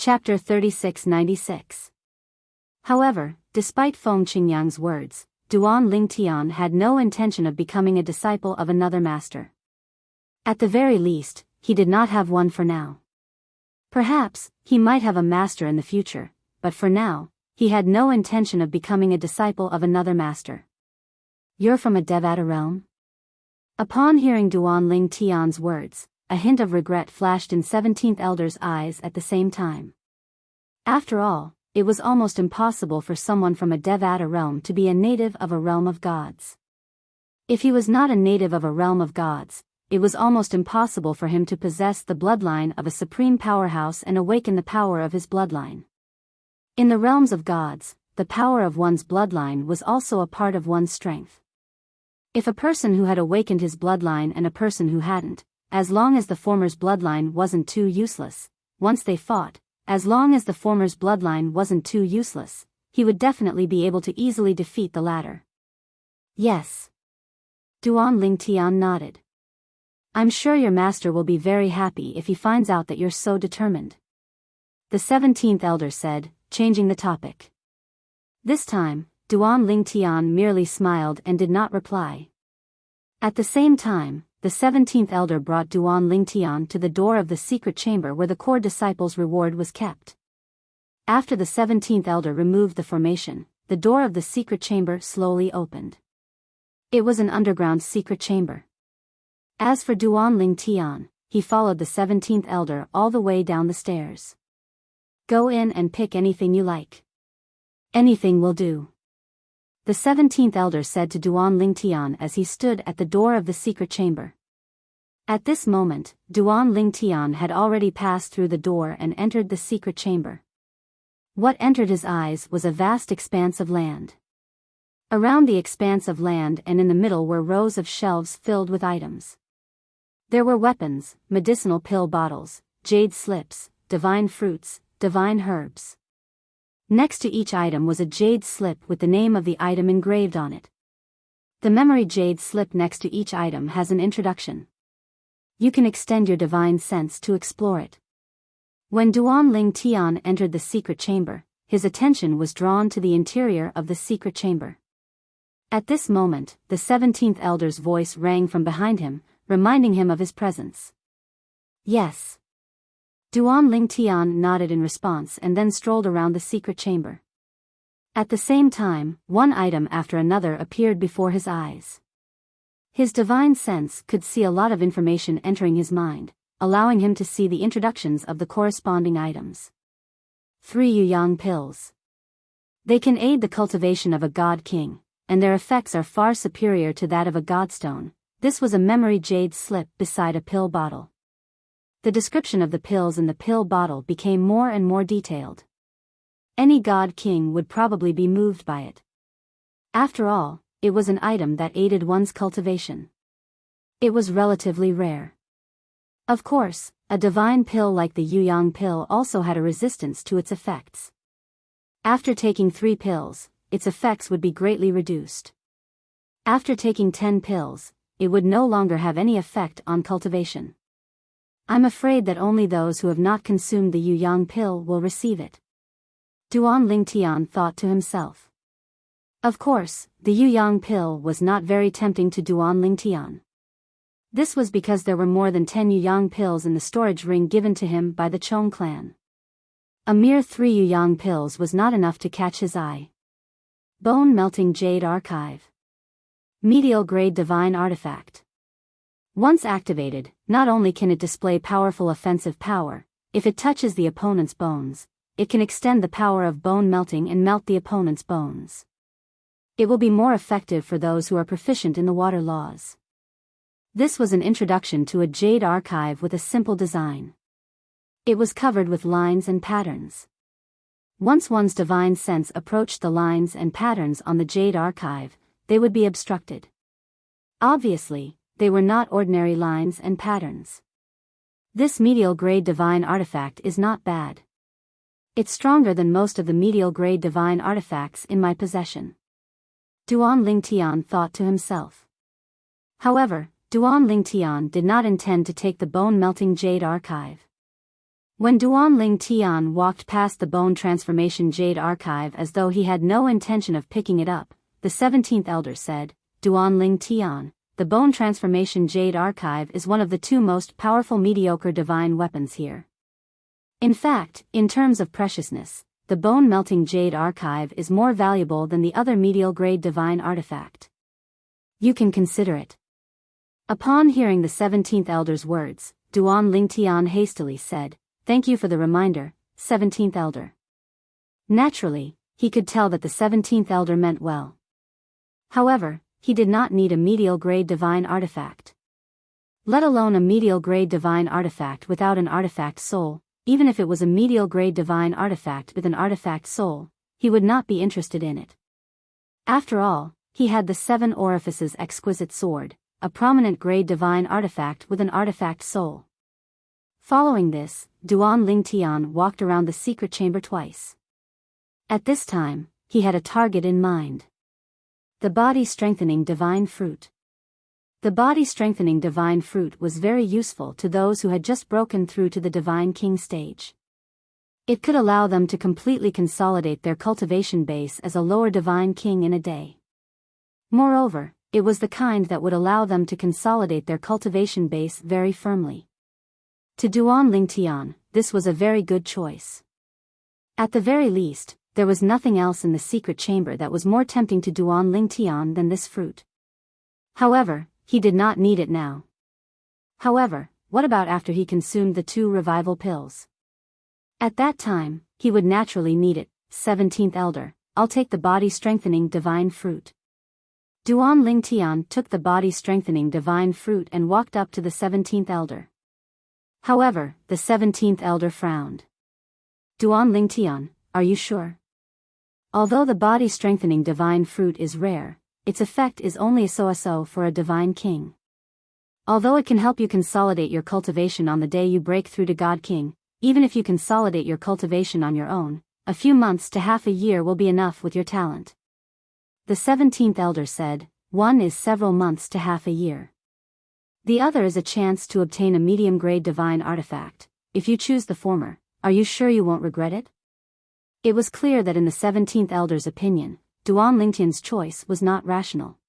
Chapter 3696. However, despite Feng Qingyang's words, Duan Lingtian had no intention of becoming a disciple of another master. At the very least, he did not have one for now. Perhaps, he might have a master in the future, but for now, he had no intention of becoming a disciple of another master. You're from a Devata realm? Upon hearing Duan Lingtian's words, a hint of regret flashed in 17th Elder's eyes at the same time. After all, it was almost impossible for someone from a Devata realm to be a native of a realm of gods. If he was not a native of a realm of gods, it was almost impossible for him to possess the bloodline of a supreme powerhouse and awaken the power of his bloodline. In the realms of gods, the power of one's bloodline was also a part of one's strength. If a person who had awakened his bloodline and a person who hadn't, as long as the former's bloodline wasn't too useless, once they fought, as long as the former's bloodline wasn't too useless, he would definitely be able to easily defeat the latter. Yes. Duan Lingtian nodded. I'm sure your master will be very happy if he finds out that you're so determined. The 17th Elder said, changing the topic. This time, Duan Lingtian merely smiled and did not reply. At the same time, the 17th Elder brought Duan Lingtian to the door of the secret chamber where the core disciple's reward was kept. After the 17th Elder removed the formation, the door of the secret chamber slowly opened. It was an underground secret chamber. As for Duan Lingtian, he followed the 17th Elder all the way down the stairs. Go in and pick anything you like. Anything will do. The 17th Elder said to Duan Lingtian as he stood at the door of the secret chamber. At this moment, Duan Lingtian had already passed through the door and entered the secret chamber. What entered his eyes was a vast expanse of land. Around the expanse of land and in the middle were rows of shelves filled with items. There were weapons, medicinal pill bottles, jade slips, divine fruits, divine herbs. Next to each item was a jade slip with the name of the item engraved on it. The memory jade slip next to each item has an introduction. You can extend your divine sense to explore it. When Duan Lingtian entered the secret chamber, his attention was drawn to the interior of the secret chamber. At this moment, the 17th Elder's voice rang from behind him, reminding him of his presence. Yes. Duan Lingtian nodded in response and then strolled around the secret chamber. At the same time, one item after another appeared before his eyes. His divine sense could see a lot of information entering his mind, allowing him to see the introductions of the corresponding items. 3 Yuyang pills. They can aid the cultivation of a god king, and their effects are far superior to that of a godstone. This was a memory jade slip beside a pill bottle. The description of the pills in the pill bottle became more and more detailed. Any god king would probably be moved by it. After all, it was an item that aided one's cultivation. It was relatively rare. Of course, a divine pill like the Yuyang pill also had a resistance to its effects. After taking 3 pills, its effects would be greatly reduced. After taking 10 pills, it would no longer have any effect on cultivation. I'm afraid that only those who have not consumed the Yuyang pill will receive it. Duan Lingtian thought to himself. Of course, the Yuyang pill was not very tempting to Duan Lingtian. This was because there were more than 10 Yuyang pills in the storage ring given to him by the Chong clan. A mere 3 Yuyang pills was not enough to catch his eye. Bone-melting jade archive. Medial-grade divine artifact. Once activated, not only can it display powerful offensive power, if it touches the opponent's bones, it can extend the power of bone melting and melt the opponent's bones. It will be more effective for those who are proficient in the water laws. This was an introduction to a jade archive with a simple design. It was covered with lines and patterns. Once one's divine sense approached the lines and patterns on the jade archive, they would be obstructed. Obviously, they were not ordinary lines and patterns. This medial-grade divine artifact is not bad. It's stronger than most of the medial-grade divine artifacts in my possession. Duan Lingtian thought to himself. However, Duan Lingtian did not intend to take the bone-melting jade archive. When Duan Ling Tian walked past the bone transformation jade archive as though he had no intention of picking it up, the 17th elder said, "Duan Ling Tian, the bone transformation jade archive is one of the two most powerful mediocre divine weapons here. In fact, in terms of preciousness, the bone melting jade archive is more valuable than the other medial grade divine artifact. You can consider it." Upon hearing the 17th elder's words, Duan Ling Tian hastily said, "Thank you for the reminder, 17th elder." Naturally, he could tell that the 17th elder meant well. However, he did not need a medial grade divine artifact. Let alone a medial grade divine artifact without an artifact soul. Even if it was a medial grade divine artifact with an artifact soul, he would not be interested in it. After all, he had the 7 Orifices exquisite sword, a prominent grade divine artifact with an artifact soul. Following this, Duan Ling Tian walked around the secret chamber twice. At this time, he had a target in mind. The body-strengthening divine fruit. The body-strengthening divine fruit was very useful to those who had just broken through to the Divine King stage. It could allow them to completely consolidate their cultivation base as a lower Divine King in a day. Moreover, it was the kind that would allow them to consolidate their cultivation base very firmly. To Duan Ling Tian, this was a very good choice. At the very least, there was nothing else in the secret chamber that was more tempting to Duan Ling Tian than this fruit. However, he did not need it now. However, what about after he consumed the 2 revival pills? At that time, he would naturally need it. 17th elder, I'll take the body-strengthening divine fruit. Duan Ling Tian took the body-strengthening divine fruit and walked up to the 17th elder. However, the 17th elder frowned. "Duan Ling Tian, are you sure? Although the body-strengthening divine fruit is rare, its effect is only a so-so for a divine king. Although it can help you consolidate your cultivation on the day you break through to God King, even if you consolidate your cultivation on your own, a few months to half a year will be enough with your talent." The 17th elder said, "One is several months to half a year. The other is a chance to obtain a medium-grade divine artifact. If you choose the former, are you sure you won't regret it?" It was clear that in the 17th elder's opinion, Duan Ling Tian's choice was not rational.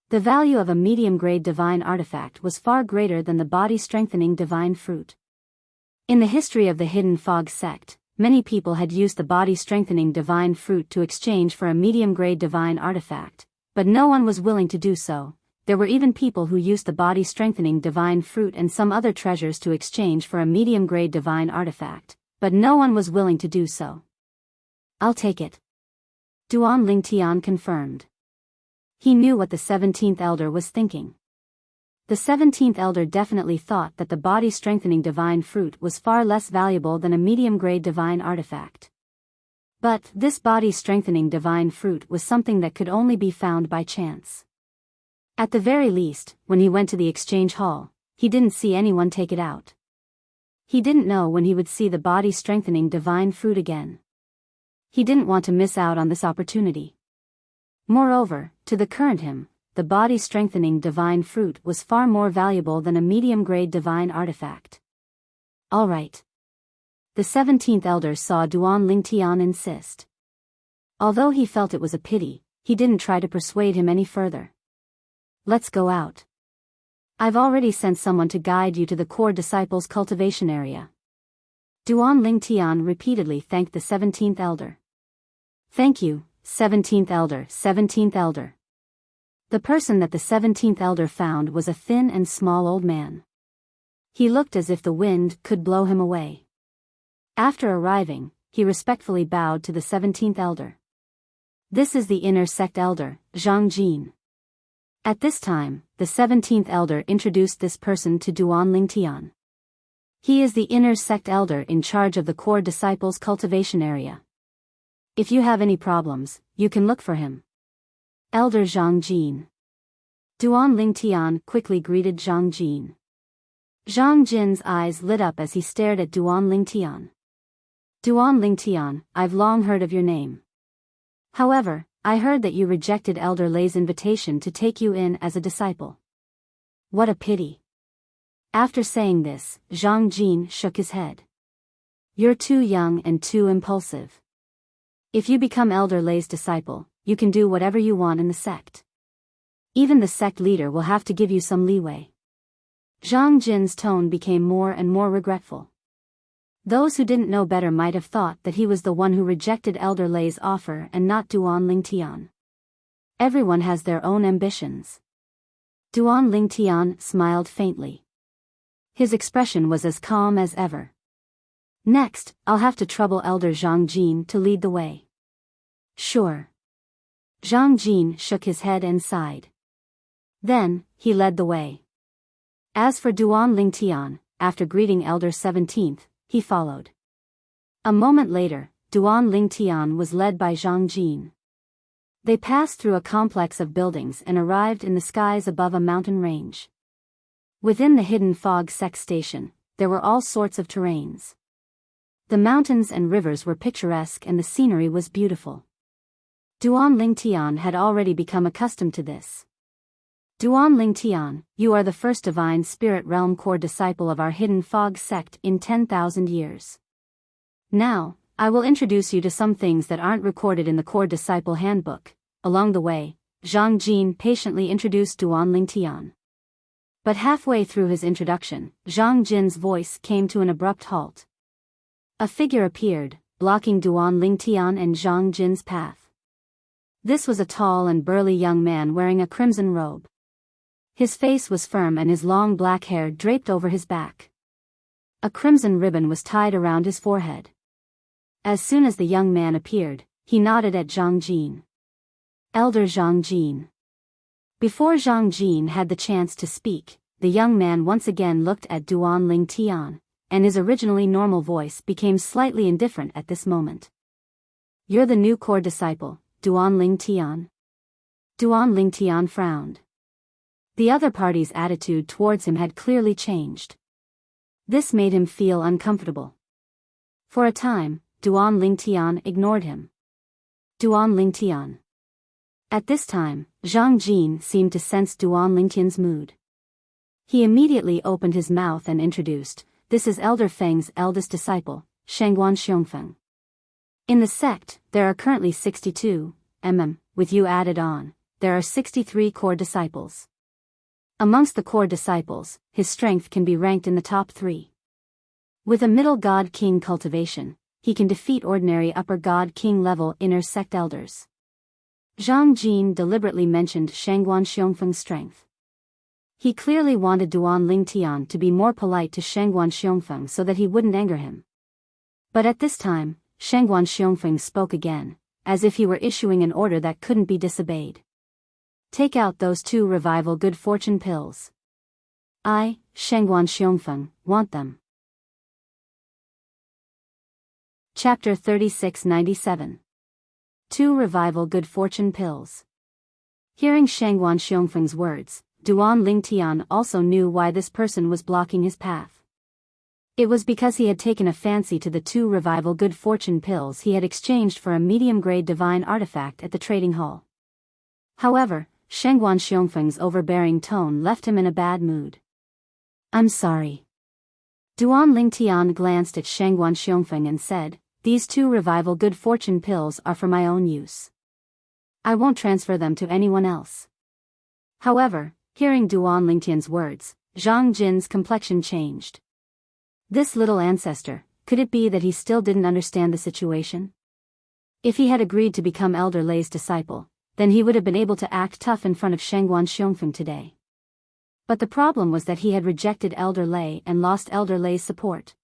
The value of a medium-grade divine artifact was far greater than the body-strengthening divine fruit. In the history of the Hidden Fog sect, many people had used the body-strengthening divine fruit to exchange for a medium-grade divine artifact, but no one was willing to do so. There were even people who used the body-strengthening divine fruit and some other treasures to exchange for a medium-grade divine artifact, but no one was willing to do so. "I'll take it," Duan Ling Tian confirmed. He knew what the 17th elder was thinking. The 17th elder definitely thought that the body-strengthening divine fruit was far less valuable than a medium-grade divine artifact. But this body-strengthening divine fruit was something that could only be found by chance. At the very least, when he went to the exchange hall, he didn't see anyone take it out. He didn't know when he would see the body-strengthening divine fruit again. He didn't want to miss out on this opportunity. Moreover, to the current him, the body-strengthening divine fruit was far more valuable than a medium-grade divine artifact. "All right." The 17th elder saw Duan Ling Tian insist. Although he felt it was a pity, he didn't try to persuade him any further. "Let's go out. I've already sent someone to guide you to the core disciples' cultivation area." Duan Ling Tian repeatedly thanked the 17th elder. "Thank you, 17th elder, 17th elder." The person that the 17th elder found was a thin and small old man. He looked as if the wind could blow him away. After arriving, he respectfully bowed to the 17th elder. "This is the inner sect elder, Zhang Jin." At this time, the 17th elder introduced this person to Duan Ling Tian. "He is the inner sect elder in charge of the core disciples' cultivation area. If you have any problems, you can look for him. Elder Zhang Jin." Duan Ling Tian quickly greeted Zhang Jin. Zhang Jin's eyes lit up as he stared at Duan Ling Tian. "Duan Ling Tian, I've long heard of your name. However, I heard that you rejected Elder Lei's invitation to take you in as a disciple. What a pity." After saying this, Zhang Jin shook his head. You're too young and too impulsive. If you become Elder Lei's disciple, you can do whatever you want in the sect. Even the sect leader will have to give you some leeway. Zhang Jin's tone became more and more regretful. Those who didn't know better might have thought that he was the one who rejected Elder Lei's offer and not Duan Lingtian. Everyone has their own ambitions. Duan Lingtian smiled faintly. His expression was as calm as ever. Next, I'll have to trouble Elder Zhang Jin to lead the way. Sure. Zhang Jin shook his head and sighed. Then, he led the way. As for Duan Lingtian, after greeting Elder 17th, he followed. A moment later, Duan Lingtian was led by Zhang Jin. They passed through a complex of buildings and arrived in the skies above a mountain range. Within the hidden fog sect station, there were all sorts of terrains. The mountains and rivers were picturesque and the scenery was beautiful. Duan Lingtian had already become accustomed to this. Duan Lingtian, you are the first divine spirit realm core disciple of our hidden fog sect in 10,000 years. Now, I will introduce you to some things that aren't recorded in the core disciple handbook. Along the way, Zhang Jin patiently introduced Duan Lingtian. But halfway through his introduction, Zhang Jin's voice came to an abrupt halt. A figure appeared, blocking Duan Lingtian and Zhang Jin's path. This was a tall and burly young man wearing a crimson robe. His face was firm and his long black hair draped over his back. A crimson ribbon was tied around his forehead. As soon as the young man appeared, he nodded at Zhang Jin. Elder Zhang Jin. Before Zhang Jin had the chance to speak, the young man once again looked at Duan Lingtian, and his originally normal voice became slightly indifferent at this moment. You're the new core disciple, Duan Lingtian. Duan Lingtian frowned. The other party's attitude towards him had clearly changed. This made him feel uncomfortable. For a time, Duan Lingtian ignored him. Duan Lingtian. At this time, Zhang Jin seemed to sense Duan Lingtian's mood. He immediately opened his mouth and introduced, this is Elder Feng's eldest disciple, Shangguan Xiongfeng. In the sect, there are currently 62, with you added on, there are 63 core disciples. Amongst the core disciples, his strength can be ranked in the top 3. With a middle God-King cultivation, he can defeat ordinary upper God-King level inner sect elders. Zhang Jin deliberately mentioned Shangguan Xiongfeng's strength. He clearly wanted Duan Lingtian to be more polite to Shangguan Xiongfeng so that he wouldn't anger him. But at this time, Shangguan Xiongfeng spoke again, as if he were issuing an order that couldn't be disobeyed. Take out those 2 revival good fortune pills. I, Shangguan Xiongfeng, want them. Chapter 3697. 2 revival good fortune pills. Hearing Shangguan Xiongfeng's words, Duan Lingtian also knew why this person was blocking his path. It was because he had taken a fancy to the 2 revival good fortune pills he had exchanged for a medium-grade divine artifact at the trading hall. However, Shangguan Xiongfeng's overbearing tone left him in a bad mood. I'm sorry. Duan Lingtian glanced at Shangguan Xiongfeng and said, these 2 revival good fortune pills are for my own use. I won't transfer them to anyone else. However, hearing Duan Lingtian's words, Zhang Jin's complexion changed. This little ancestor, could it be that he still didn't understand the situation? If he had agreed to become Elder Lei's disciple, then he would have been able to act tough in front of Shangguan Xiongfeng today. But the problem was that he had rejected Elder Lei and lost Elder Lei's support.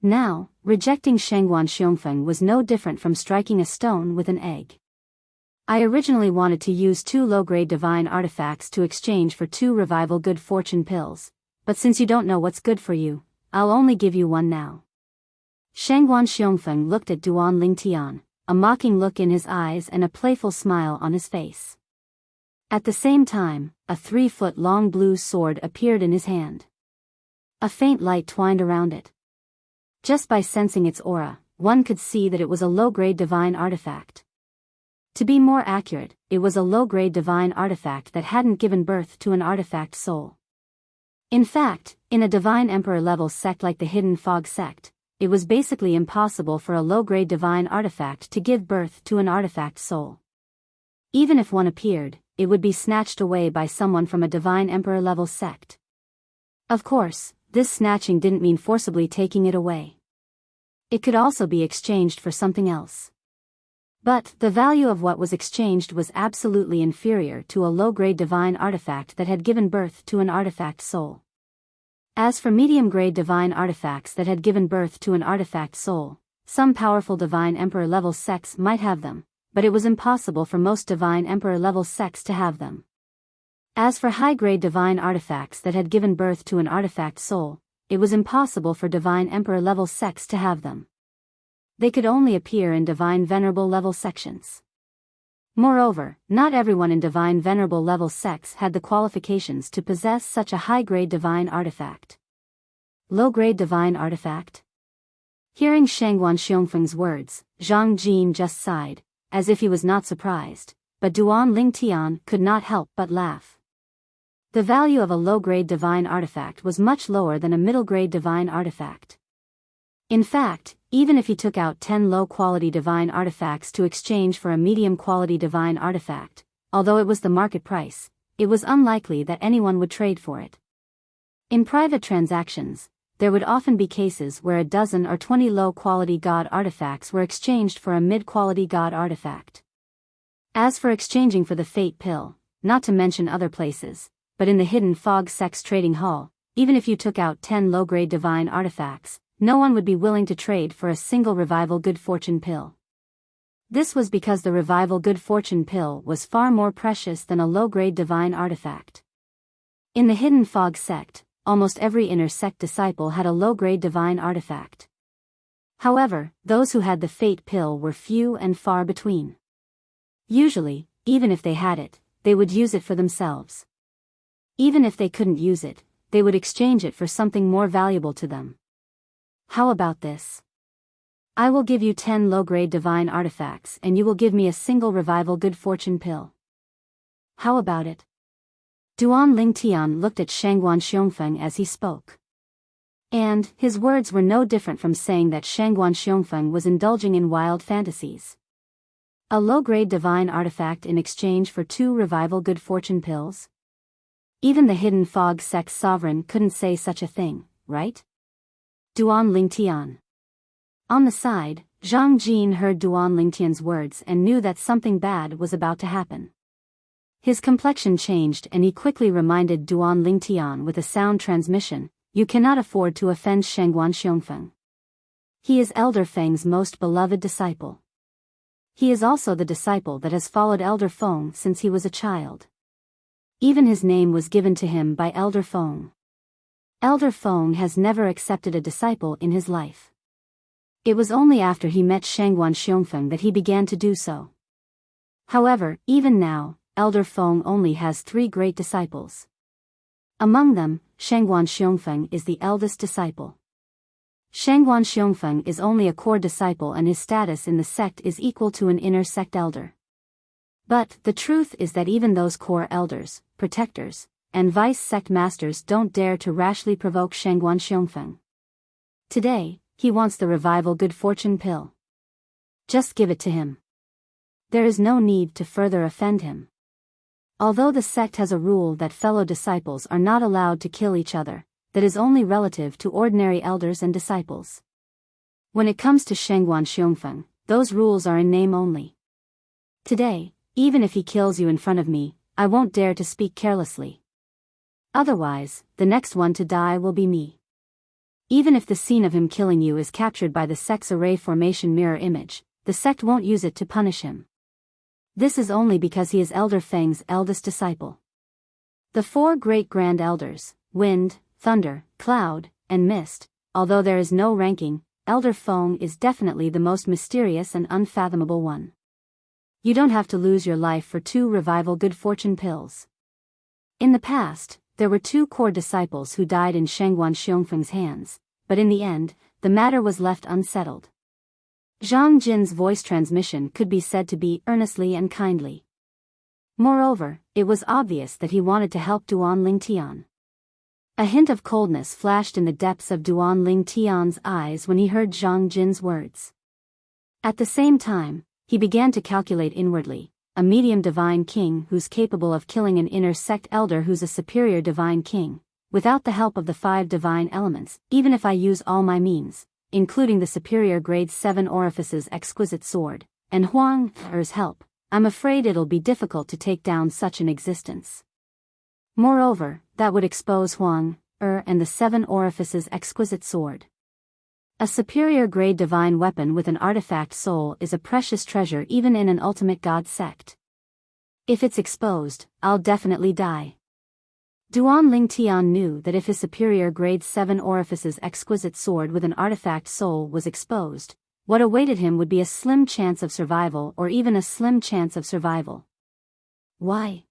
Now, rejecting Shangguan Xiongfeng was no different from striking a stone with an egg. I originally wanted to use 2 low-grade divine artifacts to exchange for 2 revival good fortune pills, but since you don't know what's good for you, I'll only give you 1 now. Shangguan Xiongfeng looked at Duan Lingtian, a mocking look in his eyes and a playful smile on his face. At the same time, a 3-foot-long blue sword appeared in his hand. A faint light twined around it. Just by sensing its aura, one could see that it was a low-grade divine artifact. To be more accurate, it was a low-grade divine artifact that hadn't given birth to an artifact soul. In fact, in a divine emperor-level sect like the Hidden Fog sect, it was basically impossible for a low-grade divine artifact to give birth to an artifact soul. Even if one appeared, it would be snatched away by someone from a divine emperor-level sect. Of course, this snatching didn't mean forcibly taking it away. It could also be exchanged for something else. But the value of what was exchanged was absolutely inferior to a low-grade divine artifact that had given birth to an artifact soul. As for medium-grade divine artifacts that had given birth to an artifact soul, some powerful divine emperor-level sects might have them, but it was impossible for most divine emperor-level sects to have them. As for high-grade divine artifacts that had given birth to an artifact soul, it was impossible for divine emperor-level sects to have them. They could only appear in divine venerable level sections. Moreover, not everyone in divine venerable level sects had the qualifications to possess such a high-grade divine artifact. Low-grade divine artifact? Hearing Shangguan Xiongfeng's words, Zhang Jin just sighed, as if he was not surprised, but Duan Lingtian could not help but laugh. The value of a low-grade divine artifact was much lower than a middle-grade divine artifact. In fact, even if he took out 10 low-quality divine artifacts to exchange for a medium-quality divine artifact, although it was the market price, it was unlikely that anyone would trade for it. In private transactions, there would often be cases where a dozen or 20 low-quality god artifacts were exchanged for a mid-quality god artifact. As for exchanging for the Fate Pill, not to mention other places, but in the Hidden Fog Sect's trading hall, even if you took out 10 low-grade divine artifacts, no one would be willing to trade for a single Revival Good Fortune Pill. This was because the Revival Good Fortune Pill was far more precious than a low-grade divine artifact. In the Hidden Fog Sect, almost every inner sect disciple had a low-grade divine artifact. However, those who had the Fate Pill were few and far between. Usually, even if they had it, they would use it for themselves. Even if they couldn't use it, they would exchange it for something more valuable to them. How about this? I will give you 10 low-grade divine artifacts and you will give me a single Revival Good Fortune Pill. How about it? Duan Lingtian looked at Shangguan Xiongfeng as he spoke. And his words were no different from saying that Shangguan Xiongfeng was indulging in wild fantasies. A low-grade divine artifact in exchange for 2 Revival Good Fortune Pills? Even the Hidden Fog Sect's sovereign couldn't say such a thing, right? Duan Lingtian. On the side, Zhang Jin heard Duan Lingtian's words and knew that something bad was about to happen. His complexion changed and he quickly reminded Duan Lingtian with a sound transmission, "You cannot afford to offend Shangguan Xiongfeng. He is Elder Feng's most beloved disciple. He is also the disciple that has followed Elder Feng since he was a child. Even his name was given to him by Elder Feng. Elder Feng has never accepted a disciple in his life. It was only after he met Shangguan Xiongfeng that he began to do so. However, even now, Elder Feng only has 3 great disciples. Among them, Shangguan Xiongfeng is the eldest disciple. Shangguan Xiongfeng is only a core disciple and his status in the sect is equal to an inner sect elder. But the truth is that even those core elders, protectors, and vice-sect masters don't dare to rashly provoke Shangguan Xiongfeng. Today, he wants the Revival Good Fortune Pill. Just give it to him. There is no need to further offend him. Although the sect has a rule that fellow disciples are not allowed to kill each other, that is only relative to ordinary elders and disciples. When it comes to Shangguan Xiongfeng, those rules are in name only. Today, even if he kills you in front of me, I won't dare to speak carelessly. Otherwise, the next one to die will be me. Even if the scene of him killing you is captured by the sect's array formation mirror image, the sect won't use it to punish him. This is only because he is Elder Feng's eldest disciple. The 4 great grand elders, Wind, Thunder, Cloud, and Mist, although there is no ranking, Elder Feng is definitely the most mysterious and unfathomable one. You don't have to lose your life for 2 Revival Good Fortune Pills. In the past, there were 2 core disciples who died in Shangguan Xiongfeng's hands, but in the end, the matter was left unsettled. Zhang Jin's voice transmission could be said to be earnestly and kindly. Moreover, it was obvious that he wanted to help Duan Lingtian. A hint of coldness flashed in the depths of Duan Ling Tian's eyes when he heard Zhang Jin's words. At the same time, he began to calculate inwardly, a medium divine king who's capable of killing an inner sect elder who's a superior divine king, without the help of the 5 divine elements, even if I use all my means, including the superior grade 7 orifice's exquisite sword, and Huang Er's help, I'm afraid it'll be difficult to take down such an existence. Moreover, that would expose Huang Er and the 7 orifice's exquisite sword. A superior grade divine weapon with an artifact soul is a precious treasure even in an ultimate god sect. If it's exposed, I'll definitely die. Duan Ling Tian knew that if his superior grade 7 orifice's exquisite sword with an artifact soul was exposed, what awaited him would be a slim chance of survival or even a slim chance of survival. Why?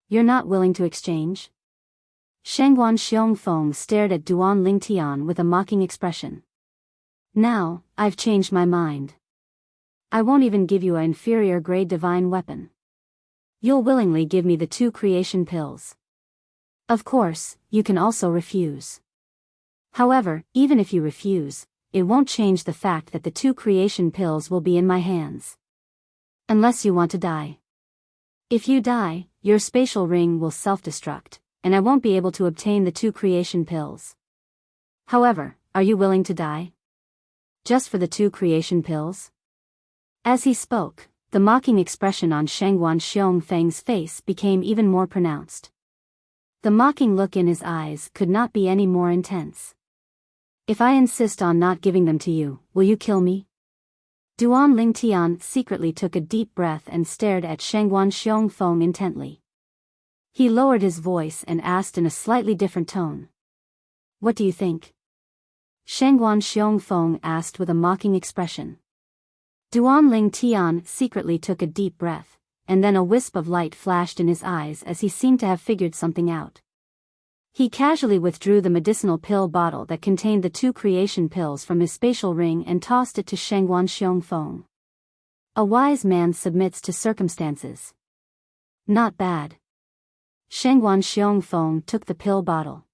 You're not willing to exchange? Shengguan Xiongfeng stared at Duan Ling Tian with a mocking expression. Now, I've changed my mind. I won't even give you an inferior grade divine weapon. You'll willingly give me the 2 creation pills. Of course, you can also refuse. However, even if you refuse, it won't change the fact that the 2 creation pills will be in my hands. Unless you want to die. If you die, your spatial ring will self-destruct, and I won't be able to obtain the 2 creation pills. However, are you willing to die? Just for the 2 creation pills? As he spoke, the mocking expression on Shengguan Xiongfeng's face became even more pronounced. The mocking look in his eyes could not be any more intense. If I insist on not giving them to you, will you kill me? Duan Ling Tian secretly took a deep breath and stared at Shengguan Xiongfeng intently. He lowered his voice and asked in a slightly different tone. What do you think? Shengguan Xiongfeng asked with a mocking expression. Duan Ling Tian secretly took a deep breath, and then a wisp of light flashed in his eyes as he seemed to have figured something out. He casually withdrew the medicinal pill bottle that contained the 2 creation pills from his spatial ring and tossed it to Shengguan Xiongfeng. A wise man submits to circumstances. Not bad. Shengguan Xiongfeng took the pill bottle.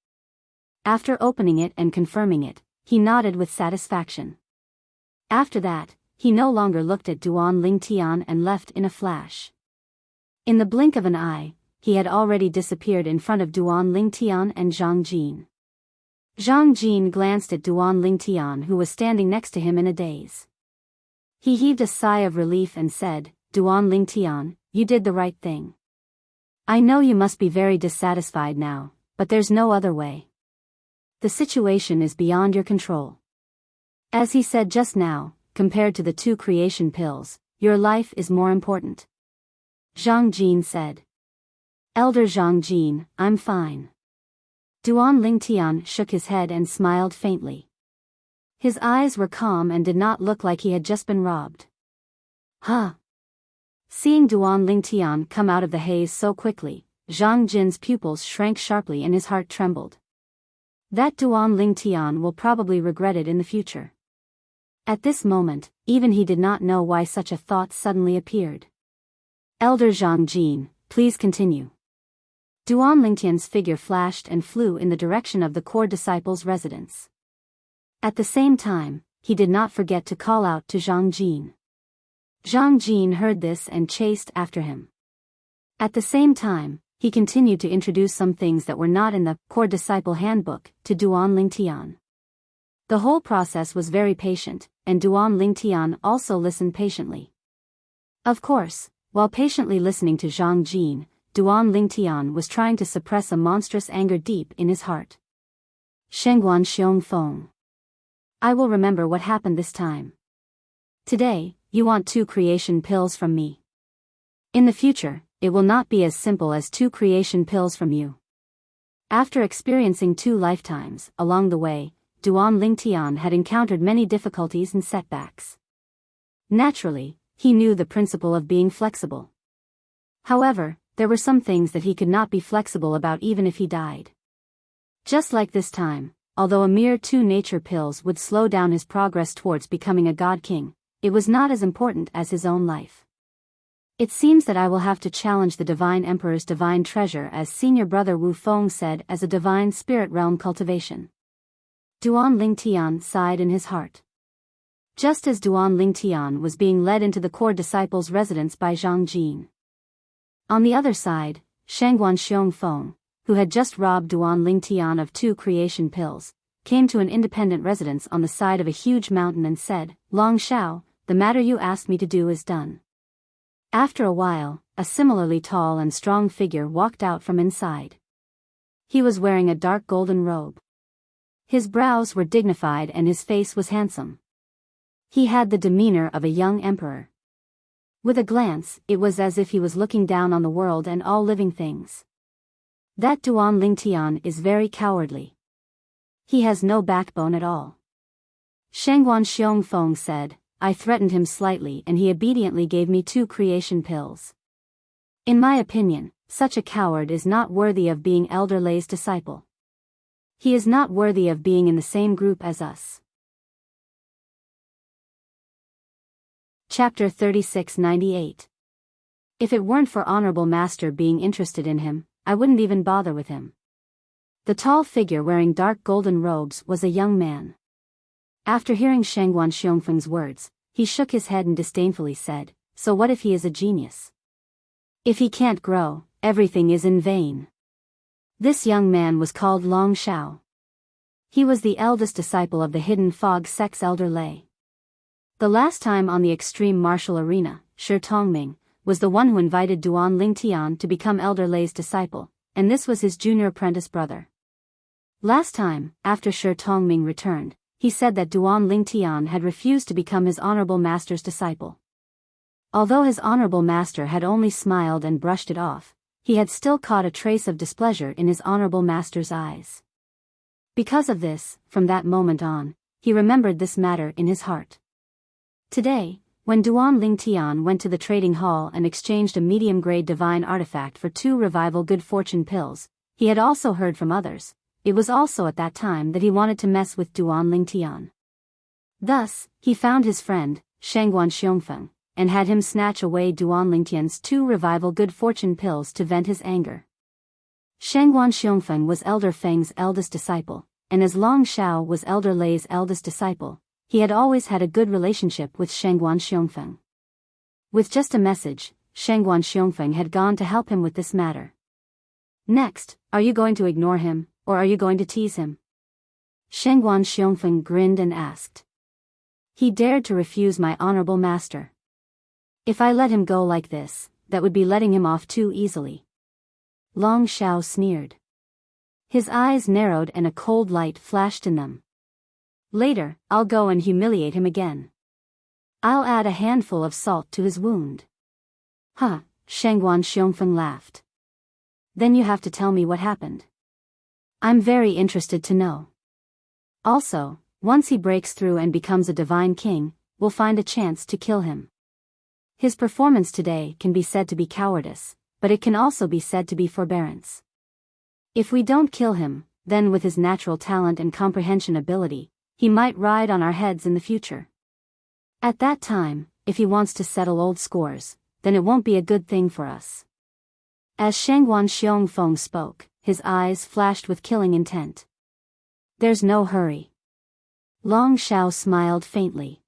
After opening it and confirming it, he nodded with satisfaction. After that, he no longer looked at Duan Ling Tian and left in a flash. In the blink of an eye, he had already disappeared in front of Duan Ling Tian and Zhang Jin. Zhang Jin glanced at Duan Ling Tian who was standing next to him in a daze. He heaved a sigh of relief and said, Duan Ling Tian, you did the right thing. I know you must be very dissatisfied now, but there's no other way. The situation is beyond your control. As he said just now, compared to the 2 creation pills, your life is more important. Zhang Jin said. Elder Zhang Jin, I'm fine. Duan Ling Tian shook his head and smiled faintly. His eyes were calm and did not look like he had just been robbed. Huh? Seeing Duan Ling Tian come out of the haze so quickly, Zhang Jin's pupils shrank sharply and his heart trembled. That Duan Ling Tian will probably regret it in the future. At this moment, even he did not know why such a thought suddenly appeared. Elder Zhang Jin, please continue. Duan Lingtian's figure flashed and flew in the direction of the core disciple's residence. At the same time, he did not forget to call out to Zhang Jin. Zhang Jin heard this and chased after him. At the same time, he continued to introduce some things that were not in the core disciple handbook to Duan Lingtian. The whole process was very patient, and Duan Lingtian also listened patiently. Of course, while patiently listening to Zhang Jin, Duan Lingtian was trying to suppress a monstrous anger deep in his heart. Shengguan Xiongfeng. I will remember what happened this time. Today, you want 2 creation pills from me. In the future, it will not be as simple as 2 creation pills from you. After experiencing 2 lifetimes, along the way, Duan Lingtian had encountered many difficulties and setbacks. Naturally, he knew the principle of being flexible. However, there were some things that he could not be flexible about even if he died. Just like this time, although a mere 2 nature pills would slow down his progress towards becoming a god king, it was not as important as his own life. It seems that I will have to challenge the Divine Emperor's divine treasure, as senior brother Wu Feng said, as a divine spirit realm cultivation. Duan Lingtian sighed in his heart. Just as Duan Lingtian was being led into the core disciple's residence by Zhang Jin. On the other side, Shangguan Xiongfeng, who had just robbed Duan Lingtian of 2 creation pills, came to an independent residence on the side of a huge mountain and said, "Long Shao, the matter you asked me to do is done." After a while, a similarly tall and strong figure walked out from inside. He was wearing a dark golden robe. His brows were dignified and his face was handsome. He had the demeanor of a young emperor. With a glance, it was as if he was looking down on the world and all living things. That Duan Lingtian is very cowardly. He has no backbone at all. Shangguan Xiongfeng said, "I threatened him slightly and he obediently gave me 2 creation pills. In my opinion, such a coward is not worthy of being Elder Lei's disciple. He is not worthy of being in the same group as us." Chapter 3698. If it weren't for Honorable Master being interested in him, I wouldn't even bother with him. The tall figure wearing dark golden robes was a young man. After hearing Shangguan Xiongfeng's words, he shook his head and disdainfully said, "So what if he is a genius? If he can't grow, everything is in vain." This young man was called Long Shao. He was the eldest disciple of the Hidden Fog Sect's Elder Lei. The last time on the extreme martial arena, Shi Tongming was the one who invited Duan Lingtian to become Elder Lei's disciple, and this was his junior apprentice brother. Last time, after Shi Tongming returned, he said that Duan Lingtian had refused to become his honorable master's disciple. Although his honorable master had only smiled and brushed it off, he had still caught a trace of displeasure in his honorable master's eyes. Because of this, from that moment on, he remembered this matter in his heart. Today, when Duan Lingtian went to the trading hall and exchanged a medium-grade divine artifact for 2 revival good fortune pills, he had also heard from others. It was also at that time that he wanted to mess with Duan Lingtian. Thus, he found his friend, Shangguan Xiongfeng, and had him snatch away Duan Lingtian's 2 revival good fortune pills to vent his anger. Shangguan Xiongfeng was Elder Feng's eldest disciple, and as Long Shao was Elder Lei's eldest disciple, he had always had a good relationship with Shangguan Xiongfeng. With just a message, Shangguan Xiongfeng had gone to help him with this matter. "Next, are you going to ignore him, or are you going to tease him?" Shangguan Xiongfeng grinned and asked. He dared to refuse my honorable master. If I let him go like this, that would be letting him off too easily. Long Shao sneered. His eyes narrowed and a cold light flashed in them. "Later, I'll go and humiliate him again. I'll add a handful of salt to his wound." "Huh," Shangguan Xiongfeng laughed. "Then you have to tell me what happened. I'm very interested to know. Also, once he breaks through and becomes a divine king, we'll find a chance to kill him. His performance today can be said to be cowardice, but it can also be said to be forbearance. If we don't kill him, then with his natural talent and comprehension ability, he might ride on our heads in the future. At that time, if he wants to settle old scores, then it won't be a good thing for us." As Shangguan Xiongfeng spoke, his eyes flashed with killing intent. "There's no hurry." Long Shao smiled faintly.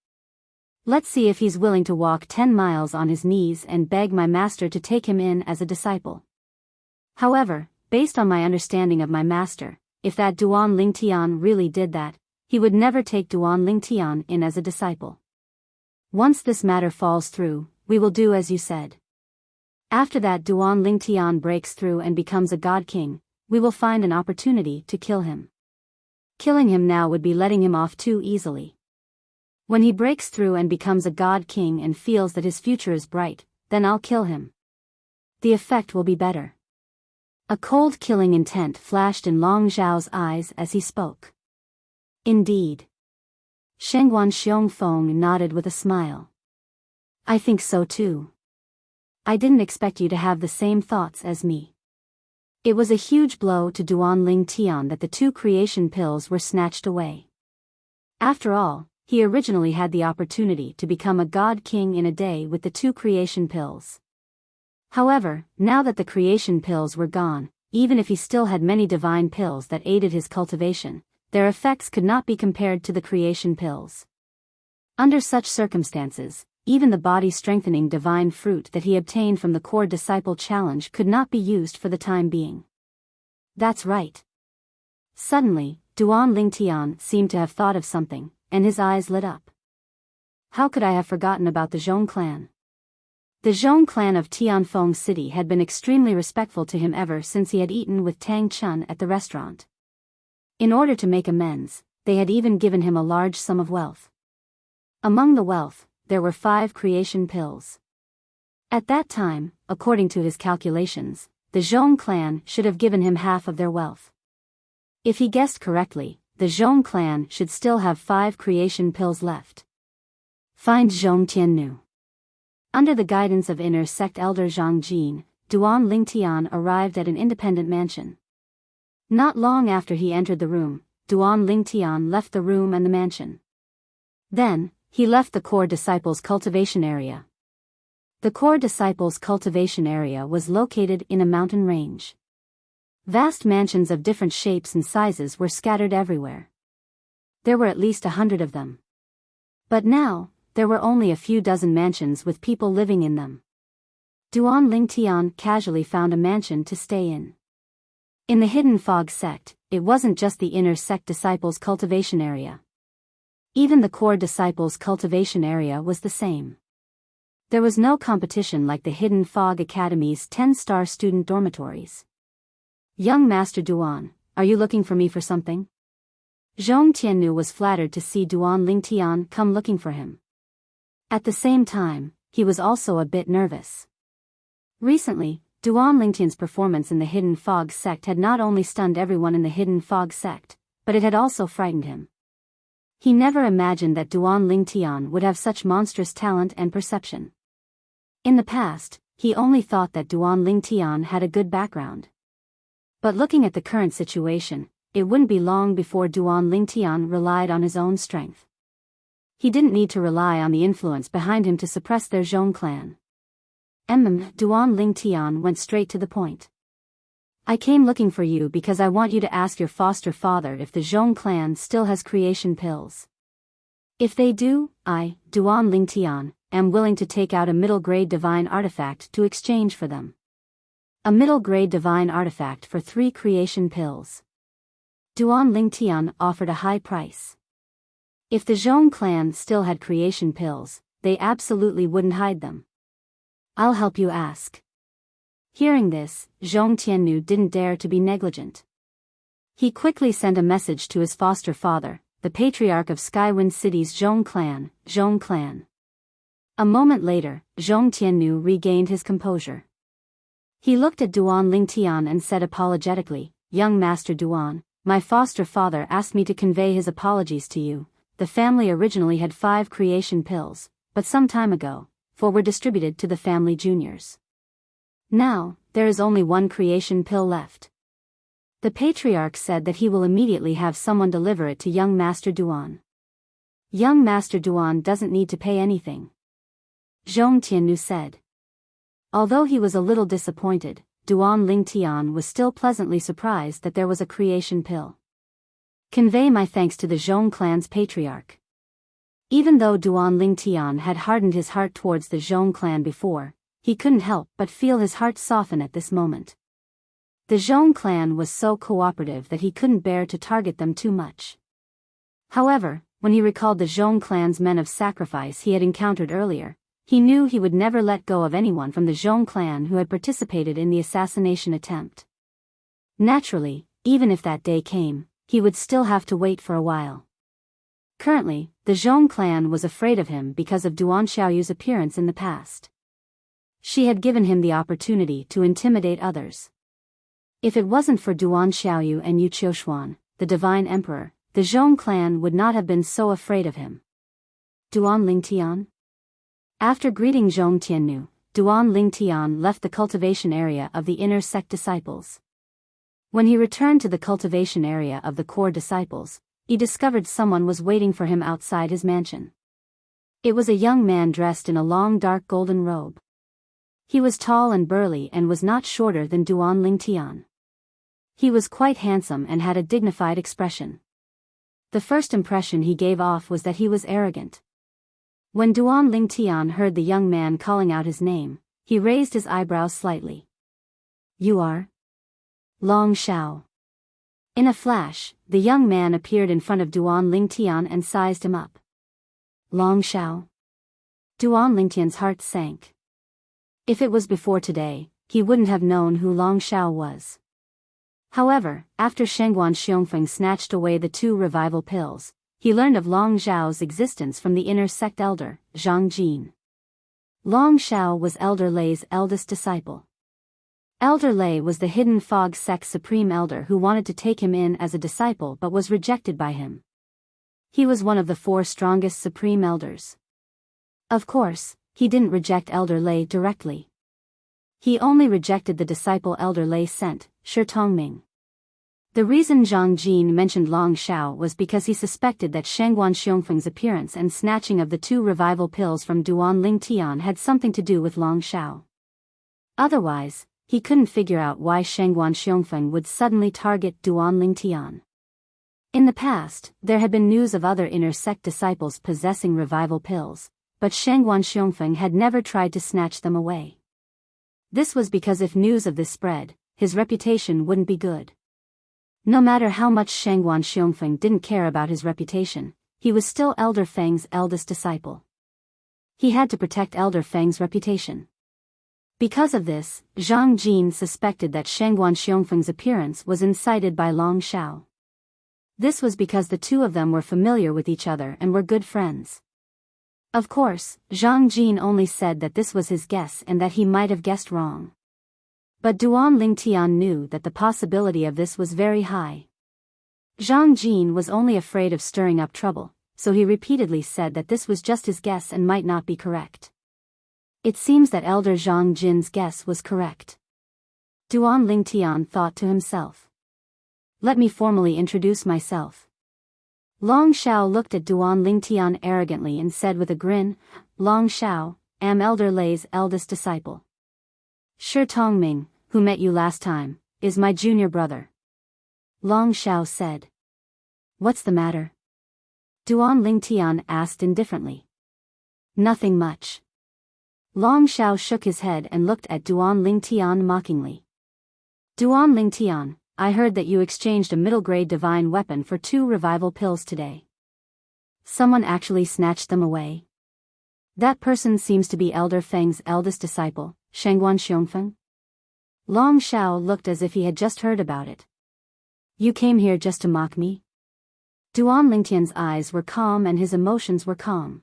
"Let's see if he's willing to walk 10 miles on his knees and beg my master to take him in as a disciple. However, based on my understanding of my master, if that Duan Lingtian really did that, he would never take Duan Lingtian in as a disciple. Once this matter falls through, we will do as you said. After that Duan Lingtian breaks through and becomes a god king, we will find an opportunity to kill him. Killing him now would be letting him off too easily. When he breaks through and becomes a god king and feels that his future is bright, then I'll kill him. The effect will be better." A cold killing intent flashed in Long Zhao's eyes as he spoke. "Indeed." Shangguan Xiongfeng nodded with a smile. "I think so too. I didn't expect you to have the same thoughts as me." It was a huge blow to Duan Lingtian that the 2 creation pills were snatched away. After all, he originally had the opportunity to become a god king in a day with the 2 creation pills. However, now that the creation pills were gone, even if he still had many divine pills that aided his cultivation, their effects could not be compared to the creation pills. Under such circumstances, even the body-strengthening divine fruit that he obtained from the core disciple challenge could not be used for the time being. That's right. Suddenly, Duan Lingtian seemed to have thought of something, and his eyes lit up. How could I have forgotten about the Zhong clan? The Zhong clan of Tianfeng City had been extremely respectful to him ever since he had eaten with Tang Chun at the restaurant. In order to make amends, they had even given him a large sum of wealth. Among the wealth, there were 5 creation pills. At that time, according to his calculations, the Zhong clan should have given him half of their wealth. If he guessed correctly, the Zhong clan should still have 5 creation pills left. Find Zhong Tiannu. Under the guidance of inner sect elder Zhang Jin, Duan Lingtian arrived at an independent mansion. Not long after he entered the room, Duan Lingtian left the room and the mansion. Then, he left the core disciples' cultivation area. The core disciples' cultivation area was located in a mountain range. Vast mansions of different shapes and sizes were scattered everywhere. There were at least 100 of them. But now, there were only a few dozen mansions with people living in them. Duan Lingtian casually found a mansion to stay in. In the Hidden Fog sect, it wasn't just the inner sect disciples' cultivation area. Even the core disciples' cultivation area was the same. There was no competition like the Hidden Fog Academy's 10-star student dormitories. Young Master Duan, are you looking for me for something? Zhong Tiannu was flattered to see Duan Lingtian come looking for him. At the same time, he was also a bit nervous. Recently, Duan Lingtian's performance in the Hidden Fog sect had not only stunned everyone in the Hidden Fog sect, but it had also frightened him. He never imagined that Duan Lingtian would have such monstrous talent and perception. In the past, he only thought that Duan Lingtian had a good background. But looking at the current situation, it wouldn't be long before Duan Lingtian relied on his own strength. He didn't need to rely on the influence behind him to suppress their Zhong clan. Duan Lingtian went straight to the point. I came looking for you because I want you to ask your foster father if the Zhong clan still has creation pills. If they do, I, Duan Lingtian, am willing to take out a middle-grade divine artifact to exchange for them. A middle-grade divine artifact for 3 creation pills. Duan Lingtian offered a high price. If the Zhong clan still had creation pills, they absolutely wouldn't hide them. I'll help you ask. Hearing this, Zhong Tiannu didn't dare to be negligent. He quickly sent a message to his foster father, the patriarch of Skywind City's Zhong clan. A moment later, Zhong Tiannu regained his composure. He looked at Duan Lingtian and said apologetically, Young Master Duan, my foster father asked me to convey his apologies to you. The family originally had 5 creation pills, but some time ago, 4 were distributed to the family juniors. Now, there is only 1 creation pill left. The patriarch said that he will immediately have someone deliver it to young Master Duan. Young Master Duan doesn't need to pay anything. Zhong Tiannu said. Although he was a little disappointed, Duan Lingtian was still pleasantly surprised that there was a creation pill. Convey my thanks to the Zhong clan's patriarch. Even though Duan Lingtian had hardened his heart towards the Zhong clan before, he couldn't help but feel his heart soften at this moment. The Zhong clan was so cooperative that he couldn't bear to target them too much. However, when he recalled the Zhong clan's men of sacrifice he had encountered earlier, he knew he would never let go of anyone from the Zhong clan who had participated in the assassination attempt. Naturally, even if that day came, he would still have to wait for a while. Currently, the Zhong clan was afraid of him because of Duan Xiaoyu's appearance in the past. She had given him the opportunity to intimidate others. If it wasn't for Duan Xiaoyu and Yu Qiushuan, the Divine Emperor, the Zhong clan would not have been so afraid of him. Duan Lingtian? After greeting Zhong Tiannu, Duan Lingtian left the cultivation area of the inner sect disciples. When he returned to the cultivation area of the core disciples, he discovered someone was waiting for him outside his mansion. It was a young man dressed in a long dark golden robe. He was tall and burly and was not shorter than Duan Lingtian. He was quite handsome and had a dignified expression. The first impression he gave off was that he was arrogant. When Duan Lingtian heard the young man calling out his name, he raised his eyebrows slightly. "You are Long Shao." In a flash, the young man appeared in front of Duan Lingtian and sized him up. "Long Shao?" Duan Lingtian's heart sank. If it was before today, he wouldn't have known who Long Shao was. However, after Shengguan Xiongfeng snatched away the 2 revival pills, he learned of Long Zhao's existence from the inner sect elder, Zhang Jin. Long Shao was Elder Lei's eldest disciple. Elder Lei was the Hidden Fog sect's supreme elder who wanted to take him in as a disciple but was rejected by him. He was one of the 4 strongest supreme elders. Of course, he didn't reject Elder Lei directly. He only rejected the disciple Elder Lei sent, Shi Tongming. The reason Zhang Jin mentioned Long Shao was because he suspected that Shengguan Xiongfeng's appearance and snatching of the 2 revival pills from Duan Lingtian had something to do with Long Shao. Otherwise, he couldn't figure out why Shengguan Xiongfeng would suddenly target Duan Lingtian. In the past, there had been news of other inner sect disciples possessing revival pills, but Shengguan Xiongfeng had never tried to snatch them away. This was because if news of this spread, his reputation wouldn't be good. No matter how much Shengguan Xiongfeng didn't care about his reputation, he was still Elder Feng's eldest disciple. He had to protect Elder Feng's reputation. Because of this, Zhang Jin suspected that Shengguan Xiongfeng's appearance was incited by Long Shao. This was because the 2 of them were familiar with each other and were good friends. Of course, Zhang Jin only said that this was his guess and that he might have guessed wrong. But Duan Lingtian knew that the possibility of this was very high. Zhang Jin was only afraid of stirring up trouble, so he repeatedly said that this was just his guess and might not be correct. It seems that Elder Zhang Jin's guess was correct. Duan Lingtian thought to himself. "Let me formally introduce myself." Long Shao looked at Duan Lingtian arrogantly and said with a grin, "Long Shao, am Elder Lei's eldest disciple. Shi Tongming, who met you last time, is my junior brother." Long Shao said. "What's the matter?" Duan Lingtian asked indifferently. "Nothing much." Long Shao shook his head and looked at Duan Lingtian mockingly. "Duan Lingtian, I heard that you exchanged a middle-grade divine weapon for 2 revival pills today. Someone actually snatched them away? That person seems to be Elder Feng's eldest disciple, Shengguan Xiongfeng?" Long Shao looked as if he had just heard about it. "You came here just to mock me?" Duan Lingtian's eyes were calm and his emotions were calm.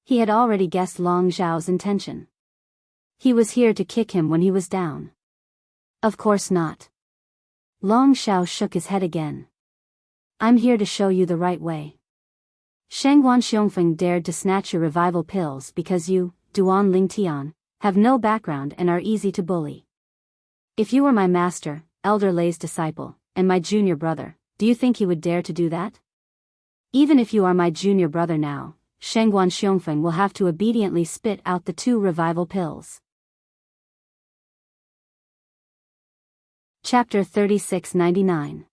He had already guessed Long Zhao's intention. He was here to kick him when he was down. "Of course not." Long Shao shook his head again. "I'm here to show you the right way. Shengguan Xiongfeng dared to snatch your revival pills because you, Duan Lingtian, have no background and are easy to bully. If you were my master, Elder Lei's disciple, and my junior brother, do you think he would dare to do that? Even if you are my junior brother now, Shengguan Xiongfeng will have to obediently spit out the 2 revival pills." Chapter 3699.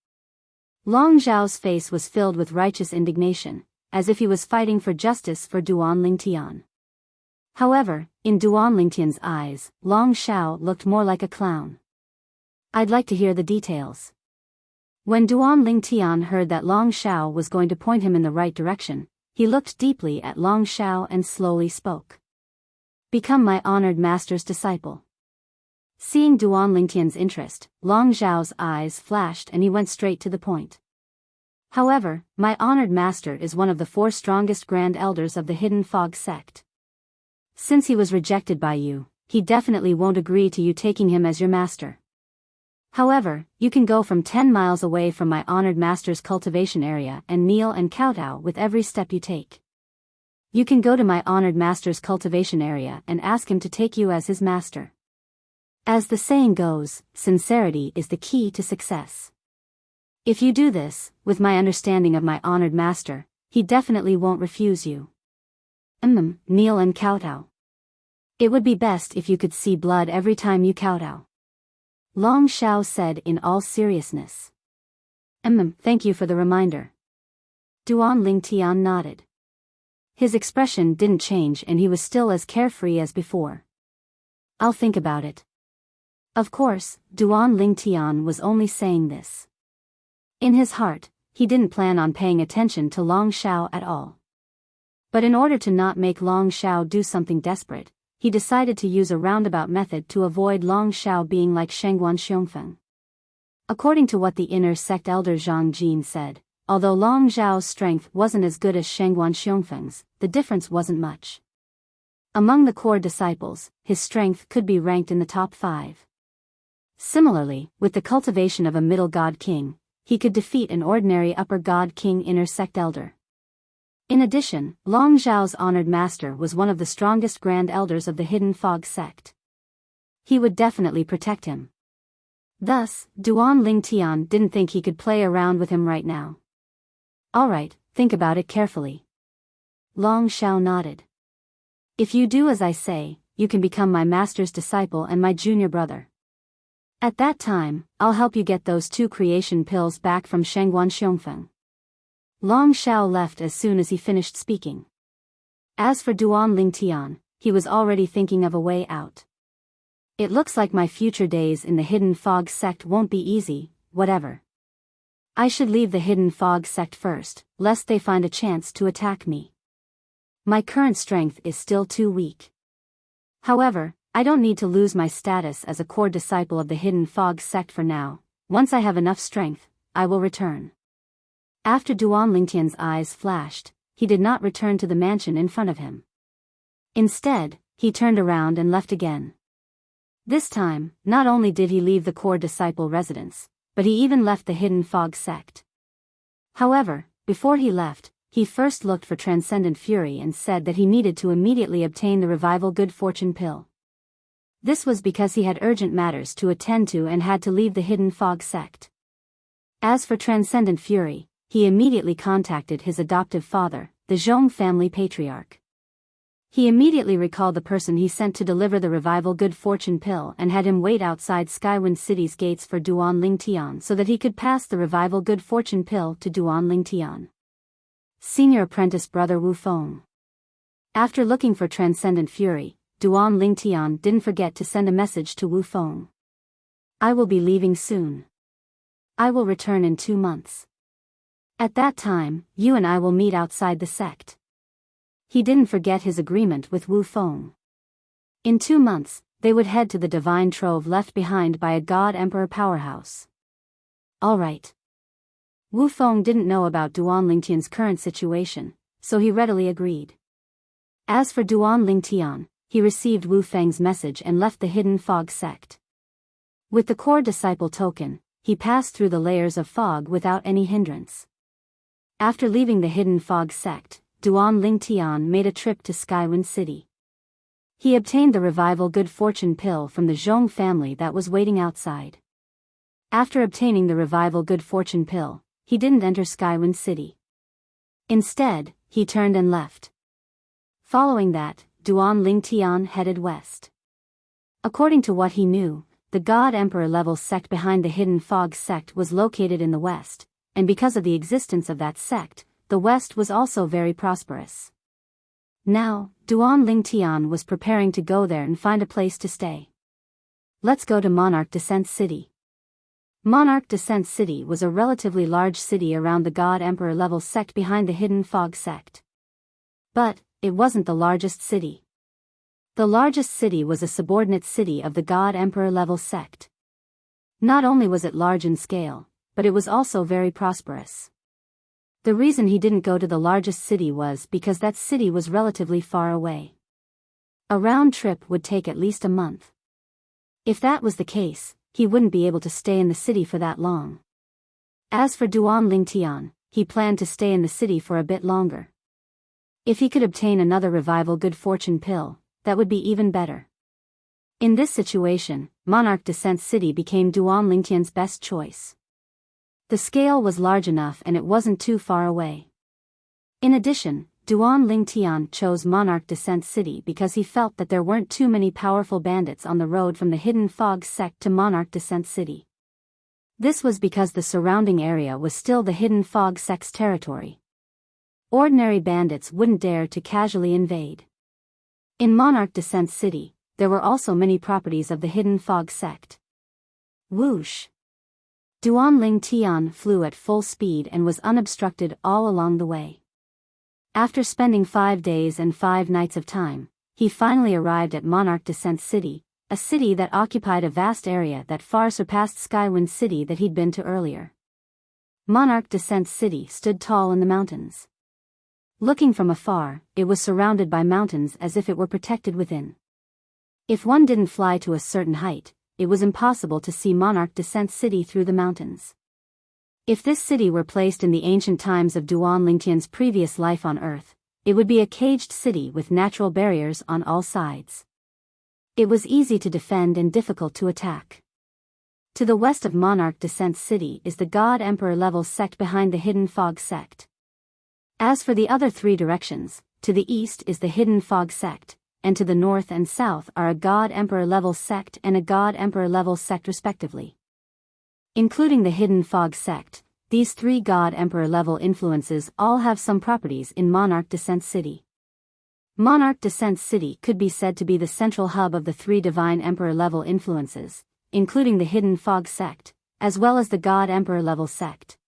Long Zhao's face was filled with righteous indignation, as if he was fighting for justice for Duan Lingtian. However, in Duan Lingtian's eyes, Long Shao looked more like a clown. "I'd like to hear the details." When Duan Lingtian heard that Long Shao was going to point him in the right direction, he looked deeply at Long Shao and slowly spoke. "Become my honored master's disciple." Seeing Duan Lingtian's interest, Long Zhao's eyes flashed and he went straight to the point. "However, my honored master is one of the 4 strongest grand elders of the Hidden Fog sect. Since he was rejected by you, he definitely won't agree to you taking him as your master. However, you can go from 10 miles away from my honored master's cultivation area and kneel and kowtow with every step you take. You can go to my honored master's cultivation area and ask him to take you as his master. As the saying goes, sincerity is the key to success. If you do this, with my understanding of my honored master, he definitely won't refuse you. Kneel and kowtow. It would be best if you could see blood every time you kowtow. Long Xiao said in all seriousness. Thank you for the reminder. Duan Lingtian nodded. His expression didn't change and he was still as carefree as before. I'll think about it. Of course, Duan Lingtian was only saying this. In his heart, he didn't plan on paying attention to Long Xiao at all. But in order to not make Long Xiao do something desperate, he decided to use a roundabout method to avoid Long Xiao being like Shengguan Xiongfeng. According to what the inner sect elder Zhang Jin said, although Long Xiao's strength wasn't as good as Shengguan Xiongfeng's, the difference wasn't much. Among the core disciples, his strength could be ranked in the top 5. Similarly, with the cultivation of a middle god king, he could defeat an ordinary upper god king inner sect elder. In addition, Long Xiao's honored master was one of the strongest grand elders of the Hidden Fog sect. He would definitely protect him. Thus, Duan Lingtian didn't think he could play around with him right now. Alright, think about it carefully. Long Xiao nodded. If you do as I say, you can become my master's disciple and my junior brother. At that time, I'll help you get those 2 creation pills back from Shengguan Xiongfeng. Long Xiao left as soon as he finished speaking. As for Duan Lingtian, he was already thinking of a way out. It looks like my future days in the Hidden Fog sect won't be easy, whatever. I should leave the Hidden Fog sect first, lest they find a chance to attack me. My current strength is still too weak. However, I don't need to lose my status as a core disciple of the Hidden Fog sect for now. Once I have enough strength, I will return. After Duan Lingtian's eyes flashed, he did not return to the mansion in front of him. Instead, he turned around and left again. This time, not only did he leave the core disciple residence, but he even left the Hidden Fog sect. However, before he left, he first looked for Transcendent Fury and said that he needed to immediately obtain the Revival Good Fortune pill. This was because he had urgent matters to attend to and had to leave the Hidden Fog sect. As for Transcendent Fury, he immediately contacted his adoptive father, the Zhong family patriarch. He immediately recalled the person he sent to deliver the Revival Good Fortune pill and had him wait outside Skywind City's gates for Duan Lingtian so that he could pass the Revival Good Fortune pill to Duan Lingtian. Senior apprentice brother Wu Feng. After looking for Transcendent Fury, Duan Lingtian didn't forget to send a message to Wu Feng. I will be leaving soon. I will return in 2 months. At that time, you and I will meet outside the sect. He didn't forget his agreement with Wu Feng. In 2 months, they would head to the divine trove left behind by a God Emperor powerhouse. Alright. Wu Feng didn't know about Duan Lingtian's current situation, so he readily agreed. As for Duan Lingtian, he received Wu Feng's message and left the Hidden Fog sect. With the core disciple token, he passed through the layers of fog without any hindrance. After leaving the Hidden Fog sect, Duan Lingtian made a trip to Skywind City. He obtained the Revival Good Fortune pill from the Zhong family that was waiting outside. After obtaining the Revival Good Fortune pill, he didn't enter Skywind City. Instead, he turned and left. Following that, Duan Lingtian headed west. According to what he knew, the God Emperor level sect behind the Hidden Fog sect was located in the west, and because of the existence of that sect, the west was also very prosperous. Now, Duan Lingtian was preparing to go there and find a place to stay. Let's go to Monarch Descent City. Monarch Descent City was a relatively large city around the God Emperor level sect behind the Hidden Fog sect. But, it wasn't the largest city. The largest city was a subordinate city of the God Emperor level sect. Not only was it large in scale, but it was also very prosperous. The reason he didn't go to the largest city was because that city was relatively far away. A round trip would take at least a month. If that was the case, he wouldn't be able to stay in the city for that long. As for Duan Lingtian, he planned to stay in the city for a bit longer. If he could obtain another Revival Good Fortune pill, that would be even better. In this situation, Monarch Descent City became Duan Lingtian's best choice. The scale was large enough and it wasn't too far away. In addition, Duan Lingtian chose Monarch Descent City because he felt that there weren't too many powerful bandits on the road from the Hidden Fog sect to Monarch Descent City. This was because the surrounding area was still the Hidden Fog sect's territory. Ordinary bandits wouldn't dare to casually invade. In Monarch Descent City, there were also many properties of the Hidden Fog sect. Whoosh! Duan Lingtian flew at full speed and was unobstructed all along the way. After spending 5 days and 5 nights of time, he finally arrived at Monarch Descent City, a city that occupied a vast area that far surpassed Skywind City that he'd been to earlier. Monarch Descent City stood tall in the mountains. Looking from afar, it was surrounded by mountains as if it were protected within. If one didn't fly to a certain height, it was impossible to see Monarch Descent City through the mountains. If this city were placed in the ancient times of Duan Lingtian's previous life on Earth, it would be a caged city with natural barriers on all sides. It was easy to defend and difficult to attack. To the west of Monarch Descent City is the God Emperor level sect behind the Hidden Fog sect. As for the other 3 directions, to the east is the Hidden Fog sect, and to the north and south are a God Emperor level sect and a God Emperor level sect respectively. Including the Hidden Fog sect, these 3 God Emperor level influences all have some properties in Monarch Descent City. Monarch Descent City could be said to be the central hub of the 3 Divine Emperor level influences, including the Hidden Fog sect, as well as the God Emperor level sect.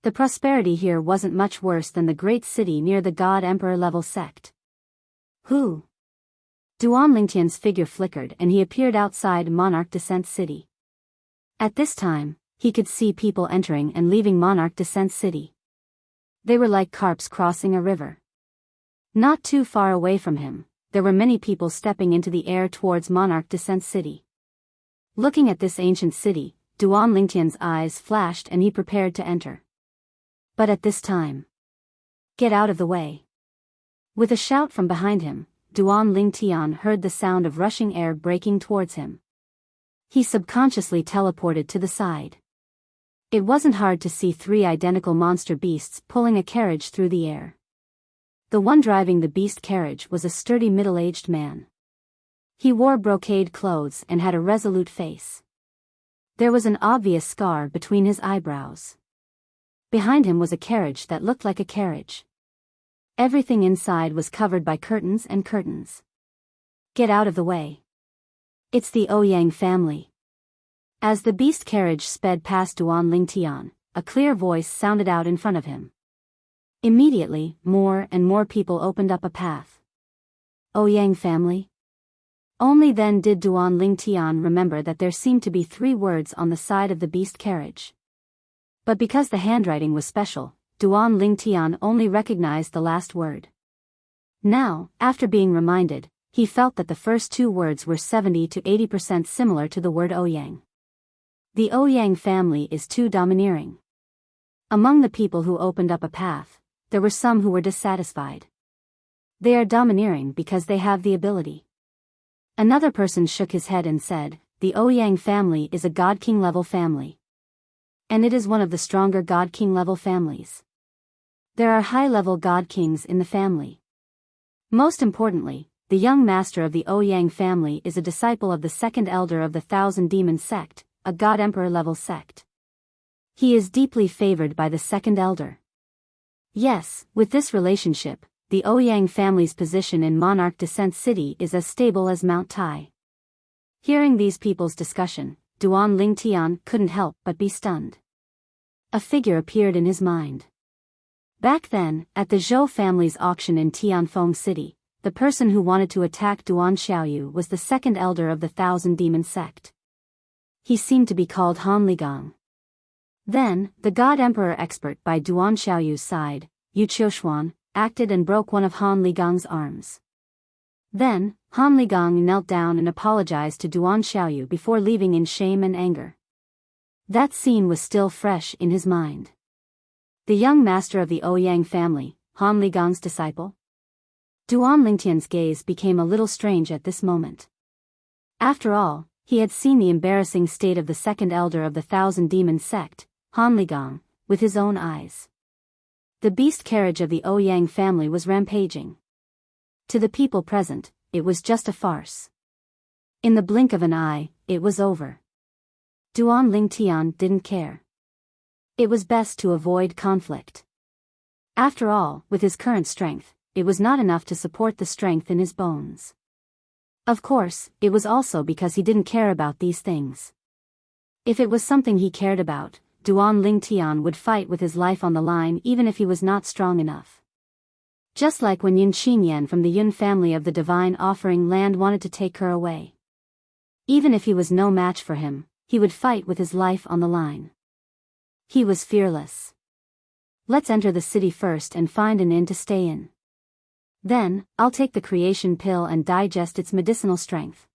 The prosperity here wasn't much worse than the great city near the God Emperor level sect. Who? Duan Lingtian's figure flickered and he appeared outside Monarch Descent City. At this time, he could see people entering and leaving Monarch Descent City. They were like carps crossing a river. Not too far away from him, there were many people stepping into the air towards Monarch Descent City. Looking at this ancient city, Duan Lingtian's eyes flashed and he prepared to enter. But at this time, get out of the way. With a shout from behind him, Duan Lingtian heard the sound of rushing air breaking towards him. He subconsciously teleported to the side. It wasn't hard to see 3 identical monster beasts pulling a carriage through the air. The one driving the beast carriage was a sturdy middle-aged man. He wore brocade clothes and had a resolute face. There was an obvious scar between his eyebrows. Behind him was a carriage that looked like a carriage. Everything inside was covered by curtains and curtains. Get out of the way. It's the Ouyang family. As the beast carriage sped past Duan Lingtian, a clear voice sounded out in front of him. Immediately, more and more people opened up a path. Ouyang family? Only then did Duan Lingtian remember that there seemed to be 3 words on the side of the beast carriage. But because the handwriting was special, Duan Lingtian only recognized the last word. Now, after being reminded, he felt that the first 2 words were 70 to 80% similar to the word Ouyang. The Ouyang family is too domineering. Among the people who opened up a path, there were some who were dissatisfied. They are domineering because they have the ability. Another person shook his head and said, the Ouyang family is a God King level family. And it is one of the stronger God King level families. There are high-level God Kings in the family. Most importantly, the young master of the Ouyang family is a disciple of the second elder of the Thousand Demon sect, a God Emperor level sect. He is deeply favored by the second elder. Yes, with this relationship, the Ouyang family's position in Monarch Descent City is as stable as Mount Tai. Hearing these people's discussion, Duan Lingtian couldn't help but be stunned. A figure appeared in his mind. Back then, at the Zhou family's auction in Tianfeng City, the person who wanted to attack Duan Xiaoyu was the second elder of the Thousand Demon sect. He seemed to be called Han Ligang. Then, the God Emperor expert by Duan Xiaoyu's side, Yu Qiushuan, acted and broke one of Han Ligang's arms. Then, Han Ligang knelt down and apologized to Duan Xiaoyu before leaving in shame and anger. That scene was still fresh in his mind. The young master of the Ouyang family, Han Ligang's disciple? Duan Lingtian's gaze became a little strange at this moment. After all, he had seen the embarrassing state of the second elder of the Thousand Demon sect, Han Ligang, with his own eyes. The beast carriage of the Ouyang family was rampaging. To the people present, it was just a farce. In the blink of an eye, it was over. Duan Lingtian didn't care. It was best to avoid conflict. After all, with his current strength, it was not enough to support the strength in his bones. Of course, it was also because he didn't care about these things. If it was something he cared about, Duan Lingtian would fight with his life on the line even if he was not strong enough. Just like when Yun Qinyan from the Yun family of the Divine Offering Land wanted to take her away. Even if he was no match for him, he would fight with his life on the line. He was fearless. Let's enter the city first and find an inn to stay in. Then, I'll take the creation pill and digest its medicinal strength.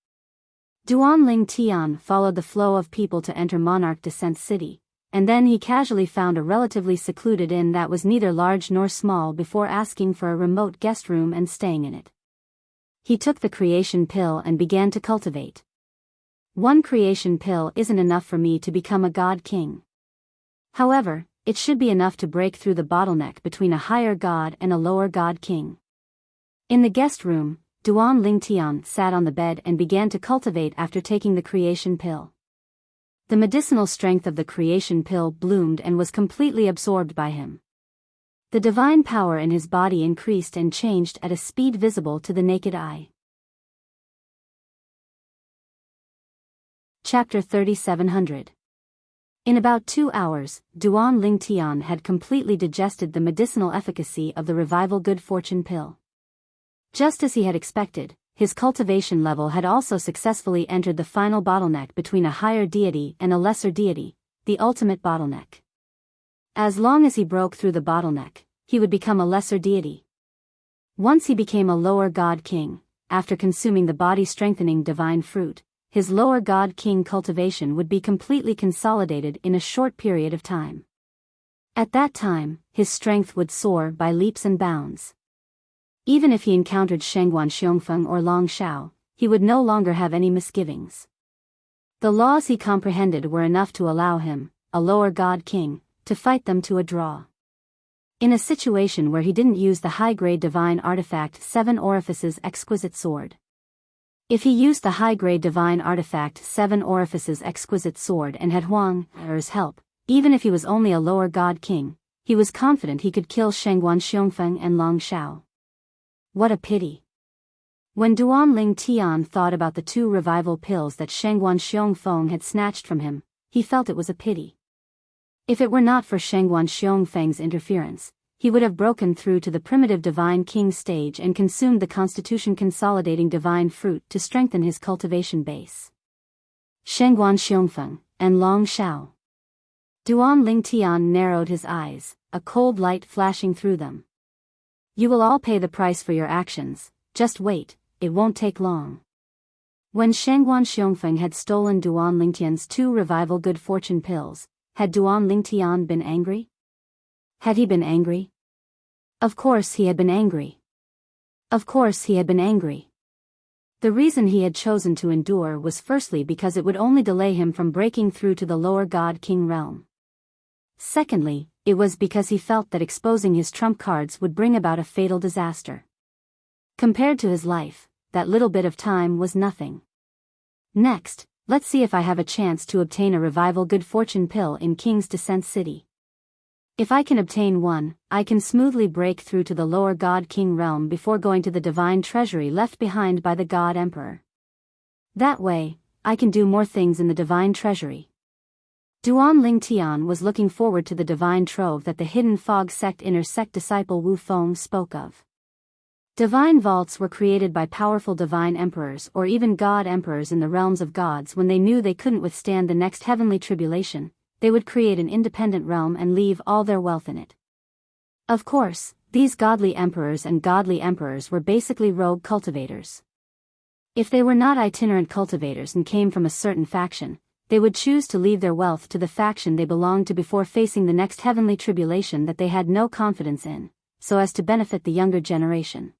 Duan Lingtian followed the flow of people to enter Monarch Descent City, and then he casually found a relatively secluded inn that was neither large nor small before asking for a remote guest room and staying in it. He took the creation pill and began to cultivate. One creation pill isn't enough for me to become a god king. However, it should be enough to break through the bottleneck between a higher god and a lower god king. In the guest room, Duan Lingtian sat on the bed and began to cultivate after taking the creation pill. The medicinal strength of the creation pill bloomed and was completely absorbed by him. The divine power in his body increased and changed at a speed visible to the naked eye. Chapter 3700. In about 2 hours, Duan Lingtian had completely digested the medicinal efficacy of the revival good fortune pill. Just as he had expected, his cultivation level had also successfully entered the final bottleneck between a higher deity and a lesser deity, the ultimate bottleneck. As long as he broke through the bottleneck, he would become a lesser deity. Once he became a lower god king, after consuming the body-strengthening divine fruit, his lower god king cultivation would be completely consolidated in a short period of time. At that time, his strength would soar by leaps and bounds. Even if he encountered Shengguan Xiongfeng or Long Shao, he would no longer have any misgivings. The laws he comprehended were enough to allow him, a lower god king, to fight them to a draw. In a situation where he didn't use the high-grade divine artifact 7 Orifices Exquisite Sword. If he used the high-grade divine artifact 7 Orifices Exquisite Sword and had Huang Er's help, even if he was only a lower god king, he was confident he could kill Shengguan Xiongfeng and Long Shao. What a pity. When Duan Lingtian thought about the 2 revival pills that Shengguan Xiongfeng had snatched from him, he felt it was a pity. If it were not for Shengguan Xiongfeng's interference, he would have broken through to the primitive divine king stage and consumed the constitution consolidating divine fruit to strengthen his cultivation base. Shengguan Xiongfeng and Long Shao. Duan Lingtian narrowed his eyes, a cold light flashing through them. You will all pay the price for your actions, just wait, it won't take long. When Shengguan Xiongfeng had stolen Duan Lingtian's 2 revival good fortune pills, had Duan Lingtian been angry? Had he been angry? Of course he had been angry. Of course he had been angry. The reason he had chosen to endure was firstly because it would only delay him from breaking through to the lower god king realm. Secondly, it was because he felt that exposing his trump cards would bring about a fatal disaster. Compared to his life, that little bit of time was nothing. Next, let's see if I have a chance to obtain a revival good fortune pill in King's Descent City. If I can obtain one, I can smoothly break through to the lower god king realm before going to the divine treasury left behind by the god emperor. That way, I can do more things in the divine treasury. Duan Lingtian was looking forward to the divine trove that the hidden fog sect inner sect disciple Wu Feng spoke of. Divine vaults were created by powerful divine emperors or even god emperors in the realms of gods when they knew they couldn't withstand the next heavenly tribulation. They would create an independent realm and leave all their wealth in it. Of course, these godly emperors and godly emperors were basically rogue cultivators. If they were not itinerant cultivators and came from a certain faction, they would choose to leave their wealth to the faction they belonged to before facing the next heavenly tribulation that they had no confidence in, so as to benefit the younger generation.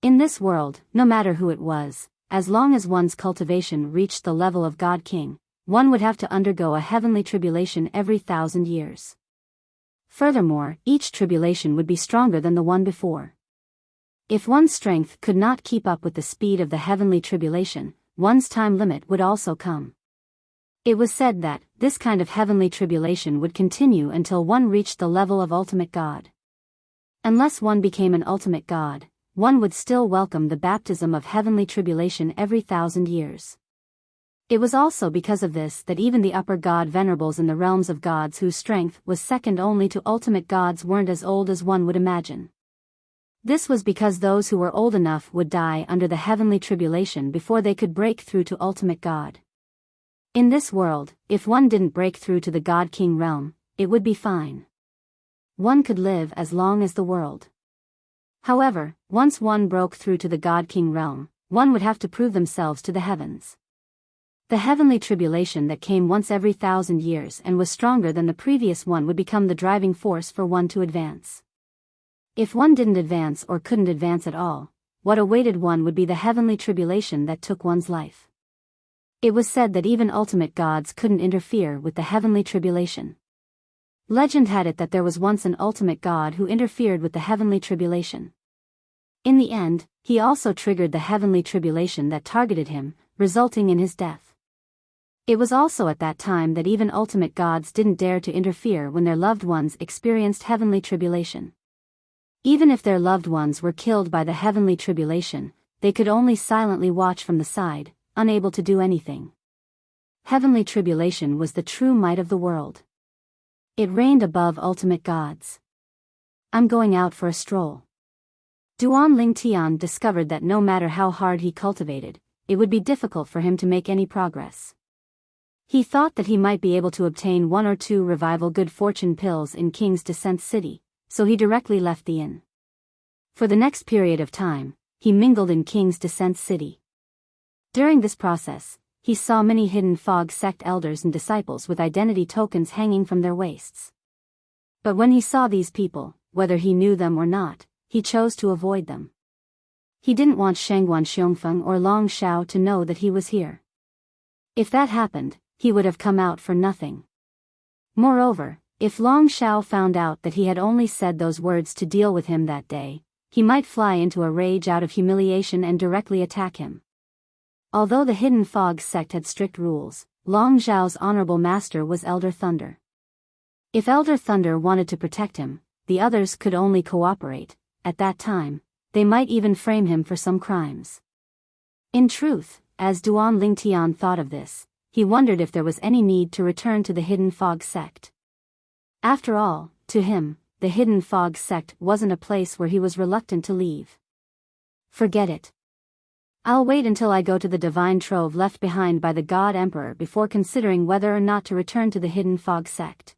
In this world, no matter who it was, as long as one's cultivation reached the level of God King, one would have to undergo a heavenly tribulation every 1,000 years. Furthermore, each tribulation would be stronger than the one before. If one's strength could not keep up with the speed of the heavenly tribulation, one's time limit would also come. It was said that this kind of heavenly tribulation would continue until one reached the level of ultimate God. Unless one became an ultimate God, one would still welcome the baptism of heavenly tribulation every 1,000 years. It was also because of this that even the upper God venerables in the realms of gods whose strength was second only to ultimate gods weren't as old as one would imagine. This was because those who were old enough would die under the heavenly tribulation before they could break through to ultimate God. In this world, if one didn't break through to the God-King realm, it would be fine. One could live as long as the world. However, once one broke through to the God-King realm, one would have to prove themselves to the heavens. The heavenly tribulation that came once every 1,000 years and was stronger than the previous one would become the driving force for one to advance. If one didn't advance or couldn't advance at all, what awaited one would be the heavenly tribulation that took one's life. It was said that even ultimate gods couldn't interfere with the heavenly tribulation. Legend had it that there was once an ultimate god who interfered with the heavenly tribulation. In the end, he also triggered the heavenly tribulation that targeted him, resulting in his death. It was also at that time that even ultimate gods didn't dare to interfere when their loved ones experienced heavenly tribulation. Even if their loved ones were killed by the heavenly tribulation, they could only silently watch from the side, unable to do anything. Heavenly tribulation was the true might of the world. It reigned above ultimate gods. I'm going out for a stroll. Duan Lingtian discovered that no matter how hard he cultivated, it would be difficult for him to make any progress. He thought that he might be able to obtain 1 or 2 revival good fortune pills in King's Descent City, so he directly left the inn. For the next period of time, he mingled in King's Descent City. During this process, he saw many hidden fog sect elders and disciples with identity tokens hanging from their waists. But when he saw these people, whether he knew them or not, he chose to avoid them. He didn't want Shangguan Xiongfeng or Long Shao to know that he was here. If that happened, he would have come out for nothing. Moreover, if Long Shao found out that he had only said those words to deal with him that day, he might fly into a rage out of humiliation and directly attack him. Although the Hidden Fog sect had strict rules, Long Zhao's honorable master was Elder Thunder. If Elder Thunder wanted to protect him, the others could only cooperate. At that time, they might even frame him for some crimes. In truth, as Duan Lingtian thought of this, he wondered if there was any need to return to the Hidden Fog sect. After all, to him, the Hidden Fog sect wasn't a place where he was reluctant to leave. Forget it. I'll wait until I go to the divine trove left behind by the God Emperor before considering whether or not to return to the Hidden Fog sect.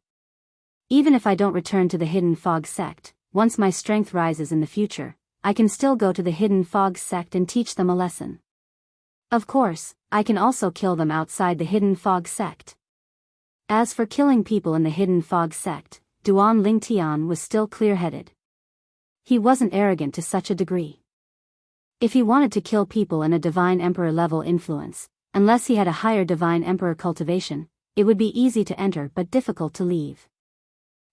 Even if I don't return to the Hidden Fog sect, once my strength rises in the future, I can still go to the Hidden Fog sect and teach them a lesson. Of course, I can also kill them outside the Hidden Fog sect. As for killing people in the Hidden Fog sect, Duan Lingtian was still clear-headed. He wasn't arrogant to such a degree. If he wanted to kill people in a Divine Emperor level influence, unless he had a higher Divine Emperor cultivation, it would be easy to enter but difficult to leave.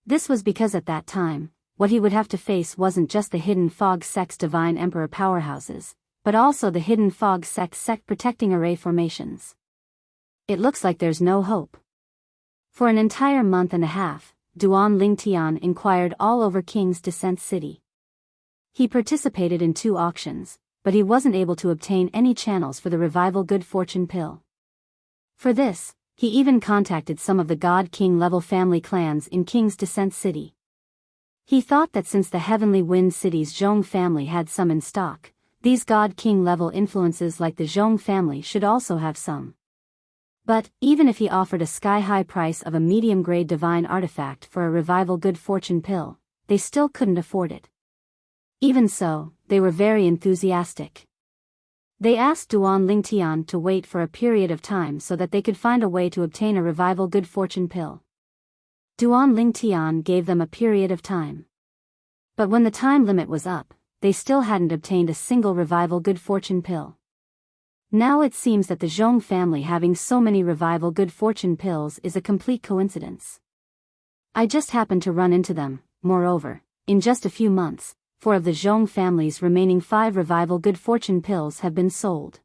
This was because at that time, what he would have to face wasn't just the Hidden Fog sect's Divine Emperor powerhouses, but also the Hidden Fog sect protecting array formations. It looks like there's no hope. For an entire month and a half, Duan Lingtian inquired all over King's Descent City. He participated in 2 auctions, but he wasn't able to obtain any channels for the Revival Good Fortune pill. For this, he even contacted some of the God King level family clans in King's Descent City. He thought that since the Heavenly Wind City's Zhong family had some in stock, these God King level influences like the Zhong family should also have some. But, even if he offered a sky-high price of a medium-grade divine artifact for a Revival Good Fortune pill, they still couldn't afford it. Even so, they were very enthusiastic. They asked Duan Lingtian to wait for a period of time so that they could find a way to obtain a Revival Good Fortune pill. Duan Lingtian gave them a period of time. But when the time limit was up, they still hadn't obtained a single Revival Good Fortune pill. Now it seems that the Zhong family having so many Revival Good Fortune pills is a complete coincidence. I just happened to run into them. Moreover, in just a few months, 4 of the Zhong family's remaining 5 Revival Good Fortune pills have been sold.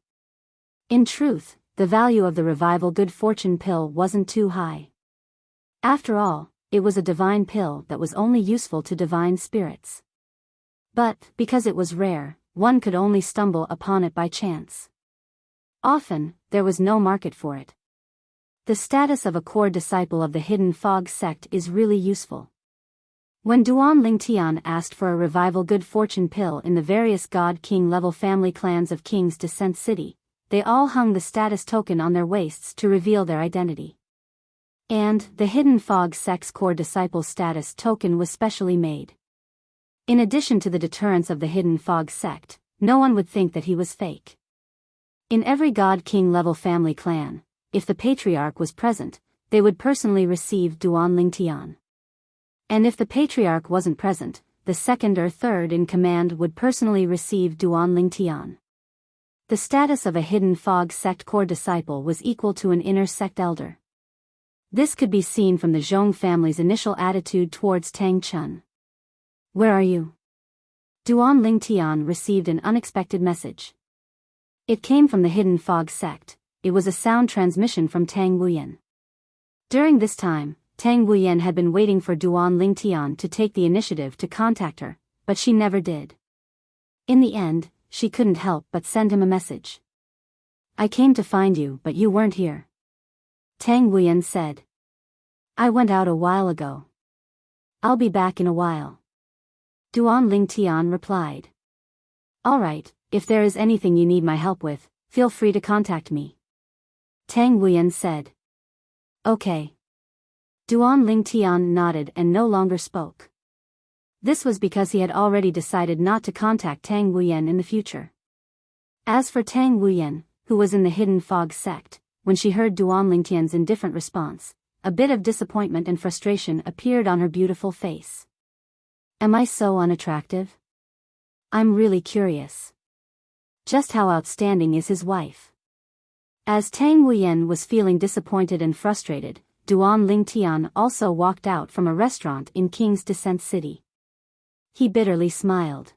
In truth, the value of the Revival Good Fortune pill wasn't too high. After all, it was a divine pill that was only useful to divine spirits. But, because it was rare, one could only stumble upon it by chance. Often, there was no market for it. The status of a core disciple of the Hidden Fog sect is really useful. When Duan Lingtian asked for a Revival Good Fortune pill in the various God-King level family clans of King's Descent City, they all hung the status token on their waists to reveal their identity. And, the Hidden Fog sect's core disciple status token was specially made. In addition to the deterrence of the Hidden Fog sect, no one would think that he was fake. In every God-King level family clan, if the Patriarch was present, they would personally receive Duan Lingtian. And if the Patriarch wasn't present, the second or third in command would personally receive Duan Lingtian. The status of a Hidden Fog sect core disciple was equal to an inner sect elder. This could be seen from the Zhong family's initial attitude towards Tang Chun. "Where are you?" Duan Lingtian received an unexpected message. It came from the Hidden Fog sect. It was a sound transmission from Tang Wuyan. During this time, Tang Wuyan had been waiting for Duan Lingtian to take the initiative to contact her, but she never did. In the end, she couldn't help but send him a message. "I came to find you, but you weren't here." Tang Wuyan said. "I went out a while ago. I'll be back in a while." Duan Lingtian replied. "All right, if there is anything you need my help with, feel free to contact me." Tang Wuyan said. "Okay." Duan Lingtian nodded and no longer spoke. This was because he had already decided not to contact Tang Wuyan in the future. As for Tang Wuyan, who was in the Hidden Fog sect, when she heard Duan Lingtian's indifferent response, a bit of disappointment and frustration appeared on her beautiful face. "Am I so unattractive? I'm really curious. Just how outstanding is his wife?" As Tang Wuyan was feeling disappointed and frustrated, Duan Lingtian also walked out from a restaurant in King's Descent City. He bitterly smiled.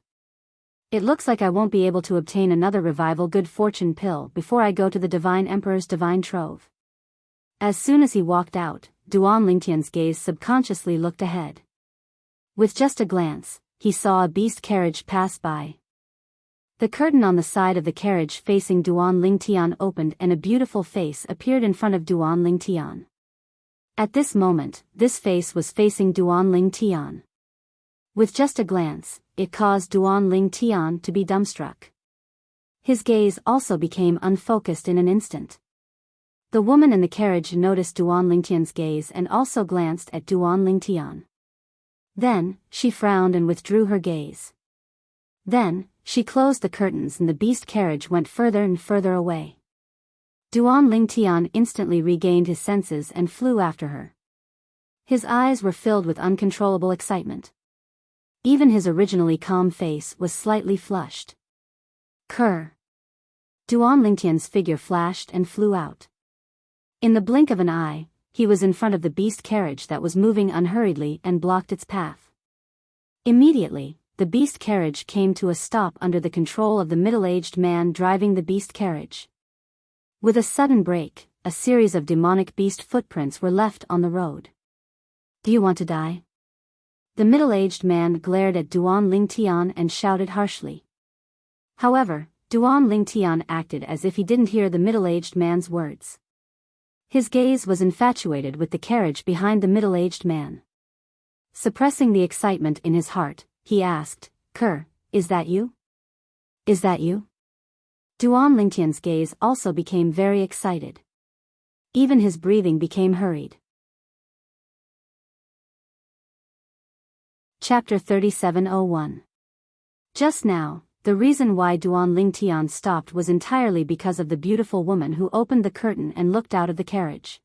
"It looks like I won't be able to obtain another Revival Good Fortune pill before I go to the Divine Emperor's Divine Trove." As soon as he walked out, Duan Lingtian's gaze subconsciously looked ahead. With just a glance, he saw a beast carriage pass by. The curtain on the side of the carriage facing Duan Lingtian opened and a beautiful face appeared in front of Duan Lingtian. At this moment, this face was facing Duan Lingtian. With just a glance, it caused Duan Lingtian to be dumbstruck. His gaze also became unfocused in an instant. The woman in the carriage noticed Duan Lingtian's gaze and also glanced at Duan Lingtian. Then, she frowned and withdrew her gaze. Then, she closed the curtains and the beast carriage went further and further away. Duan Lingtian instantly regained his senses and flew after her. His eyes were filled with uncontrollable excitement. Even his originally calm face was slightly flushed. "Kerr!" Duan Lingtian's figure flashed and flew out. In the blink of an eye, he was in front of the beast carriage that was moving unhurriedly and blocked its path. Immediately, the beast carriage came to a stop under the control of the middle-aged man driving the beast carriage. With a sudden break, a series of demonic beast footprints were left on the road. "Do you want to die?" The middle-aged man glared at Duan Lingtian and shouted harshly. However, Duan Lingtian acted as if he didn't hear the middle-aged man's words. His gaze was infatuated with the carriage behind the middle-aged man. Suppressing the excitement in his heart, he asked, "Kerr, is that you? Is that you?" Duan Lingtian's gaze also became very excited. Even his breathing became hurried. Chapter 3701. Just now, the reason why Duan Lingtian stopped was entirely because of the beautiful woman who opened the curtain and looked out of the carriage.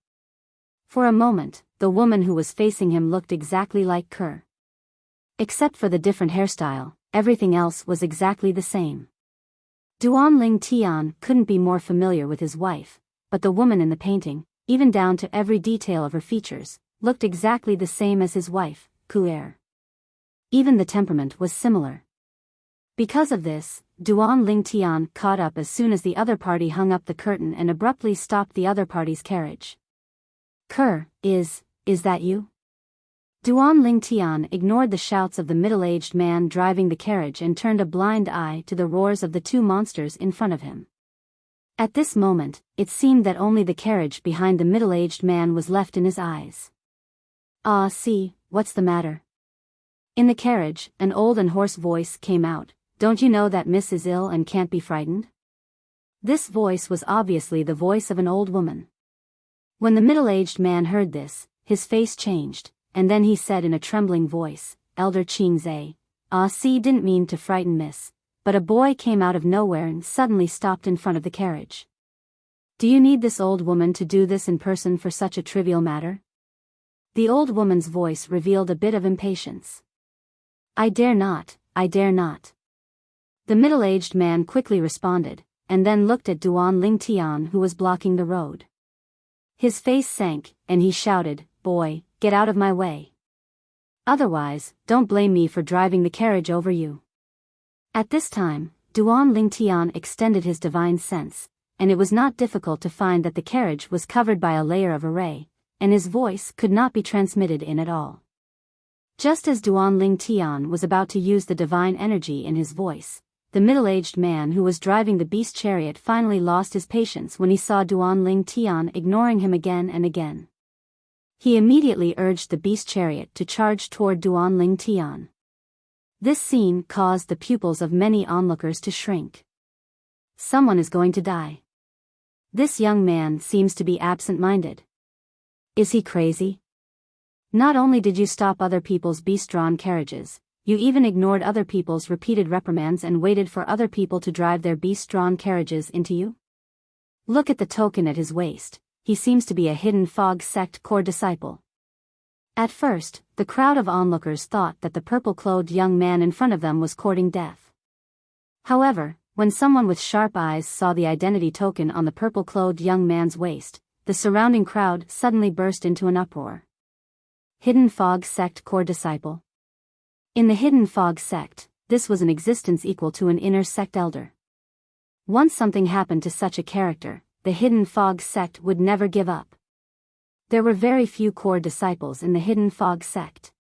For a moment, the woman who was facing him looked exactly like Kerr. Except for the different hairstyle, everything else was exactly the same. Duan Lingtian couldn't be more familiar with his wife, but the woman in the painting, even down to every detail of her features, looked exactly the same as his wife, Kuer. Even the temperament was similar. Because of this, Duan Lingtian caught up as soon as the other party hung up the curtain and abruptly stopped the other party's carriage. Is that you? Duan Lingtian ignored the shouts of the middle-aged man driving the carriage and turned a blind eye to the roars of the two monsters in front of him. At this moment, it seemed that only the carriage behind the middle-aged man was left in his eyes. "Ah, see, what's the matter?" In the carriage, an old and hoarse voice came out. "Don't you know that Miss is ill and can't be frightened?" This voice was obviously the voice of an old woman. When the middle-aged man heard this, his face changed, and then he said in a trembling voice, "Elder Qingzai, see didn't mean to frighten Miss, but a boy came out of nowhere and suddenly stopped in front of the carriage. Do you need this old woman to do this in person for such a trivial matter?" The old woman's voice revealed a bit of impatience. I dare not. The middle-aged man quickly responded, and then looked at Duan Lingtian who was blocking the road. His face sank, and he shouted, "Boy, get out of my way. Otherwise, don't blame me for driving the carriage over you." At this time, Duan Lingtian extended his divine sense, and it was not difficult to find that the carriage was covered by a layer of array, and his voice could not be transmitted in at all. Just as Duan Lingtian was about to use the divine energy in his voice, the middle-aged man who was driving the beast chariot finally lost his patience when he saw Duan Lingtian ignoring him again and again. He immediately urged the beast chariot to charge toward Duan Lingtian. This scene caused the pupils of many onlookers to shrink. Someone is going to die. This young man seems to be absent-minded. Is he crazy? Not only did you stop other people's beast-drawn carriages, you even ignored other people's repeated reprimands and waited for other people to drive their beast-drawn carriages into you? Look at the token at his waist. He seems to be a hidden fog sect core disciple. At first, the crowd of onlookers thought that the purple-clothed young man in front of them was courting death. However, when someone with sharp eyes saw the identity token on the purple-clothed young man's waist, the surrounding crowd suddenly burst into an uproar. Hidden fog sect core disciple. In the hidden fog sect, this was an existence equal to an inner sect elder. Once something happened to such a character, the hidden fog sect would never give up. There were very few core disciples in the hidden fog sect.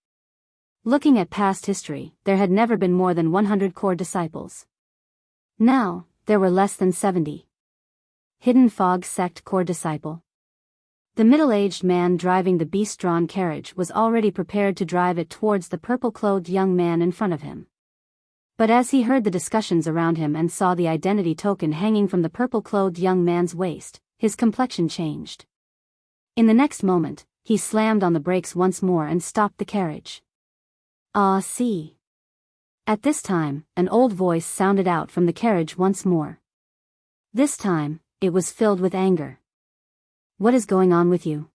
Looking at past history, there had never been more than 100 core disciples. Now, there were less than 70. Hidden fog sect core disciple. The middle-aged man driving the beast-drawn carriage was already prepared to drive it towards the purple-clothed young man in front of him. But as he heard the discussions around him and saw the identity token hanging from the purple-clothed young man's waist, his complexion changed. In the next moment, he slammed on the brakes once more and stopped the carriage. See. At this time, an old voice sounded out from the carriage once more. This time, it was filled with anger. What is going on with you?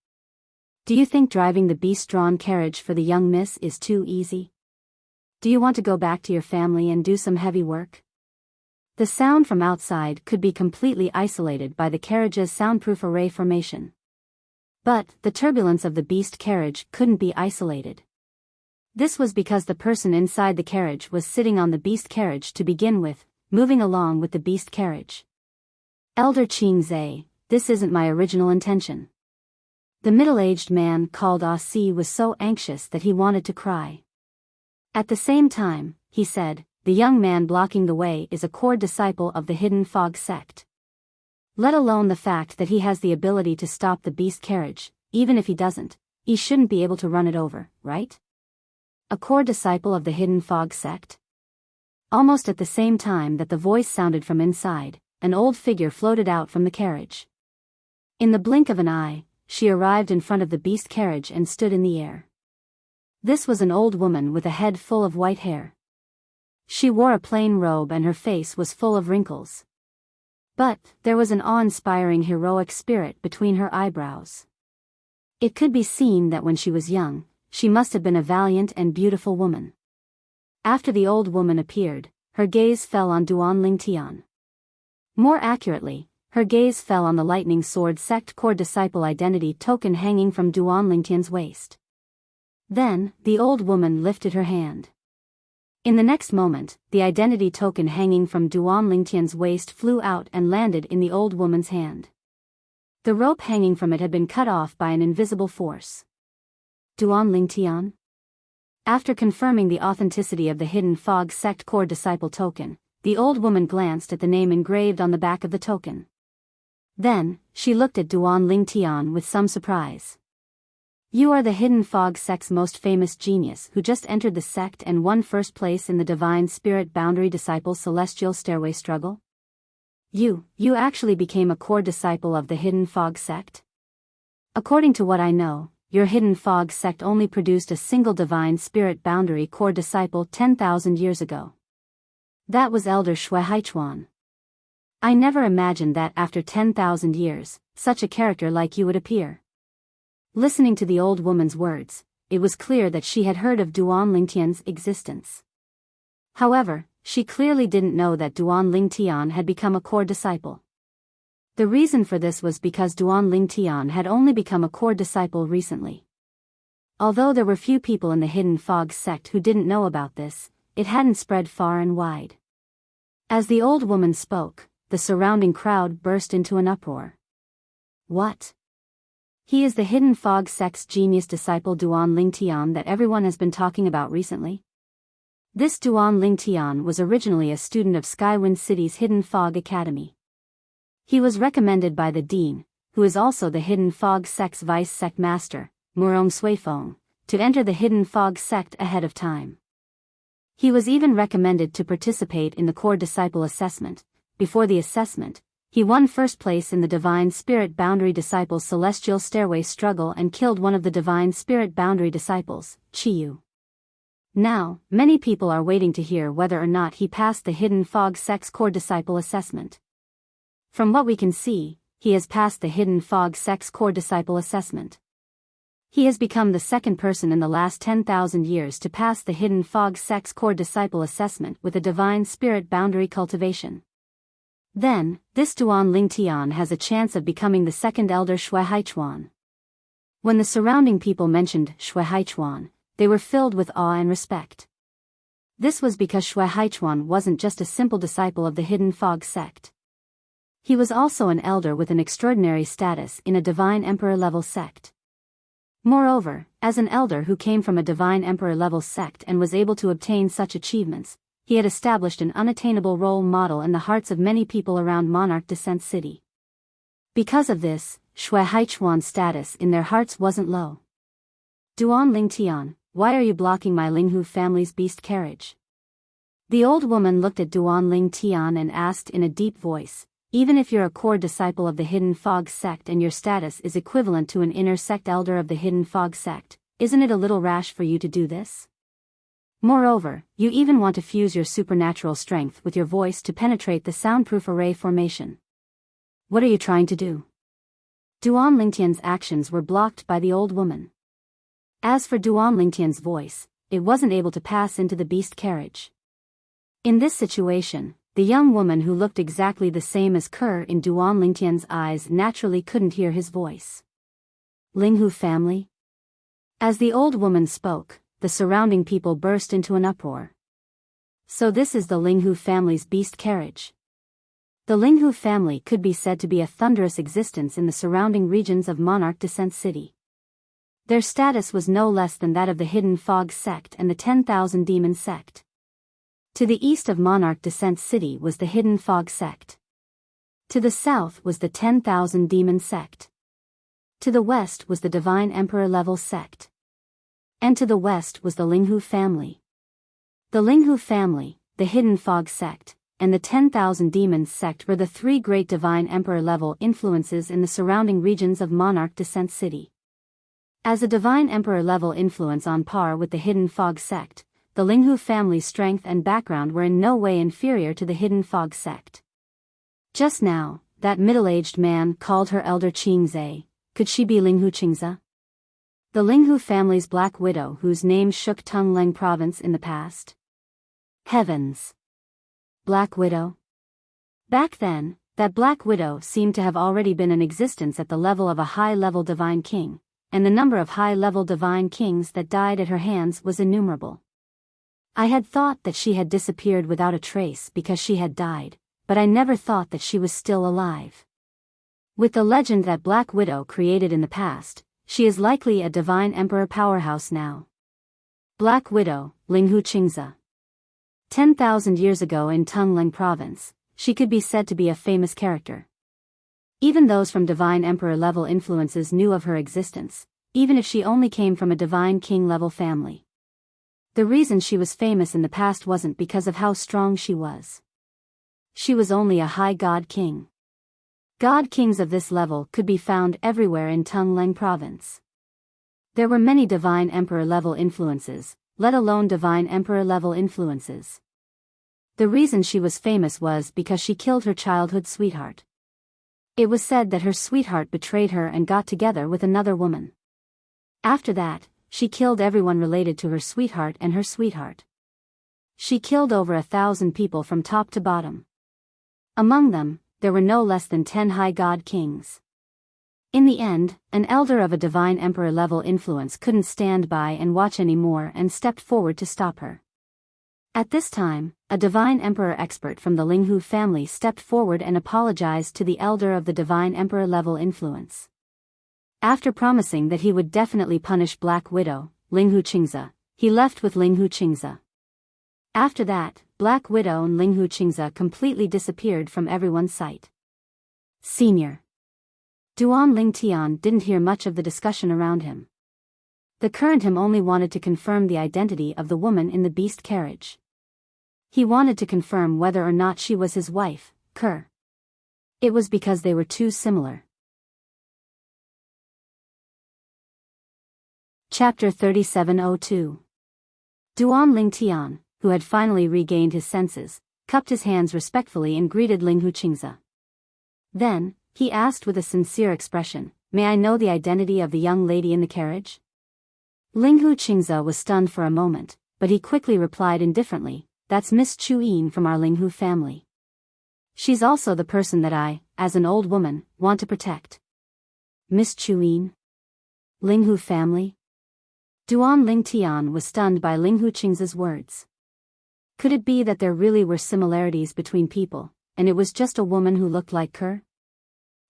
Do you think driving the beast-drawn carriage for the young miss is too easy? Do you want to go back to your family and do some heavy work? The sound from outside could be completely isolated by the carriage's soundproof array formation. But the turbulence of the beast carriage couldn't be isolated. This was because the person inside the carriage was sitting on the beast carriage to begin with, moving along with the beast carriage. Elder Qingzai, this isn't my original intention. The middle-aged man called Si was so anxious that he wanted to cry. At the same time, he said, the young man blocking the way is a core disciple of the hidden fog sect. Let alone the fact that he has the ability to stop the beast carriage, even if he doesn't, he shouldn't be able to run it over, right? A core disciple of the hidden fog sect? Almost at the same time that the voice sounded from inside, an old figure floated out from the carriage. In the blink of an eye, she arrived in front of the beast carriage and stood in the air. This was an old woman with a head full of white hair. She wore a plain robe and her face was full of wrinkles. But there was an awe-inspiring heroic spirit between her eyebrows. It could be seen that when she was young, she must have been a valiant and beautiful woman. After the old woman appeared, her gaze fell on Duan Lingtian. More accurately, her gaze fell on the Lightning Sword Sect Core Disciple Identity Token hanging from Duan Lingtian's waist. Then, the old woman lifted her hand. In the next moment, the identity token hanging from Duan Lingtian's waist flew out and landed in the old woman's hand. The rope hanging from it had been cut off by an invisible force. Duan Lingtian? After confirming the authenticity of the Hidden Fog Sect Core Disciple token, the old woman glanced at the name engraved on the back of the token. Then, she looked at Duan Lingtian with some surprise. You are the Hidden Fog Sect's most famous genius who just entered the sect and won first place in the Divine Spirit Boundary Disciple Celestial Stairway Struggle? You actually became a core disciple of the Hidden Fog Sect? According to what I know, your Hidden Fog Sect only produced a single Divine Spirit Boundary core disciple 10,000 years ago. That was Elder Shui Haichuan. I never imagined that after 10,000 years, such a character like you would appear. Listening to the old woman's words, it was clear that she had heard of Duan Lingtian's existence. However, she clearly didn't know that Duan Lingtian had become a core disciple. The reason for this was because Duan Lingtian had only become a core disciple recently. Although there were few people in the Hidden Fog Sect who didn't know about this, it hadn't spread far and wide. As the old woman spoke, the surrounding crowd burst into an uproar. What? He is the Hidden Fog Sect's genius disciple Duan Lingtian that everyone has been talking about recently? This Duan Lingtian was originally a student of Skywind City's Hidden Fog Academy. He was recommended by the Dean, who is also the Hidden Fog Sect's Vice Sect Master, Murong Suifeng, to enter the Hidden Fog Sect ahead of time. He was even recommended to participate in the Core Disciple Assessment. Before the assessment, he won first place in the Divine Spirit Boundary Disciples Celestial Stairway Struggle and killed one of the Divine Spirit Boundary Disciples, Chiyu. Now, many people are waiting to hear whether or not he passed the Hidden Fog Sect's Core Disciple Assessment. From what we can see, he has passed the Hidden Fog Sect's Core Disciple Assessment. He has become the second person in the last 10,000 years to pass the Hidden Fog Sect's Core Disciple Assessment with a Divine Spirit Boundary Cultivation. Then, this Duan Lingtian has a chance of becoming the second Elder Shui Haichuan. When the surrounding people mentioned Shui Haichuan, they were filled with awe and respect. This was because Shui Haichuan wasn't just a simple disciple of the Hidden Fog Sect. He was also an elder with an extraordinary status in a Divine Emperor-level sect. Moreover, as an elder who came from a Divine Emperor-level sect and was able to obtain such achievements, he had established an unattainable role model in the hearts of many people around Monarch Descent City. Because of this, Shui Haichuan's status in their hearts wasn't low. Duan Lingtian, why are you blocking my Linghu family's beast carriage? The old woman looked at Duan Lingtian and asked in a deep voice, even if you're a core disciple of the Hidden Fog Sect and your status is equivalent to an inner sect elder of the Hidden Fog Sect, isn't it a little rash for you to do this? Moreover, you even want to fuse your supernatural strength with your voice to penetrate the soundproof array formation. What are you trying to do? Duan Lingtian's actions were blocked by the old woman. As for Duan Lingtian's voice, it wasn't able to pass into the beast carriage. In this situation, the young woman who looked exactly the same as Kerr in Duan Lingtian's eyes naturally couldn't hear his voice. Linghu family? As the old woman spoke, the surrounding people burst into an uproar. So this is the Linghu family's beast carriage. The Linghu family could be said to be a thunderous existence in the surrounding regions of Monarch Descent City. Their status was no less than that of the Hidden Fog Sect and the 10,000 Demon Sect. To the east of Monarch Descent City was the Hidden Fog Sect. To the south was the 10,000 Demon Sect. To the west was the Divine Emperor level sect. And to the west was the Linghu family. The Linghu family, the Hidden Fog Sect, and the 10,000 Demons Sect were the three great Divine Emperor level influences in the surrounding regions of Monarch Descent City. As a Divine Emperor level influence on par with the Hidden Fog Sect, the Linghu family's strength and background were in no way inferior to the Hidden Fog Sect. Just now, that middle-aged man called her Elder Qingze. Could she be Linghu Qingze? The Linghu family's Black Widow whose name shook Tungleng province in the past? Heavens! Black Widow? Back then, That Black Widow seemed to have already been in existence at the level of a high-level divine king, and the number of high-level divine kings that died at her hands was innumerable. I had thought that she had disappeared without a trace because she had died, but I never thought that she was still alive. With the legend that Black Widow created in the past, she is likely a divine emperor powerhouse now. Black Widow, Linghu Qingzi. 10,000 years ago in Tongling province, she could be said to be a famous character. Even those from divine emperor level influences knew of her existence, even if she only came from a divine king level family. The reason she was famous in the past wasn't because of how strong she was. She was only a high god king. God kings of this level could be found everywhere in Tongling province. There were many divine emperor level influences, let alone divine emperor level influences. The reason she was famous was because she killed her childhood sweetheart. It was said that her sweetheart betrayed her and got together with another woman. After that, she killed everyone related to her sweetheart and her sweetheart. She killed over 1,000 people from top to bottom. Among them, there were no less than 10 high god kings. In the end, an elder of a divine emperor level influence couldn't stand by and watch anymore and stepped forward to stop her. At this time, a divine emperor expert from the Linghu family stepped forward and apologized to the elder of the divine emperor level influence. After promising that he would definitely punish Black Widow, Linghu Qingzi, he left with Linghu Qingzi. After that, Black Widow and Linghu Qingzi completely disappeared from everyone's sight. Senior Duan Lingtian didn't hear much of the discussion around him. The current him only wanted to confirm the identity of the woman in the beast carriage. He wanted to confirm whether or not she was his wife, Kerr. It was because they were too similar. Chapter 3702. Duan Lingtian, who had finally regained his senses, cupped his hands respectfully and greeted Linghu Qingzi. Then, he asked with a sincere expression, "May I know the identity of the young lady in the carriage?" Linghu Qingzi was stunned for a moment, but he quickly replied indifferently, "That's Miss Chuyin from our Linghu family. She's also the person that I, as an old woman, want to protect." Miss Chuyin? Linghu family? Duan Lingtian was stunned by Linghu Qingzi's words. Could it be that there really were similarities between people, and it was just a woman who looked like her?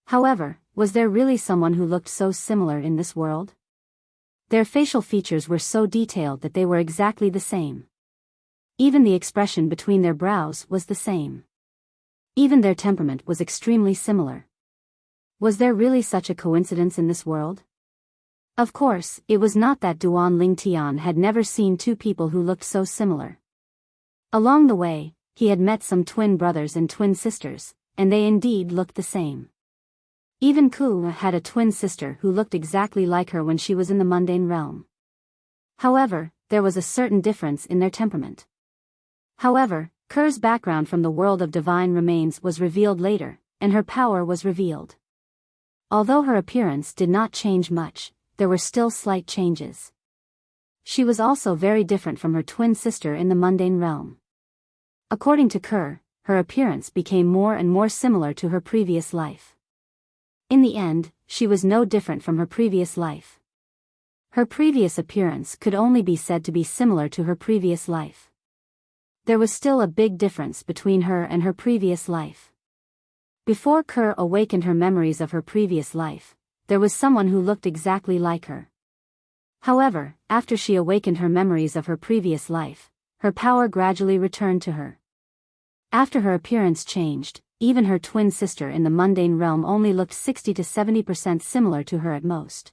However, was there really someone who looked so similar in this world? Their facial features were so detailed that they were exactly the same. Even the expression between their brows was the same. Even their temperament was extremely similar. Was there really such a coincidence in this world? Of course, it was not that Duan Lingtian had never seen two people who looked so similar. Along the way, he had met some twin brothers and twin sisters, and they indeed looked the same. Even Ku had a twin sister who looked exactly like her when she was in the mundane realm. However, there was a certain difference in their temperament. However, Kerr's background from the world of divine remains was revealed later, and her power was revealed. Although her appearance did not change much, there were still slight changes. She was also very different from her twin sister in the mundane realm. According to Kerr, her appearance became more and more similar to her previous life. In the end, she was no different from her previous life. Her previous appearance could only be said to be similar to her previous life. There was still a big difference between her and her previous life. Before Kerr awakened her memories of her previous life, there was someone who looked exactly like her. However, after she awakened her memories of her previous life, her power gradually returned to her. After her appearance changed, even her twin sister in the mundane realm only looked 60 to 70% similar to her at most.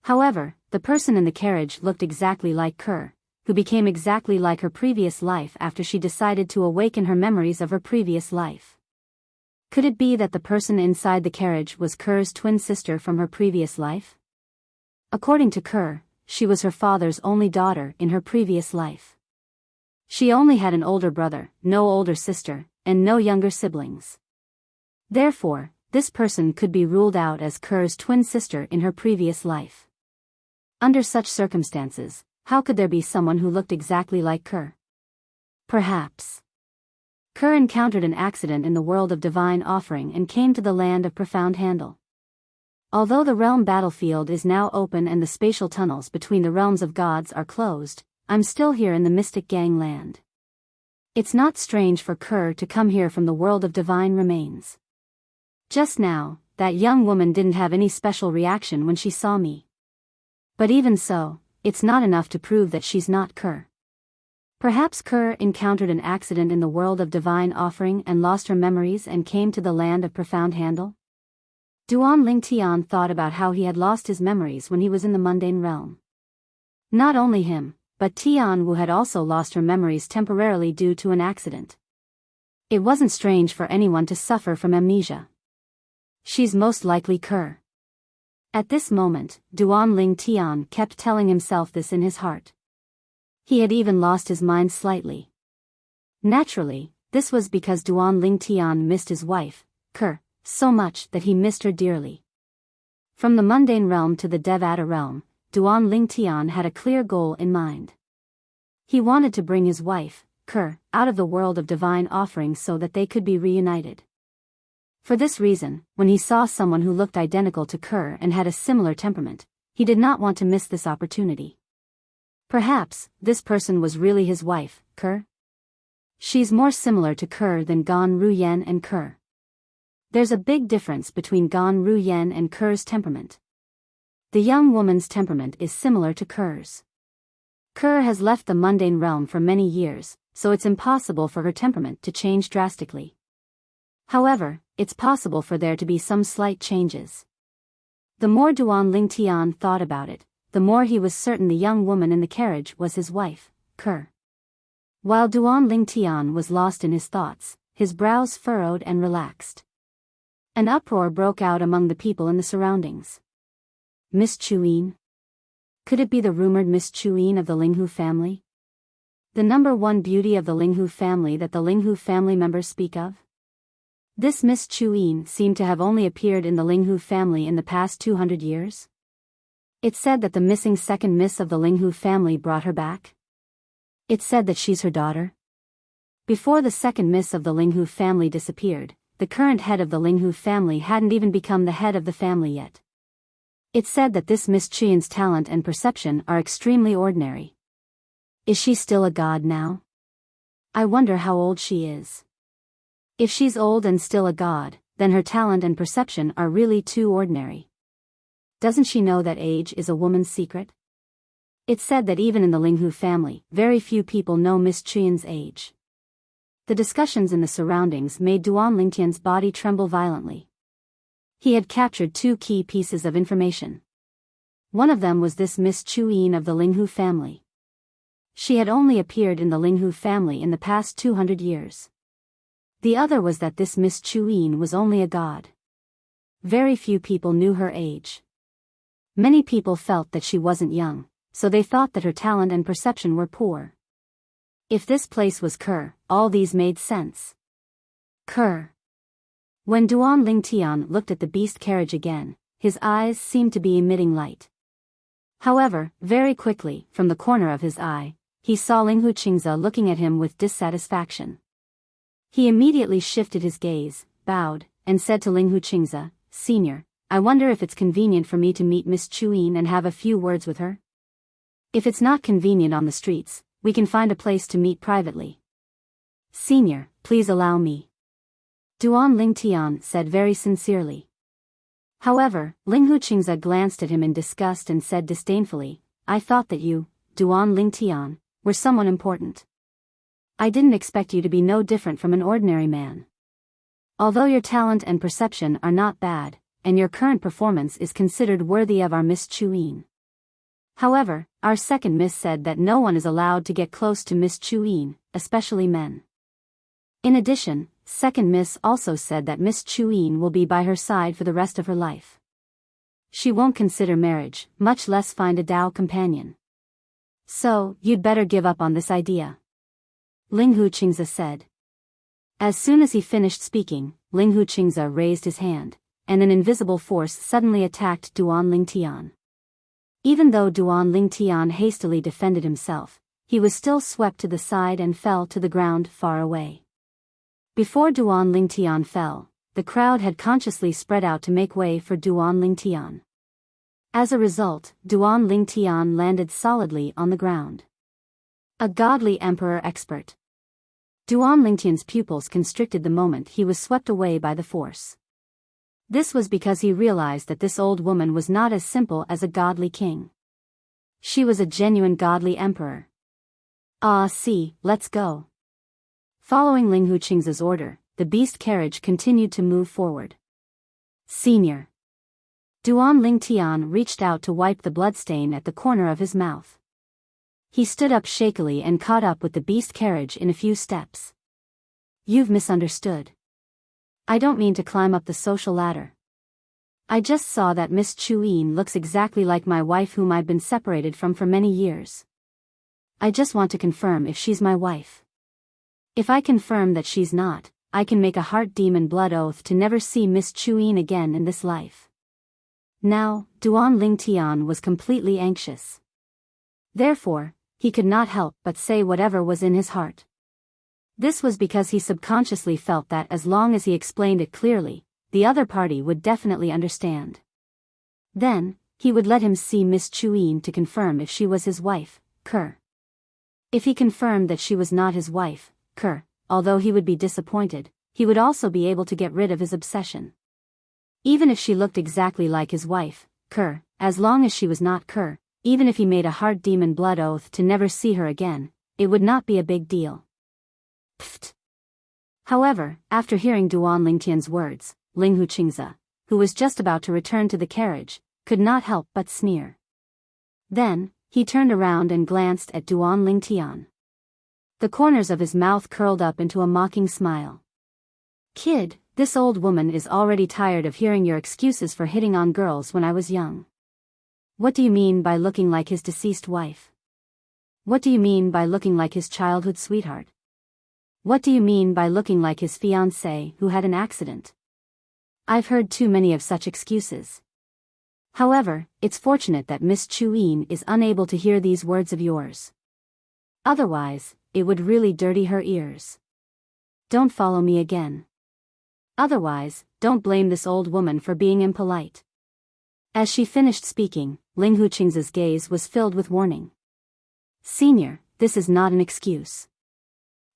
However, the person in the carriage looked exactly like Kerr, who became exactly like her previous life after she decided to awaken her memories of her previous life. Could it be that the person inside the carriage was Kerr's twin sister from her previous life? According to Kerr, she was her father's only daughter in her previous life. She only had an older brother, no older sister, and no younger siblings. Therefore, this person could be ruled out as Kerr's twin sister in her previous life. Under such circumstances, how could there be someone who looked exactly like Kerr? Perhaps Kerr encountered an accident in the world of divine offering and came to the land of profound handle. Although the realm battlefield is now open and the spatial tunnels between the realms of gods are closed, I'm still here in the mystic gang land. It's not strange for Kerr to come here from the world of divine remains. Just now, that young woman didn't have any special reaction when she saw me. But even so, it's not enough to prove that she's not Kerr. Perhaps Kerr encountered an accident in the world of divine offering and lost her memories and came to the land of profound handle? Duan Ling Tian thought about how he had lost his memories when he was in the mundane realm. Not only him, but Tian Wu had also lost her memories temporarily due to an accident. It wasn't strange for anyone to suffer from amnesia. She's most likely Kerr. At this moment, Duan Ling Tian kept telling himself this in his heart. He had even lost his mind slightly. Naturally, this was because Duan Ling Tian missed his wife, Kerr, so much that he missed her dearly. From the mundane realm to the Devata realm, Duan Ling Tian had a clear goal in mind. He wanted to bring his wife, Kerr, out of the world of divine offering so that they could be reunited. For this reason, when he saw someone who looked identical to Kerr and had a similar temperament, he did not want to miss this opportunity. Perhaps, this person was really his wife, Kerr? She's more similar to Kerr than Gan Ruyen and Kerr. There's a big difference between Gan Ruyen and Kerr's temperament. The young woman's temperament is similar to Kerr's. Kerr has left the mundane realm for many years, so it's impossible for her temperament to change drastically. However, it's possible for there to be some slight changes. The more Duan Ling Tian thought about it, the more he was certain the young woman in the carriage was his wife, Kerr. While Duan Ling Tian was lost in his thoughts, his brows furrowed and relaxed. An uproar broke out among the people in the surroundings. Miss Chuyin? Could it be the rumored Miss Chuyin of the Linghu family? The number one beauty of the Linghu family that the Linghu family members speak of? This Miss Chuyin seemed to have only appeared in the Linghu family in the past 200 years. It's said that the missing second miss of the Linghu family brought her back. It's said that she's her daughter. Before the second miss of the Linghu family disappeared, the current head of the Linghu family hadn't even become the head of the family yet. It's said that this Miss Chiyin's talent and perception are extremely ordinary. Is she still a god now? I wonder how old she is. If she's old and still a god, then her talent and perception are really too ordinary. Doesn't she know that age is a woman's secret? It's said that even in the Linghu family, very few people know Miss Chiyin's age. The discussions in the surroundings made Duan Lingtian's body tremble violently. He had captured two key pieces of information. One of them was this Miss Chuyin of the Linghu family. She had only appeared in the Linghu family in the past 200 years. The other was that this Miss Chuyin was only a god. Very few people knew her age. Many people felt that she wasn't young, so they thought that her talent and perception were poor. If this place was Kerr, all these made sense. Kerr. When Duan Lingtian looked at the beast carriage again, his eyes seemed to be emitting light. However, very quickly, from the corner of his eye, he saw Linghu Qingze looking at him with dissatisfaction. He immediately shifted his gaze, bowed, and said to Linghu Qingze, "Senior, I wonder if it's convenient for me to meet Miss Chuyin and have a few words with her? If it's not convenient on the streets, we can find a place to meet privately." "Senior, please allow me," Duan Lingtian said very sincerely. However, Linghu Qingze glanced at him in disgust and said disdainfully, "I thought that you, Duan Lingtian, were someone important. I didn't expect you to be no different from an ordinary man. Although your talent and perception are not bad, and your current performance is considered worthy of our Miss Chuyin. However, our second miss said that no one is allowed to get close to Miss Chuyin, especially men. In addition, second miss also said that Miss Chuyin will be by her side for the rest of her life. She won't consider marriage, much less find a Dao companion. So, you'd better give up on this idea," Linghu Qingze said. As soon as he finished speaking, Linghu Qingze raised his hand, and an invisible force suddenly attacked Duan Lingtian. Even though Duan Lingtian hastily defended himself, he was still swept to the side and fell to the ground far away. Before Duan Lingtian fell, the crowd had consciously spread out to make way for Duan Lingtian. As a result, Duan Lingtian landed solidly on the ground. A godly emperor expert. Duan Lingtian's pupils constricted the moment he was swept away by the force. This was because he realized that this old woman was not as simple as a godly king. She was a genuine godly emperor. See, let's go. Following Ling Huqing's order, the beast carriage continued to move forward. Senior. Duan Lingtian reached out to wipe the bloodstain at the corner of his mouth. He stood up shakily and caught up with the beast carriage in a few steps. You've misunderstood. I don't mean to climb up the social ladder. I just saw that Miss Chuyin looks exactly like my wife whom I've been separated from for many years. I just want to confirm if she's my wife. If I confirm that she's not, I can make a heart demon blood oath to never see Miss Chuyin again in this life. Now, Duan Lingtian was completely anxious. Therefore, he could not help but say whatever was in his heart. This was because he subconsciously felt that as long as he explained it clearly, the other party would definitely understand. Then, he would let him see Miss Chuyin to confirm if she was his wife, Kerr. If he confirmed that she was not his wife, Kerr, although he would be disappointed, he would also be able to get rid of his obsession. Even if she looked exactly like his wife, Kerr, as long as she was not Kerr, even if he made a heart demon blood oath to never see her again, it would not be a big deal. Pfft. However, after hearing Duan Lingtian's words, Ling Huqingze, who was just about to return to the carriage, could not help but sneer. Then, he turned around and glanced at Duan Lingtian. The corners of his mouth curled up into a mocking smile. Kid, this old woman is already tired of hearing your excuses for hitting on girls when I was young. What do you mean by looking like his deceased wife? What do you mean by looking like his childhood sweetheart? What do you mean by looking like his fiancée who had an accident? I've heard too many of such excuses. However, it's fortunate that Miss Chuyin is unable to hear these words of yours. Otherwise, it would really dirty her ears. Don't follow me again. Otherwise, don't blame this old woman for being impolite. As she finished speaking, Ling Huqing's gaze was filled with warning. Senior, this is not an excuse.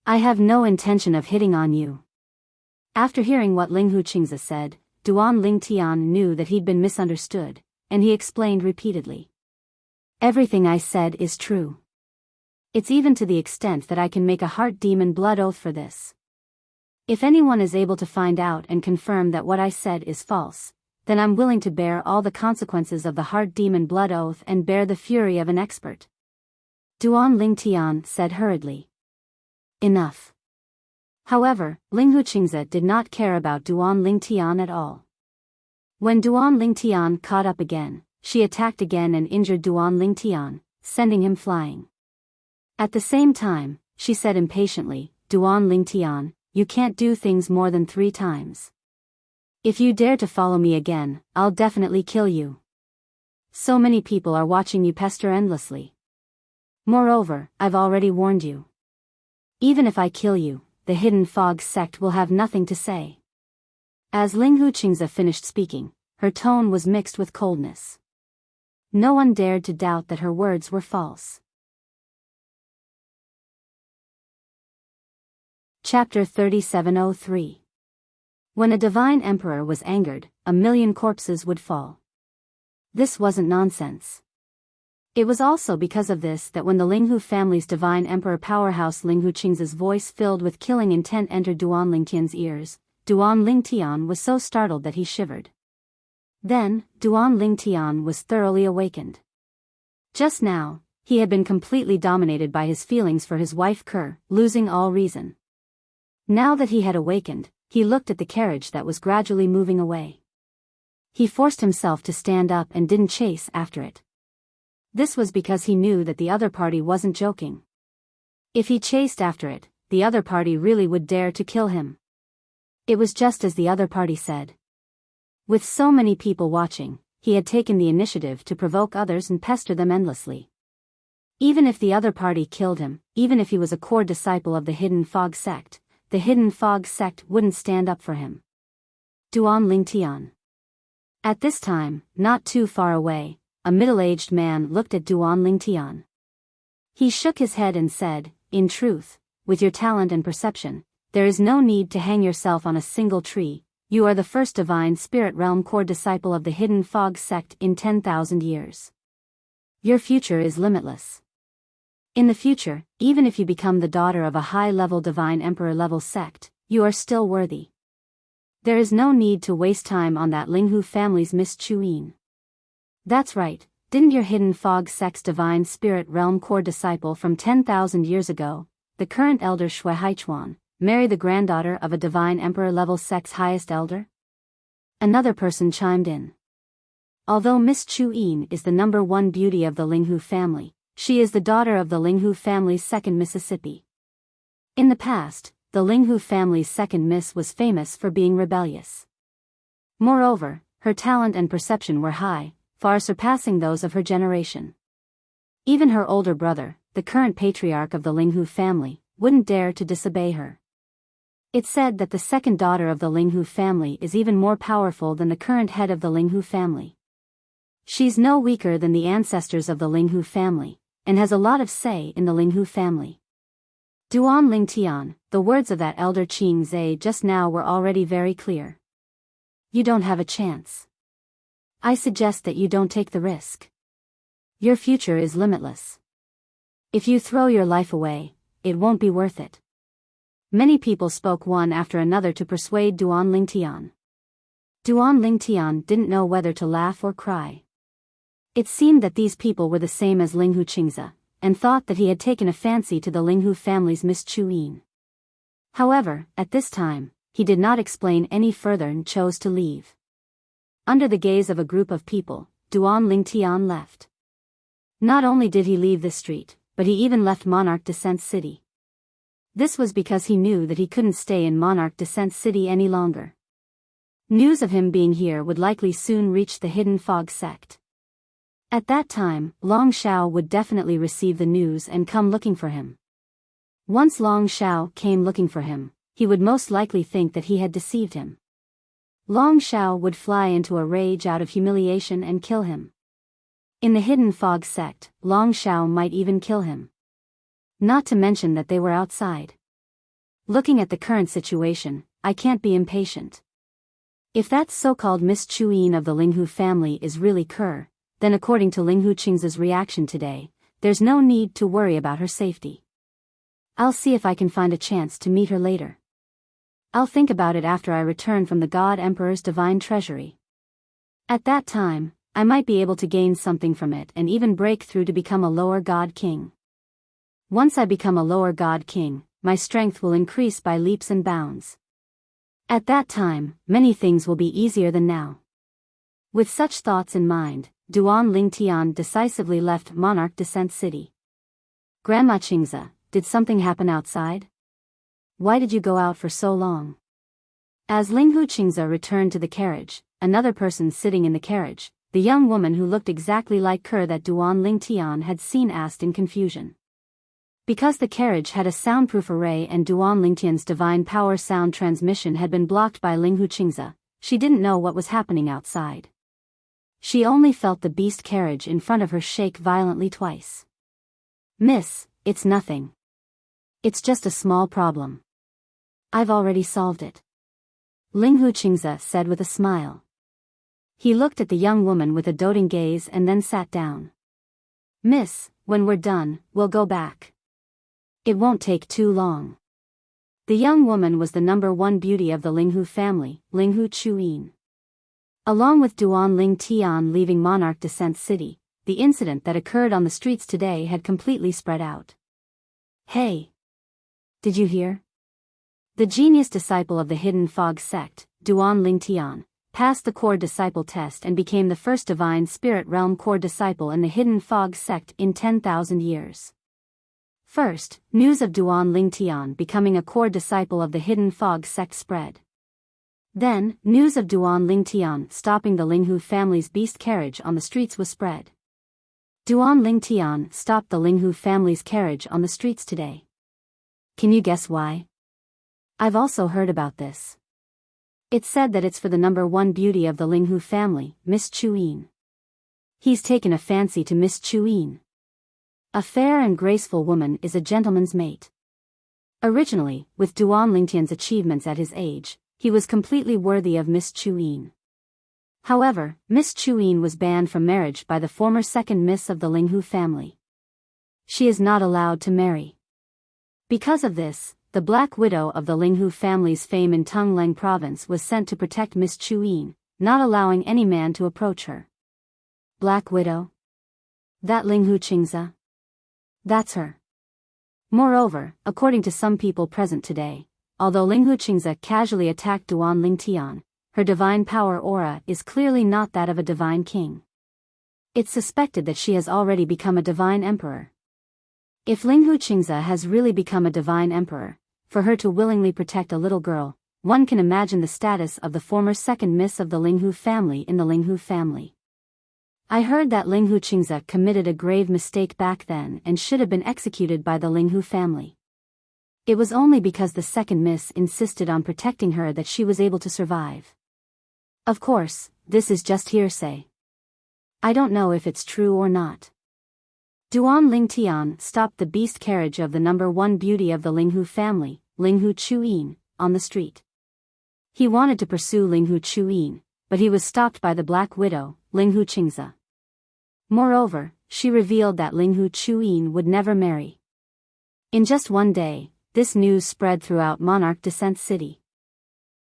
I have no intention of hitting on you. After hearing what Ling Huqingze said, Duan Lingtian knew that he'd been misunderstood, and he explained repeatedly. Everything I said is true. It's even to the extent that I can make a heart demon blood oath for this. If anyone is able to find out and confirm that what I said is false, then I'm willing to bear all the consequences of the heart demon blood oath and bear the fury of an expert. Duan Lingtian said hurriedly. Enough. However, Ling Huqingze did not care about Duan Lingtian at all. When Duan Lingtian caught up again, she attacked again and injured Duan Lingtian, sending him flying. At the same time, she said impatiently, Duan Lingtian, you can't do things more than 3 times. If you dare to follow me again, I'll definitely kill you. So many people are watching you pester endlessly. Moreover, I've already warned you. Even if I kill you, the Hidden Fog sect will have nothing to say. As Ling Huqingze finished speaking, her tone was mixed with coldness. No one dared to doubt that her words were false. Chapter 3703. When a divine emperor was angered, 1,000,000 corpses would fall. This wasn't nonsense. It was also because of this that when the Linghu family's divine emperor powerhouse Ling Huqing's voice filled with killing intent entered Duan Lingtian's ears, Duan Lingtian was so startled that he shivered. Then, Duan Lingtian was thoroughly awakened. Just now, he had been completely dominated by his feelings for his wife Kerr, losing all reason. Now that he had awakened, he looked at the carriage that was gradually moving away. He forced himself to stand up and didn't chase after it. This was because he knew that the other party wasn't joking. If he chased after it, the other party really would dare to kill him. It was just as the other party said. With so many people watching, he had taken the initiative to provoke others and pester them endlessly. Even if the other party killed him, even if he was a core disciple of the Hidden Fog sect, the hidden fog sect wouldn't stand up for him. Duan Lingtian. At this time, not too far away, a middle-aged man looked at Duan Lingtian. He shook his head and said, "In truth, with your talent and perception, there is no need to hang yourself on a single tree. You are the first divine spirit realm core disciple of the hidden fog sect in 10,000 years. Your future is limitless. In the future, even if you become the daughter of a high-level divine emperor-level sect, you are still worthy. There is no need to waste time on that Linghu family's Miss Chuyin." That's right, didn't your hidden fog sect's divine spirit realm core disciple from 10,000 years ago, the current elder Shui Haichuan, marry the granddaughter of a divine emperor-level sect's highest elder? Another person chimed in. Although Miss Chuyin is the #1 beauty of the Linghu family, she is the daughter of the Linghu family's second Mississippi. In the past, the Linghu family's second miss was famous for being rebellious. Moreover, her talent and perception were high, far surpassing those of her generation. Even her older brother, the current patriarch of the Linghu family, wouldn't dare to disobey her. It's said that the second daughter of the Linghu family is even more powerful than the current head of the Linghu family. She's no weaker than the ancestors of the Linghu family, and has a lot of say in the Linghu family. Duan Lingtian, the words of that elder Qing Zhe just now were already very clear. You don't have a chance. I suggest that you don't take the risk. Your future is limitless. If you throw your life away, it won't be worth it. Many people spoke one after another to persuade Duan Lingtian. Duan Lingtian didn't know whether to laugh or cry. It seemed that these people were the same as Linghu Qingze, and thought that he had taken a fancy to the Linghu family's Miss Chuyin. However, at this time, he did not explain any further and chose to leave. Under the gaze of a group of people, Duan Lingtian left. Not only did he leave the street, but he even left Monarch Descent City. This was because he knew that he couldn't stay in Monarch Descent City any longer. News of him being here would likely soon reach the Hidden Fog sect. At that time, Long Shao would definitely receive the news and come looking for him. Once Long Shao came looking for him, he would most likely think that he had deceived him. Long Shao would fly into a rage out of humiliation and kill him. In the Hidden Fog sect, Long Shao might even kill him. Not to mention that they were outside. Looking at the current situation, I can't be impatient. If that so-called Miss Chuyin of the Linghu family is really Kerr, then according to Linghu Qingze's reaction today, there's no need to worry about her safety. I'll see if I can find a chance to meet her later. I'll think about it after I return from the God Emperor's divine treasury. At that time, I might be able to gain something from it and even break through to become a lower God King. Once I become a lower God King, my strength will increase by leaps and bounds. At that time, many things will be easier than now. With such thoughts in mind, Duan Lingtian decisively left Monarch Descent City. Grandma Qingze, did something happen outside? Why did you go out for so long? As Linghu Qingze returned to the carriage, another person sitting in the carriage, the young woman who looked exactly like her that Duan Lingtian had seen, asked in confusion. Because the carriage had a soundproof array and Duan Lingtian's divine power sound transmission had been blocked by Linghu Qingze, she didn't know what was happening outside. She only felt the beast carriage in front of her shake violently twice. Miss, it's nothing. It's just a small problem. I've already solved it. Linghu Qingze said with a smile. He looked at the young woman with a doting gaze and then sat down. Miss, when we're done, we'll go back. It won't take too long. The young woman was the #1 beauty of the Linghu family, Linghu Chuyin. Along with Duan Lingtian leaving Monarch Descent City, the incident that occurred on the streets today had completely spread out. Hey! Did you hear? The genius disciple of the Hidden Fog sect, Duan Lingtian, passed the core disciple test and became the first divine spirit realm core disciple in the Hidden Fog sect in 10,000 years. First, news of Duan Lingtian becoming a core disciple of the Hidden Fog sect spread. Then, news of Duan Lingtian stopping the Linghu family's beast carriage on the streets was spread. Duan Lingtian stopped the Linghu family's carriage on the streets today. Can you guess why? I've also heard about this. It's said that it's for the number one beauty of the Linghu family, Miss Chuyin. He's taken a fancy to Miss Chuyin. A fair and graceful woman is a gentleman's mate. Originally, with Duan Lingtian's achievements at his age, he was completely worthy of Miss Chuyin. However, Miss Chuyin was banned from marriage by the former second miss of the Linghu family. She is not allowed to marry. Because of this, the Black Widow of the Linghu family's fame in Tungleng province was sent to protect Miss Chuyin, not allowing any man to approach her. Black Widow? That Linghu Qingza? That's her. Moreover, according to some people present today, although Linghu Qingza casually attacked Duan Lingtian, her divine power aura is clearly not that of a divine king. It's suspected that she has already become a divine emperor. If Linghu Qingza has really become a divine emperor, for her to willingly protect a little girl, one can imagine the status of the former second miss of the Linghu family in the Linghu family. I heard that Linghu Qingza committed a grave mistake back then and should have been executed by the Linghu family. It was only because the second miss insisted on protecting her that she was able to survive. Of course, this is just hearsay. I don't know if it's true or not. Duan Lingtian stopped the beast carriage of the number one beauty of the Linghu family, Linghu Chuyin, on the street. He wanted to pursue Linghu Chuyin, but he was stopped by the Black Widow, Linghu Qingza. Moreover, she revealed that Linghu Chuyin would never marry. In just one day, this news spread throughout Monarch Descent City.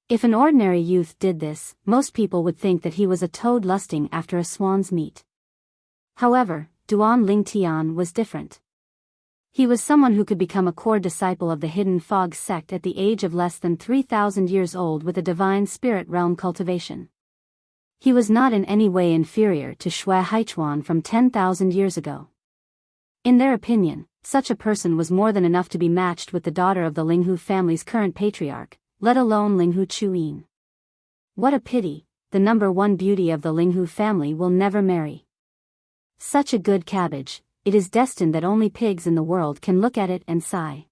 If an ordinary youth did this, most people would think that he was a toad lusting after a swan's meat. However, Duan Lingtian was different. He was someone who could become a core disciple of the Hidden Fog sect at the age of less than 3,000 years old with a divine spirit realm cultivation. He was not in any way inferior to Shui Haichuan from 10,000 years ago. In their opinion, such a person was more than enough to be matched with the daughter of the Linghu family's current patriarch, let alone Linghu Chuyin. What a pity, the number one beauty of the Linghu family will never marry. Such a good cabbage, it is destined that only pigs in the world can look at it and sigh.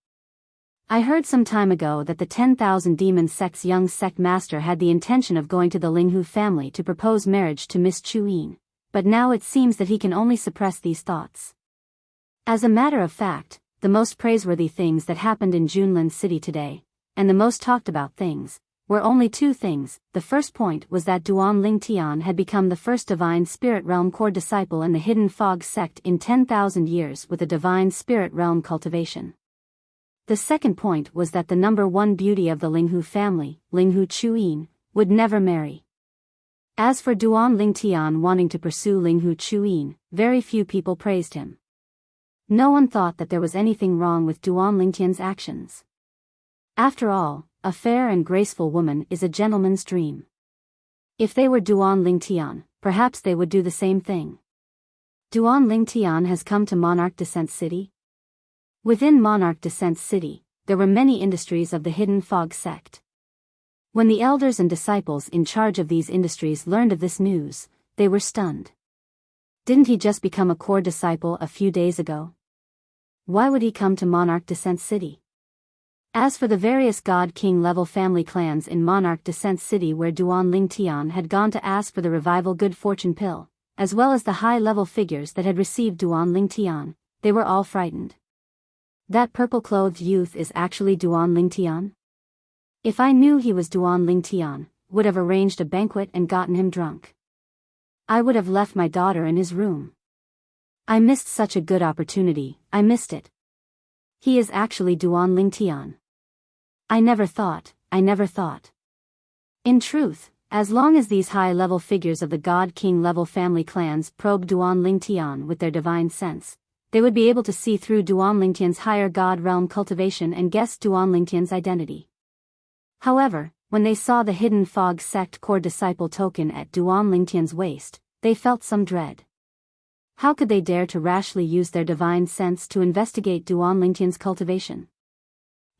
I heard some time ago that the 10,000 Demon Sect's young sect master had the intention of going to the Linghu family to propose marriage to Miss Chuyin, but now it seems that he can only suppress these thoughts. As a matter of fact, the most praiseworthy things that happened in Junlin City today, and the most talked about things, were only two things. The first point was that Duan Lingtian had become the first divine spirit realm core disciple in the Hidden Fog sect in 10,000 years with a divine spirit realm cultivation. The second point was that the number one beauty of the Linghu family, Linghu Chuyin, would never marry. As for Duan Lingtian wanting to pursue Linghu Chuyin, very few people praised him. No one thought that there was anything wrong with Duan Lingtian's actions. After all, a fair and graceful woman is a gentleman's dream. If they were Duan Lingtian, perhaps they would do the same thing. Duan Lingtian has come to Monarch Descent City. Within Monarch Descent City, there were many industries of the Hidden Fog sect. When the elders and disciples in charge of these industries learned of this news, they were stunned. Didn't he just become a core disciple a few days ago? Why would he come to Monarch Descent City? As for the various God King level family clans in Monarch Descent City where Duan Lingtian had gone to ask for the revival good fortune pill, as well as the high level figures that had received Duan Lingtian, they were all frightened. That purple-clothed youth is actually Duan Lingtian? If I knew he was Duan Lingtian, would have arranged a banquet and gotten him drunk. I would have left my daughter in his room. I missed such a good opportunity, I missed it. He is actually Duan Lingtian. I never thought. In truth, as long as these high-level figures of the God King level family clans probe Duan Lingtian with their divine sense, they would be able to see through Duan Lingtian's higher god realm cultivation and guess Duan Lingtian's identity. However, when they saw the Hidden Fog sect core disciple token at Duan Lingtian's waist, they felt some dread. How could they dare to rashly use their divine sense to investigate Duan Lingtian's cultivation?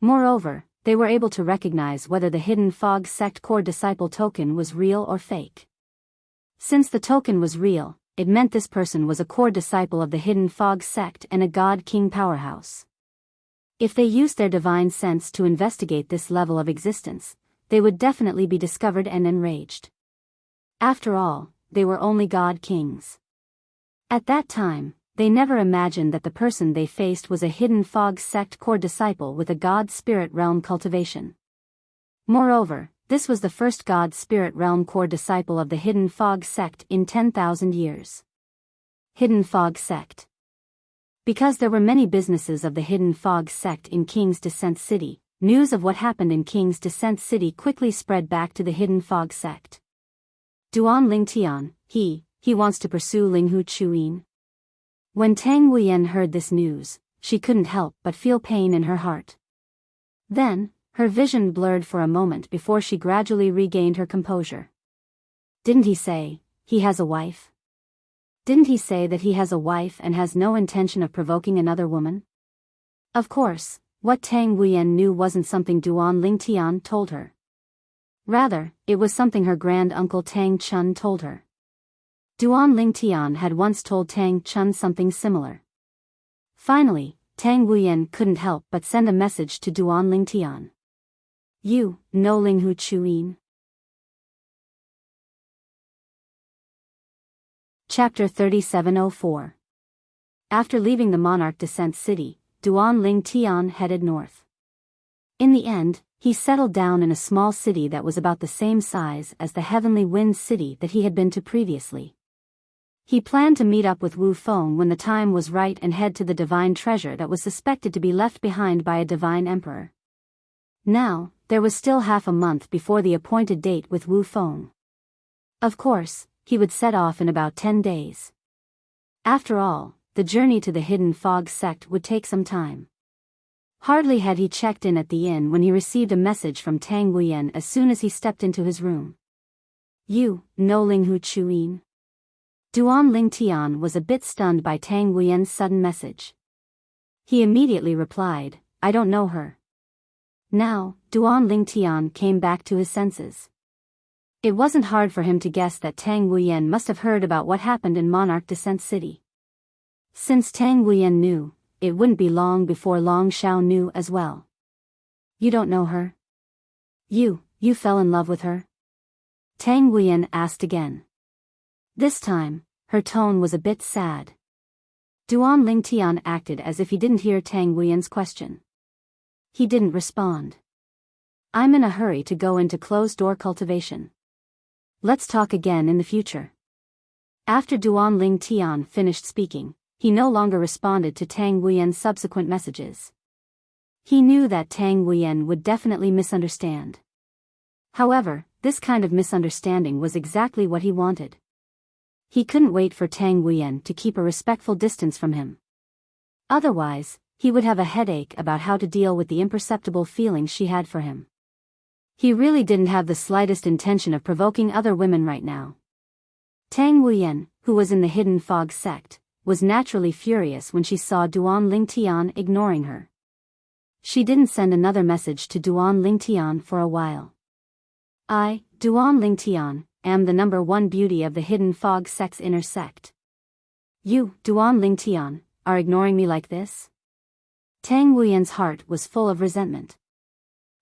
Moreover, they were able to recognize whether the Hidden Fog sect core disciple token was real or fake. Since the token was real, it meant this person was a core disciple of the Hidden Fog sect and a God King powerhouse. If they used their divine sense to investigate this level of existence, they would definitely be discovered and enraged. After all, they were only god kings. At that time, they never imagined that the person they faced was a hidden fog sect core disciple with a god spirit realm cultivation. Moreover, this was the first god spirit realm core disciple of the hidden fog sect in 10,000 years. Hidden fog sect. Because there were many businesses of the hidden fog sect in King's Descent City, news of what happened in King's Descent City quickly spread back to the hidden fog sect. Duan Ling Tian, he wants to pursue Linghu Chuyin. When Tang Wuyen heard this news, she couldn't help but feel pain in her heart. Then, her vision blurred for a moment before she gradually regained her composure. Didn't he say, he has a wife? Didn't he say that he has a wife and has no intention of provoking another woman? Of course, what Tang Wuyen knew wasn't something Duan Ling Tian told her. Rather, it was something her grand-uncle Tang Chun told her. Duan Ling Tian had once told Tang Chun something similar. Finally, Tang Wuyen couldn't help but send a message to Duan Ling Tian. You know Linghu Chuyin? Chapter 3704. After leaving the Monarch Descent City, Duan Ling Tian headed north. In the end, he settled down in a small city that was about the same size as the Heavenly Wind City that he had been to previously. He planned to meet up with Wu Feng when the time was right and head to the divine treasure that was suspected to be left behind by a divine emperor. Now, there was still half a month before the appointed date with Wu Feng. Of course, he would set off in about 10 days. After all, the journey to the hidden fog sect would take some time. Hardly had he checked in at the inn when he received a message from Tang Wuyen as soon as he stepped into his room. You know Linghu Chuyin? Duan Ling Tian was a bit stunned by Tang Wuyen's sudden message. He immediately replied, I don't know her. Now, Duan Ling Tian came back to his senses. It wasn't hard for him to guess that Tang Wuyen must have heard about what happened in Monarch Descent City. Since Tang Wuyen knew, it wouldn't be long before Long Xiao knew as well. You don't know her? You fell in love with her? Tang Wuyen asked again. This time, her tone was a bit sad. Duan Ling Tian acted as if he didn't hear Tang Wuyen's question. He didn't respond. I'm in a hurry to go into closed-door cultivation. Let's talk again in the future. After Duan Ling Tian finished speaking, he no longer responded to Tang Wuyen's subsequent messages. He knew that Tang Wuyen would definitely misunderstand. However, this kind of misunderstanding was exactly what he wanted. He couldn't wait for Tang Wuyen to keep a respectful distance from him. Otherwise, he would have a headache about how to deal with the imperceptible feelings she had for him. He really didn't have the slightest intention of provoking other women right now. Tang Wuyen, who was in the hidden fog sect, was naturally furious when she saw Duan Ling Tian ignoring her. She didn't send another message to Duan Ling Tian for a while. I, Duan Ling Tian, am the number one beauty of the hidden fog sect's inner sect. You, Duan Ling Tian, are ignoring me like this? Tang Wuyen's heart was full of resentment.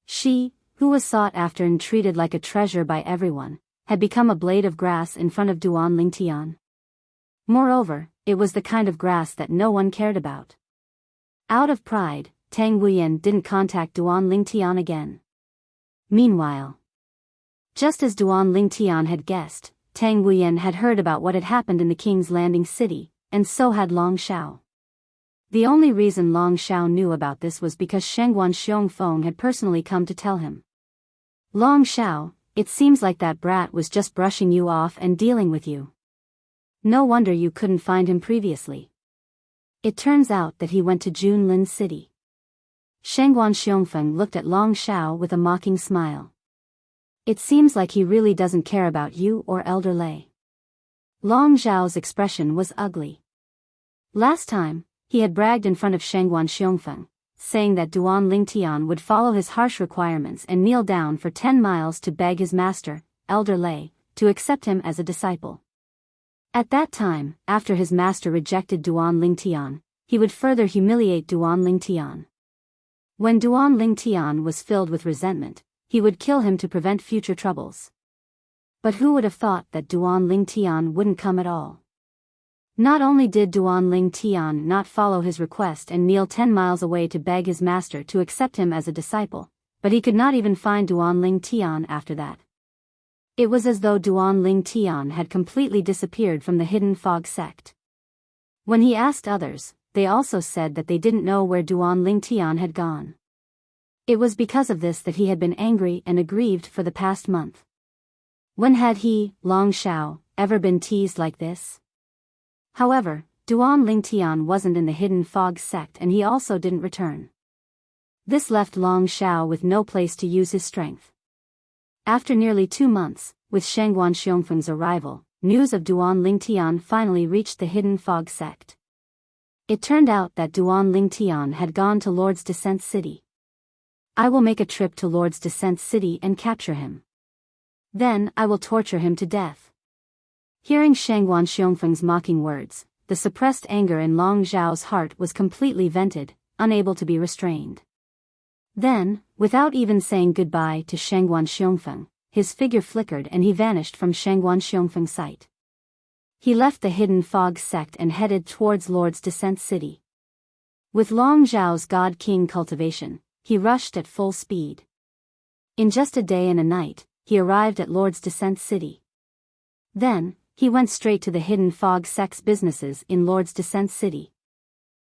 She, who was sought after and treated like a treasure by everyone, had become a blade of grass in front of Duan Ling Tian. Moreover, it was the kind of grass that no one cared about. Out of pride, Tang Wuyen didn't contact Duan Ling Tian again. Meanwhile, just as Duan Ling Tian had guessed, Tang Wuyen had heard about what had happened in the King's Landing City, and so had Long Xiao. The only reason Long Xiao knew about this was because Shengguan Xiongfeng had personally come to tell him. Long Xiao, it seems like that brat was just brushing you off and dealing with you. No wonder you couldn't find him previously. It turns out that he went to Junlin City. Shengguan Xiongfeng looked at Long Xiao with a mocking smile. It seems like he really doesn't care about you or Elder Lei. Long Xiao's expression was ugly. Last time, he had bragged in front of Shengguan Xiongfeng, saying that Duan Ling Tian would follow his harsh requirements and kneel down for 10 miles to beg his master, Elder Lei, to accept him as a disciple. At that time, after his master rejected Duan Ling Tian, he would further humiliate Duan Ling Tian. When Duan Lingtian was filled with resentment, he would kill him to prevent future troubles. But who would have thought that Duan Lingtian wouldn't come at all? Not only did Duan Lingtian not follow his request and kneel 10 miles away to beg his master to accept him as a disciple, but he could not even find Duan Lingtian after that. It was as though Duan Lingtian had completely disappeared from the Hidden Fog sect. When he asked others, they also said that they didn't know where Duan Lingtian had gone. It was because of this that he had been angry and aggrieved for the past month. When had he, Long Shao, ever been teased like this? However, Duan Lingtian wasn't in the Hidden Fog sect and he also didn't return. This left Long Shao with no place to use his strength. After nearly 2 months, with Shangguan Xiongfeng's arrival, news of Duan Lingtian finally reached the Hidden Fog sect. It turned out that Duan Lingtian had gone to Lord's Descent City. I will make a trip to Lord's Descent City and capture him. Then I will torture him to death. Hearing Shangguan Xiongfeng's mocking words, the suppressed anger in Long Zhao's heart was completely vented, unable to be restrained. Then, without even saying goodbye to Shangguan Xiongfeng, his figure flickered and he vanished from Shangguan Xiongfeng's sight. He left the Hidden Fog sect and headed towards Lord's Descent City. With Long Zhao's God King cultivation, he rushed at full speed. In just a day and a night, he arrived at Lord's Descent City. Then, he went straight to the Hidden Fog sect's businesses in Lord's Descent City.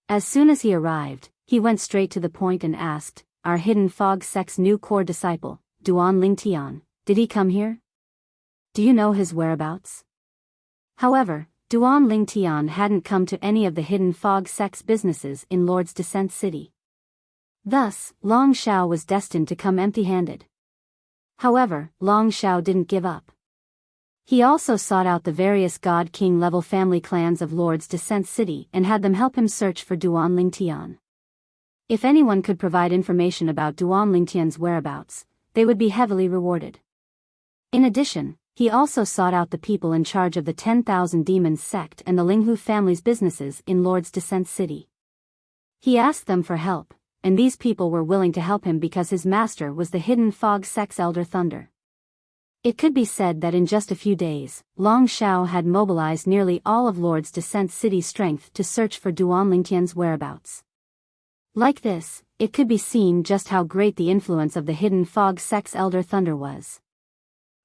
As soon as he arrived, he went straight to the point and asked, "Our Hidden Fog sect's new core disciple, Duan Lingtian, did he come here? Do you know his whereabouts?" However, Duan Lingtian hadn't come to any of the Hidden Fog sect's businesses in Lord's Descent City. Thus, Long Shao was destined to come empty-handed. However, Long Shao didn't give up. He also sought out the various God King level family clans of Lord's Descent City and had them help him search for Duan Lingtian. If anyone could provide information about Duan Lingtian's whereabouts, they would be heavily rewarded. In addition, he also sought out the people in charge of the 10,000 Demons sect and the Linghu family's businesses in Lord's Descent City. He asked them for help, and these people were willing to help him because his master was the Hidden Fog sect's Elder Thunder. It could be said that in just a few days, Long Shao had mobilized nearly all of Lord's Descent City's strength to search for Duan Lingtian's whereabouts. Like this, it could be seen just how great the influence of the Hidden Fog sect's Elder Thunder was.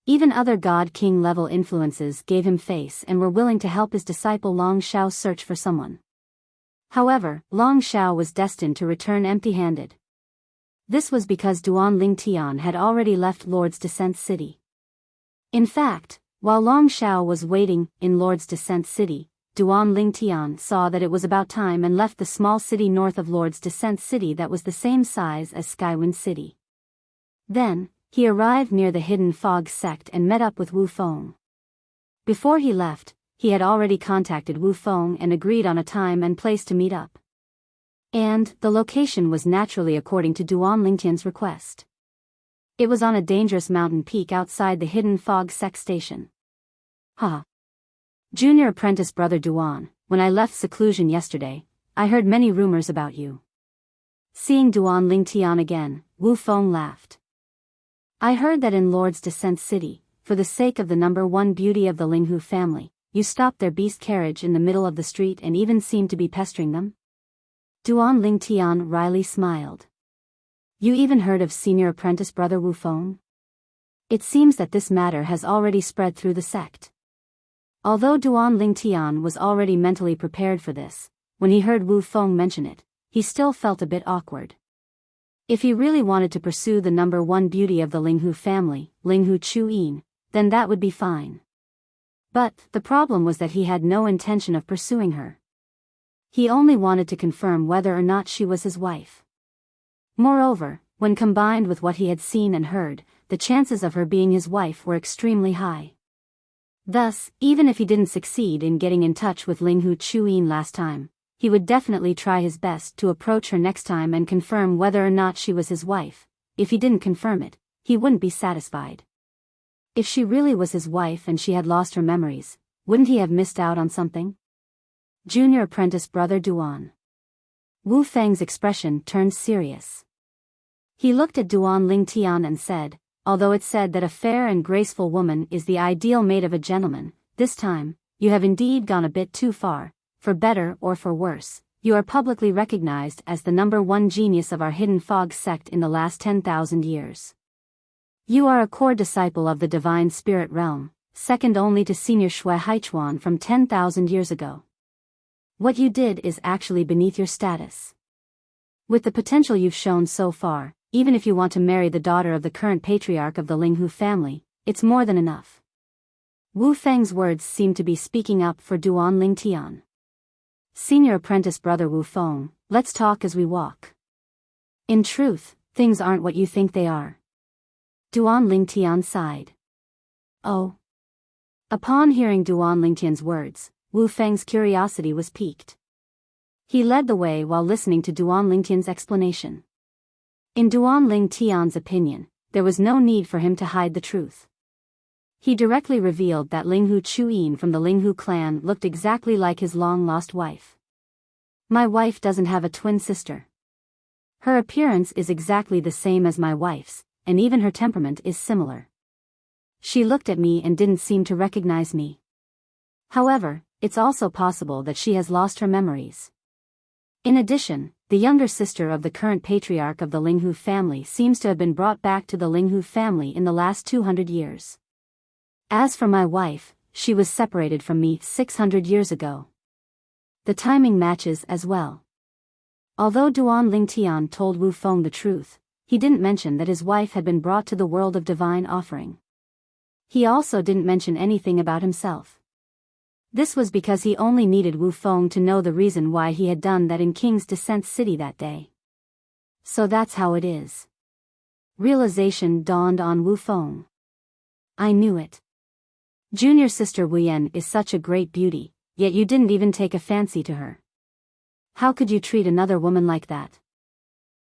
Even other God King level influences gave him face and were willing to help his disciple Long Shao search for someone. However, Long Shao was destined to return empty-handed. This was because Duan Lingtian had already left Lord's Descent City. In fact, while Long Shao was waiting in Lord's Descent City, Duan Lingtian saw that it was about time and left the small city north of Lord's Descent City that was the same size as Skywind City. Then, he arrived near the Hidden Fog sect and met up with Wu Feng. Before he left, he had already contacted Wu Feng and agreed on a time and place to meet up. And the location was naturally according to Duan Lingtian's request. It was on a dangerous mountain peak outside the Hidden Fog sect station. Junior apprentice brother Duan, when I left seclusion yesterday, I heard many rumors about you. Seeing Duan Lingtian again, Wu Feng laughed. I heard that in Lord's Descent City, for the sake of the number one beauty of the Linghu family, you stopped their beast carriage in the middle of the street and even seemed to be pestering them? Duan Lingtian wryly smiled. You even heard of senior apprentice brother Wu Feng? It seems that this matter has already spread through the sect. Although Duan Lingtian was already mentally prepared for this, when he heard Wu Feng mention it, he still felt a bit awkward. If he really wanted to pursue the number one beauty of the Linghu family, Linghu Chuyin, then that would be fine. But the problem was that he had no intention of pursuing her. He only wanted to confirm whether or not she was his wife. Moreover, when combined with what he had seen and heard, the chances of her being his wife were extremely high. Thus, even if he didn't succeed in getting in touch with Linghu Chuyin last time, he would definitely try his best to approach her next time and confirm whether or not she was his wife. If he didn't confirm it, he wouldn't be satisfied. If she really was his wife and she had lost her memories, wouldn't he have missed out on something? Junior apprentice brother Duan. Wu Feng's expression turned serious. He looked at Duan Lingtian and said, although it's said that a fair and graceful woman is the ideal mate of a gentleman, this time, you have indeed gone a bit too far. For better or for worse, you are publicly recognized as the #1 genius of our hidden fog sect in the last 10,000 years. You are a core disciple of the divine spirit realm, second only to Senior Shui Haichuan from 10,000 years ago. What you did is actually beneath your status. With the potential you've shown so far, even if you want to marry the daughter of the current patriarch of the Linghu family, it's more than enough. Wu Feng's words seemed to be speaking up for Duan Lingtian. Senior apprentice brother Wu Feng, let's talk as we walk. In truth, things aren't what you think they are. Duan Lingtian sighed. Oh. Upon hearing Duan Lingtian's words, Wu Feng's curiosity was piqued. He led the way while listening to Duan Lingtian's explanation. In Duan Lingtian's opinion, there was no need for him to hide the truth. He directly revealed that Linghu Chuyin from the Linghu clan looked exactly like his long-lost wife. My wife doesn't have a twin sister. Her appearance is exactly the same as my wife's, and even her temperament is similar. She looked at me and didn't seem to recognize me. However, it's also possible that she has lost her memories. In addition, the younger sister of the current patriarch of the Linghu family seems to have been brought back to the Linghu family in the last 200 years. As for my wife, she was separated from me 600 years ago. The timing matches as well. Although Duan Lingtian told Wu Feng the truth, he didn't mention that his wife had been brought to the world of divine offering. He also didn't mention anything about himself. This was because he only needed Wu Feng to know the reason why he had done that in King's Descent City that day. So that's how it is. Realization dawned on Wu Feng. I knew it. Junior sister Wu Yan is such a great beauty, yet you didn't even take a fancy to her. How could you treat another woman like that?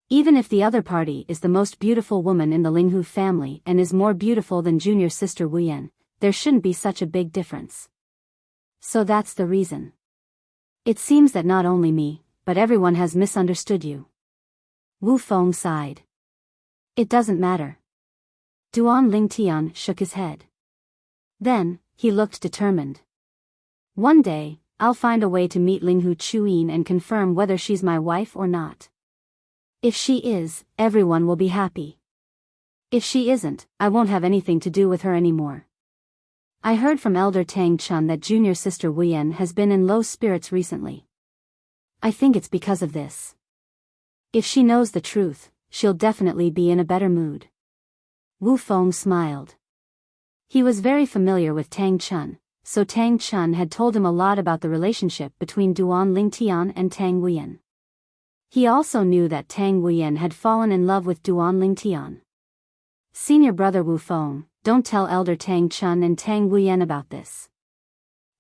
Even if the other party is the most beautiful woman in the Linghu family and is more beautiful than junior sister Wu Yan, there shouldn't be such a big difference. So that's the reason. It seems that not only me, but everyone has misunderstood you. Wu Feng sighed. It doesn't matter. Duan Lingtian shook his head. Then, he looked determined. One day, I'll find a way to meet Linghu Chuyin and confirm whether she's my wife or not. If she is, everyone will be happy. If she isn't, I won't have anything to do with her anymore. I heard from Elder Tang Chun that junior sister Wu Yan has been in low spirits recently. I think it's because of this. If she knows the truth, she'll definitely be in a better mood. Wu Feng smiled. He was very familiar with Tang Chun, so Tang Chun had told him a lot about the relationship between Duan Lingtian and Tang Wu Yan. He also knew that Tang Wu Yan had fallen in love with Duan Lingtian. Senior brother Wu Feng, don't tell Elder Tang Chun and Tang Wu Yan about this.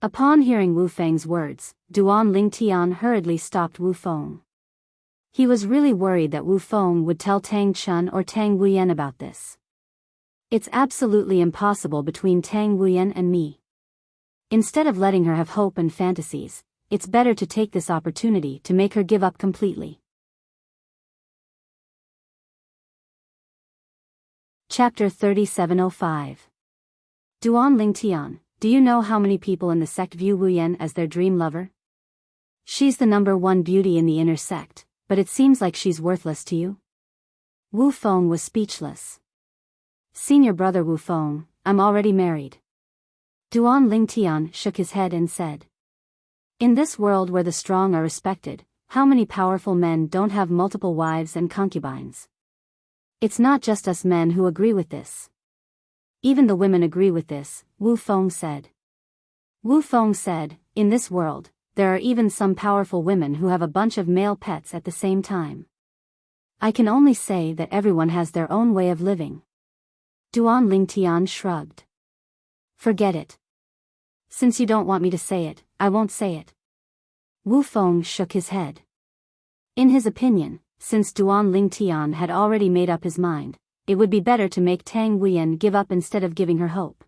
Upon hearing Wu Feng's words, Duan Lingtian hurriedly stopped Wu Feng. He was really worried that Wu Feng would tell Tang Chun or Tang Wu Yan about this. It's absolutely impossible between Tang Wu Yan and me. Instead of letting her have hope and fantasies, it's better to take this opportunity to make her give up completely. Chapter 3705. Duan Lingtian, do you know how many people in the sect view Wu Yan as their dream lover? She's the #1 beauty in the inner sect, but it seems like she's worthless to you? Wu Feng was speechless. Senior brother Wu Feng, I'm already married. Duan Lingtian shook his head and said. In this world where the strong are respected, how many powerful men don't have multiple wives and concubines? It's not just us men who agree with this. Even the women agree with this, Wu Feng said. Wu Feng said, in this world, there are even some powerful women who have a bunch of male pets at the same time. I can only say that everyone has their own way of living. Duan Lingtian shrugged. Forget it. Since you don't want me to say it, I won't say it. Wu Feng shook his head. In his opinion, since Duan Lingtian had already made up his mind, it would be better to make Tang Wu Yan give up instead of giving her hope.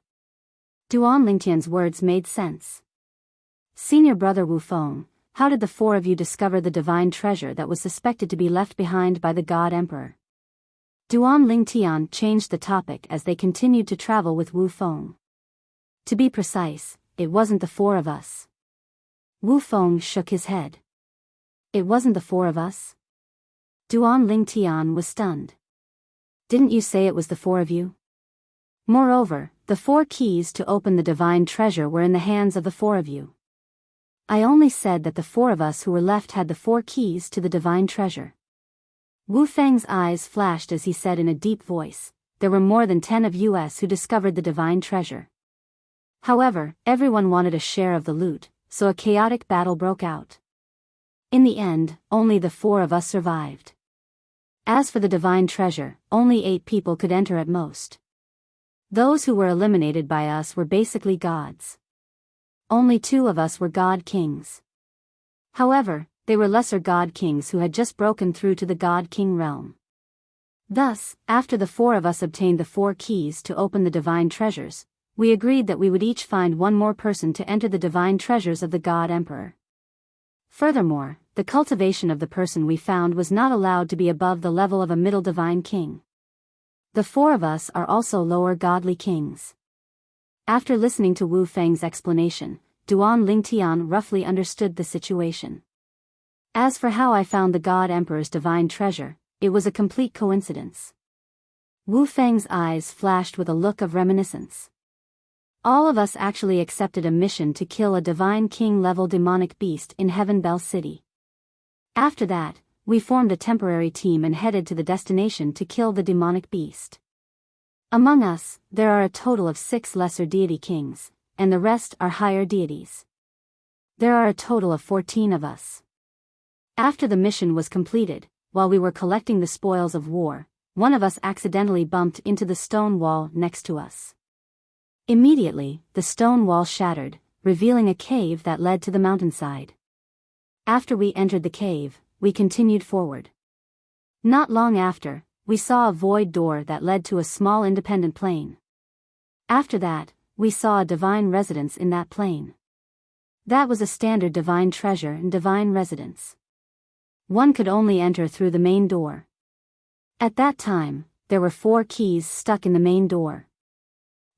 Duan Lingtian's words made sense. Senior brother Wu Feng, how did the four of you discover the divine treasure that was suspected to be left behind by the God Emperor? Duan Lingtian changed the topic as they continued to travel with Wu Feng. To be precise, it wasn't the four of us. Wu Feng shook his head. It wasn't the four of us? Duan Lingtian was stunned. Didn't you say it was the four of you? Moreover, the 4 keys to open the divine treasure were in the hands of the 4 of you. I only said that the 4 of us who were left had the 4 keys to the divine treasure. Wu Feng's eyes flashed as he said in a deep voice, there were more than 10 of us who discovered the divine treasure. However, everyone wanted a share of the loot, so a chaotic battle broke out. In the end, only the 4 of us survived. As for the divine treasure, only 8 people could enter at most. Those who were eliminated by us were basically gods. Only 2 of us were god kings. However, they were lesser god kings who had just broken through to the god king realm. Thus, after the 4 of us obtained the 4 keys to open the divine treasures, we agreed that we would each find one more person to enter the divine treasures of the god emperor. Furthermore, the cultivation of the person we found was not allowed to be above the level of a middle divine king. The 4 of us are also lower godly kings. After listening to Wu Feng's explanation, Duan Lingtian roughly understood the situation. As for how I found the god emperor's divine treasure, it was a complete coincidence. Wu Feng's eyes flashed with a look of reminiscence. All of us actually accepted a mission to kill a divine king-level demonic beast in Heaven Bell City. After that, we formed a temporary team and headed to the destination to kill the demonic beast. Among us, there are a total of 6 lesser deity kings, and the rest are higher deities. There are a total of 14 of us. After the mission was completed, while we were collecting the spoils of war, one of us accidentally bumped into the stone wall next to us. Immediately, the stone wall shattered, revealing a cave that led to the mountainside. After we entered the cave, we continued forward. Not long after, we saw a void door that led to a small independent plane. After that, we saw a divine residence in that plane. That was a standard divine treasure and divine residence. One could only enter through the main door. At that time, there were 4 keys stuck in the main door.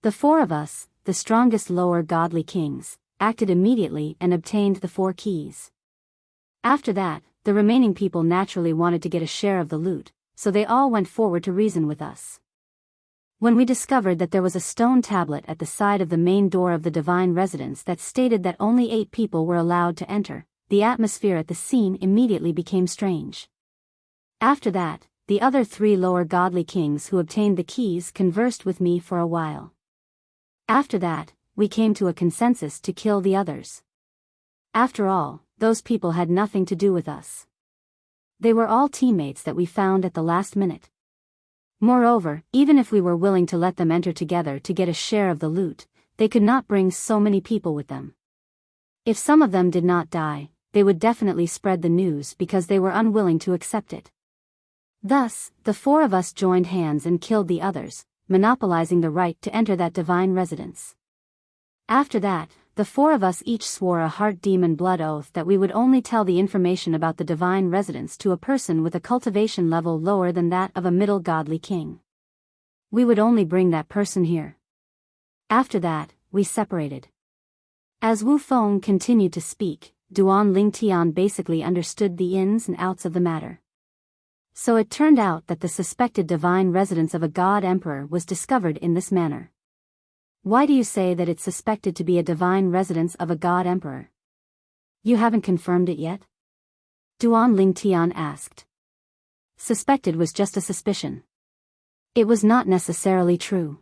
The 4 of us, the strongest lower godly kings, acted immediately and obtained the 4 keys. After that, the remaining people naturally wanted to get a share of the loot, so they all went forward to reason with us. When we discovered that there was a stone tablet at the side of the main door of the divine residence that stated that only 8 people were allowed to enter, the atmosphere at the scene immediately became strange. After that, the other 3 lower godly kings who obtained the keys conversed with me for a while. After that, we came to a consensus to kill the others. After all, those people had nothing to do with us. They were all teammates that we found at the last minute. Moreover, even if we were willing to let them enter together to get a share of the loot, they could not bring so many people with them. If some of them did not die, they would definitely spread the news because they were unwilling to accept it. Thus, the 4 of us joined hands and killed the others, monopolizing the right to enter that divine residence. After that, the 4 of us each swore a heart demon blood oath that we would only tell the information about the divine residence to a person with a cultivation level lower than that of a middle godly king. We would only bring that person here. After that, we separated. As Wu Feng continued to speak, Duan Lingtian basically understood the ins and outs of the matter. So it turned out that the suspected divine residence of a god emperor was discovered in this manner. Why do you say that it's suspected to be a divine residence of a god emperor? You haven't confirmed it yet? Duan Lingtian asked. Suspected was just a suspicion. It was not necessarily true.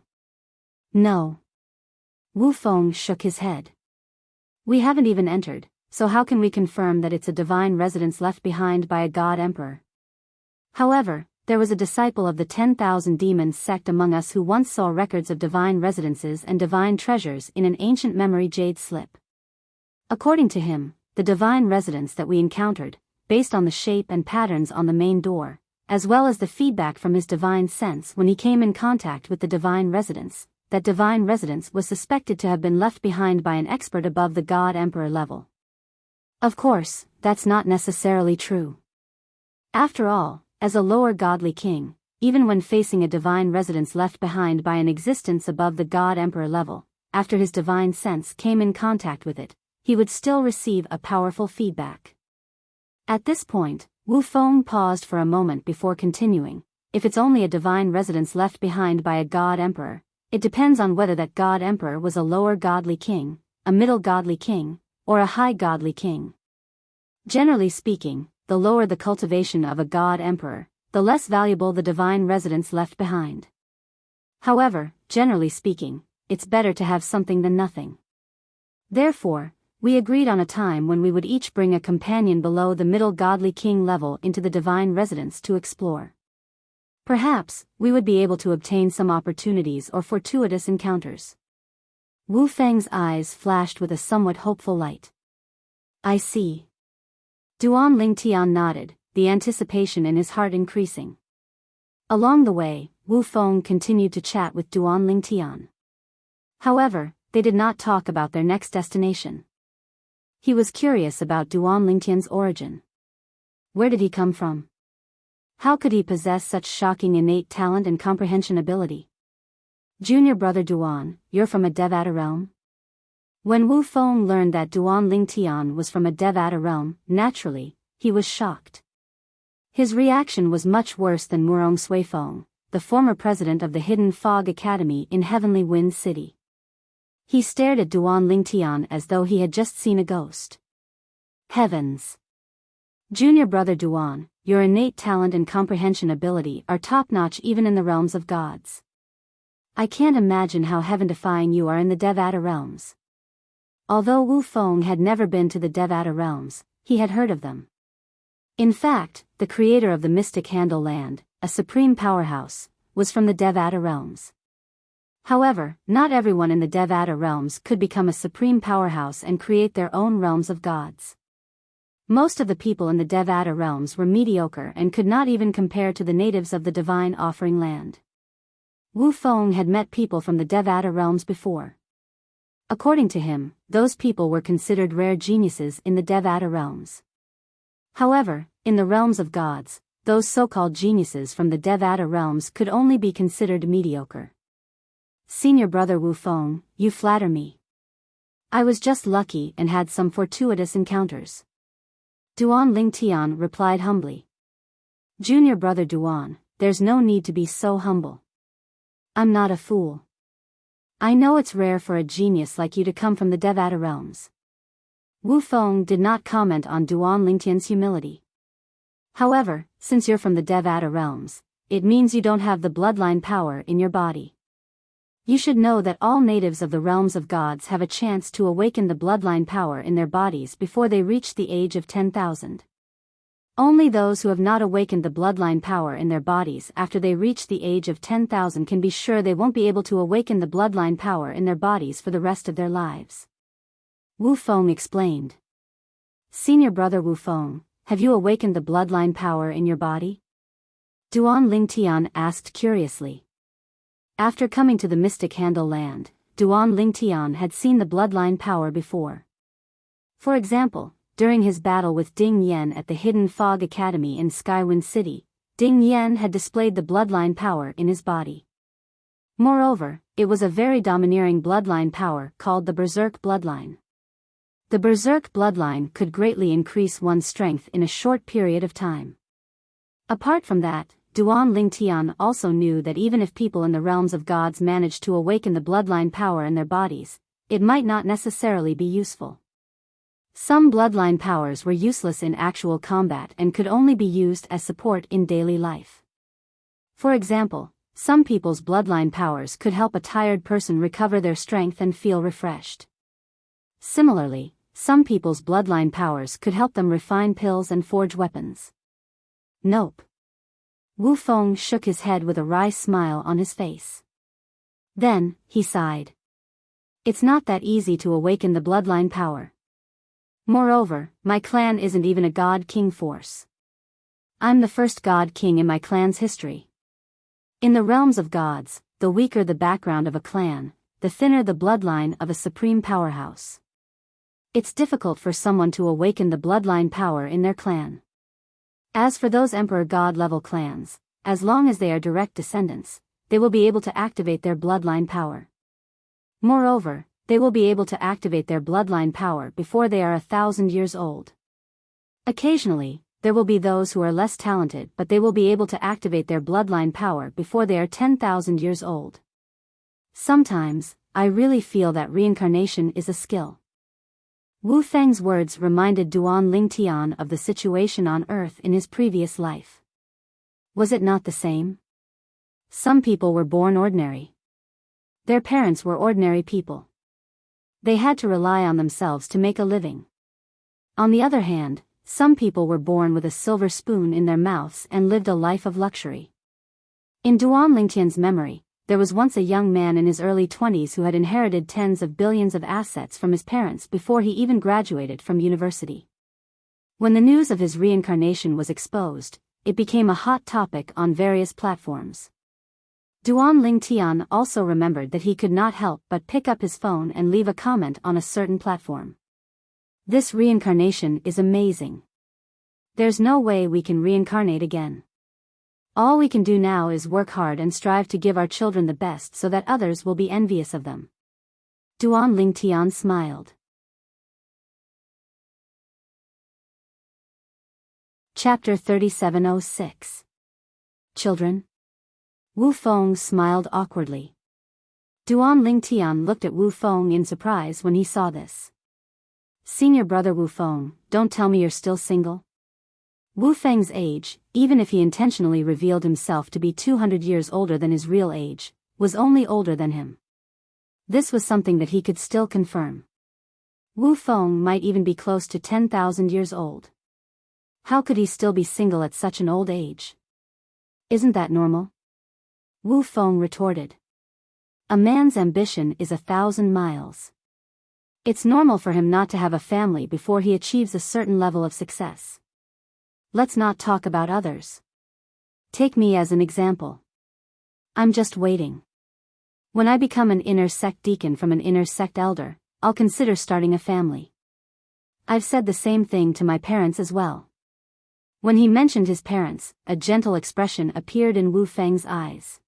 No. Wu Feng shook his head. We haven't even entered, so how can we confirm that it's a divine residence left behind by a god emperor? However, there was a disciple of the 10,000 demons sect among us who once saw records of divine residences and divine treasures in an ancient memory jade slip. According to him, the divine residence that we encountered, based on the shape and patterns on the main door, as well as the feedback from his divine sense when he came in contact with the divine residence, that divine residence was suspected to have been left behind by an expert above the god emperor level. Of course, that's not necessarily true. After all, as a lower godly king, even when facing a divine resonance left behind by an existence above the God-Emperor level, after his divine sense came in contact with it, he would still receive a powerful feedback. At this point, Wu Feng paused for a moment before continuing. If it's only a divine resonance left behind by a God-Emperor, it depends on whether that God-Emperor was a lower godly king, a middle godly king, or a high godly king. Generally speaking, the lower the cultivation of a God-Emperor, the less valuable the divine resonance left behind. However, generally speaking, it's better to have something than nothing. Therefore, we agreed on a time when we would each bring a companion below the middle godly king level into the divine residence to explore. Perhaps, we would be able to obtain some opportunities or fortuitous encounters. Wu Feng's eyes flashed with a somewhat hopeful light. I see. Duan Lingtian nodded, the anticipation in his heart increasing. Along the way, Wu Feng continued to chat with Duan Lingtian. However, they did not talk about their next destination. He was curious about Duan Lingtian's origin. Where did he come from? How could he possess such shocking innate talent and comprehension ability? Junior brother Duan, you're from a Devata realm? When Wu Feng learned that Duan Lingtian was from a Devata realm, naturally, he was shocked. His reaction was much worse than Murong Suifeng, the former president of the Hidden Fog Academy in Heavenly Wind City. He stared at Duan Lingtian as though he had just seen a ghost. Heavens! Junior brother Duan, your innate talent and comprehension ability are top-notch even in the realms of gods. I can't imagine how heaven-defying you are in the Devata realms. Although Wu Feng had never been to the Devata realms, he had heard of them. In fact, the creator of the Mystic Handle Land, a supreme powerhouse, was from the Devata realms. However, not everyone in the Devata realms could become a supreme powerhouse and create their own realms of gods. Most of the people in the Devata realms were mediocre and could not even compare to the natives of the Divine Offering Land. Wu Feng had met people from the Devata realms before. According to him, those people were considered rare geniuses in the Devata realms. However, in the realms of gods, those so-called geniuses from the Devata realms could only be considered mediocre. Senior brother Wu Feng, you flatter me. I was just lucky and had some fortuitous encounters. Duan Lingtian replied humbly. Junior brother Duan, there's no need to be so humble. I'm not a fool. I know it's rare for a genius like you to come from the Devata realms. Wu Feng did not comment on Duan Lingtian's humility. However, since you're from the Devata realms, it means you don't have the bloodline power in your body. You should know that all natives of the realms of gods have a chance to awaken the bloodline power in their bodies before they reach the age of 10,000. Only those who have not awakened the bloodline power in their bodies after they reach the age of 10,000 can be sure they won't be able to awaken the bloodline power in their bodies for the rest of their lives. Wu Feng explained. Senior brother Wu Feng, have you awakened the bloodline power in your body? Duan Lingtian asked curiously. After coming to the Mystic Handle Land, Duan Lingtian had seen the bloodline power before. For example, during his battle with Ding Yan at the Hidden Fog Academy in Skywind City, Ding Yan had displayed the bloodline power in his body. Moreover, it was a very domineering bloodline power called the Berserk bloodline. The Berserk bloodline could greatly increase one's strength in a short period of time. Apart from that, Duan Lingtian also knew that even if people in the realms of gods managed to awaken the bloodline power in their bodies, it might not necessarily be useful. Some bloodline powers were useless in actual combat and could only be used as support in daily life. For example, some people's bloodline powers could help a tired person recover their strength and feel refreshed. Similarly, some people's bloodline powers could help them refine pills and forge weapons. Nope. Wu Feng shook his head with a wry smile on his face. Then, he sighed. It's not that easy to awaken the bloodline power. Moreover, my clan isn't even a god-king force. I'm the first god-king in my clan's history. In the realms of gods, the weaker the background of a clan, the thinner the bloodline of a supreme powerhouse. It's difficult for someone to awaken the bloodline power in their clan. As for those emperor god-level clans, as long as they are direct descendants, they will be able to activate their bloodline power. Moreover, they will be able to activate their bloodline power before they are 1,000 years old. Occasionally, there will be those who are less talented, but they will be able to activate their bloodline power before they are 10,000 years old. Sometimes, I really feel that reincarnation is a skill. Wu Feng's words reminded Duan Lingtian of the situation on Earth in his previous life. Was it not the same? Some people were born ordinary. Their parents were ordinary people. They had to rely on themselves to make a living. On the other hand, some people were born with a silver spoon in their mouths and lived a life of luxury. In Duan Lingtian's memory, there was once a young man in his early 20s who had inherited tens of billions of assets from his parents before he even graduated from university. When the news of his reincarnation was exposed, it became a hot topic on various platforms. Duan Lingtian also remembered that he could not help but pick up his phone and leave a comment on a certain platform. This reincarnation is amazing. There's no way we can reincarnate again. All we can do now is work hard and strive to give our children the best so that others will be envious of them. Duan Lingtian smiled. Chapter 3706. Children? Wu Feng smiled awkwardly. Duan Lingtian looked at Wu Feng in surprise when he saw this. Senior brother Wu Feng, don't tell me you're still single? Wu Feng's age, even if he intentionally revealed himself to be 200 years older than his real age, was only older than him. This was something that he could still confirm. Wu Feng might even be close to 10,000 years old. How could he still be single at such an old age? Isn't that normal? Wu Feng retorted. A man's ambition is 1,000 miles. It's normal for him not to have a family before he achieves a certain level of success. Let's not talk about others. Take me as an example. I'm just waiting. When I become an inner sect deacon from an inner sect elder, I'll consider starting a family. I've said the same thing to my parents as well. When he mentioned his parents, a gentle expression appeared in Wu Feng's eyes.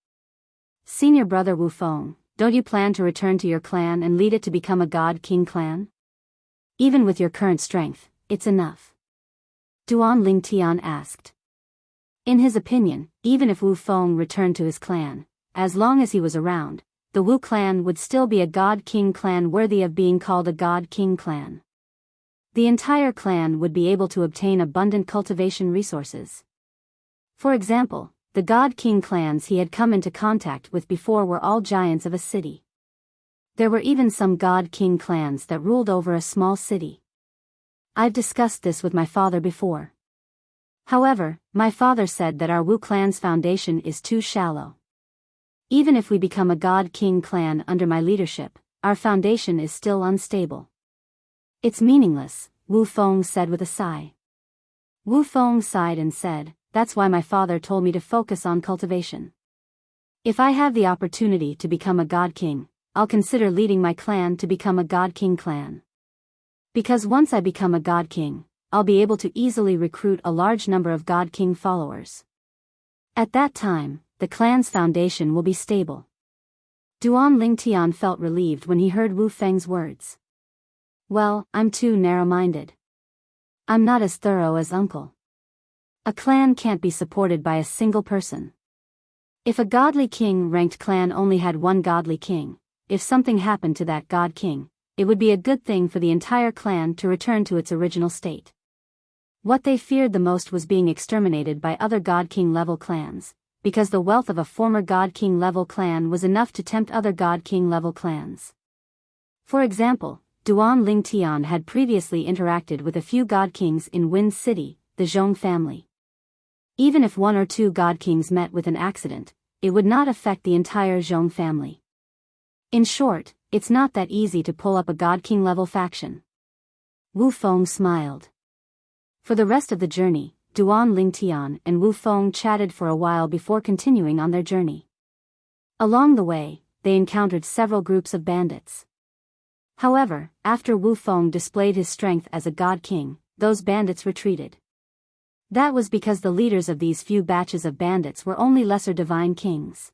Senior brother Wu Feng, don't you plan to return to your clan and lead it to become a God King clan? Even with your current strength, it's enough. Duan Lingtian asked. In his opinion, even if Wu Feng returned to his clan, as long as he was around, the Wu clan would still be a God King clan worthy of being called a God King clan. The entire clan would be able to obtain abundant cultivation resources. For example, the God King clans he had come into contact with before were all giants of a city. There were even some God King clans that ruled over a small city. I've discussed this with my father before. However, my father said that our Wu clan's foundation is too shallow. Even if we become a God King clan under my leadership, our foundation is still unstable. It's meaningless, Wu Feng said with a sigh. Wu Feng sighed and said, that's why my father told me to focus on cultivation. If I have the opportunity to become a God King, I'll consider leading my clan to become a God King clan. Because once I become a God King, I'll be able to easily recruit a large number of God King followers. At that time, the clan's foundation will be stable. Duan Lingtian felt relieved when he heard Wu Feng's words. Well, I'm too narrow-minded. I'm not as thorough as uncle. A clan can't be supported by a single person. If a godly king-ranked clan only had one godly king, if something happened to that God King, it would be a good thing for the entire clan to return to its original state. What they feared the most was being exterminated by other God King level clans, because the wealth of a former God King level clan was enough to tempt other God King level clans. For example, Duan Lingtian had previously interacted with a few God Kings in Wind City, the Zhong family. Even if one or two God Kings met with an accident, it would not affect the entire Zhong family. In short, it's not that easy to pull up a God King level faction. Wu Feng smiled. For the rest of the journey, Duan Lingtian and Wu Feng chatted for a while before continuing on their journey. Along the way, they encountered several groups of bandits. However, after Wu Feng displayed his strength as a God King, those bandits retreated. That was because the leaders of these few batches of bandits were only lesser divine kings.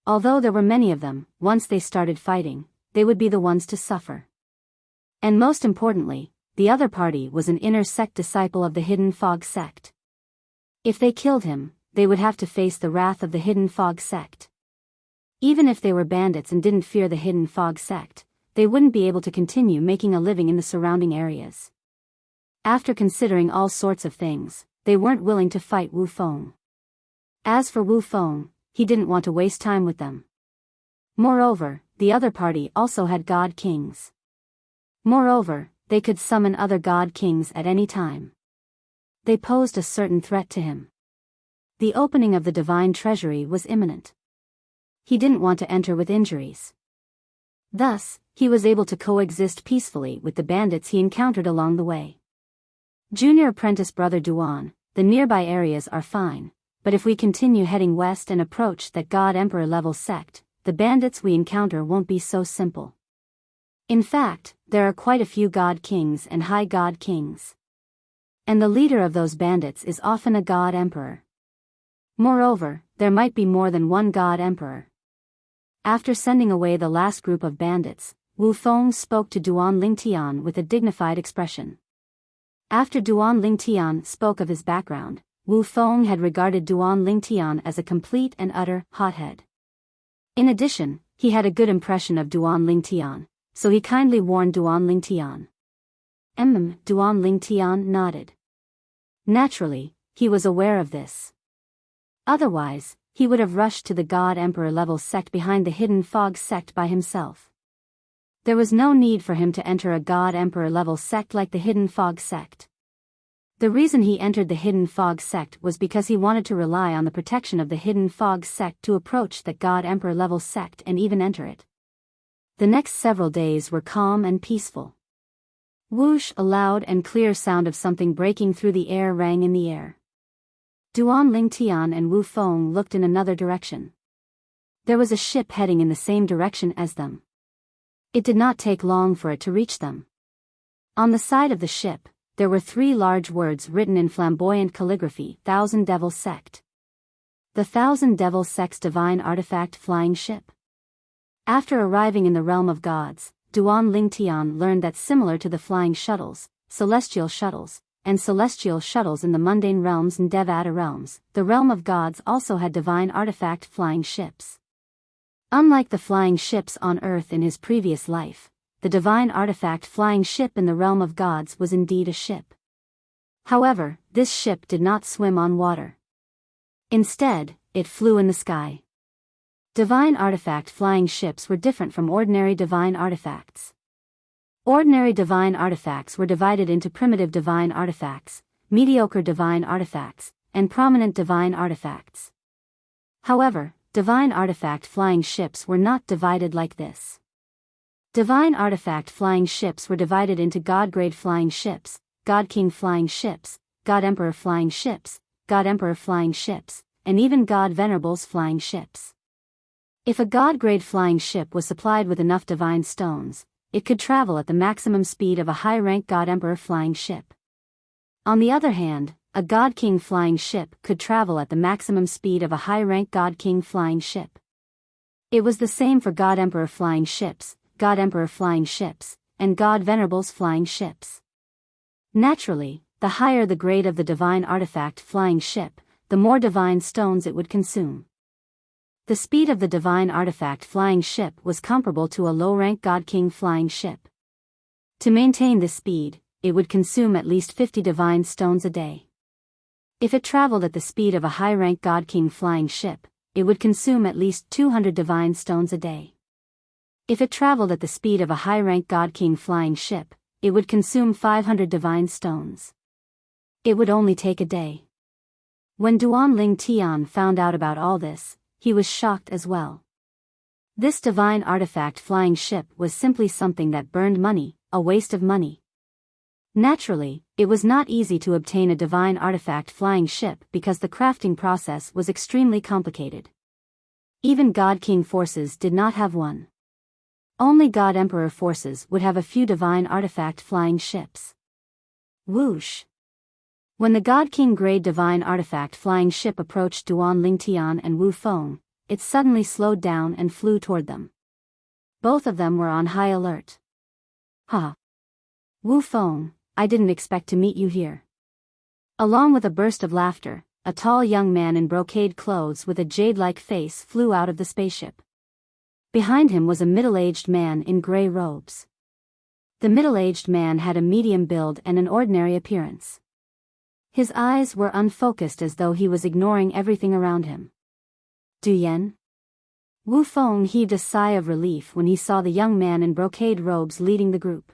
Although there were many of them, once they started fighting, they would be the ones to suffer. And most importantly, the other party was an inner sect disciple of the Hidden Fog sect. If they killed him, they would have to face the wrath of the Hidden Fog sect. Even if they were bandits and didn't fear the Hidden Fog sect, they wouldn't be able to continue making a living in the surrounding areas. After considering all sorts of things, they weren't willing to fight Wu Feng. As for Wu Feng, he didn't want to waste time with them. Moreover, the other party also had god kings. Moreover, they could summon other god kings at any time. They posed a certain threat to him. The opening of the divine treasury was imminent. He didn't want to enter with injuries. Thus, he was able to coexist peacefully with the bandits he encountered along the way. Junior apprentice brother Duan, the nearby areas are fine, but if we continue heading west and approach that God Emperor level sect, the bandits we encounter won't be so simple. In fact, there are quite a few god kings and high god kings. And the leader of those bandits is often a god emperor. Moreover, there might be more than one god emperor. After sending away the last group of bandits, Wu Feng spoke to Duan Lingtian with a dignified expression. After Duan Lingtian spoke of his background, Wu Feng had regarded Duan Lingtian as a complete and utter hothead. In addition, he had a good impression of Duan Lingtian, so he kindly warned Duan Lingtian. Duan Lingtian nodded. Naturally, he was aware of this. Otherwise, he would have rushed to the God Emperor level sect behind the Hidden Fog sect by himself. There was no need for him to enter a God Emperor level sect like the Hidden Fog sect. The reason he entered the Hidden Fog sect was because he wanted to rely on the protection of the Hidden Fog sect to approach that God Emperor level sect and even enter it. The next several days were calm and peaceful. Whoosh, a loud and clear sound of something breaking through the air rang in the air. Duan Lingtian and Wu Feng looked in another direction. There was a ship heading in the same direction as them. It did not take long for it to reach them. On the side of the ship, there were 3 large words written in flamboyant calligraphy: Thousand Devil Sect. The Thousand Devil Sect's divine artifact flying ship. After arriving in the realm of gods, Duan Lingtian learned that similar to the flying shuttles, celestial shuttles, and celestial shuttles in the mundane realms and Devata realms, the realm of gods also had divine artifact flying ships. Unlike the flying ships on Earth in his previous life, the divine artifact flying ship in the realm of gods was indeed a ship. However, this ship did not swim on water. Instead, it flew in the sky. Divine artifact flying ships were different from ordinary divine artifacts. Ordinary divine artifacts were divided into primitive divine artifacts, mediocre divine artifacts, and prominent divine artifacts. However, divine artifact flying ships were not divided like this. Divine artifact flying ships were divided into God-grade flying ships, God King flying ships, God Emperor flying ships, God Emperor flying ships, and even God Venerables flying ships. If a God-grade flying ship was supplied with enough divine stones, it could travel at the maximum speed of a high-rank God Emperor flying ship. On the other hand, a God King flying ship could travel at the maximum speed of a high-rank God King flying ship. It was the same for God Emperor flying ships, God Emperor flying ships, and God Venerables flying ships. Naturally, the higher the grade of the divine artifact flying ship, the more divine stones it would consume. The speed of the divine artifact flying ship was comparable to a low-rank God King flying ship. To maintain this speed, it would consume at least 50 divine stones a day. If it traveled at the speed of a high-rank God King flying ship, it would consume at least 200 divine stones a day. If it traveled at the speed of a high-rank God King flying ship, it would consume 500 divine stones. It would only take a day. When Duan Lingtian found out about all this, he was shocked as well. This divine artifact flying ship was simply something that burned money, a waste of money. Naturally, it was not easy to obtain a divine artifact flying ship because the crafting process was extremely complicated. Even God King forces did not have one. Only God Emperor forces would have a few divine artifact flying ships. Whoosh! When the God King grade divine artifact flying ship approached Duan Lingtian and Wu Feng, it suddenly slowed down and flew toward them. Both of them were on high alert. Ha! Wu Feng, I didn't expect to meet you here. Along with a burst of laughter, a tall young man in brocade clothes with a jade-like face flew out of the spaceship. Behind him was a middle-aged man in gray robes. The middle-aged man had a medium build and an ordinary appearance. His eyes were unfocused as though he was ignoring everything around him. Du Yan? Wu Feng heaved a sigh of relief when he saw the young man in brocade robes leading the group.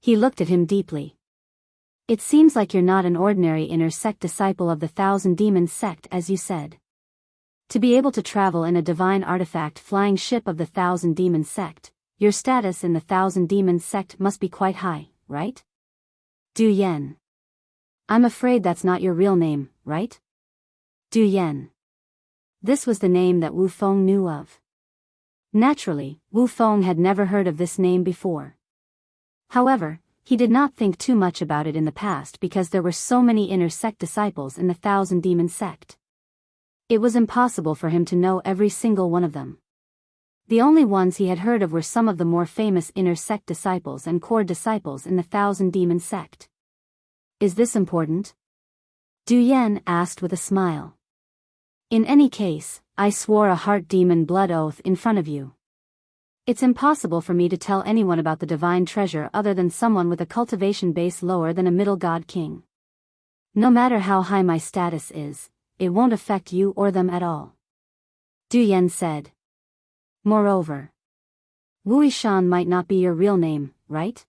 He looked at him deeply. It seems like you're not an ordinary inner sect disciple of the Thousand Demons sect as you said. To be able to travel in a divine artifact flying ship of the Thousand Demons sect, your status in the Thousand Demons sect must be quite high, right? Du Yan. I'm afraid that's not your real name, right? Du Yan. This was the name that Wu Feng knew of. Naturally, Wu Feng had never heard of this name before. However, he did not think too much about it in the past because there were so many inner sect disciples in the Thousand Demons sect. It was impossible for him to know every single one of them. The only ones he had heard of were some of the more famous inner sect disciples and core disciples in the Thousand Demons sect. Is this important? Du Yan asked with a smile. In any case, I swore a heart demon blood oath in front of you. It's impossible for me to tell anyone about the divine treasure other than someone with a cultivation base lower than a middle god king. No matter how high my status is, it won't affect you or them at all. Du Yan said. Moreover, Wuxia might not be your real name, right?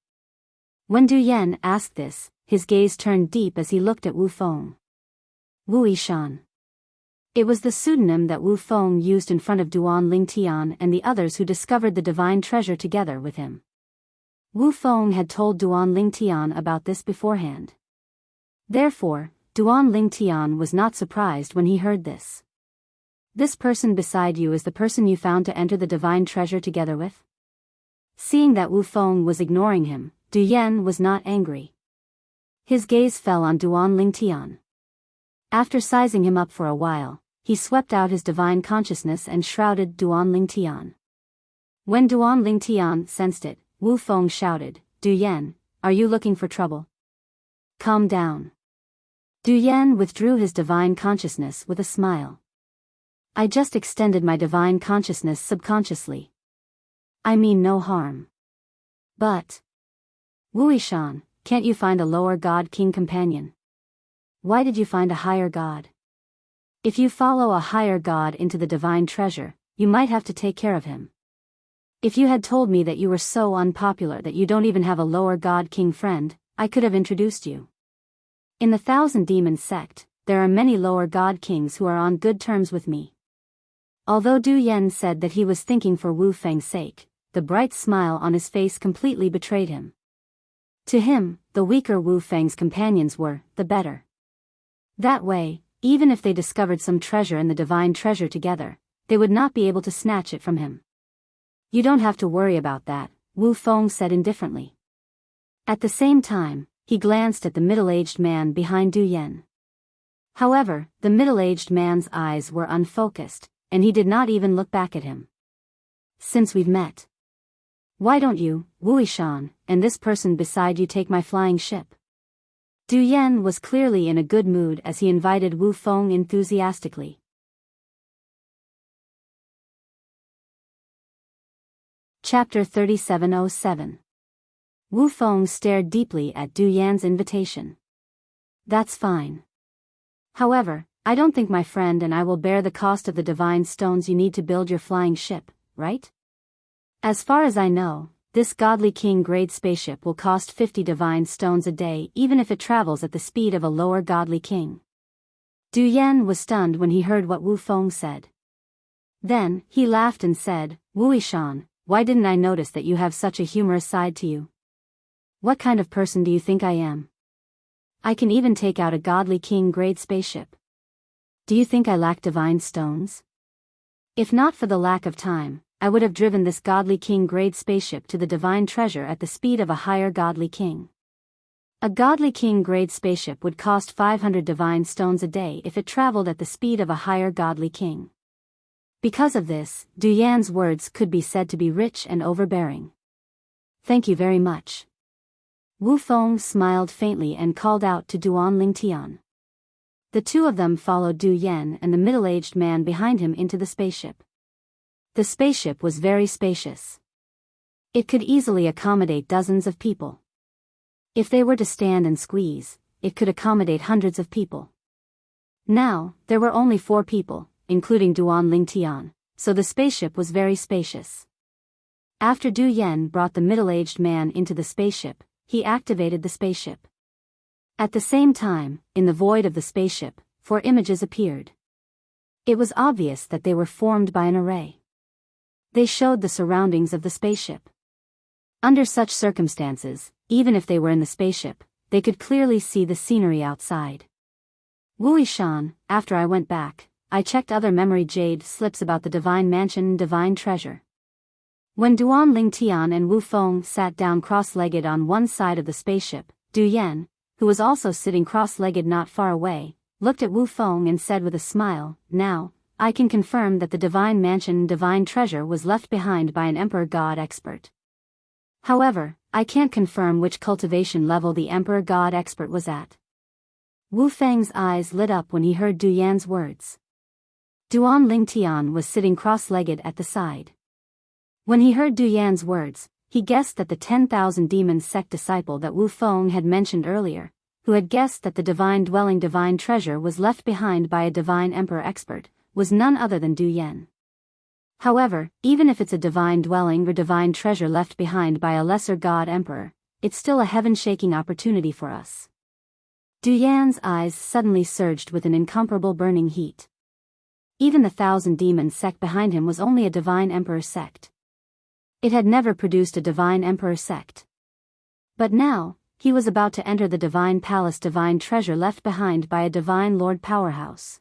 When Du Yan asked this, his gaze turned deep as he looked at Wu Feng. Wuxia. It was the pseudonym that Wu Feng used in front of Duan Lingtian and the others who discovered the divine treasure together with him. Wu Feng had told Duan Lingtian about this beforehand. Therefore, Duan Lingtian was not surprised when he heard this. This person beside you is the person you found to enter the divine treasure together with? Seeing that Wu Feng was ignoring him, Du Yan was not angry. His gaze fell on Duan Lingtian. After sizing him up for a while, he swept out his divine consciousness and shrouded Duan Lingtian. When Duan Lingtian sensed it, Wu Feng shouted, Du Yan, are you looking for trouble? Calm down. Du Yan withdrew his divine consciousness with a smile. I just extended my divine consciousness subconsciously. I mean no harm. But, Wuxia, can't you find a lower god king companion? Why did you find a higher god? If you follow a higher god into the divine treasure, you might have to take care of him. If you had told me that you were so unpopular that you don't even have a lower god king friend, I could have introduced you. In the Thousand Demons sect, there are many lower god kings who are on good terms with me. Although Du Yan said that he was thinking for Wu Feng's sake, the bright smile on his face completely betrayed him. To him, the weaker Wu Feng's companions were, the better. That way, even if they discovered some treasure in the divine treasure together, they would not be able to snatch it from him. You don't have to worry about that, Wu Feng said indifferently. At the same time, he glanced at the middle-aged man behind Du Yan. However, the middle-aged man's eyes were unfocused, and he did not even look back at him. Since we've met, why don't you, Wuxia, and this person beside you take my flying ship? Du Yan was clearly in a good mood as he invited Wu Feng enthusiastically. Chapter 3707. Wu Feng stared deeply at Du Yan's invitation. That's fine. However, I don't think my friend and I will bear the cost of the divine stones you need to build your flying ship, right? As far as I know, this godly king grade spaceship will cost 50 divine stones a day even if it travels at the speed of a lower godly king. Du Yan was stunned when he heard what Wu Feng said. Then, he laughed and said, Wuxia, why didn't I notice that you have such a humorous side to you? What kind of person do you think I am? I can even take out a godly king grade spaceship. Do you think I lack divine stones? If not for the lack of time, I would have driven this godly king grade spaceship to the divine treasure at the speed of a higher godly king. A godly king-grade spaceship would cost 500 divine stones a day if it traveled at the speed of a higher godly king. Because of this, Du Yan's words could be said to be rich and overbearing. Thank you very much. Wu Feng smiled faintly and called out to Duan Lingtian. The two of them followed Du Yan and the middle-aged man behind him into the spaceship. The spaceship was very spacious. It could easily accommodate dozens of people. If they were to stand and squeeze, it could accommodate hundreds of people. Now, there were only 4 people, including Duan Lingtian, so the spaceship was very spacious. After Du Yan brought the middle-aged man into the spaceship, he activated the spaceship. At the same time, in the void of the spaceship, 4 images appeared. It was obvious that they were formed by an array. They showed the surroundings of the spaceship. Under such circumstances, even if they were in the spaceship, they could clearly see the scenery outside. Wuxia, after I went back, I checked other memory jade slips about the divine mansion and divine treasure. When Duan Lingtian and Wu Feng sat down cross-legged on one side of the spaceship, Du Yan, who was also sitting cross-legged not far away, looked at Wu Feng and said with a smile, "Now, I can confirm that the divine mansion and divine treasure was left behind by an emperor god expert. However, I can't confirm which cultivation level the emperor god expert was at." Wu Feng's eyes lit up when he heard Du Yan's words. Duan Lingtian was sitting cross-legged at the side. When he heard Du Yan's words, he guessed that the 10,000 demons sect disciple that Wu Feng had mentioned earlier, who had guessed that the divine dwelling divine treasure was left behind by a divine emperor expert, was none other than Du Yan. However, even if it's a divine dwelling or divine treasure left behind by a lesser god emperor, it's still a heaven-shaking opportunity for us. Du Yan's eyes suddenly surged with an incomparable burning heat. Even the 1,000 demons sect behind him was only a divine emperor sect. It had never produced a divine emperor sect. But now, he was about to enter the divine palace divine treasure left behind by a divine lord powerhouse.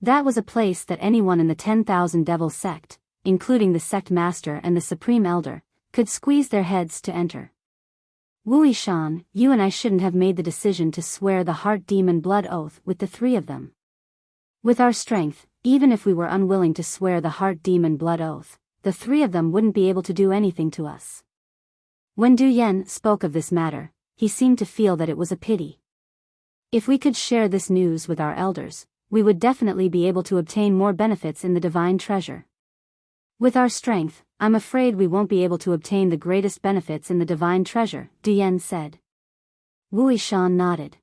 That was a place that anyone in the 10,000 devil sect, including the sect master and the supreme elder, could squeeze their heads to enter. Wuxia, you and I shouldn't have made the decision to swear the heart demon blood oath with the 3 of them. With our strength, even if we were unwilling to swear the heart demon blood oath, the 3 of them wouldn't be able to do anything to us. When Du Yan spoke of this matter, he seemed to feel that it was a pity. If we could share this news with our elders, we would definitely be able to obtain more benefits in the divine treasure. With our strength, I'm afraid we won't be able to obtain the greatest benefits in the divine treasure, Du Yan said. Wuxia nodded.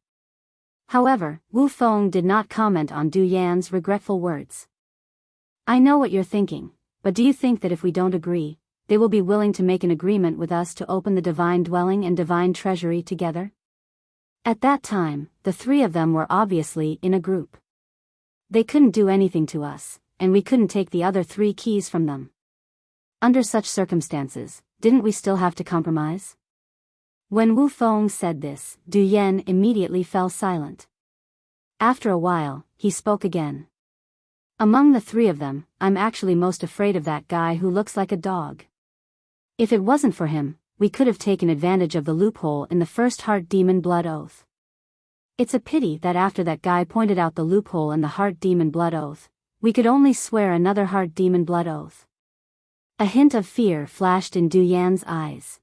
However, Wu Feng did not comment on Du Yan's regretful words. I know what you're thinking, but do you think that if we don't agree, they will be willing to make an agreement with us to open the divine dwelling and divine treasury together? At that time, the 3 of them were obviously in a group. They couldn't do anything to us, and we couldn't take the other 3 keys from them. Under such circumstances, didn't we still have to compromise? When Wu Feng said this, Du Yan immediately fell silent. After a while, he spoke again. Among the 3 of them, I'm actually most afraid of that guy who looks like a dog. If it wasn't for him, we could have taken advantage of the loophole in the first heart demon blood oath. It's a pity that after that guy pointed out the loophole in the heart demon blood oath, we could only swear another heart demon blood oath. A hint of fear flashed in Du Yan's eyes.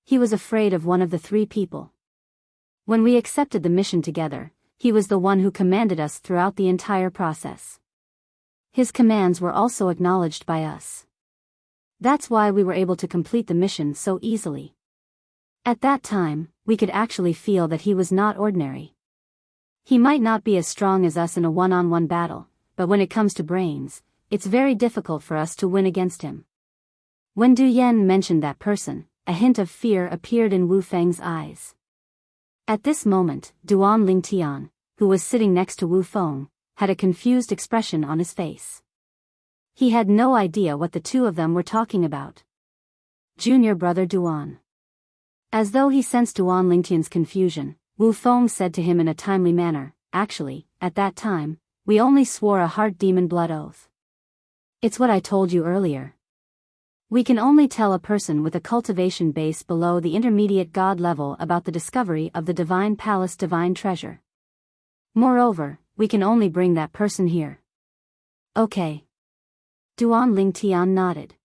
He was afraid of one of the 3 people. When we accepted the mission together, he was the one who commanded us throughout the entire process. His commands were also acknowledged by us. That's why we were able to complete the mission so easily. At that time, we could actually feel that he was not ordinary. He might not be as strong as us in a one-on-one battle, but when it comes to brains, it's very difficult for us to win against him. When Du Yan mentioned that person, a hint of fear appeared in Wu Feng's eyes. At this moment, Duan Lingtian, who was sitting next to Wu Feng, had a confused expression on his face. He had no idea what the 2 of them were talking about. Junior brother Duan. As though he sensed Duan Lingtian's confusion, Wu Feng said to him in a timely manner, actually, at that time, we only swore a heart demon blood oath. It's what I told you earlier. We can only tell a person with a cultivation base below the intermediate God level about the discovery of the divine palace divine treasure. Moreover, we can only bring that person here. Okay. Duan Lingtian nodded.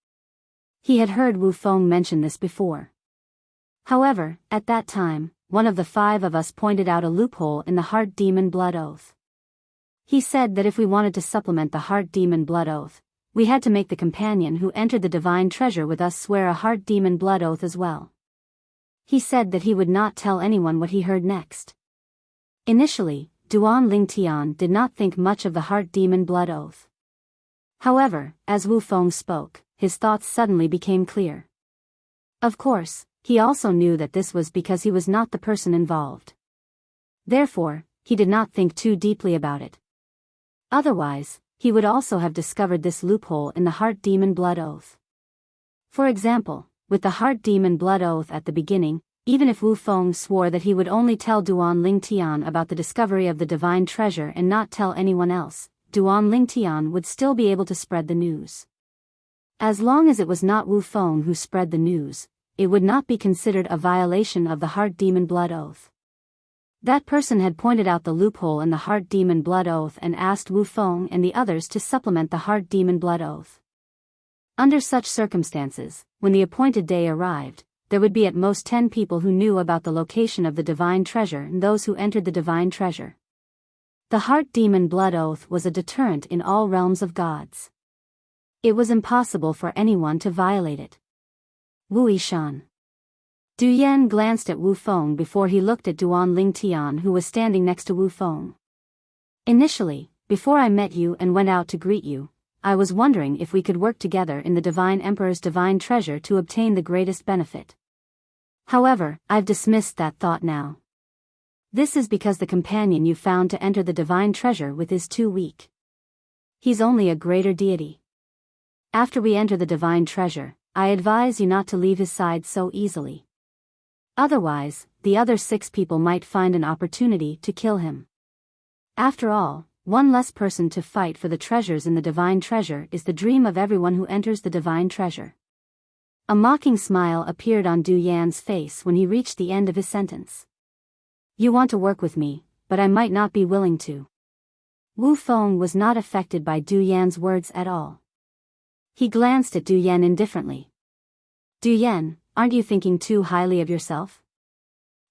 He had heard Wu Feng mention this before. However, at that time, one of the 5 of us pointed out a loophole in the Heart Demon Blood Oath. He said that if we wanted to supplement the Heart Demon Blood Oath, we had to make the companion who entered the divine treasure with us swear a Heart Demon Blood Oath as well. He said that he would not tell anyone what he heard next. Initially, Duan Lingtian did not think much of the Heart Demon Blood Oath. However, as Wu Feng spoke, his thoughts suddenly became clear. Of course, he also knew that this was because he was not the person involved. Therefore, he did not think too deeply about it. Otherwise, he would also have discovered this loophole in the Heart Demon Blood Oath. For example, with the Heart Demon Blood Oath at the beginning, even if Wu Feng swore that he would only tell Duan Lingtian about the discovery of the divine treasure and not tell anyone else, Duan Lingtian would still be able to spread the news. As long as it was not Wu Feng who spread the news, it would not be considered a violation of the Heart Demon Blood Oath. That person had pointed out the loophole in the Heart Demon Blood Oath and asked Wu Feng and the others to supplement the Heart Demon Blood Oath. Under such circumstances, when the appointed day arrived, there would be at most 10 people who knew about the location of the divine treasure and those who entered the divine treasure. The Heart Demon Blood Oath was a deterrent in all realms of gods. It was impossible for anyone to violate it. Wu Yishan. Du Yan glanced at Wu Feng before he looked at Duan Lingtian who was standing next to Wu Feng. Initially, before I met you and went out to greet you, I was wondering if we could work together in the Divine Emperor's divine treasure to obtain the greatest benefit. However, I've dismissed that thought now. This is because the companion you found to enter the divine treasure with is too weak. He's only a greater deity. After we enter the divine treasure, I advise you not to leave his side so easily. Otherwise, the other 6 people might find an opportunity to kill him. After all, one less person to fight for the treasures in the divine treasure is the dream of everyone who enters the divine treasure. A mocking smile appeared on Du Yan's face when he reached the end of his sentence. You want to work with me, but I might not be willing to. Wu Feng was not affected by Du Yan's words at all. He glanced at Du Yan indifferently. Du Yan, aren't you thinking too highly of yourself?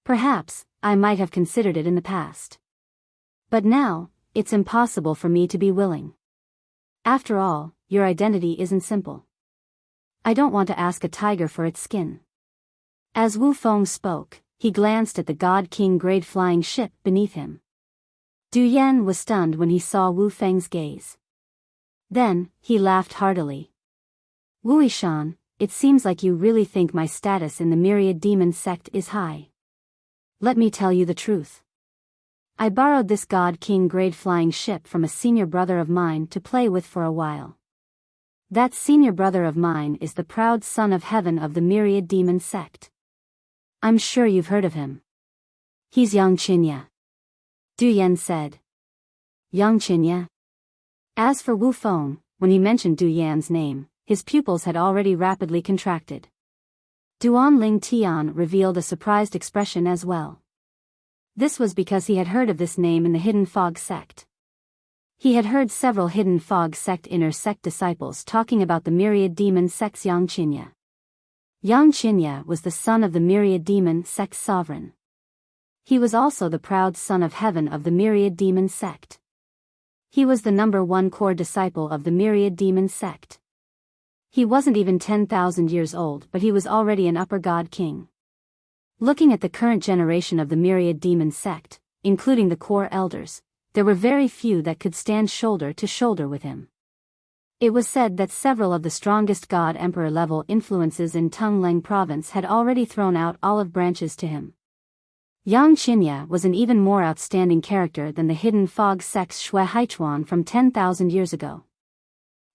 Perhaps, I might have considered it in the past. But now, it's impossible for me to be willing. After all, your identity isn't simple. I don't want to ask a tiger for its skin. As Wu Feng spoke, he glanced at the God King grade flying ship beneath him. Du Yan was stunned when he saw Wu Feng's gaze. Then, he laughed heartily. Wu Yishan, it seems like you really think my status in the Myriad Demon sect is high. Let me tell you the truth. I borrowed this God King grade flying ship from a senior brother of mine to play with for a while. That senior brother of mine is the proud son of heaven of the Myriad Demon sect. I'm sure you've heard of him. He's Yang Qinya. Du Yan said. Yang Qinya? As for Wu Feng, when he mentioned Du Yan's name, his pupils had already rapidly contracted. Duan Lingtian revealed a surprised expression as well. This was because he had heard of this name in the Hidden Fog sect. He had heard several Hidden Fog sect inner sect disciples talking about the Myriad Demon sect's Yang Qinya. Yang Qinya was the son of the Myriad Demon sect's sovereign. He was also the proud son of heaven of the Myriad Demon sect. He was the number 1 core disciple of the Myriad Demon sect. He wasn't even 10,000 years old, but he was already an upper god king. Looking at the current generation of the Myriad Demon sect, including the core elders, there were very few that could stand shoulder to shoulder with him. It was said that several of the strongest god emperor level influences in Tungleng province had already thrown out olive branches to him. Yang Qinya was an even more outstanding character than the Hidden Fog sect's Shui Haichuan from 10,000 years ago.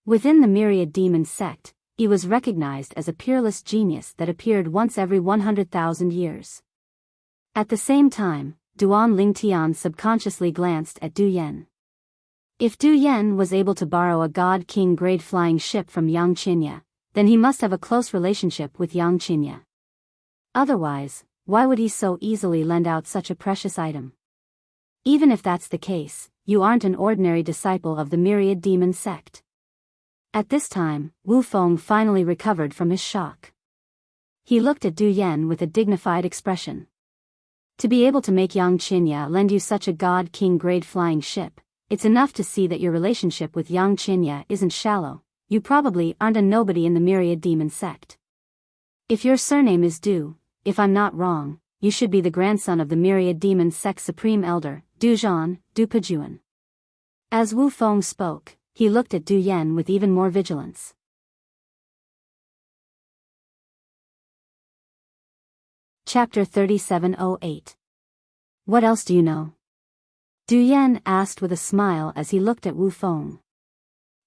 Within the Myriad Demon sect, he was recognized as a peerless genius that appeared once every 100,000 years. At the same time, Duan Lingtian subconsciously glanced at Du Yan. If Du Yan was able to borrow a God King grade flying ship from Yang Qinya, then he must have a close relationship with Yang Qinya. Otherwise, why would he so easily lend out such a precious item? Even if that's the case, you aren't an ordinary disciple of the myriad demon sect. At this time, Wu Feng finally recovered from his shock. He looked at Du Yan with a dignified expression. To be able to make Yang Qinya lend you such a God King grade flying ship, it's enough to see that your relationship with Yang Qinya isn't shallow. You probably aren't a nobody in the myriad demon sect. If your surname is Du, if I'm not wrong, you should be the grandson of the myriad demon sect supreme elder, Du Zhan, Du Pejuan. As Wu Feng spoke, he looked at Du Yan with even more vigilance. Chapter 3708. What else do you know? Du Yan asked with a smile as he looked at Wu Feng.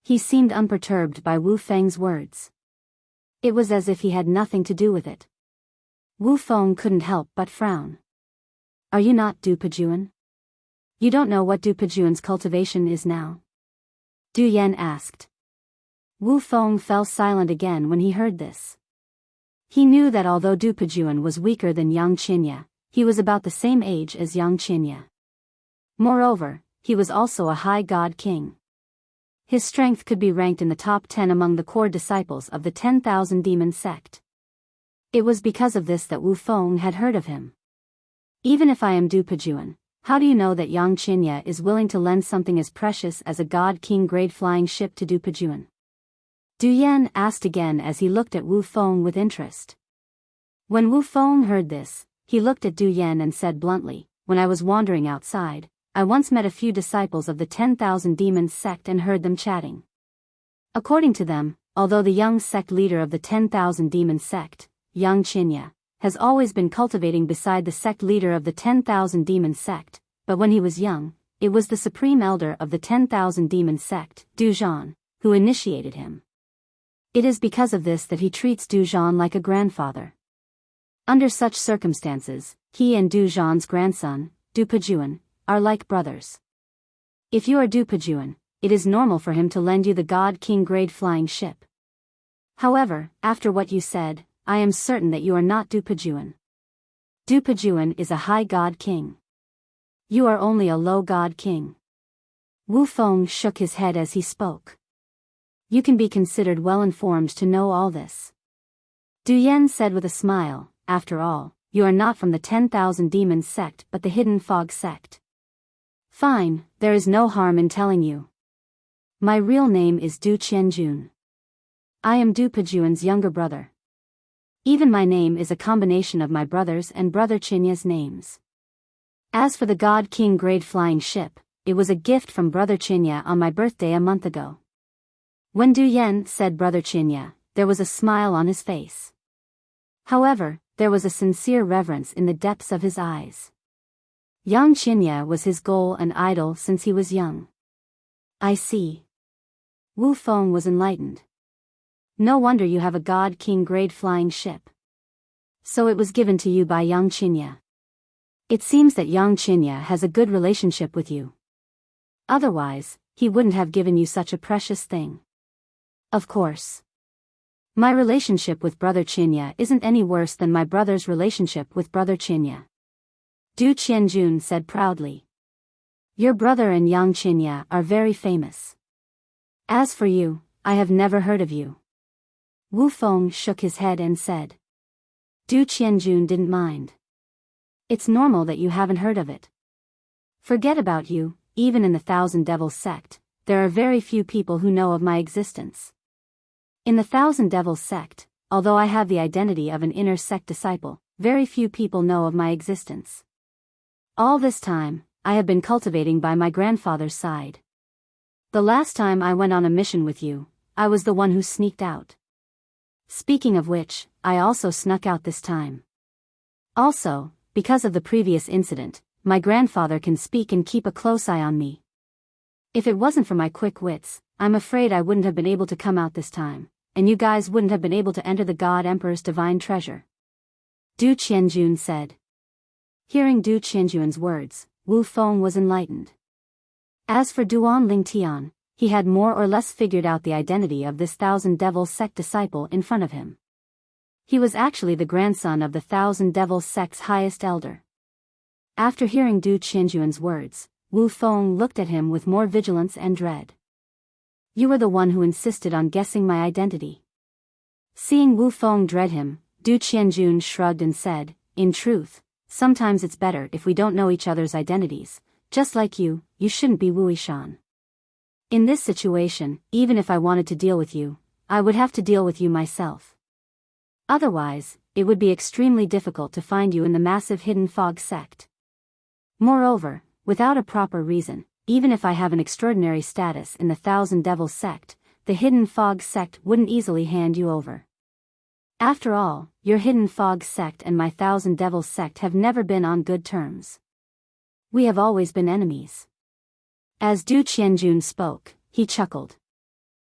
He seemed unperturbed by Wu Feng's words. It was as if he had nothing to do with it. Wu Feng couldn't help but frown. Are you not Du Pejuan? You don't know what Du Pejuan's cultivation is now? Du Yan asked. Wu Feng fell silent again when he heard this. He knew that although Du Pejuan was weaker than Yang Qinya, he was about the same age as Yang Qinya. Moreover, he was also a high god king. His strength could be ranked in the top 10 among the core disciples of the 10,000 demon sect. It was because of this that Wu Feng had heard of him. Even if I am Du Pejuan, how do you know that Yang Qinya is willing to lend something as precious as a god king grade flying ship to Du Pejuan? Du Yan asked again as he looked at Wu Feng with interest. When Wu Feng heard this, he looked at Du Yan and said bluntly, when I was wandering outside, I once met a few disciples of the 10,000 demons sect and heard them chatting. According to them, although the young sect leader of the 10,000 demons sect, Yang Qinya, has always been cultivating beside the sect leader of the 10,000 demons sect, but when he was young, it was the supreme elder of the 10,000 demons sect, Du Zhan, who initiated him. It is because of this that he treats Du Zhan like a grandfather. Under such circumstances, he and Du Zhan's grandson, Du Pejuan, are like brothers. If you are Du Pejuan, it is normal for him to lend you the God King grade flying ship. However, after what you said, I am certain that you are not Du Pejuan. Du Pejuan is a high God King. You are only a low God King. Wu Feng shook his head as he spoke. You can be considered well-informed to know all this. Du Yan said with a smile, after all, you are not from the 10,000 demons sect but the hidden fog sect. Fine, there is no harm in telling you. My real name is Du Qianjun. I am Du Pejuan's younger brother. Even my name is a combination of my brother's and Brother Qinya's names. As for the God King grade flying ship, it was a gift from Brother Qinya on my birthday a month ago. When Du Yan said Brother Qinya, there was a smile on his face. However, there was a sincere reverence in the depths of his eyes. Yang Qinya was his goal and idol since he was young. I see. Wu Feng was enlightened. No wonder you have a God King grade flying ship. So it was given to you by Yang Qinya. It seems that Yang Qinya has a good relationship with you. Otherwise, he wouldn't have given you such a precious thing. Of course. My relationship with Brother Qinya isn't any worse than my brother's relationship with Brother Qinya. Du Qianjun said proudly. Your brother and Yang Qinya are very famous. As for you, I have never heard of you. Wu Feng shook his head and said. Du Qianjun didn't mind. It's normal that you haven't heard of it. Forget about you, even in the Thousand Devils sect, there are very few people who know of my existence. In the Thousand Devils sect, although I have the identity of an inner sect disciple, very few people know of my existence. All this time, I have been cultivating by my grandfather's side. The last time I went on a mission with you, I was the one who sneaked out. Speaking of which, I also snuck out this time. Also, because of the previous incident, my grandfather can speak and keep a close eye on me. If it wasn't for my quick wits, I'm afraid I wouldn't have been able to come out this time, and you guys wouldn't have been able to enter the God Emperor's divine treasure. Du Qianjun said. Hearing Du Qianjun's words, Wu Feng was enlightened. As for Duan Lingtian, he had more or less figured out the identity of this Thousand Devils sect disciple in front of him. He was actually the grandson of the Thousand Devils sect's highest elder. After hearing Du Qianjuan's words, Wu Feng looked at him with more vigilance and dread. You were the one who insisted on guessing my identity. Seeing Wu Feng dread him, Du Qianjun shrugged and said, in truth, sometimes it's better if we don't know each other's identities. Just like you shouldn't be Wu Yishan. In this situation, even if I wanted to deal with you, I would have to deal with you myself. Otherwise, it would be extremely difficult to find you in the massive Hidden Fog sect. Moreover, without a proper reason, even if I have an extraordinary status in the Thousand Devils sect, the Hidden Fog sect wouldn't easily hand you over. After all, your Hidden Fog sect and my Thousand Devils sect have never been on good terms. We have always been enemies. As Du Qianjun spoke, he chuckled.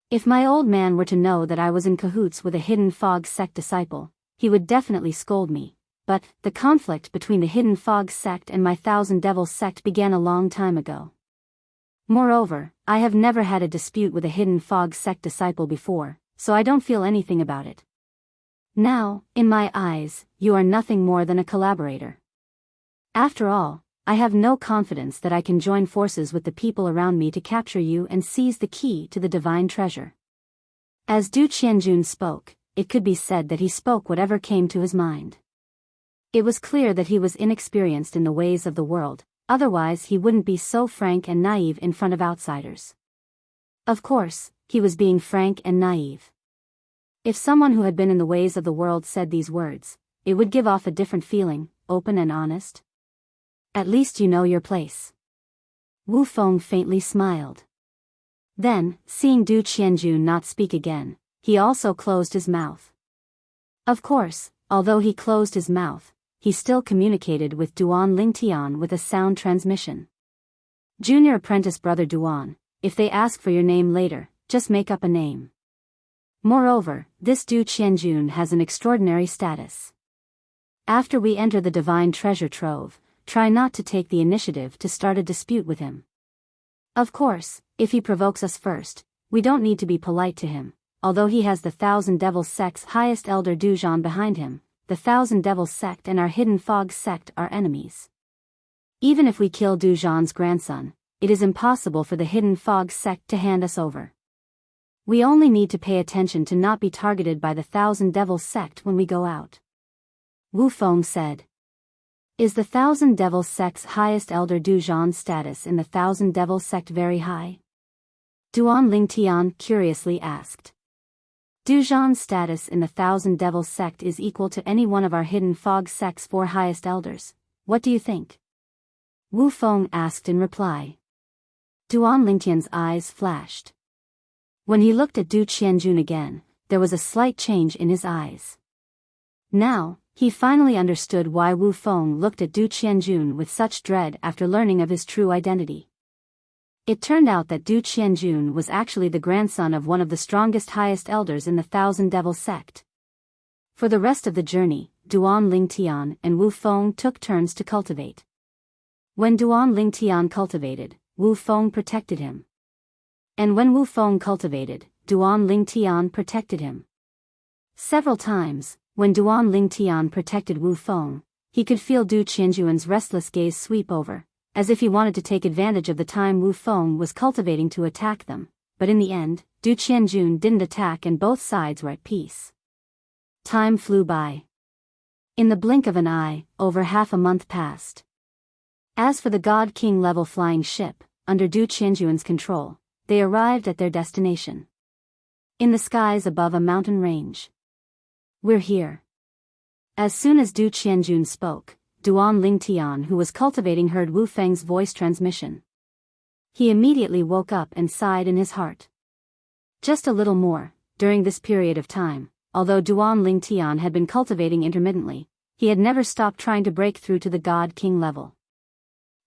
If my old man were to know that I was in cahoots with a Hidden Fog sect disciple, he would definitely scold me, but the conflict between the Hidden Fog sect and my Thousand Devils sect began a long time ago. Moreover, I have never had a dispute with a Hidden Fog sect disciple before, so I don't feel anything about it. Now, in my eyes, you are nothing more than a collaborator. After all, I have no confidence that I can join forces with the people around me to capture you and seize the key to the divine treasure. As Du Qianjun spoke, it could be said that he spoke whatever came to his mind. It was clear that he was inexperienced in the ways of the world, otherwise he wouldn't be so frank and naive in front of outsiders. Of course, he was being frank and naive. If someone who had been in the ways of the world said these words, it would give off a different feeling, open and honest. At least you know your place. Wu Feng faintly smiled. Then, seeing Du Qianjun not speak again, he also closed his mouth. Of course, although he closed his mouth, he still communicated with Duan Lingtian with a sound transmission. Junior apprentice brother Duan, if they ask for your name later, just make up a name. Moreover, this Du Qianjun has an extraordinary status. After we enter the divine treasure trove, try not to take the initiative to start a dispute with him. Of course, if he provokes us first, we don't need to be polite to him. Although he has the Thousand Devils sect's highest elder Duzhan behind him, the Thousand Devils sect and our Hidden Fog sect are enemies. Even if we kill Duzhan's grandson, it is impossible for the Hidden Fog sect to hand us over. We only need to pay attention to not be targeted by the Thousand Devils sect when we go out. Wu Feng said. Is the Thousand Devils sect's highest elder Duzhan's status in the Thousand Devils sect very high? Duan Lingtian curiously asked. Duzhan's status in the Thousand Devils sect is equal to any one of our Hidden Fog sect's 4 highest elders. What do you think? Wu Feng asked in reply. Duan Lingtian's eyes flashed. When he looked at Du Qianjun again, there was a slight change in his eyes. Now, he finally understood why Wu Feng looked at Du Qianjun with such dread after learning of his true identity. It turned out that Du Qianjun was actually the grandson of one of the strongest highest elders in the Thousand Devils sect. For the rest of the journey, Duan Lingtian and Wu Feng took turns to cultivate. When Duan Lingtian cultivated, Wu Feng protected him. And when Wu Feng cultivated, Duan Lingtian protected him. Several times, when Duan Lingtian protected Wu Feng, he could feel Du Qianjuan's restless gaze sweep over, as if he wanted to take advantage of the time Wu Feng was cultivating to attack them, but in the end, Du Qianjun didn't attack and both sides were at peace. Time flew by. In the blink of an eye, over half a month passed. As for the God King level flying ship, under Du Qianjuan's control, they arrived at their destination. In the skies above a mountain range. We're here. As soon as Du Qianjun spoke, Duan Lingtian, who was cultivating, heard Wu Feng's voice transmission. He immediately woke up and sighed in his heart. Just a little more, during this period of time, although Duan Lingtian had been cultivating intermittently, he had never stopped trying to break through to the God King level.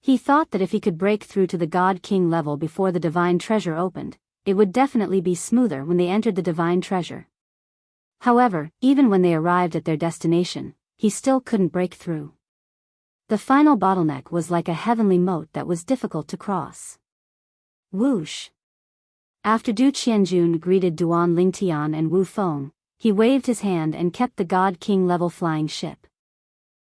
He thought that if he could break through to the God King level before the divine treasure opened, it would definitely be smoother when they entered the divine treasure. However, even when they arrived at their destination, he still couldn't break through. The final bottleneck was like a heavenly moat that was difficult to cross. Whoosh! After Du Qianjun greeted Duan Lingtian and Wu Feng, he waved his hand and kept the God King level flying ship.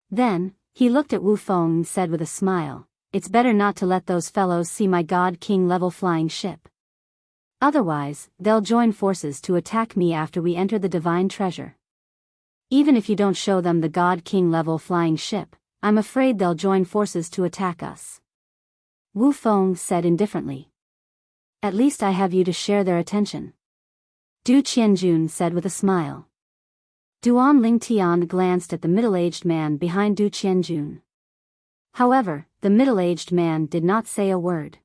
Then, he looked at Wu Feng and said with a smile, "It's better not to let those fellows see my God King level flying ship. Otherwise, they'll join forces to attack me after we enter the divine treasure. Even if you don't show them the God King level flying ship, I'm afraid they'll join forces to attack us." Wu Feng said indifferently. "At least I have you to share their attention," Du Qianjun said with a smile. Duan Lingtian glanced at the middle-aged man behind Du Qianjun. However, the middle-aged man did not say a word.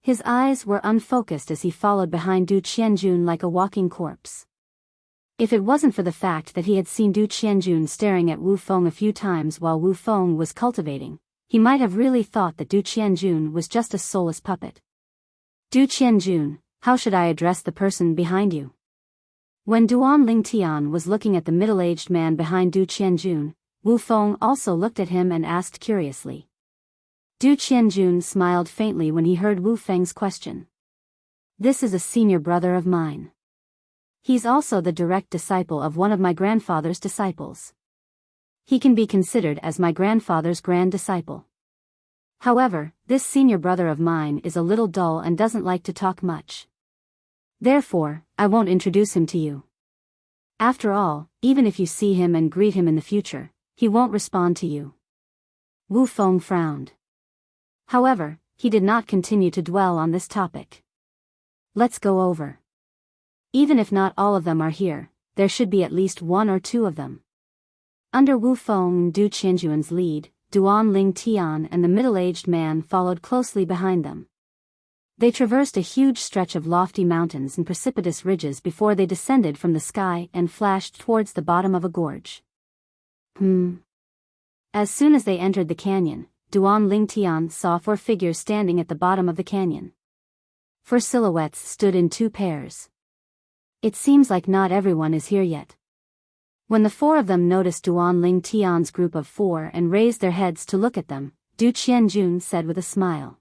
His eyes were unfocused as he followed behind Du Qianjun like a walking corpse. If it wasn't for the fact that he had seen Du Qianjun staring at Wu Feng a few times while Wu Feng was cultivating, he might have really thought that Du Qianjun was just a soulless puppet. "Du Qianjun, how should I address the person behind you?" When Duan Lingtian was looking at the middle-aged man behind Du Qianjun, Wu Feng also looked at him and asked curiously. Du Qianjun smiled faintly when he heard Wu Feng's question. "This is a senior brother of mine. He's also the direct disciple of one of my grandfather's disciples. He can be considered as my grandfather's grand disciple. However, this senior brother of mine is a little dull and doesn't like to talk much. Therefore, I won't introduce him to you. After all, even if you see him and greet him in the future, he won't respond to you." Wu Feng frowned. However, he did not continue to dwell on this topic. "Let's go over. Even if not all of them are here, there should be at least one or two of them." Under Wu Feng and Du Qianjun's lead, Duan Lingtian and the middle-aged man followed closely behind them. They traversed a huge stretch of lofty mountains and precipitous ridges before they descended from the sky and flashed towards the bottom of a gorge. As soon as they entered the canyon, Duan Lingtian saw 4 figures standing at the bottom of the canyon. 4 silhouettes stood in 2 pairs. It seems like not everyone is here yet. When the 4 of them noticed Duan Lingtian's group of 4 and raised their heads to look at them, Du Qianjun said with a smile.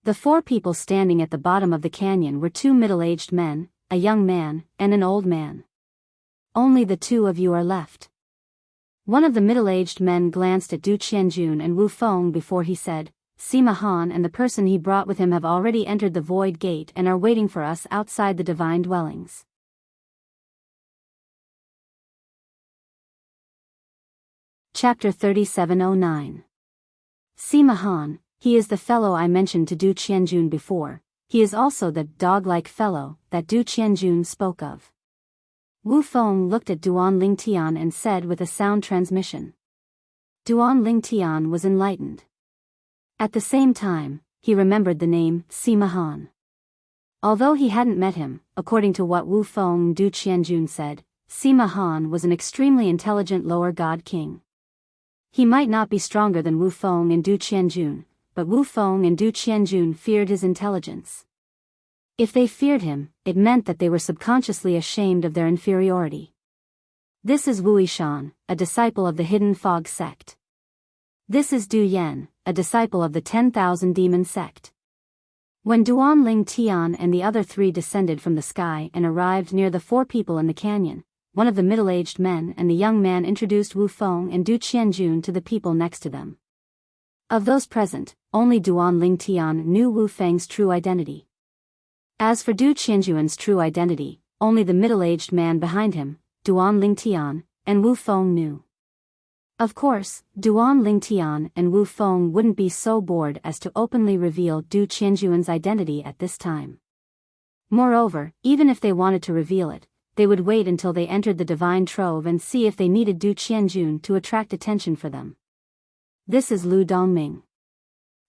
The 4 people standing at the bottom of the canyon were 2 middle-aged men, a young man, and an old man. "Only the 2 of you are left." One of the middle-aged men glanced at Du Qianjun and Wu Feng before he said, "Sima Han and the person he brought with him have already entered the Void Gate and are waiting for us outside the Divine Dwellings." Chapter 3709. Sima Han, he is the fellow I mentioned to Du Qianjun before. He is also the dog-like fellow that Du Qianjun spoke of. Wu Feng looked at Duan Lingtian and said with a sound transmission. Duan Lingtian was enlightened. At the same time, he remembered the name Sima Han. Although he hadn't met him, according to what Wu Feng and Du Qianjun said, Sima Han was an extremely intelligent lower god king. He might not be stronger than Wu Feng and Du Qianjun, but Wu Feng and Du Qianjun feared his intelligence. If they feared him, it meant that they were subconsciously ashamed of their inferiority. This is Wu Yishan, a disciple of the Hidden Fog sect. This is Du Yan, a disciple of the 10,000 Demon sect. When Duan Lingtian and the other 3 descended from the sky and arrived near the 4 people in the canyon, one of the middle-aged men and the young man introduced Wu Feng and Du Qianjun to the people next to them. Of those present, only Duan Lingtian knew Wu Feng's true identity. As for Du Qianjun's true identity, only the middle-aged man behind him, Duan Lingtian, and Wu Feng knew. Of course, Duan Lingtian and Wu Feng wouldn't be so bored as to openly reveal Du Qianjun's identity at this time. Moreover, even if they wanted to reveal it, they would wait until they entered the Divine Trove and see if they needed Du Qianjun to attract attention for them. This is Lu Dongming.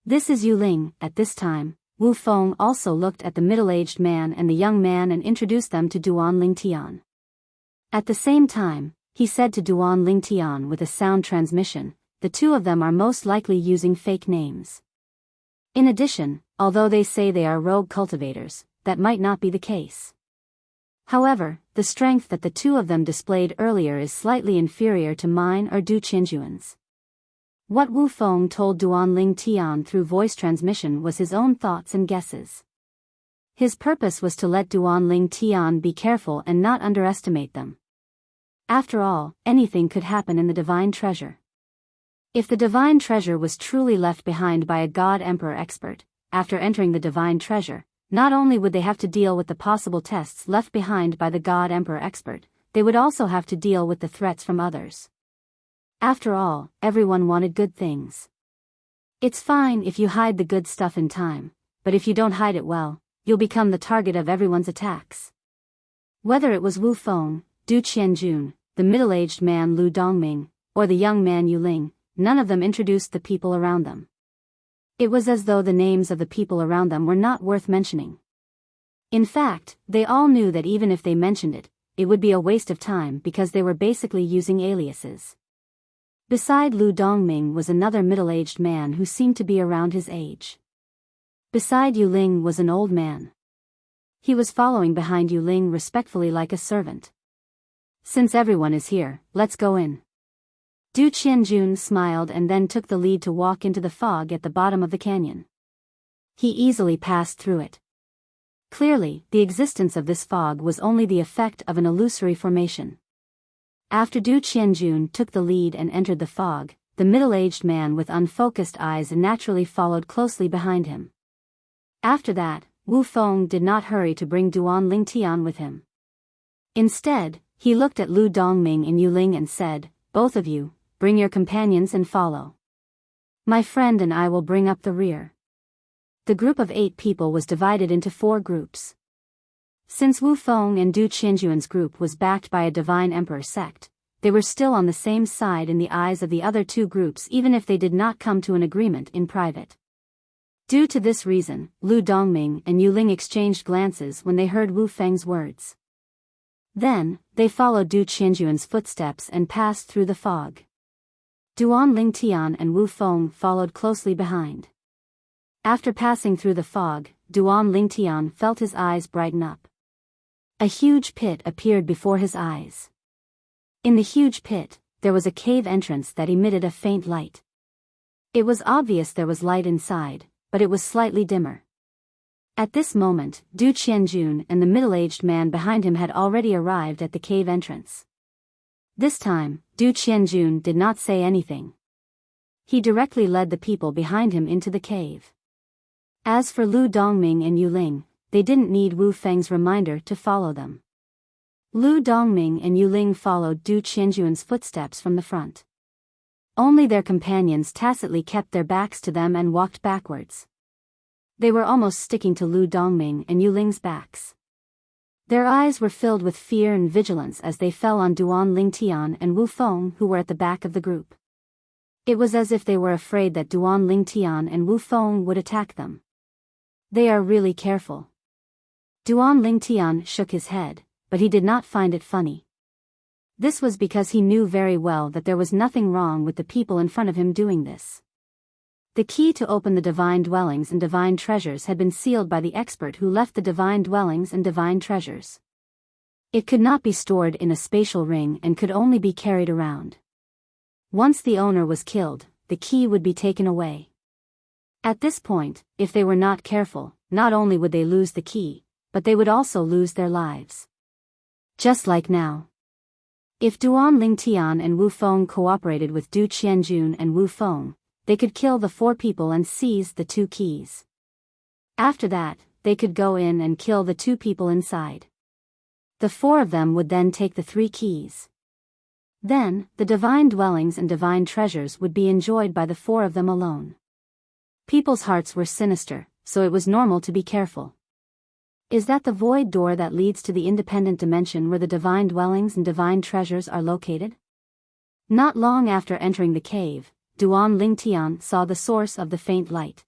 This is Yu Ling. At this time, Wu Feng also looked at the middle-aged man and the young man and introduced them to Duan Lingtian. At the same time, he said to Duan Lingtian with a sound transmission, the 2 of them are most likely using fake names. In addition, although they say they are rogue cultivators, that might not be the case. However, the strength that the 2 of them displayed earlier is slightly inferior to mine or Du Qianjun's. What Wu Feng told Duan Lingtian through voice transmission was his own thoughts and guesses. His purpose was to let Duan Ling Tian be careful and not underestimate them. After all, anything could happen in the divine treasure. If the divine treasure was truly left behind by a god emperor expert, after entering the divine treasure, not only would they have to deal with the possible tests left behind by the god emperor expert, they would also have to deal with the threats from others. After all, everyone wanted good things. It's fine if you hide the good stuff in time, but if you don't hide it well, you'll become the target of everyone's attacks. Whether it was Wu Feng, Du Qianjun, the middle-aged man Lu Dongming, or the young man Yu Ling, none of them introduced the people around them. It was as though the names of the people around them were not worth mentioning. In fact, they all knew that even if they mentioned it, it would be a waste of time because they were basically using aliases. Beside Lu Dongming was another middle-aged man who seemed to be around his age. Beside Yu Ling was an old man. He was following behind Yu Ling respectfully like a servant. Since everyone is here, let's go in. Du Qianjun smiled and then took the lead to walk into the fog at the bottom of the canyon. He easily passed through it. Clearly, the existence of this fog was only the effect of an illusory formation. After Du Qianjun took the lead and entered the fog, the middle-aged man with unfocused eyes naturally followed closely behind him. After that, Wu Feng did not hurry to bring Duan Ling Tian with him. Instead, he looked at Lu Dongming and Yu Ling and said, "Both of you, bring your companions and follow. My friend and I will bring up the rear." The group of 8 people was divided into 4 groups. Since Wu Feng and Du Qianjun's group was backed by a divine emperor sect, they were still on the same side in the eyes of the other 2 groups even if they did not come to an agreement in private. Due to this reason, Lu Dongming and Yu Ling exchanged glances when they heard Wu Feng's words. Then, they followed Du Qianjun's footsteps and passed through the fog. Duan Ling Tian and Wu Feng followed closely behind. After passing through the fog, Duan Ling Tian felt his eyes brighten up. A huge pit appeared before his eyes. In the huge pit, there was a cave entrance that emitted a faint light. It was obvious there was light inside, but it was slightly dimmer. At this moment, Du Qianjun and the middle-aged man behind him had already arrived at the cave entrance. This time, Du Qianjun did not say anything. He directly led the people behind him into the cave. As for Lu Dongming and Yu Ling, they didn't need Wu Feng's reminder to follow them. Lu Dongming and Yu Ling followed Du Qianjun's footsteps from the front. Only their companions tacitly kept their backs to them and walked backwards. They were almost sticking to Lu Dongming and Yu Ling's backs. Their eyes were filled with fear and vigilance as they fell on Duan Ling Tian and Wu Feng who were at the back of the group. It was as if they were afraid that Duan Ling Tian and Wu Feng would attack them. They are really careful. Duan Ling Tian shook his head, but he did not find it funny. This was because he knew very well that there was nothing wrong with the people in front of him doing this. The key to open the divine dwellings and divine treasures had been sealed by the expert who left the divine dwellings and divine treasures. It could not be stored in a spatial ring and could only be carried around. Once the owner was killed, the key would be taken away. At this point, if they were not careful, not only would they lose the key, but they would also lose their lives. Just like now. If Duan Ling Tian and Wu Feng cooperated with Du Qianjun and Wu Feng, they could kill the 4 people and seize the 2 keys. After that, they could go in and kill the 2 people inside. The 4 of them would then take the 3 keys. Then, the divine dwellings and divine treasures would be enjoyed by the 4 of them alone. People's hearts were sinister, so it was normal to be careful. Is that the void door that leads to the independent dimension where the divine dwellings and divine treasures are located? Not long after entering the cave, Duan Ling Tian saw the source of the faint light.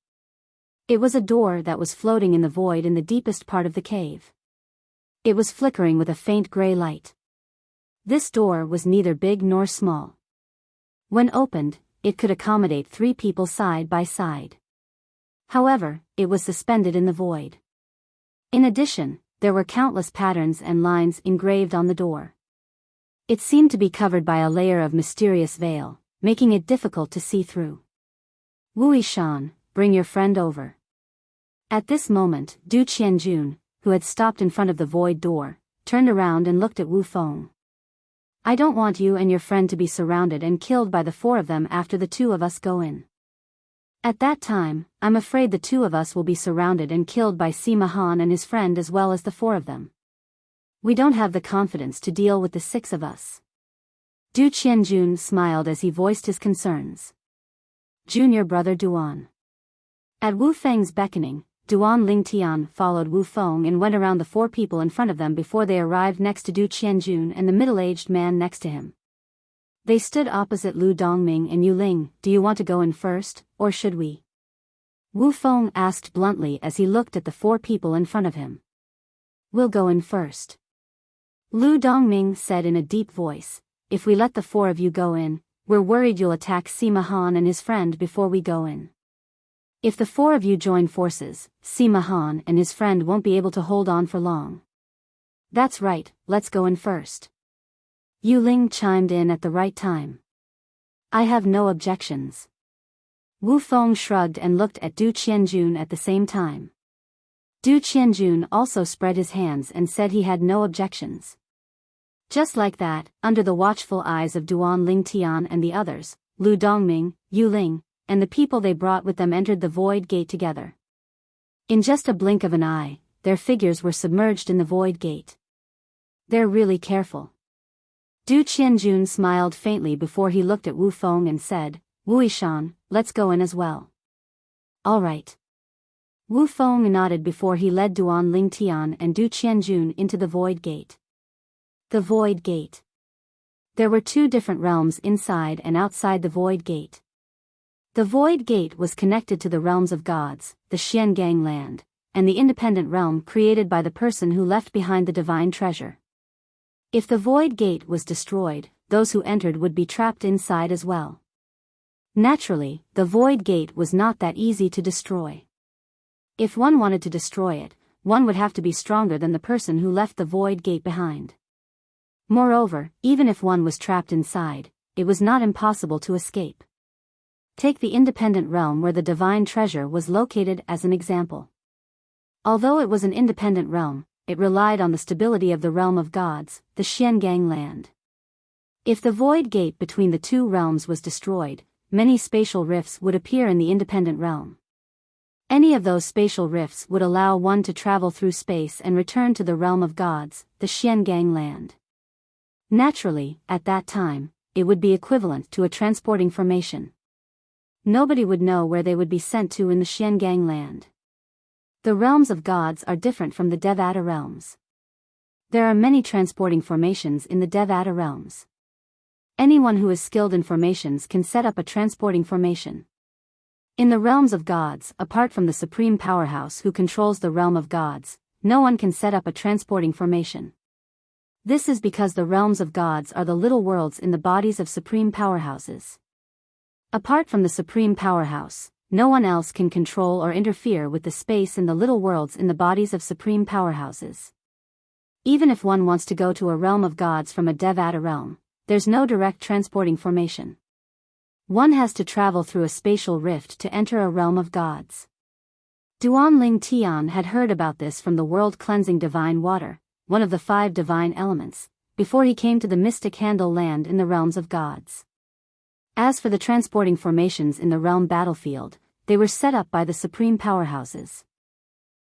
It was a door that was floating in the void in the deepest part of the cave. It was flickering with a faint gray light. This door was neither big nor small. When opened, it could accommodate 3 people side by side. However, it was suspended in the void. In addition, there were countless patterns and lines engraved on the door. It seemed to be covered by a layer of mysterious veil, making it difficult to see through. "Wui Shan, bring your friend over." At this moment, Du Qianjun, who had stopped in front of the void door, turned around and looked at Wu Feng. I don't want you and your friend to be surrounded and killed by the four of them after the two of us go in. At that time, I'm afraid the two of us will be surrounded and killed by Sima Han and his friend as well as the four of them. We don't have the confidence to deal with the six of us. Du Qianjun smiled as he voiced his concerns. Junior brother Duan. At Wu Feng's beckoning, Duan Lingtian followed Wu Feng and went around the four people in front of them before they arrived next to Du Qianjun and the middle-aged man next to him. They stood opposite Lu Dongming and Yu Ling. Do you want to go in first, or should we? Wu Feng asked bluntly as he looked at the four people in front of him. We'll go in first. Lu Dongming said in a deep voice, if we let the four of you go in, we're worried you'll attack Sima Han and his friend before we go in. If the four of you join forces, Sima Han and his friend won't be able to hold on for long. That's right, let's go in first. Yu Ling chimed in at the right time. I have no objections. Wu Feng shrugged and looked at Du Qianjun at the same time. Du Qianjun also spread his hands and said he had no objections. Just like that, under the watchful eyes of Duan Lingtian and the others, Lu Dongming, Yu Ling, and the people they brought with them entered the void gate together. In just a blink of an eye, their figures were submerged in the void gate. They're really careful. Du Qianjun smiled faintly before he looked at Wu Feng and said, Wu Yishan, let's go in as well. All right. Wu Feng nodded before he led Duan Lingtian and Du Qianjun into the void gate. The void gate. There were two different realms inside and outside the void gate. The void gate was connected to the realms of gods, the Xiangang land, and the independent realm created by the person who left behind the divine treasure. If the void gate was destroyed, those who entered would be trapped inside as well. Naturally, the void gate was not that easy to destroy. If one wanted to destroy it, one would have to be stronger than the person who left the void gate behind. Moreover, even if one was trapped inside, it was not impossible to escape. Take the independent realm where the divine treasure was located as an example. Although it was an independent realm, it relied on the stability of the realm of gods, the Xiangang land. If the void gate between the two realms was destroyed, many spatial rifts would appear in the independent realm. Any of those spatial rifts would allow one to travel through space and return to the realm of gods, the Xiangang land. Naturally, at that time, it would be equivalent to a transporting formation. Nobody would know where they would be sent to in the Xiangang land. The realms of gods are different from the Devata realms. There are many transporting formations in the Devata realms. Anyone who is skilled in formations can set up a transporting formation. In the realms of gods, apart from the supreme powerhouse who controls the realm of gods, no one can set up a transporting formation. This is because the realms of gods are the little worlds in the bodies of supreme powerhouses. Apart from the supreme powerhouse, no one else can control or interfere with the space in the little worlds in the bodies of supreme powerhouses. Even if one wants to go to a realm of gods from a Devata realm, there's no direct transporting formation. One has to travel through a spatial rift to enter a realm of gods. Duan Lingtian had heard about this from the world-cleansing divine water, one of the 5 divine elements, before he came to the mystic Handle land in the realms of gods. As for the transporting formations in the realm battlefield, they were set up by the supreme powerhouses.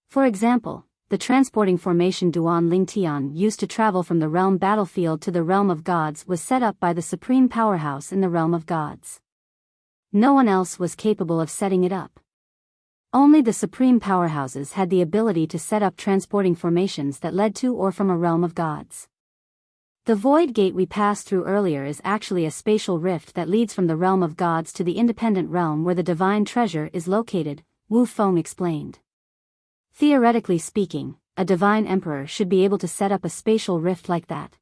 For example, the transporting formation Duan Lingtian used to travel from the realm battlefield to the realm of gods was set up by the supreme powerhouse in the realm of gods. No one else was capable of setting it up. Only the supreme powerhouses had the ability to set up transporting formations that led to or from a realm of gods. The void gate we passed through earlier is actually a spatial rift that leads from the realm of gods to the independent realm where the divine treasure is located, Wu Feng explained. Theoretically speaking, a divine emperor should be able to set up a spatial rift like that.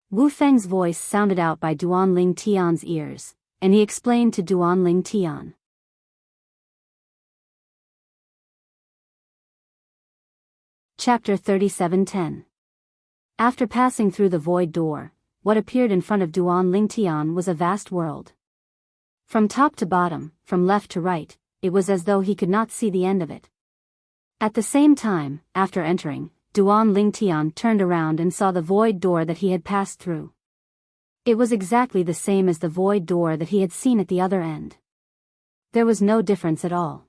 Wu Feng's voice sounded out by Duan Lingtian's ears, and he explained to Duan Lingtian. Chapter 37:10. After passing through the void door, what appeared in front of Duan Lingtian was a vast world. From top to bottom, from left to right, it was as though he could not see the end of it. At the same time, after entering, Duan Lingtian turned around and saw the void door that he had passed through. It was exactly the same as the void door that he had seen at the other end. There was no difference at all.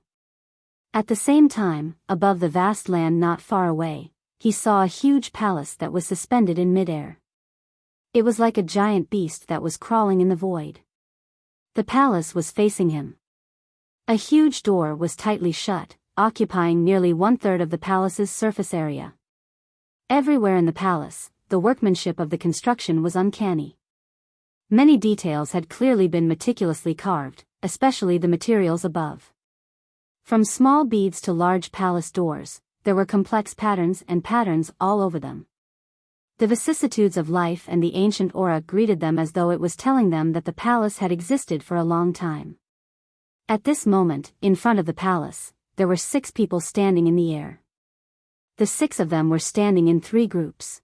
At the same time, above the vast land not far away, he saw a huge palace that was suspended in midair. It was like a giant beast that was crawling in the void. The palace was facing him. A huge door was tightly shut, occupying nearly 1/3 of the palace's surface area. Everywhere in the palace, the workmanship of the construction was uncanny. Many details had clearly been meticulously carved, especially the materials above. From small beads to large palace doors, there were complex patterns and patterns all over them. The vicissitudes of life and the ancient aura greeted them as though it was telling them that the palace had existed for a long time. At this moment, in front of the palace, there were 6 people standing in the air. The 6 of them were standing in 3 groups.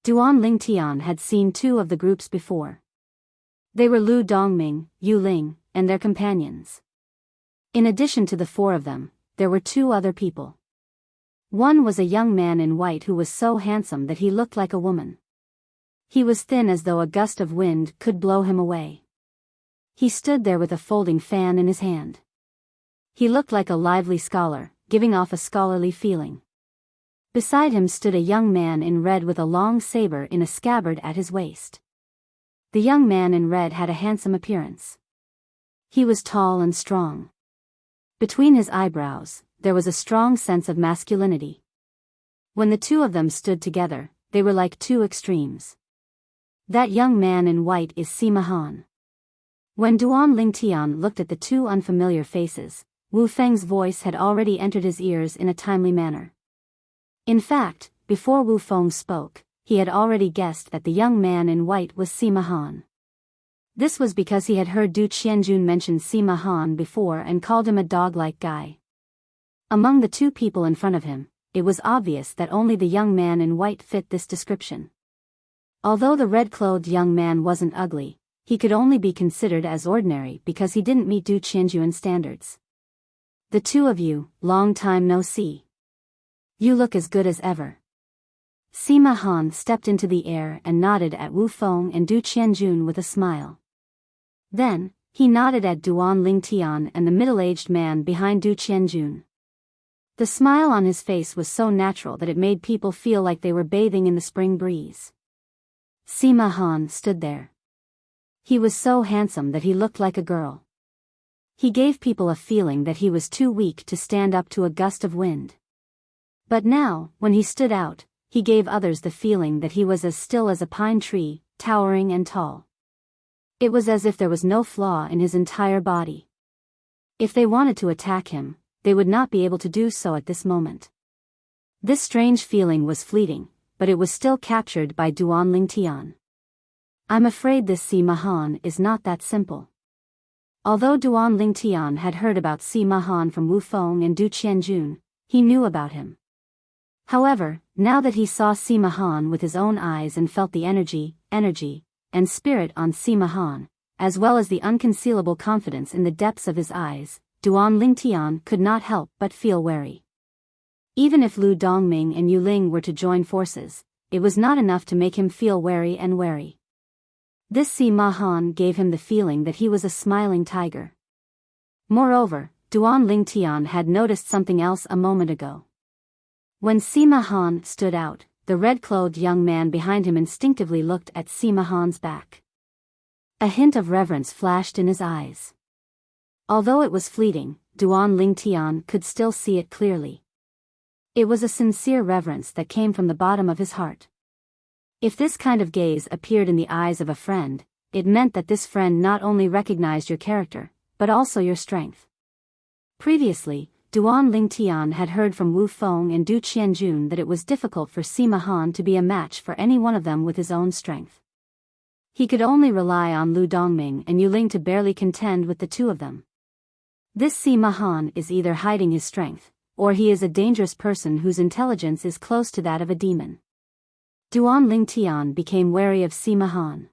Duan Lingtian had seen 2 of the groups before. They were Lu Dongming, Yu Ling, and their companions. In addition to the 4 of them, there were 2 other people. One was a young man in white who was so handsome that he looked like a woman. He was thin as though a gust of wind could blow him away. He stood there with a folding fan in his hand. He looked like a lively scholar, giving off a scholarly feeling. Beside him stood a young man in red with a long saber in a scabbard at his waist. The young man in red had a handsome appearance. He was tall and strong. Between his eyebrows, there was a strong sense of masculinity. When the 2 of them stood together, they were like 2 extremes. That young man in white is Sima Han. When Duan Lingtian looked at the 2 unfamiliar faces, Wu Feng's voice had already entered his ears in a timely manner. In fact, before Wu Feng spoke, he had already guessed that the young man in white was Sima Han. This was because he had heard Du Qianjun mention Sima Han before and called him a dog-like guy. Among the 2 people in front of him, it was obvious that only the young man in white fit this description. Although the red-clothed young man wasn't ugly, he could only be considered as ordinary because he didn't meet Du Qianjun's standards. "The 2 of you, long time no see. You look as good as ever." Sima Han stepped into the air and nodded at Wu Feng and Du Qianjun with a smile. Then, he nodded at Duan Lingtian and the middle-aged man behind Du Qianjun. The smile on his face was so natural that it made people feel like they were bathing in the spring breeze. Sima Han stood there. He was so handsome that he looked like a girl. He gave people a feeling that he was too weak to stand up to a gust of wind. But now, when he stood out, he gave others the feeling that he was as still as a pine tree, towering and tall. It was as if there was no flaw in his entire body. If they wanted to attack him, they would not be able to do so at this moment. This strange feeling was fleeting, but it was still captured by Duan Lingtian. "I'm afraid this Sima Han is not that simple." Although Duan Lingtian had heard about Sima Han from Wu Feng and Du Qianjun, he knew about him. However, now that he saw Sima Han with his own eyes and felt the energy, and spirit on Sima Han, as well as the unconcealable confidence in the depths of his eyes, Duan Lingtian could not help but feel wary. Even if Lu Dongming and Yu Ling were to join forces, it was not enough to make him feel wary and wary. This Sima Han gave him the feeling that he was a smiling tiger. Moreover, Duan Lingtian had noticed something else a moment ago. When Sima Han stood out, the red-clothed young man behind him instinctively looked at Sima Han's back. A hint of reverence flashed in his eyes. Although it was fleeting, Duan Lingtian could still see it clearly. It was a sincere reverence that came from the bottom of his heart. If this kind of gaze appeared in the eyes of a friend, it meant that this friend not only recognized your character, but also your strength. Previously, Duan Lingtian had heard from Wu Feng and Du Qianjun that it was difficult for Sima Han to be a match for any one of them with his own strength. He could only rely on Lu Dongming and Yu Ling to barely contend with the 2 of them. This Sima Han is either hiding his strength, or he is a dangerous person whose intelligence is close to that of a demon. Duan Lingtian became wary of Sima Han.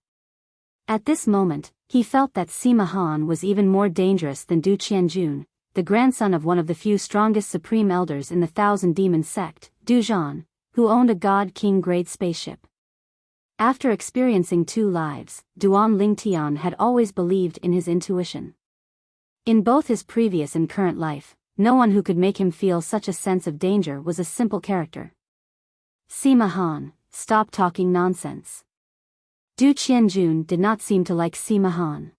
At this moment, he felt that Sima Han was even more dangerous than Du Qianjun, the grandson of one of the few strongest supreme elders in the Thousand Demon sect, Du Zhan, who owned a God King-grade spaceship. After experiencing 2 lives, Duan Lingtian had always believed in his intuition. In both his previous and current life, no one who could make him feel such a sense of danger was a simple character. Sima Han, stop talking nonsense. Du Qianjun did not seem to like Sima Han.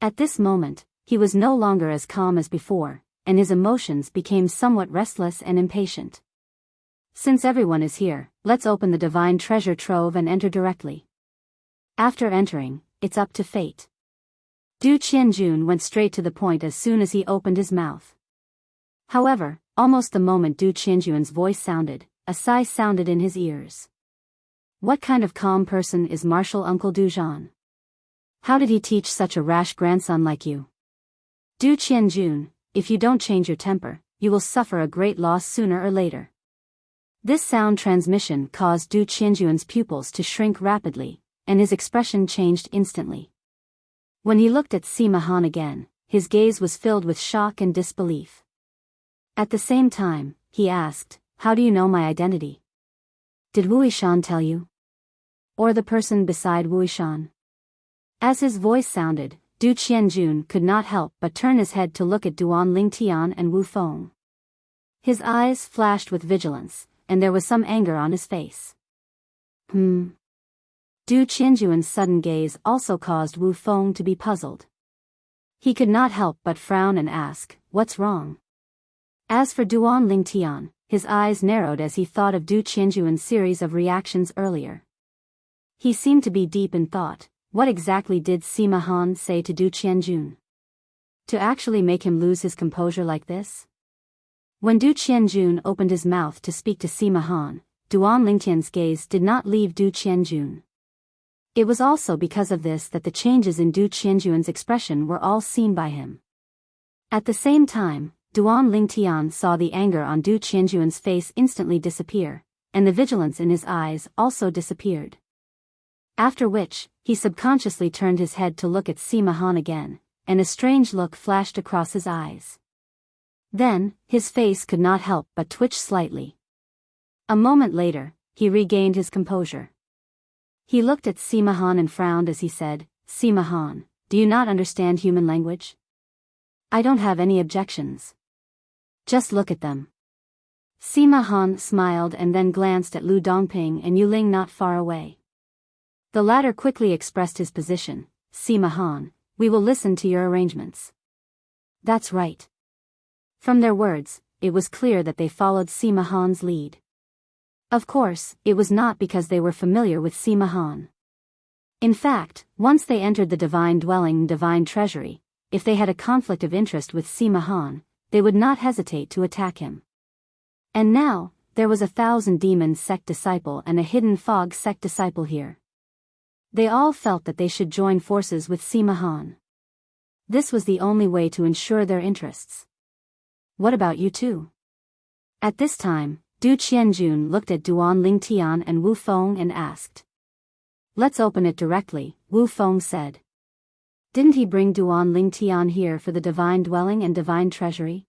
At this moment, he was no longer as calm as before, and his emotions became somewhat restless and impatient. Since everyone is here, let's open the divine treasure trove and enter directly. After entering, it's up to fate. Du Qianjun went straight to the point as soon as he opened his mouth. However, almost the moment Du Qianjun's voice sounded, a sigh sounded in his ears. What kind of calm person is Martial Uncle Du Zhan? How did he teach such a rash grandson like you? Du Qianjun, if you don't change your temper, you will suffer a great loss sooner or later. This sound transmission caused Du Qianjun's pupils to shrink rapidly, and his expression changed instantly. When he looked at Sima Han again, his gaze was filled with shock and disbelief. At the same time, he asked, "How do you know my identity? Did Wuishan tell you? Or the person beside Wuishan?" As his voice sounded, Du Qianjun could not help but turn his head to look at Duan Lingtian and Wu Feng. His eyes flashed with vigilance, and there was some anger on his face. Du Qianjun's sudden gaze also caused Wu Feng to be puzzled. He could not help but frown and ask, "What's wrong?" As for Duan Lingtian, his eyes narrowed as he thought of Du Qianjun's series of reactions earlier. He seemed to be deep in thought. What exactly did Sima Han say to Du Qianjun? To actually make him lose his composure like this? When Du Qianjun opened his mouth to speak to Sima Han, Duan Lingtian's gaze did not leave Du Qianjun. It was also because of this that the changes in Du Qianjun's expression were all seen by him. At the same time, Duan Lingtian saw the anger on Du Qianjun's face instantly disappear, and the vigilance in his eyes also disappeared. After which, he subconsciously turned his head to look at Sima Han again, and a strange look flashed across his eyes. Then, his face could not help but twitch slightly. A moment later, he regained his composure. He looked at Sima Han and frowned as he said, "Sima Han, do you not understand human language? I don't have any objections. Just look at them." Sima Han smiled and then glanced at Lu Dongping and Yuling not far away. The latter quickly expressed his position, "Sima Han, we will listen to your arrangements." "That's right." From their words, it was clear that they followed Sima Han's lead. Of course, it was not because they were familiar with Sima Han. In fact, once they entered the divine dwelling and divine treasury, if they had a conflict of interest with Sima Han, they would not hesitate to attack him. And now, there was a Thousand Demons sect disciple and a Hidden Fog sect disciple here. They all felt that they should join forces with Sima Han. This was the only way to ensure their interests. "What about you two?" At this time, Du Qianjun looked at Duan Lingtian and Wu Feng and asked. "Let's open it directly," Wu Feng said. Didn't he bring Duan Lingtian here for the divine dwelling and divine treasury?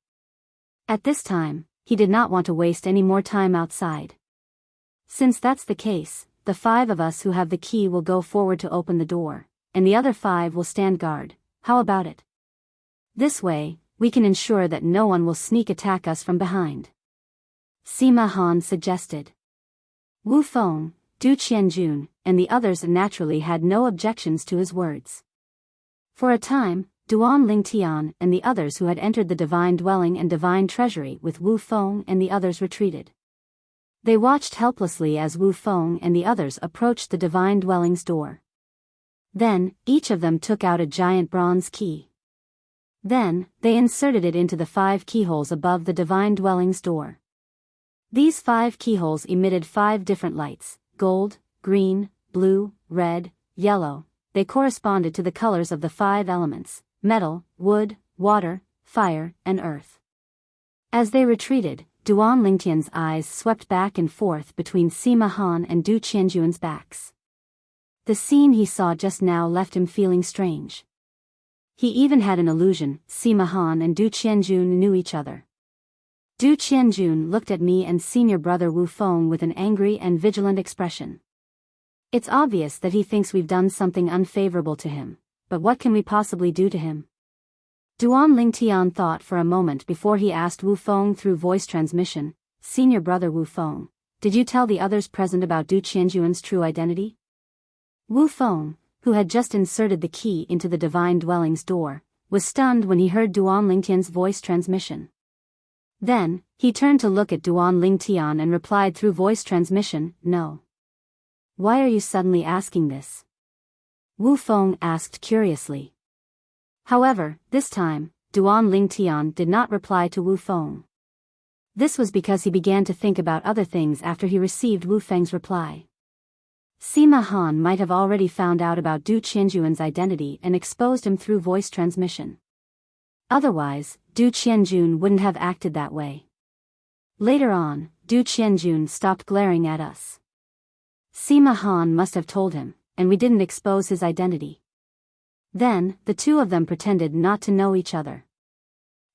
At this time, he did not want to waste any more time outside. "Since that's the case, the 5 of us who have the key will go forward to open the door, and the other 5 will stand guard. How about it? This way, we can ensure that no one will sneak attack us from behind," Sima Han suggested. Wu Feng, Du Qianjun, and the others naturally had no objections to his words. For a time, Duan Lingtian and the others who had entered the divine dwelling and divine treasury with Wu Feng and the others retreated. They watched helplessly as Wu Feng and the others approached the divine dwelling's door. Then, each of them took out a giant bronze key. Then, they inserted it into the 5 keyholes above the divine dwelling's door. These 5 keyholes emitted 5 different lights: gold, green, blue, red, yellow. They corresponded to the colors of the 5 elements: metal, wood, water, fire, and earth. As they retreated, Duan Lingtian's eyes swept back and forth between Sima Han and Du Qianjun's backs. The scene he saw just now left him feeling strange. He even had an illusion. Sima Han and Du Qianjun knew each other. Du Qianjun looked at me and senior brother Wu Feng with an angry and vigilant expression. It's obvious that he thinks we've done something unfavorable to him, but what can we possibly do to him? Duan Lingtian thought for a moment before he asked Wu Feng through voice transmission, "Senior brother Wu Feng, did you tell the others present about Du Qianjun's true identity?" Wu Feng, who had just inserted the key into the divine dwelling's door, was stunned when he heard Duan Lingtian's voice transmission. Then, he turned to look at Duan Lingtian and replied through voice transmission, "No." "Why are you suddenly asking this?" Wu Feng asked curiously. However, this time, Duan Lingtian did not reply to Wu Feng. This was because he began to think about other things after he received Wu Feng's reply. Sima Han might have already found out about Du Qianjun's identity and exposed him through voice transmission. Otherwise, Du Qianjun wouldn't have acted that way. Later on, Du Qianjun stopped glaring at us. Sima Han must have told him, and we didn't expose his identity. Then, the two of them pretended not to know each other.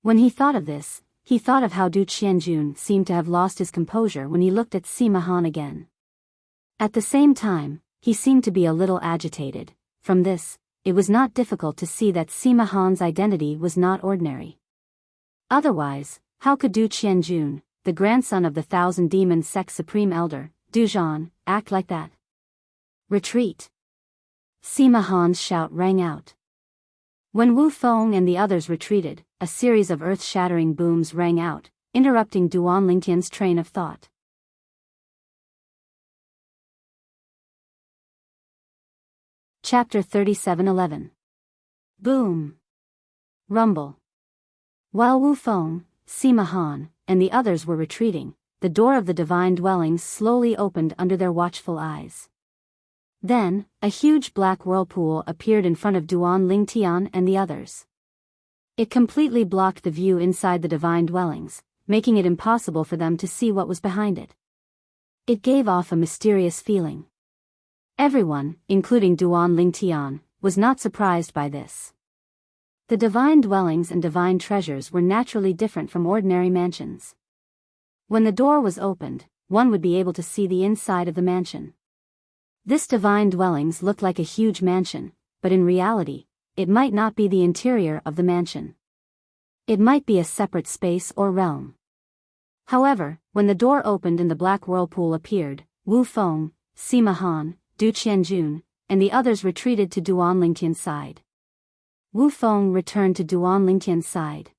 When he thought of this, he thought of how Du Qianjun seemed to have lost his composure when he looked at Sima Han again. At the same time, he seemed to be a little agitated. From this, it was not difficult to see that Sima Han's identity was not ordinary. Otherwise, how could Du Qianjun, the grandson of the Thousand Demon Sect's supreme elder, Du Zhan, act like that? "Retreat!" Sima Han's shout rang out. When Wu Feng and the others retreated, a series of earth-shattering booms rang out, interrupting Duan Lingtian's train of thought. Chapter 37:11. Boom. Rumble. While Wu Feng, Sima Han, and the others were retreating, the door of the divine dwellings slowly opened under their watchful eyes. Then, a huge black whirlpool appeared in front of Duan Lingtian and the others. It completely blocked the view inside the divine dwellings, making it impossible for them to see what was behind it. It gave off a mysterious feeling. Everyone, including Duan Lingtian, was not surprised by this. The divine dwellings and divine treasures were naturally different from ordinary mansions. When the door was opened, one would be able to see the inside of the mansion. This divine dwellings looked like a huge mansion, but in reality, it might not be the interior of the mansion. It might be a separate space or realm. However, when the door opened and the black whirlpool appeared, Wu Feng, Sima Han, Du Qianjun, and the others retreated to Duan Lingtian's side. Wu Feng returned to Duan Lingtian's side.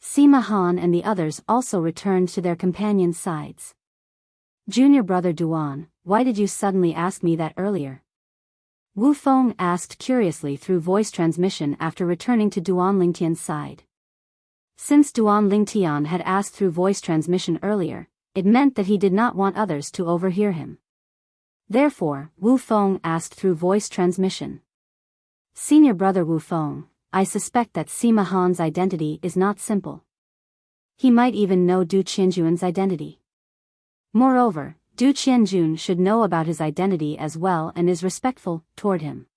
Sima Han and the others also returned to their companions' sides. "Junior brother Duan, why did you suddenly ask me that earlier?" Wu Feng asked curiously through voice transmission after returning to Duan Lingtian's side. Since Duan Lingtian had asked through voice transmission earlier, it meant that he did not want others to overhear him. Therefore, Wu Feng asked through voice transmission. "Senior brother Wu Feng, I suspect that Sima Han's identity is not simple. He might even know Du Qianjun's identity. Moreover, Du Qianjun should know about his identity as well and is respectful toward him."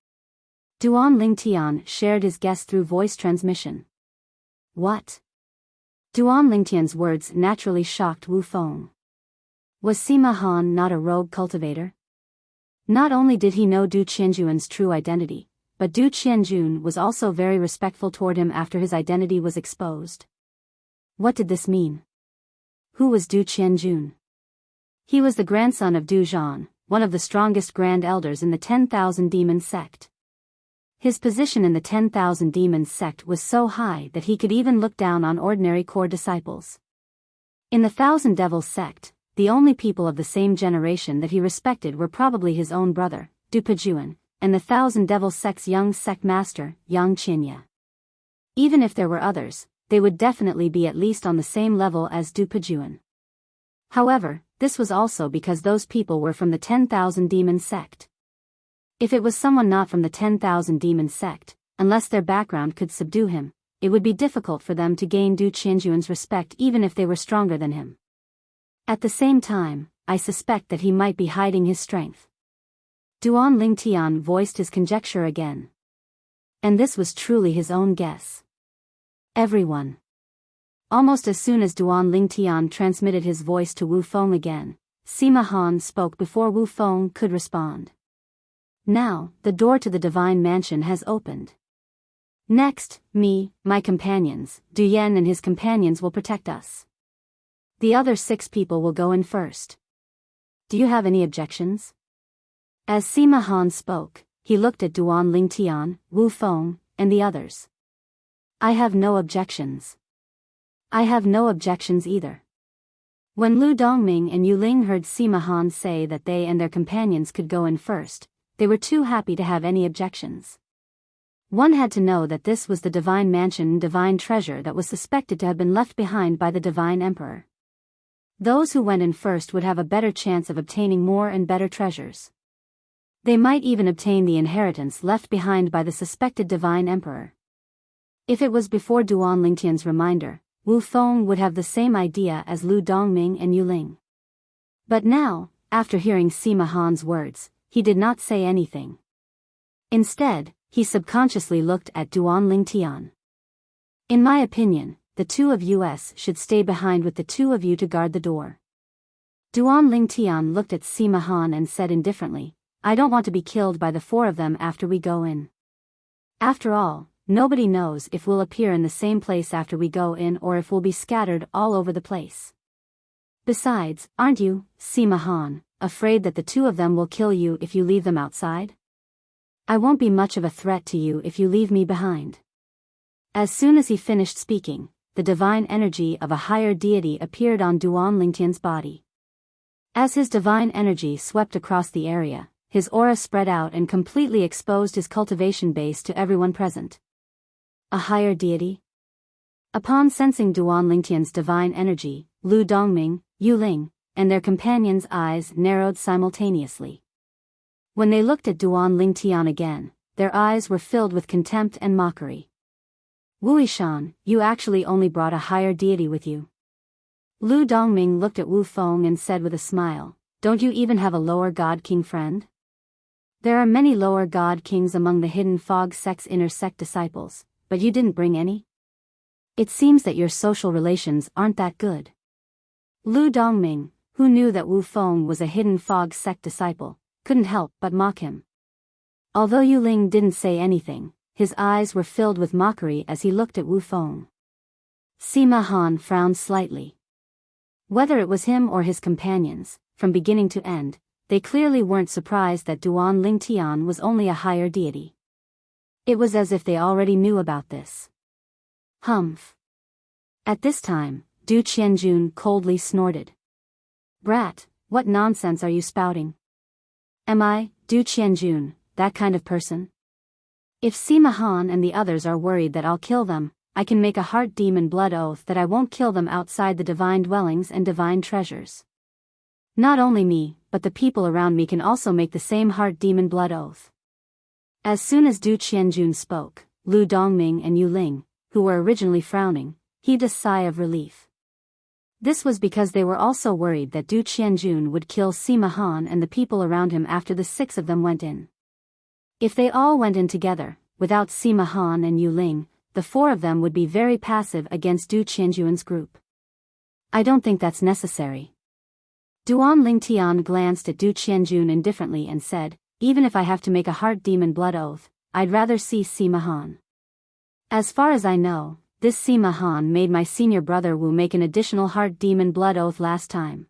Duan Lingtian shared his guess through voice transmission. What? Duan Lingtian's words naturally shocked Wu Feng. Was Sima Han not a rogue cultivator? Not only did he know Du Qianjun's true identity, but Du Qianjun was also very respectful toward him after his identity was exposed. What did this mean? Who was Du Qianjun? He was the grandson of Du Zhan, one of the strongest grand elders in the 10,000 Demon Sect. His position in the 10,000 Demons sect was so high that he could even look down on ordinary core disciples. In the Thousand Devils sect, the only people of the same generation that he respected were probably his own brother, Du Pejuan, and the Thousand Devils sect's young sect master, Yang Qinya. Even if there were others, they would definitely be at least on the same level as Du Pejuan. However, this was also because those people were from the 10,000 Demon sect. If it was someone not from the 10,000 Demon sect, unless their background could subdue him, it would be difficult for them to gain Du Qianjun's respect even if they were stronger than him. At the same time, I suspect that he might be hiding his strength. Duan Lingtian voiced his conjecture again. And this was truly his own guess. Everyone. Almost as soon as Duan Lingtian transmitted his voice to Wu Feng again, Sima Han spoke before Wu Feng could respond. Now, the door to the divine mansion has opened. Next, me, my companions, Du Yan and his companions will protect us. The other 6 people will go in first. Do you have any objections? As Sima Han spoke, he looked at Duan Lingtian, Wu Feng, and the others. I have no objections. I have no objections either. When Lu Dongming and Yu Ling heard Sima Han say that they and their companions could go in first, they were too happy to have any objections. One had to know that this was the divine mansion and divine treasure that was suspected to have been left behind by the divine emperor. Those who went in first would have a better chance of obtaining more and better treasures. They might even obtain the inheritance left behind by the suspected divine emperor. If it was before Duan Lingtian's reminder, Wu Feng would have the same idea as Lu Dongming and Yu Ling. But now, after hearing Sima Han's words, he did not say anything. Instead, he subconsciously looked at Duan Lingtian. In my opinion, the 2 of us should stay behind with the 2 of you to guard the door. Duan Lingtian looked at Sima Han and said indifferently, I don't want to be killed by the 4 of them after we go in. After all, nobody knows if we'll appear in the same place after we go in or if we'll be scattered all over the place. Besides, aren't you, Sima Han, afraid that the 2 of them will kill you if you leave them outside? I won't be much of a threat to you if you leave me behind. As soon as he finished speaking, the divine energy of a higher deity appeared on Duan Lingtian's body. As his divine energy swept across the area, his aura spread out and completely exposed his cultivation base to everyone present. A higher deity? Upon sensing Duan Lingtian's divine energy, Lu Dongming, Yu Ling, and their companions' eyes narrowed simultaneously. When they looked at Duan Lingtian again, their eyes were filled with contempt and mockery. Wuishan, you actually only brought a higher deity with you. Lu Dongming looked at Wu Feng and said with a smile, don't you even have a lower god king friend? There are many lower god kings among the hidden fog sect's inner sect disciples, but you didn't bring any? It seems that your social relations aren't that good. Lu Dongming, who knew that Wu Feng was a hidden fog sect disciple, couldn't help but mock him. Although Yu Ling didn't say anything, his eyes were filled with mockery as he looked at Wu Feng. Sima Han frowned slightly. Whether it was him or his companions, from beginning to end, they clearly weren't surprised that Duan Lingtian was only a higher deity. It was as if they already knew about this. Humph. At this time, Du Qianjun coldly snorted. Brat, what nonsense are you spouting? Am I, Du Qianjun, that kind of person? If Sima Han and the others are worried that I'll kill them, I can make a heart demon blood oath that I won't kill them outside the divine dwellings and divine treasures. Not only me, but the people around me can also make the same heart demon blood oath. As soon as Du Qianjun spoke, Lu Dongming and Yu Ling, who were originally frowning, heaved a sigh of relief. This was because they were also worried that Du Qianjun would kill Sima Han and the people around him after the 6 of them went in. If they all went in together, without Sima Han and Yu Ling, the 4 of them would be very passive against Du Qianjun's group. I don't think that's necessary. Duan Lingtian glanced at Du Qianjun indifferently and said, even if I have to make a heart demon blood oath, I'd rather see Sima Han. As far as I know, this Sima Han made my senior brother Wu make an additional heart demon blood oath last time.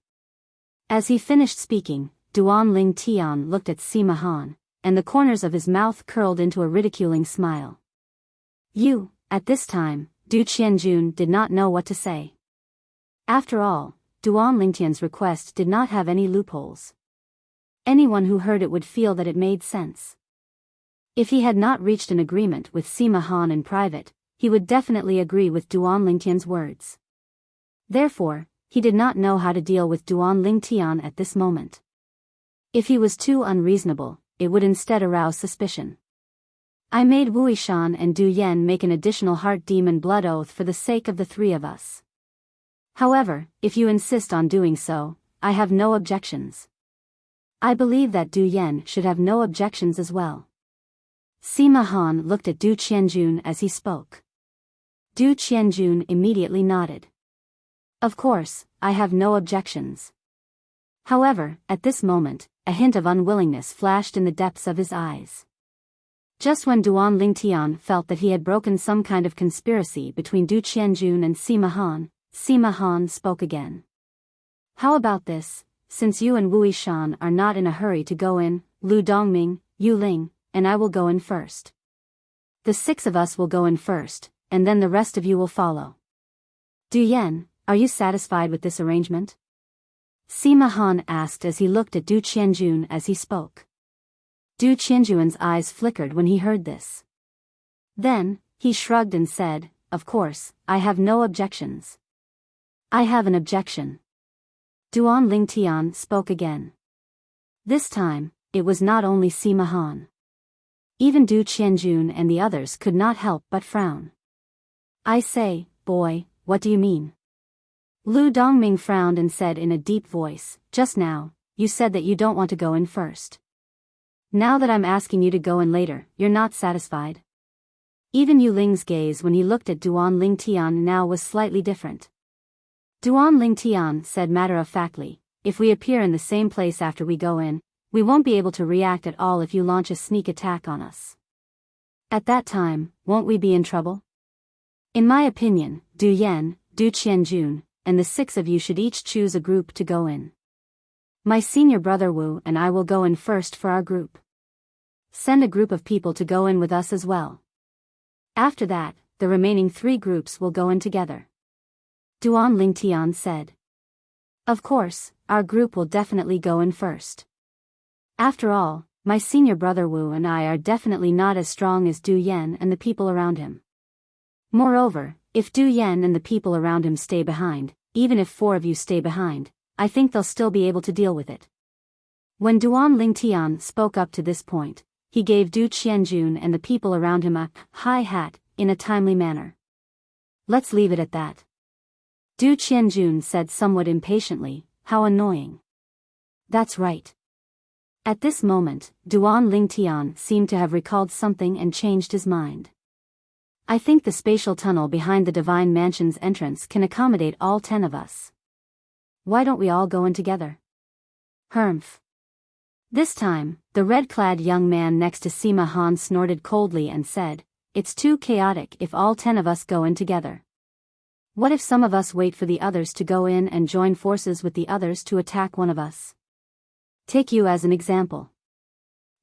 As he finished speaking, Duan Lingtian looked at Sima Han, and the corners of his mouth curled into a ridiculing smile. At this time, Du Qianjun did not know what to say. After all, Duan Lingtian's request did not have any loopholes. Anyone who heard it would feel that it made sense. If he had not reached an agreement with Sima Han in private, he would definitely agree with Duan Lingtian's words. Therefore, he did not know how to deal with Duan Lingtian at this moment. If he was too unreasonable, it would instead arouse suspicion. I made Wuishan and Du Yan make an additional heart demon blood oath for the sake of the 3 of us. However, if you insist on doing so, I have no objections. I believe that Du Yan should have no objections as well. Sima Han looked at Du Qianjun as he spoke. Du Qianjun immediately nodded. Of course, I have no objections. However, at this moment, a hint of unwillingness flashed in the depths of his eyes. Just when Duan Lingtian felt that he had broken some kind of conspiracy between Du Qianjun and Sima Han spoke again. How about this, since you and Wui Shan are not in a hurry to go in, Lu Dongming, Yu Ling, and I will go in first. The 6 of us will go in first, and then the rest of you will follow. Du Yan, are you satisfied with this arrangement? Sima Han asked as he looked at Du Qianjun as he spoke. Du Qianjun's eyes flickered when he heard this. Then, he shrugged and said, of course, I have no objections. I have an objection. Duan Lingtian spoke again. This time, it was not only Sima Han. Even Du Qianjun and the others could not help but frown. I say, boy, what do you mean? Lu Dongming frowned and said in a deep voice, just now, you said that you don't want to go in first. Now that I'm asking you to go in later, you're not satisfied? Even Yu Ling's gaze when he looked at Duan Lingtian now was slightly different. Duan Lingtian said matter-of-factly, if we appear in the same place after we go in, we won't be able to react at all if you launch a sneak attack on us. At that time, won't we be in trouble? In my opinion, Du Yan, Du Qianjun, and the 6 of you should each choose a group to go in. My senior brother Wu and I will go in first for our group. Send a group of people to go in with us as well. After that, the remaining 3 groups will go in together. Duan Lingtian said. Of course, our group will definitely go in first. After all, my senior brother Wu and I are definitely not as strong as Du Yan and the people around him. Moreover, if Du Yan and the people around him stay behind, even if 4 of you stay behind, I think they'll still be able to deal with it. When Duan Lingtian spoke up to this point, he gave Du Qianjun and the people around him a high hat in a timely manner. Let's leave it at that. Du Qianjun said somewhat impatiently, how annoying. That's right. At this moment, Duan Lingtian seemed to have recalled something and changed his mind. I think the spatial tunnel behind the Divine Mansion's entrance can accommodate all 10 of us. Why don't we all go in together? Humph. This time, the red-clad young man next to Sima Han snorted coldly and said, it's too chaotic if all 10 of us go in together. What if some of us wait for the others to go in and join forces with the others to attack one of us? Take you as an example.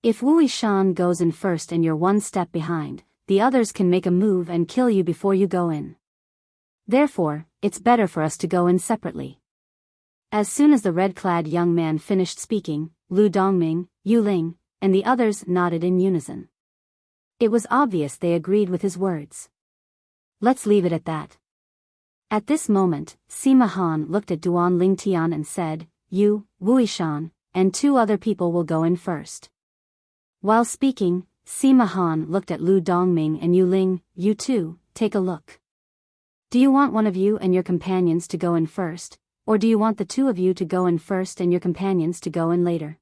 If Wui Shan goes in first and you're 1 step behind, the others can make a move and kill you before you go in. Therefore, it's better for us to go in separately. As soon as the red-clad young man finished speaking, Lu Dongming, Yu Ling, and the others nodded in unison. It was obvious they agreed with his words. Let's leave it at that. At this moment, Sima Han looked at Duan Lingtian and said, you, Wui Shan, and 2 other people will go in first. While speaking, Sima Han looked at Lu Dongming and Yu Ling, you too, take a look. Do you want one of you and your companions to go in first, or do you want the 2 of you to go in first and your companions to go in later?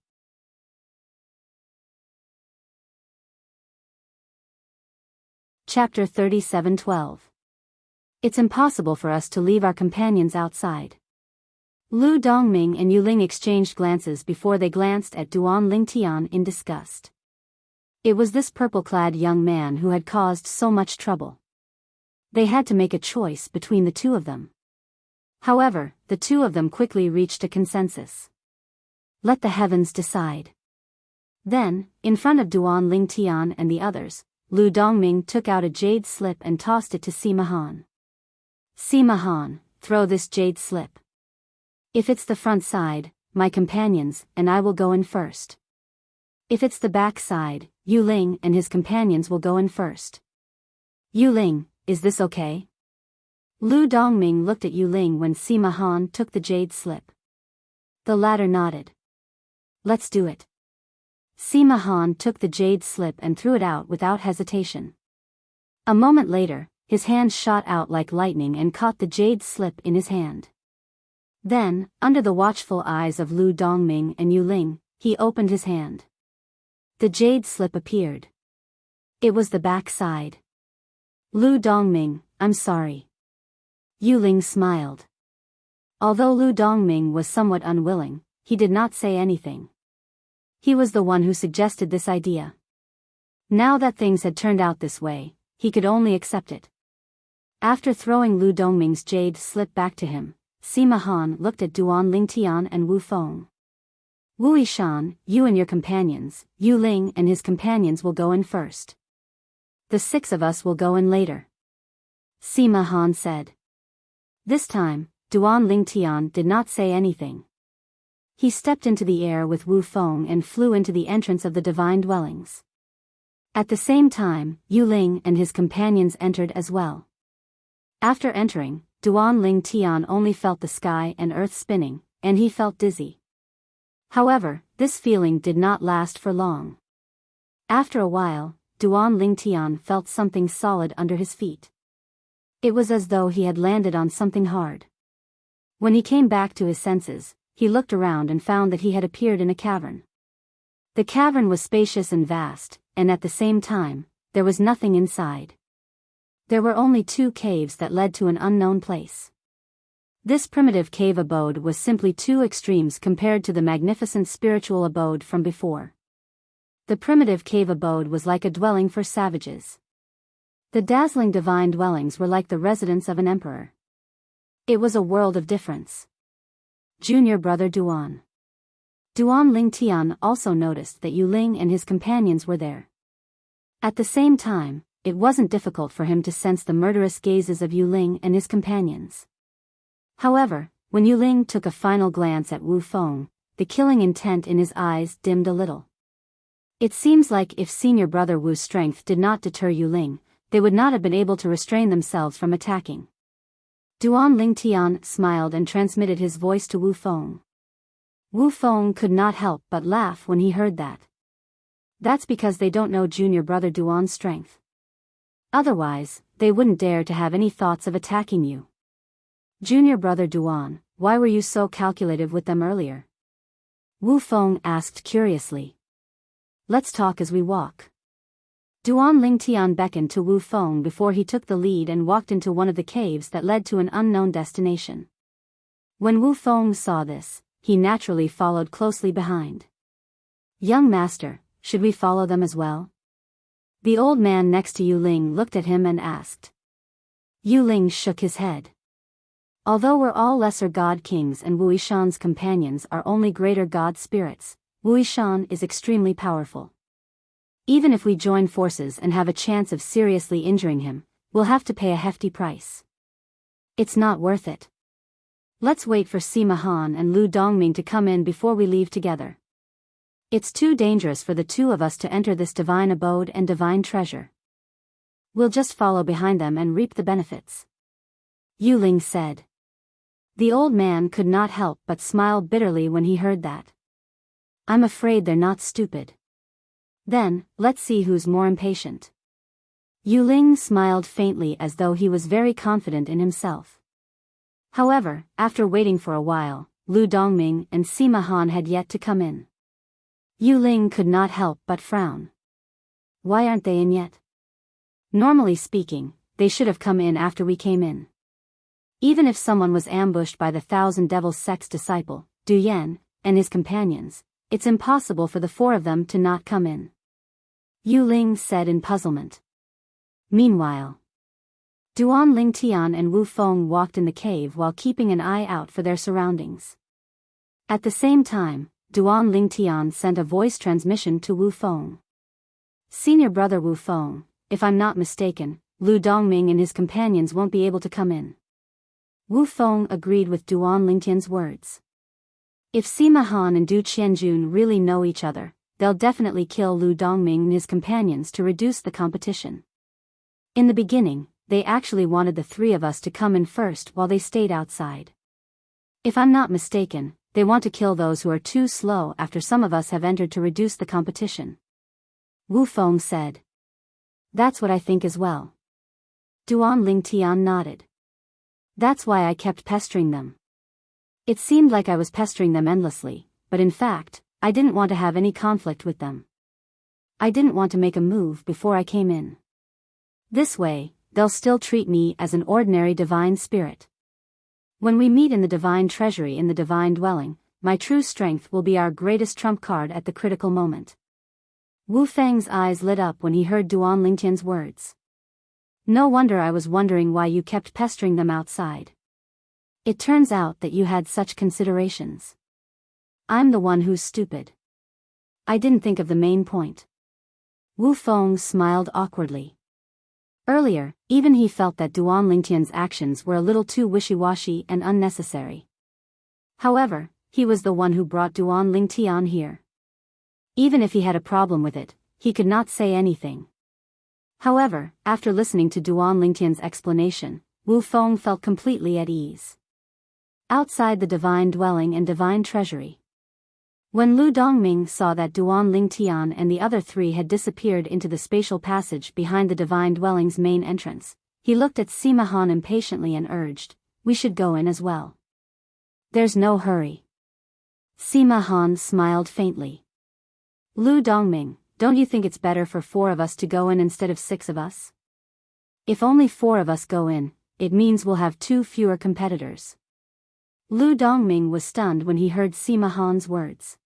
Chapter 37:12. It's impossible for us to leave our companions outside. Lu Dongming and Yu Ling exchanged glances before they glanced at Duan Lingtian in disgust. It was this purple-clad young man who had caused so much trouble. They had to make a choice between the 2 of them. However, the 2 of them quickly reached a consensus. Let the heavens decide. Then, in front of Duan Lingtian and the others, Lu Dongming took out a jade slip and tossed it to Sima Han. Sima Han, throw this jade slip. If it's the front side, my companions and I will go in first. If it's the back side, Yu Ling and his companions will go in first. Yu Ling, is this okay? Lu Dongming looked at Yu Ling when Sima Han took the jade slip. The latter nodded. Let's do it. Sima Han took the jade slip and threw it out without hesitation. A moment later, his hand shot out like lightning and caught the jade slip in his hand. Then, under the watchful eyes of Lu Dongming and Yu Ling, he opened his hand. The jade slip appeared. It was the backside. Lu Dongming, I'm sorry. Yu Ling smiled. Although Lu Dongming was somewhat unwilling, he did not say anything. He was the one who suggested this idea. Now that things had turned out this way, he could only accept it. After throwing Lu Dongming's jade slip back to him, Sima Han looked at Duan Lingtian and Wu Feng. Wu Yishan, you and your companions, Yu Ling and his companions will go in first. The 6 of us will go in later. Sima Han said. This time, Duan Lingtian did not say anything. He stepped into the air with Wu Feng and flew into the entrance of the divine dwellings. At the same time, Yu Ling and his companions entered as well. After entering, Duan Lingtian only felt the sky and earth spinning, and he felt dizzy. However, this feeling did not last for long. After a while, Duan Lingtian felt something solid under his feet. It was as though he had landed on something hard. When he came back to his senses, he looked around and found that he had appeared in a cavern. The cavern was spacious and vast, and at the same time, there was nothing inside. There were only 2 caves that led to an unknown place. This primitive cave abode was simply 2 extremes compared to the magnificent spiritual abode from before. The primitive cave abode was like a dwelling for savages. The dazzling divine dwellings were like the residence of an emperor. It was a world of difference. Junior brother Duan. Duan Lingtian also noticed that Yu Ling and his companions were there. At the same time, it wasn't difficult for him to sense the murderous gazes of Yu Ling and his companions. However, when Yu Ling took a final glance at Wu Feng, the killing intent in his eyes dimmed a little. It seems like if senior brother Wu's strength did not deter Yu Ling, they would not have been able to restrain themselves from attacking. Duan Lingtian smiled and transmitted his voice to Wu Feng. Wu Feng could not help but laugh when he heard that. That's because they don't know junior brother Duan's strength. Otherwise, they wouldn't dare to have any thoughts of attacking you. Junior brother Duan, why were you so calculative with them earlier? Wu Feng asked curiously. Let's talk as we walk. Duan Lingtian beckoned to Wu Feng before he took the lead and walked into one of the caves that led to an unknown destination. When Wu Feng saw this, he naturally followed closely behind. Young master, should we follow them as well? The old man next to Yu Ling looked at him and asked. Yu Ling shook his head. Although we're all lesser god kings and Wu Yishan's companions are only greater god spirits, Wu Yishan is extremely powerful. Even if we join forces and have a chance of seriously injuring him, we'll have to pay a hefty price. It's not worth it. Let's wait for Sima Han and Lu Dongming to come in before we leave together. It's too dangerous for the 2 of us to enter this divine abode and divine treasure. We'll just follow behind them and reap the benefits. Yu Ling said. The old man could not help but smile bitterly when he heard that. I'm afraid they're not stupid. Then, let's see who's more impatient. Yu Ling smiled faintly as though he was very confident in himself. However, after waiting for a while, Lu Dongming and Sima Han had yet to come in. Yu Ling could not help but frown. Why aren't they in yet? Normally speaking, they should have come in after we came in. Even if someone was ambushed by the Thousand Devils sect's disciple, Du Yan, and his companions, it's impossible for the 4 of them to not come in. Yu Ling said in puzzlement. Meanwhile, Duan Lingtian and Wu Feng walked in the cave while keeping an eye out for their surroundings. At the same time, Duan Lingtian sent a voice transmission to Wu Feng. Senior brother Wu Feng, if I'm not mistaken, Lu Dongming and his companions won't be able to come in. Wu Feng agreed with Duan Lingtian's words. If Sima Han and Du Qianjun really know each other, they'll definitely kill Lu Dongming and his companions to reduce the competition. In the beginning, they actually wanted the 3 of us to come in first while they stayed outside. If I'm not mistaken, they want to kill those who are too slow after some of us have entered to reduce the competition. Wu Feng said. That's what I think as well. Duan Lingtian nodded. That's why I kept pestering them. It seemed like I was pestering them endlessly, but in fact, I didn't want to have any conflict with them. I didn't want to make a move before I came in. This way, they'll still treat me as an ordinary divine spirit. When we meet in the divine treasury in the divine dwelling, my true strength will be our greatest trump card at the critical moment. Wu Feng's eyes lit up when he heard Duan Lingtian's words. No wonder I was wondering why you kept pestering them outside. It turns out that you had such considerations. I'm the one who's stupid. I didn't think of the main point. Wu Feng smiled awkwardly. Earlier, even he felt that Duan Lingtian's actions were a little too wishy-washy and unnecessary. However, he was the one who brought Duan Lingtian here. Even if he had a problem with it, he could not say anything. However, after listening to Duan Lingtian's explanation, Wu Feng felt completely at ease. Outside the divine dwelling and divine treasury. When Lu Dongming saw that Duan Lingtian and the other three had disappeared into the spatial passage behind the divine dwelling's main entrance, he looked at Sima Han impatiently and urged, "We should go in as well." "There's no hurry." Sima Han smiled faintly. "Lu Dongming, don't you think it's better for 4 of us to go in instead of 6 of us? If only 4 of us go in, it means we'll have 2 fewer competitors." Lu Dongming was stunned when he heard Sima Han's words.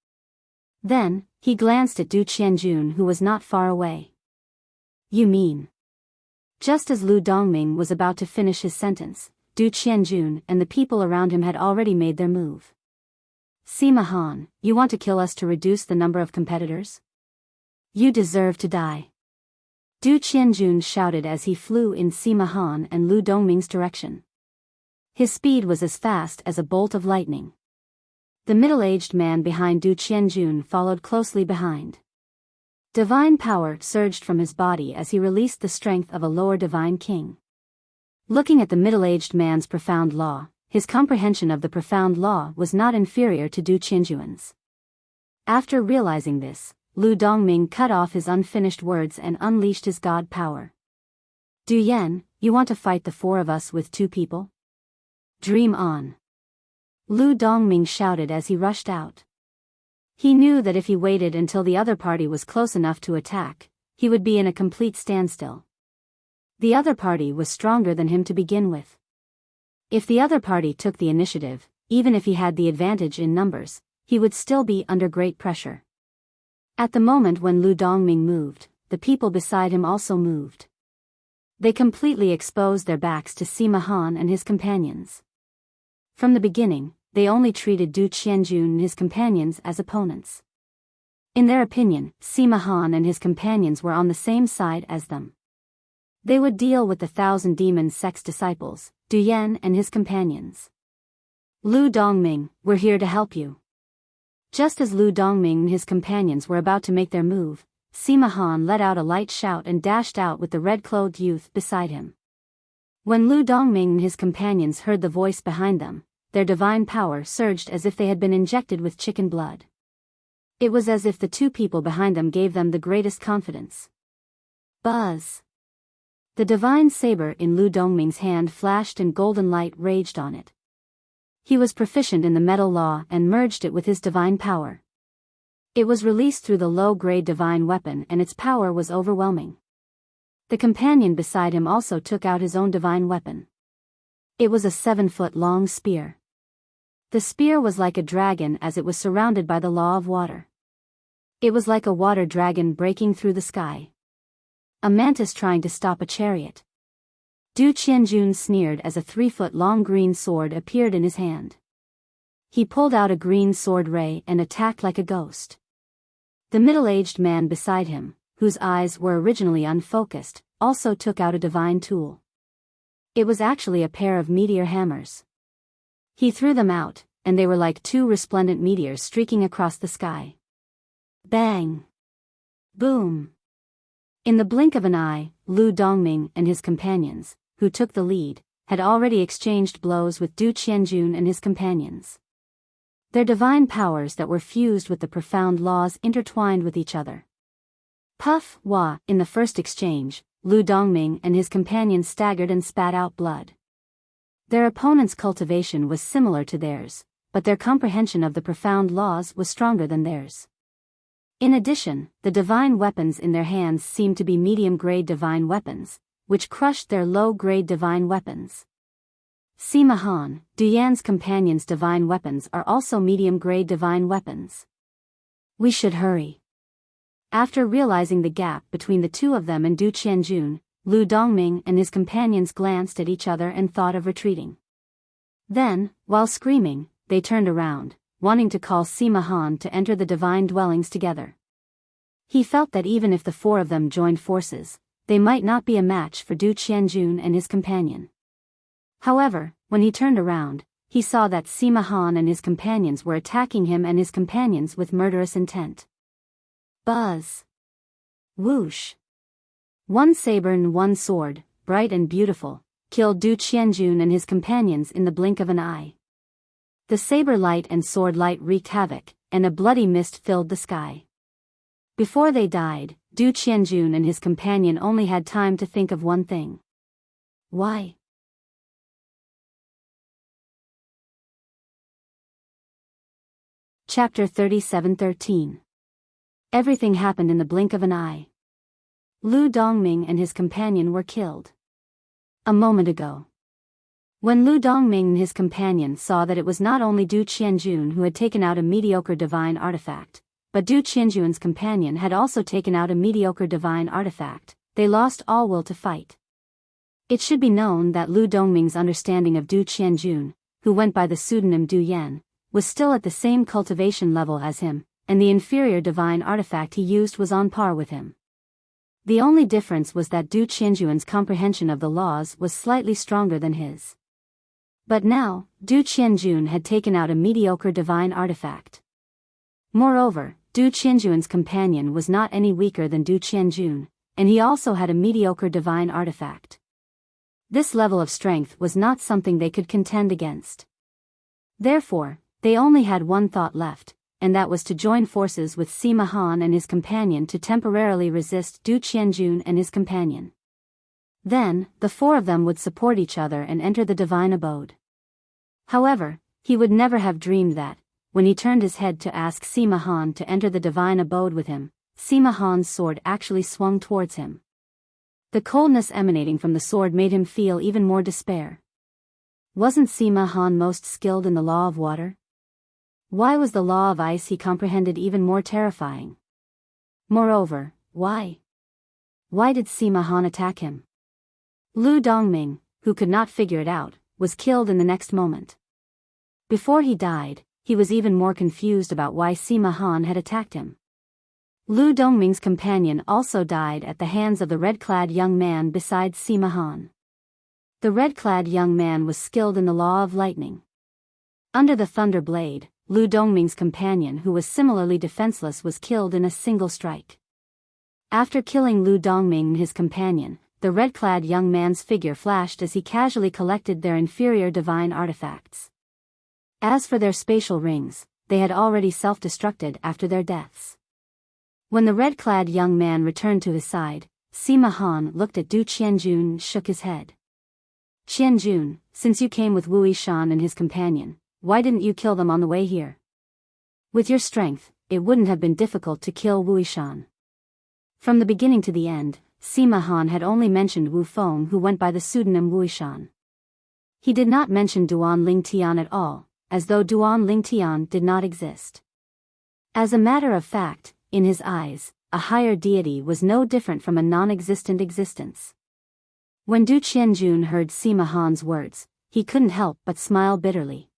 Then, he glanced at Du Qianjun who was not far away. "You mean?" Just as Lu Dongming was about to finish his sentence, Du Qianjun and the people around him had already made their move. "Sima Han, you want to kill us to reduce the number of competitors? You deserve to die." Du Qianjun shouted as he flew in Sima Han and Lu Dongming's direction. His speed was as fast as a bolt of lightning. The middle-aged man behind Du Qianjun followed closely behind. Divine power surged from his body as he released the strength of a lower divine king. Looking at the middle-aged man's profound law, his comprehension of the profound law was not inferior to Du Qianjun's. After realizing this, Lu Dongming cut off his unfinished words and unleashed his god power. "Du Yan, you want to fight the 4 of us with 2 people? Dream on." Lu Dongming shouted as he rushed out. He knew that if he waited until the other party was close enough to attack, he would be in a complete standstill. The other party was stronger than him to begin with. If the other party took the initiative, even if he had the advantage in numbers, he would still be under great pressure. At the moment when Lu Dongming moved, the people beside him also moved. They completely exposed their backs to Sima Han and his companions. From the beginning, they only treated Du Qianjun and his companions as opponents. In their opinion, Sima Han and his companions were on the same side as them. They would deal with the 1,000 demon sect's disciples, Du Yan and his companions. "Lu Dongming, we're here to help you." Just as Lu Dongming and his companions were about to make their move, Sima Han let out a light shout and dashed out with the red-clothed youth beside him. When Lu Dongming and his companions heard the voice behind them, their divine power surged as if they had been injected with chicken blood. It was as if the 2 people behind them gave them the greatest confidence. Buzz! The divine saber in Lu Dongming's hand flashed and golden light raged on it. He was proficient in the metal law and merged it with his divine power. It was released through the low-grade divine weapon and its power was overwhelming. The companion beside him also took out his own divine weapon. It was a 7-foot-long spear. The spear was like a dragon as it was surrounded by the law of water. It was like a water dragon breaking through the sky. A mantis trying to stop a chariot. Du Qianjun sneered as a 3-foot-long green sword appeared in his hand. He pulled out a green sword ray and attacked like a ghost. The middle-aged man beside him, whose eyes were originally unfocused, also took out a divine tool. It was actually a pair of meteor hammers. He threw them out, and they were like 2 resplendent meteors streaking across the sky. Bang! Boom! In the blink of an eye, Lu Dongming and his companions, who took the lead, had already exchanged blows with Du Qianjun and his companions. Their divine powers that were fused with the profound laws intertwined with each other. Puff, wah, in the first exchange, Lu Dongming and his companions staggered and spat out blood. Their opponent's cultivation was similar to theirs, but their comprehension of the profound laws was stronger than theirs. In addition, the divine weapons in their hands seemed to be medium-grade divine weapons, which crushed their low-grade divine weapons. Sima Han, Du Yan's companions' divine weapons are also medium-grade divine weapons. We should hurry. After realizing the gap between the two of them and Du Qianjun, Lu Dongming and his companions glanced at each other and thought of retreating. Then, while screaming, they turned around, wanting to call Sima Han to enter the divine dwellings together. He felt that even if the four of them joined forces, they might not be a match for Du Qianjun and his companion. However, when he turned around, he saw that Sima Han and his companions were attacking him and his companions with murderous intent. Buzz. Whoosh. One saber and one sword, bright and beautiful, killed Du Qianjun and his companions in the blink of an eye. The saber light and sword light wreaked havoc, and a bloody mist filled the sky. Before they died, Du Qianjun and his companion only had time to think of one thing. Why? Chapter 37:13. Everything happened in the blink of an eye. Lu Dongming and his companion were killed. A moment ago. When Lu Dongming and his companion saw that it was not only Du Qianjun who had taken out a mediocre divine artifact, but Du Qianjun's companion had also taken out a mediocre divine artifact, they lost all will to fight. It should be known that Lu Dongming's understanding of Du Qianjun, who went by the pseudonym Du Yan, was still at the same cultivation level as him, and the inferior divine artifact he used was on par with him. The only difference was that Du Qianjun's comprehension of the laws was slightly stronger than his. But now, Du Qianjun had taken out a mediocre divine artifact. Moreover, Du Qianjun's companion was not any weaker than Du Qianjun, and he also had a mediocre divine artifact. This level of strength was not something they could contend against. Therefore, they only had one thought left, and that was to join forces with Sima Han and his companion to temporarily resist Du Qianjun and his companion. Then, the four of them would support each other and enter the divine abode. However, he would never have dreamed that, when he turned his head to ask Sima Han to enter the divine abode with him, Sima Han's sword actually swung towards him. The coldness emanating from the sword made him feel even more despair. Wasn't Sima Han most skilled in the law of water? Why was the law of ice he comprehended even more terrifying? Moreover, why? Why did Sima Han attack him? Lu Dongming, who could not figure it out, was killed in the next moment. Before he died, he was even more confused about why Sima Han had attacked him. Lu Dongming's companion also died at the hands of the red-clad young man beside Sima Han. The red-clad young man was skilled in the law of lightning. Under the thunder blade, Lu Dongming's companion, who was similarly defenseless, was killed in a single strike. After killing Lu Dongming and his companion, the red-clad young man's figure flashed as he casually collected their inferior divine artifacts. As for their spatial rings, they had already self-destructed after their deaths. When the red-clad young man returned to his side, Sima Han looked at Du Qianjun and shook his head. Qianjun, since you came with Wuxia and his companion, why didn't you kill them on the way here? With your strength, it wouldn't have been difficult to kill Wuxia. From the beginning to the end, Sima Han had only mentioned Wu Feng, who went by the pseudonym Wuxia. He did not mention Duan Lingtian at all, as though Duan Lingtian did not exist. As a matter of fact, in his eyes, a higher deity was no different from a non-existent existence. When Du Qianjun heard Sima Han's words, he couldn't help but smile bitterly.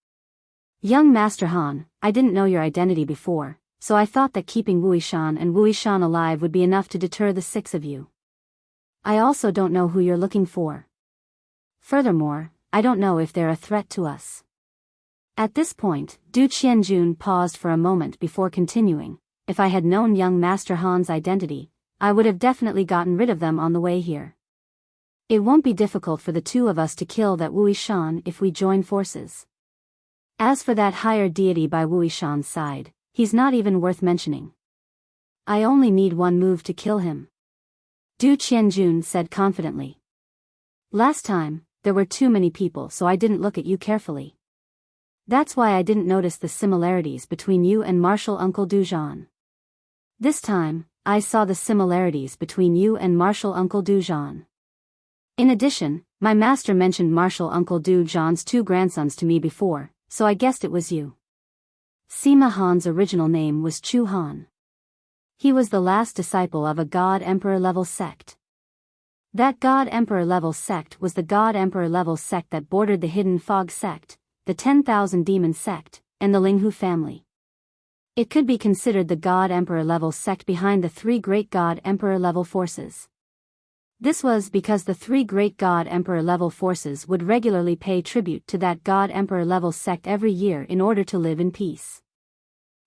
Young Master Han, I didn't know your identity before, so I thought that keeping Wuxia and Wuxia alive would be enough to deter the six of you. I also don't know who you're looking for. Furthermore, I don't know if they're a threat to us. At this point, Du Qianjun paused for a moment before continuing. If I had known young Master Han's identity, I would have definitely gotten rid of them on the way here. It won't be difficult for the two of us to kill that Wuxia if we join forces. As for that higher deity by Wuxia's side, he's not even worth mentioning. I only need one move to kill him. Du Qianjun said confidently. Last time, there were too many people, so I didn't look at you carefully. That's why I didn't notice the similarities between you and Martial Uncle Dujan. This time, I saw the similarities between you and Martial Uncle Du Zhan. In addition, my master mentioned Martial Uncle Du Zhan's 2 grandsons to me before, so I guessed it was you. Sima Han's original name was Chu Han. He was the last disciple of a God-Emperor level sect. That God-Emperor level sect was the God-Emperor level sect that bordered the Hidden Fog sect, the 10,000 Demon sect, and the Linghu family. It could be considered the God-Emperor level sect behind the 3 great God-Emperor level forces. This was because the 3 great God-Emperor level forces would regularly pay tribute to that God-Emperor level sect every year in order to live in peace.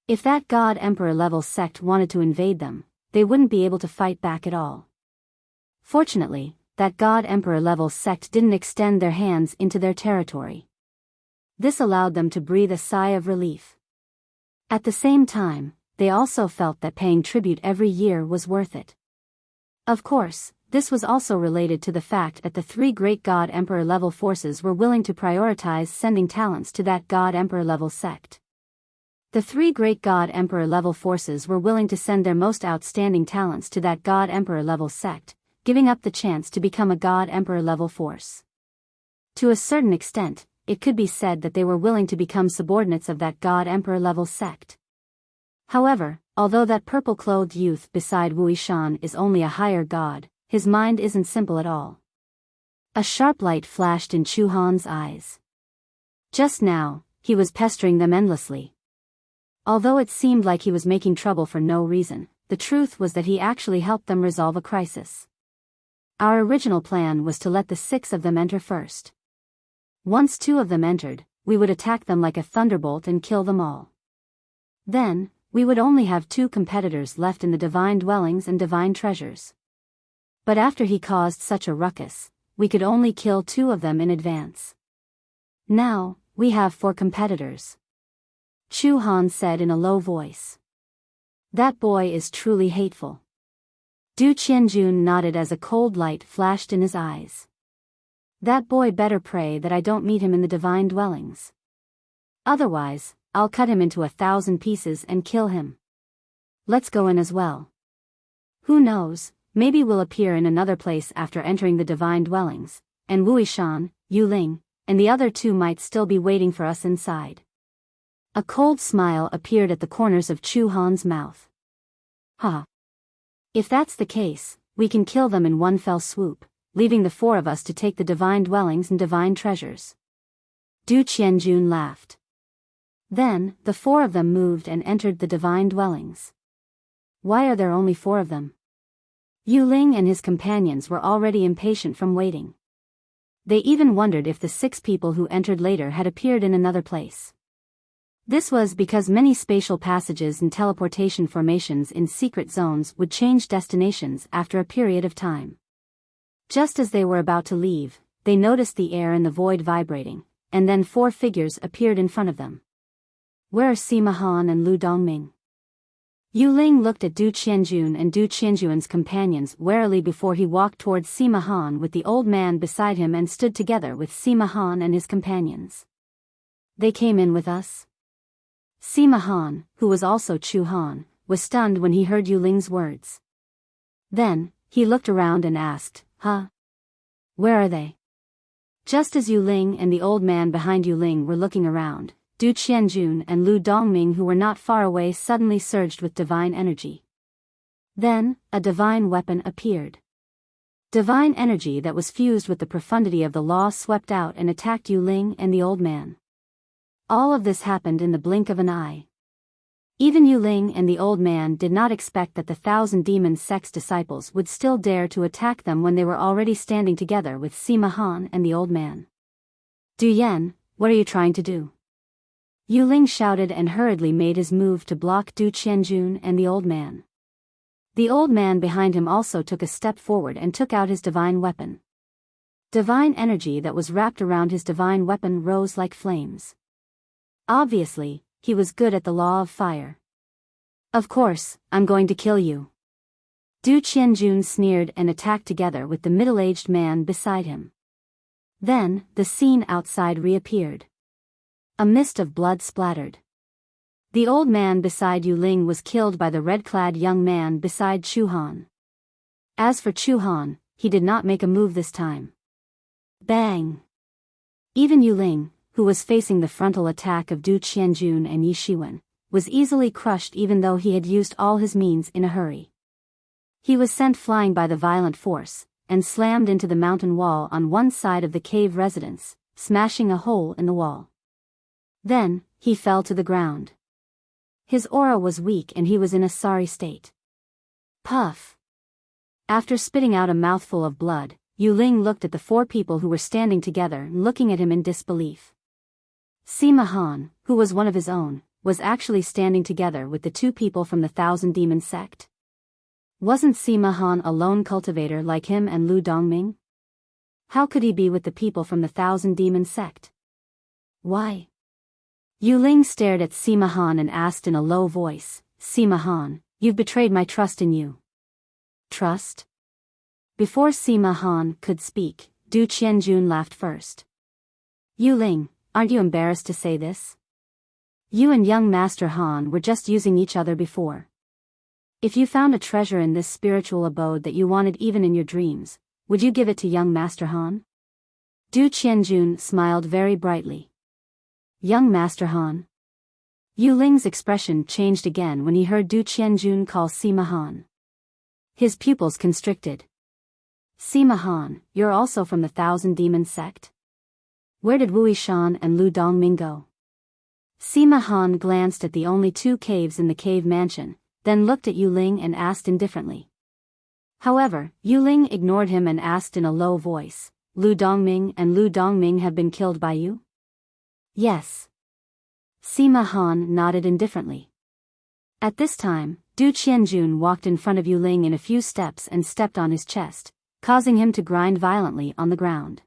If that God-Emperor level sect wanted to invade them, they wouldn't be able to fight back at all. Fortunately, that God-Emperor level sect didn't extend their hands into their territory. This allowed them to breathe a sigh of relief. At the same time, they also felt that paying tribute every year was worth it. Of course, this was also related to the fact that the 3 great God-Emperor level forces were willing to prioritize sending talents to that God-Emperor level sect. The 3 great God-Emperor level forces were willing to send their most outstanding talents to that God-Emperor level sect, giving up the chance to become a God-Emperor level force. To a certain extent, it could be said that they were willing to become subordinates of that God-Emperor level sect. However, although that purple-clothed youth beside Wuxia is only a higher god, his mind isn't simple at all. A sharp light flashed in Chu Han's eyes. Just now, he was pestering them endlessly. Although it seemed like he was making trouble for no reason, the truth was that he actually helped them resolve a crisis. Our original plan was to let the 6 of them enter first. Once 2 of them entered, we would attack them like a thunderbolt and kill them all. Then, we would only have 2 competitors left in the Divine Dwellings and Divine Treasures. But after he caused such a ruckus, we could only kill 2 of them in advance. Now, we have 4 competitors. Chu Han said in a low voice. That boy is truly hateful. Du Qianjun nodded as a cold light flashed in his eyes. That boy better pray that I don't meet him in the Divine Dwellings. Otherwise, I'll cut him into 1,000 pieces and kill him. Let's go in as well. Who knows, maybe we'll appear in another place after entering the Divine Dwellings, and Wuxia, Yuling, and the other 2 might still be waiting for us inside. A cold smile appeared at the corners of Chu Han's mouth. Ha! If that's the case, we can kill them in one fell swoop, leaving the 4 of us to take the Divine Dwellings and Divine Treasures. Du Qianjun laughed. Then, the 4 of them moved and entered the Divine Dwellings. Why are there only 4 of them? Yuling and his companions were already impatient from waiting. They even wondered if the 6 people who entered later had appeared in another place. This was because many spatial passages and teleportation formations in secret zones would change destinations after a period of time. Just as they were about to leave, they noticed the air and the void vibrating, and then 4 figures appeared in front of them. Where are Sima Han and Lu Dongming? Yuling looked at Du Qianjun and Du Qianjun's companions warily before he walked towards Sima Han with the old man beside him and stood together with Sima Han and his companions. They came in with us? Sima Han, who was also Chu Han, was stunned when he heard Yuling's words. Then, he looked around and asked, Huh? Where are they? Just as Yuling and the old man behind Yuling were looking around, Du Qianjun and Lu Dongming, who were not far away, suddenly surged with divine energy. Then, a divine weapon appeared. Divine energy that was fused with the profundity of the law swept out and attacked Yuling and the old man. All of this happened in the blink of an eye. Even Yuling and the old man did not expect that the 1,000 demon sect's disciples would still dare to attack them when they were already standing together with Sima Han and the old man. Du Yan, what are you trying to do? Yuling shouted and hurriedly made his move to block Du Qianjun and the old man. The old man behind him also took a step forward and took out his divine weapon. Divine energy that was wrapped around his divine weapon rose like flames. Obviously, he was good at the law of fire. Of course, I'm going to kill you. Du Qianjun sneered and attacked together with the middle-aged man beside him. Then, the scene outside reappeared. A mist of blood splattered. The old man beside Yu Ling was killed by the red-clad young man beside Chu Han. As for Chu Han, he did not make a move this time. Bang! Even Yu Ling, who was facing the frontal attack of Du Qianjun and Yi Shiwen, was easily crushed even though he had used all his means in a hurry. He was sent flying by the violent force, and slammed into the mountain wall on one side of the cave residence, smashing a hole in the wall. Then, he fell to the ground. His aura was weak and he was in a sorry state. Puff! After spitting out a mouthful of blood, Yu Ling looked at the four people who were standing together, looking at him in disbelief. Sima Han, who was one of his own, was actually standing together with the two people from the Thousand Demon sect. Wasn't Sima Han a lone cultivator like him and Lu Dongming? How could he be with the people from the Thousand Demon sect? Why? Yu Ling stared at Sima Han and asked in a low voice, Sima Han, you've betrayed my trust in you. Trust? Before Sima Han could speak, Du Qianjun laughed first. Yu Ling, aren't you embarrassed to say this? You and young Master Han were just using each other before. If you found a treasure in this spiritual abode that you wanted even in your dreams, would you give it to young Master Han? Du Qianjun smiled very brightly. Young Master Han? Yu Ling's expression changed again when he heard Du Qianjun call Sima Han. His pupils constricted. Sima Han, you're also from the Thousand Demon sect? Where did Wu Yishan and Lu Dongming go? Sima Han glanced at the only two caves in the cave mansion, then looked at Yu Ling and asked indifferently. However, Yu Ling ignored him and asked in a low voice, Lu Dongming and Lu Dongming have been killed by you? Yes. Sima Han nodded indifferently. At this time, Du Qianjun walked in front of Yu Ling in a few steps and stepped on his chest, causing him to grind violently on the ground.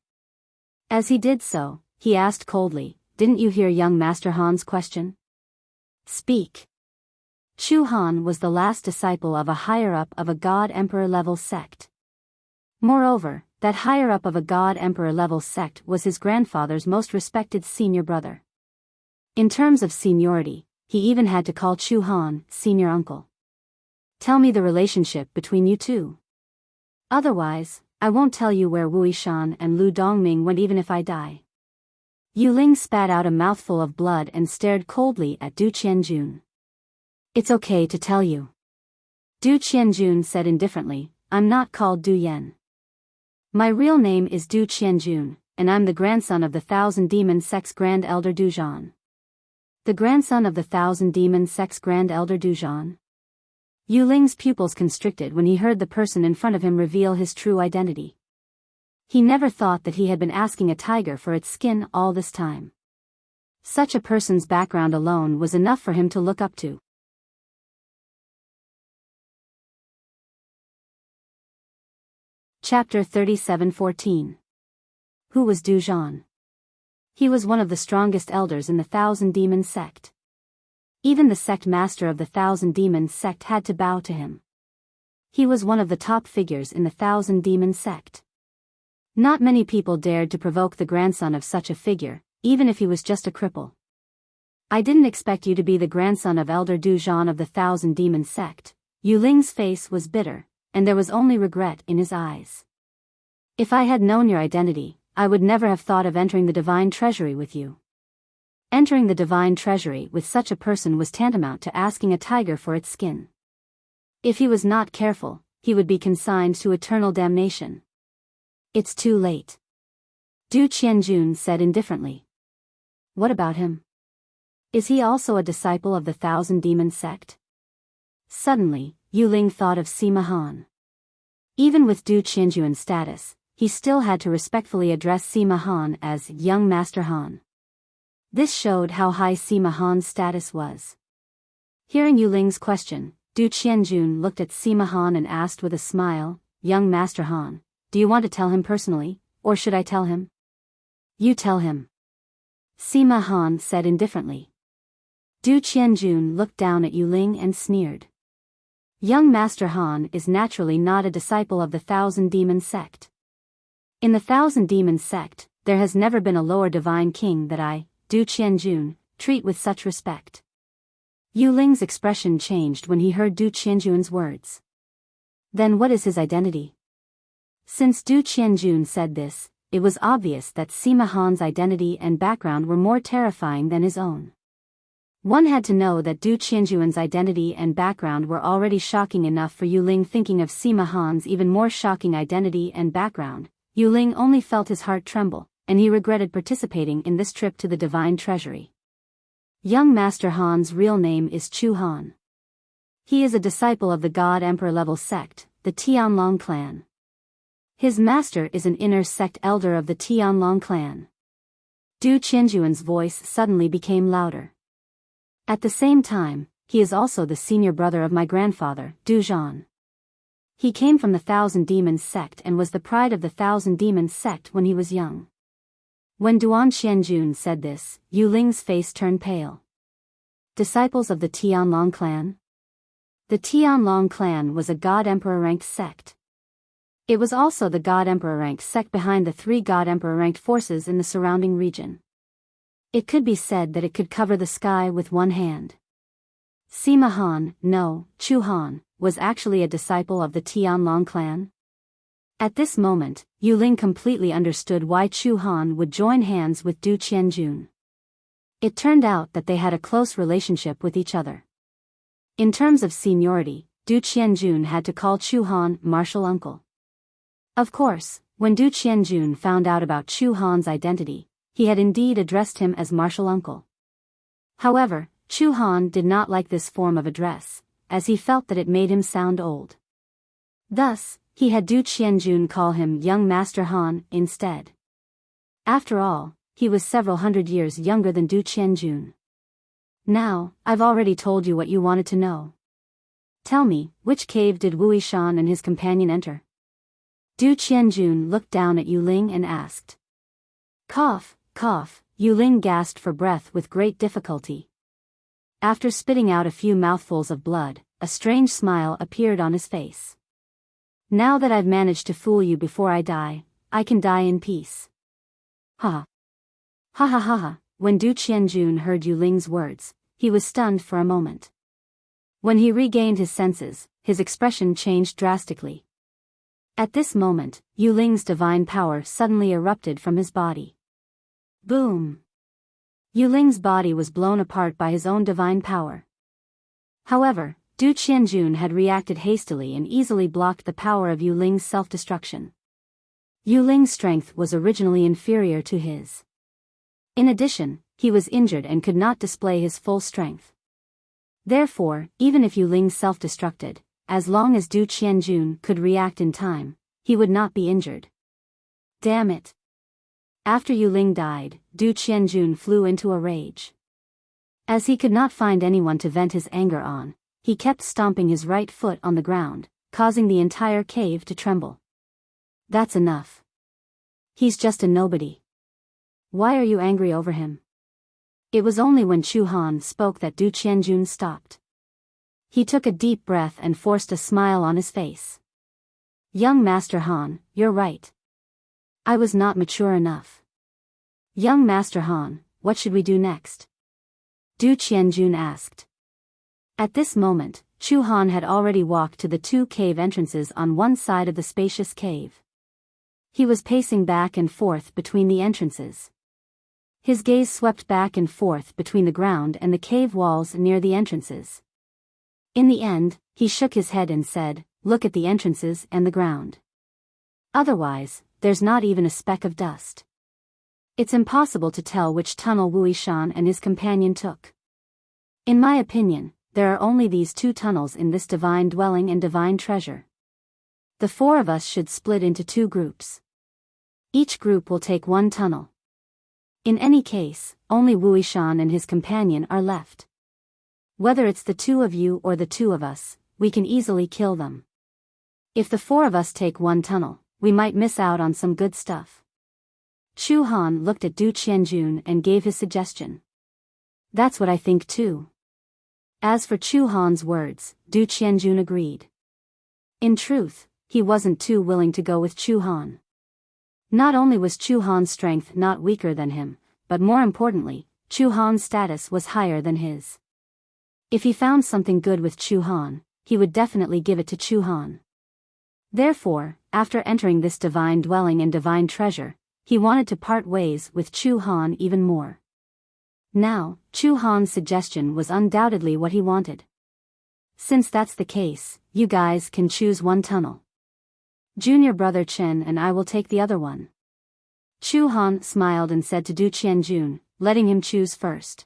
As he did so, he asked coldly, didn't you hear young Master Han's question? Speak. Chu Han was the last disciple of a higher-up of a God-Emperor level sect. Moreover, that higher-up of a God-Emperor level sect was his grandfather's most respected senior brother. In terms of seniority, he even had to call Chu Han senior uncle. Tell me the relationship between you two. Otherwise, I won't tell you where Wu Yishan and Lu Dongming went even if I die. Yu Ling spat out a mouthful of blood and stared coldly at Du Qianjun. It's okay to tell you. Du Qianjun said indifferently, I'm not called Du Yen. My real name is Du Qianjun, and I'm the grandson of the Thousand Demon Sect's Grand Elder Du Zhan. The grandson of the Thousand Demon Sect's Grand Elder Du Zhan? Yu Ling's pupils constricted when he heard the person in front of him reveal his true identity. He never thought that he had been asking a tiger for its skin all this time. Such a person's background alone was enough for him to look up to. Chapter 37:14. Who was Du Zhan? He was one of the strongest elders in the Thousand Demon sect. Even the sect master of the Thousand Demon sect had to bow to him. He was one of the top figures in the Thousand Demon sect. Not many people dared to provoke the grandson of such a figure, even if he was just a cripple. I didn't expect you to be the grandson of Elder Du Zhan of the Thousand Demon sect. Yu Ling's face was bitter, and there was only regret in his eyes. If I had known your identity, I would never have thought of entering the Divine Treasury with you. Entering the Divine Treasury with such a person was tantamount to asking a tiger for its skin. If he was not careful, he would be consigned to eternal damnation. It's too late. Du Qianjun said indifferently. What about him? Is he also a disciple of the Thousand Demon sect? Suddenly, Yu Ling thought of Sima Han. Even with Du Qianjun's status, he still had to respectfully address Sima Han as young Master Han. This showed how high Sima Han's status was. Hearing Yu Ling's question, Du Qianjun looked at Sima Han and asked with a smile, young Master Han, do you want to tell him personally, or should I tell him? You tell him. Sima Han said indifferently. Du Qianjun looked down at Yu Ling and sneered. Young Master Han is naturally not a disciple of the Thousand Demon sect. In the Thousand Demon sect, there has never been a lower divine king that I, Du Qianjun, treat with such respect. Yu Ling's expression changed when he heard Du Qianjun's words. Then what is his identity? Since Du Qianjun said this, it was obvious that Sima Han's identity and background were more terrifying than his own. One had to know that Du Qianjun's identity and background were already shocking enough for Yu Ling. Thinking of Sima Han's even more shocking identity and background, Yu Ling only felt his heart tremble, and he regretted participating in this trip to the Divine Treasury. Young Master Han's real name is Chu Han. He is a disciple of the God Emperor level sect, the Tianlong clan. His master is an inner sect elder of the Tianlong clan. Du Qianjun's voice suddenly became louder. At the same time, he is also the senior brother of my grandfather, Du Zhan. He came from the Thousand Demons sect and was the pride of the Thousand Demons sect when he was young. When Duan Qianjun said this, Yu Ling's face turned pale. Disciples of the Tianlong clan? The Tianlong clan was a God Emperor-ranked sect. It was also the God Emperor-ranked sect behind the 3 God Emperor-ranked forces in the surrounding region. It could be said that it could cover the sky with one hand. Sima Han, no, Chu Han, was actually a disciple of the Tianlong clan. At this moment, Yu Ling completely understood why Chu Han would join hands with Du Qianjun. It turned out that they had a close relationship with each other. In terms of seniority, Du Qianjun had to call Chu Han martial uncle. Of course, when Du Qianjun found out about Chu Han's identity, he had indeed addressed him as martial uncle. However, Chu Han did not like this form of address, as he felt that it made him sound old. Thus, he had Du Qianjun call him Young Master Han instead. After all, he was several hundred years younger than Du Qianjun. Now, I've already told you what you wanted to know. Tell me, which cave did Wuxia and his companion enter? Du Qianjun looked down at Yu Ling and asked. Cough, cough, Yu Ling gasped for breath with great difficulty. After spitting out a few mouthfuls of blood, a strange smile appeared on his face. Now that I've managed to fool you before I die, I can die in peace. Ha. Ha ha ha ha. When Du Qianjun heard Yu Ling's words, he was stunned for a moment. When he regained his senses, his expression changed drastically. At this moment, Yu Ling's divine power suddenly erupted from his body. Boom! Yu Ling's body was blown apart by his own divine power. However, Du Qianjun had reacted hastily and easily blocked the power of Yu Ling's self-destruction. Yu Ling's strength was originally inferior to his. In addition, he was injured and could not display his full strength. Therefore, even if Yu Ling self-destructed, as long as Du Qianjun could react in time, he would not be injured. Damn it! After Yu Ling died, Du Qianjun flew into a rage. As he could not find anyone to vent his anger on, he kept stomping his right foot on the ground, causing the entire cave to tremble. That's enough. He's just a nobody. Why are you angry over him? It was only when Chu Han spoke that Du Qianjun stopped. He took a deep breath and forced a smile on his face. Young Master Han, you're right. I was not mature enough. Young Master Han, what should we do next? Du Qianjun asked. At this moment, Chu Han had already walked to the 2 cave entrances on one side of the spacious cave. He was pacing back and forth between the entrances. His gaze swept back and forth between the ground and the cave walls near the entrances. In the end, he shook his head and said, "Look at the entrances and the ground. Otherwise, there's not even a speck of dust. It's impossible to tell which tunnel Wuxia and his companion took. In my opinion, there are only these 2 tunnels in this divine dwelling and divine treasure. The 4 of us should split into 2 groups. Each group will take 1 tunnel. In any case, only Wuxia and his companion are left. Whether it's the 2 of you or the 2 of us, we can easily kill them. If the 4 of us take 1 tunnel, we might miss out on some good stuff." Chu Han looked at Du Qianjun and gave his suggestion. That's what I think too. As for Chu Han's words, Du Qianjun agreed. In truth, he wasn't too willing to go with Chu Han. Not only was Chu Han's strength not weaker than him, but more importantly, Chu Han's status was higher than his. If he found something good with Chu Han, he would definitely give it to Chu Han. Therefore, after entering this divine dwelling and divine treasure, he wanted to part ways with Chu Han even more. Now, Chu Han's suggestion was undoubtedly what he wanted. Since that's the case, you guys can choose one tunnel. Junior brother Chen and I will take the other one. Chu Han smiled and said to Du Qianjun, letting him choose first.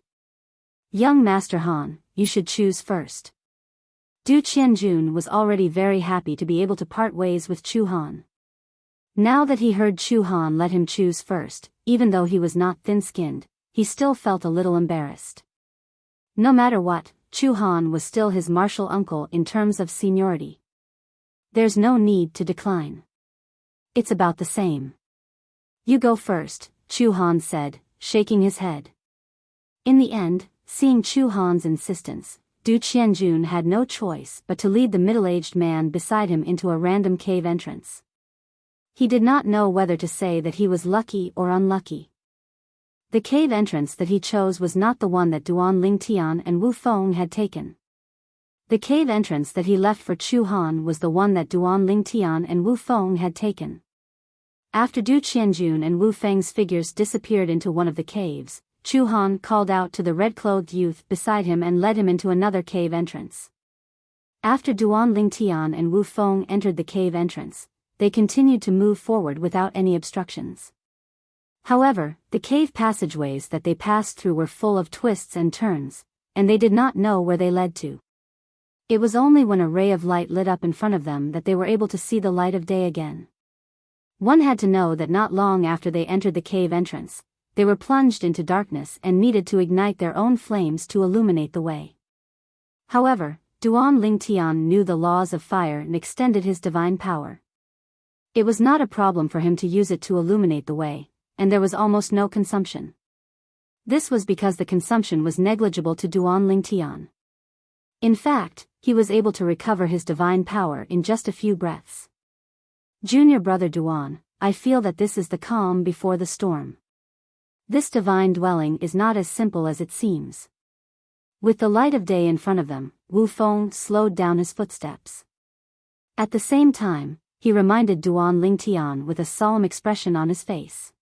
Young Master Han, you should choose first. Du Qianjun was already very happy to be able to part ways with Chu Han. Now that he heard Chu Han let him choose first, even though he was not thin-skinned, he still felt a little embarrassed. No matter what, Chu Han was still his martial uncle in terms of seniority. There's no need to decline. It's about the same. You go first, Chu Han said, shaking his head. In the end, seeing Chu Han's insistence, Du Qianjun had no choice but to lead the middle-aged man beside him into a random cave entrance. He did not know whether to say that he was lucky or unlucky. The cave entrance that he chose was not the one that Duan Lingtian and Wu Feng had taken. The cave entrance that he left for Chu Han was the one that Duan Lingtian and Wu Feng had taken. After Du Qianjun and Wu Feng's figures disappeared into one of the caves, Chu Han called out to the red-clothed youth beside him and led him into another cave entrance. After Duan Lingtian and Wu Feng entered the cave entrance, they continued to move forward without any obstructions. However, the cave passageways that they passed through were full of twists and turns, and they did not know where they led to. It was only when a ray of light lit up in front of them that they were able to see the light of day again. One had to know that not long after they entered the cave entrance, they were plunged into darkness and needed to ignite their own flames to illuminate the way. However, Duan Lingtian knew the laws of fire and extended his divine power. It was not a problem for him to use it to illuminate the way, and there was almost no consumption. This was because the consumption was negligible to Duan Lingtian. In fact, he was able to recover his divine power in just a few breaths. Junior brother Duan, I feel that this is the calm before the storm. This divine dwelling is not as simple as it seems. With the light of day in front of them, Wu Feng slowed down his footsteps. At the same time, he reminded Duan Lingtian with a solemn expression on his face.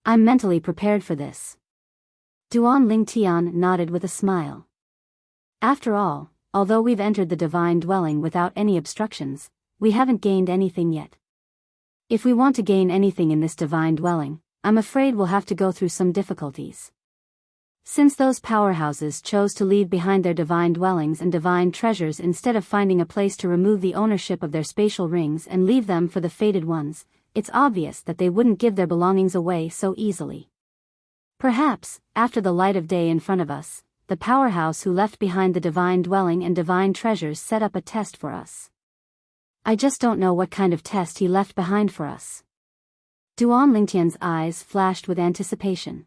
I'm mentally prepared for this. Duan Lingtian nodded with a smile. After all, although we've entered the divine dwelling without any obstructions, we haven't gained anything yet. If we want to gain anything in this divine dwelling, I'm afraid we'll have to go through some difficulties. Since those powerhouses chose to leave behind their divine dwellings and divine treasures instead of finding a place to remove the ownership of their spatial rings and leave them for the fated ones, it's obvious that they wouldn't give their belongings away so easily. Perhaps, after the light of day in front of us, the powerhouse who left behind the divine dwelling and divine treasures set up a test for us. I just don't know what kind of test he left behind for us. Duan Lingtian's eyes flashed with anticipation.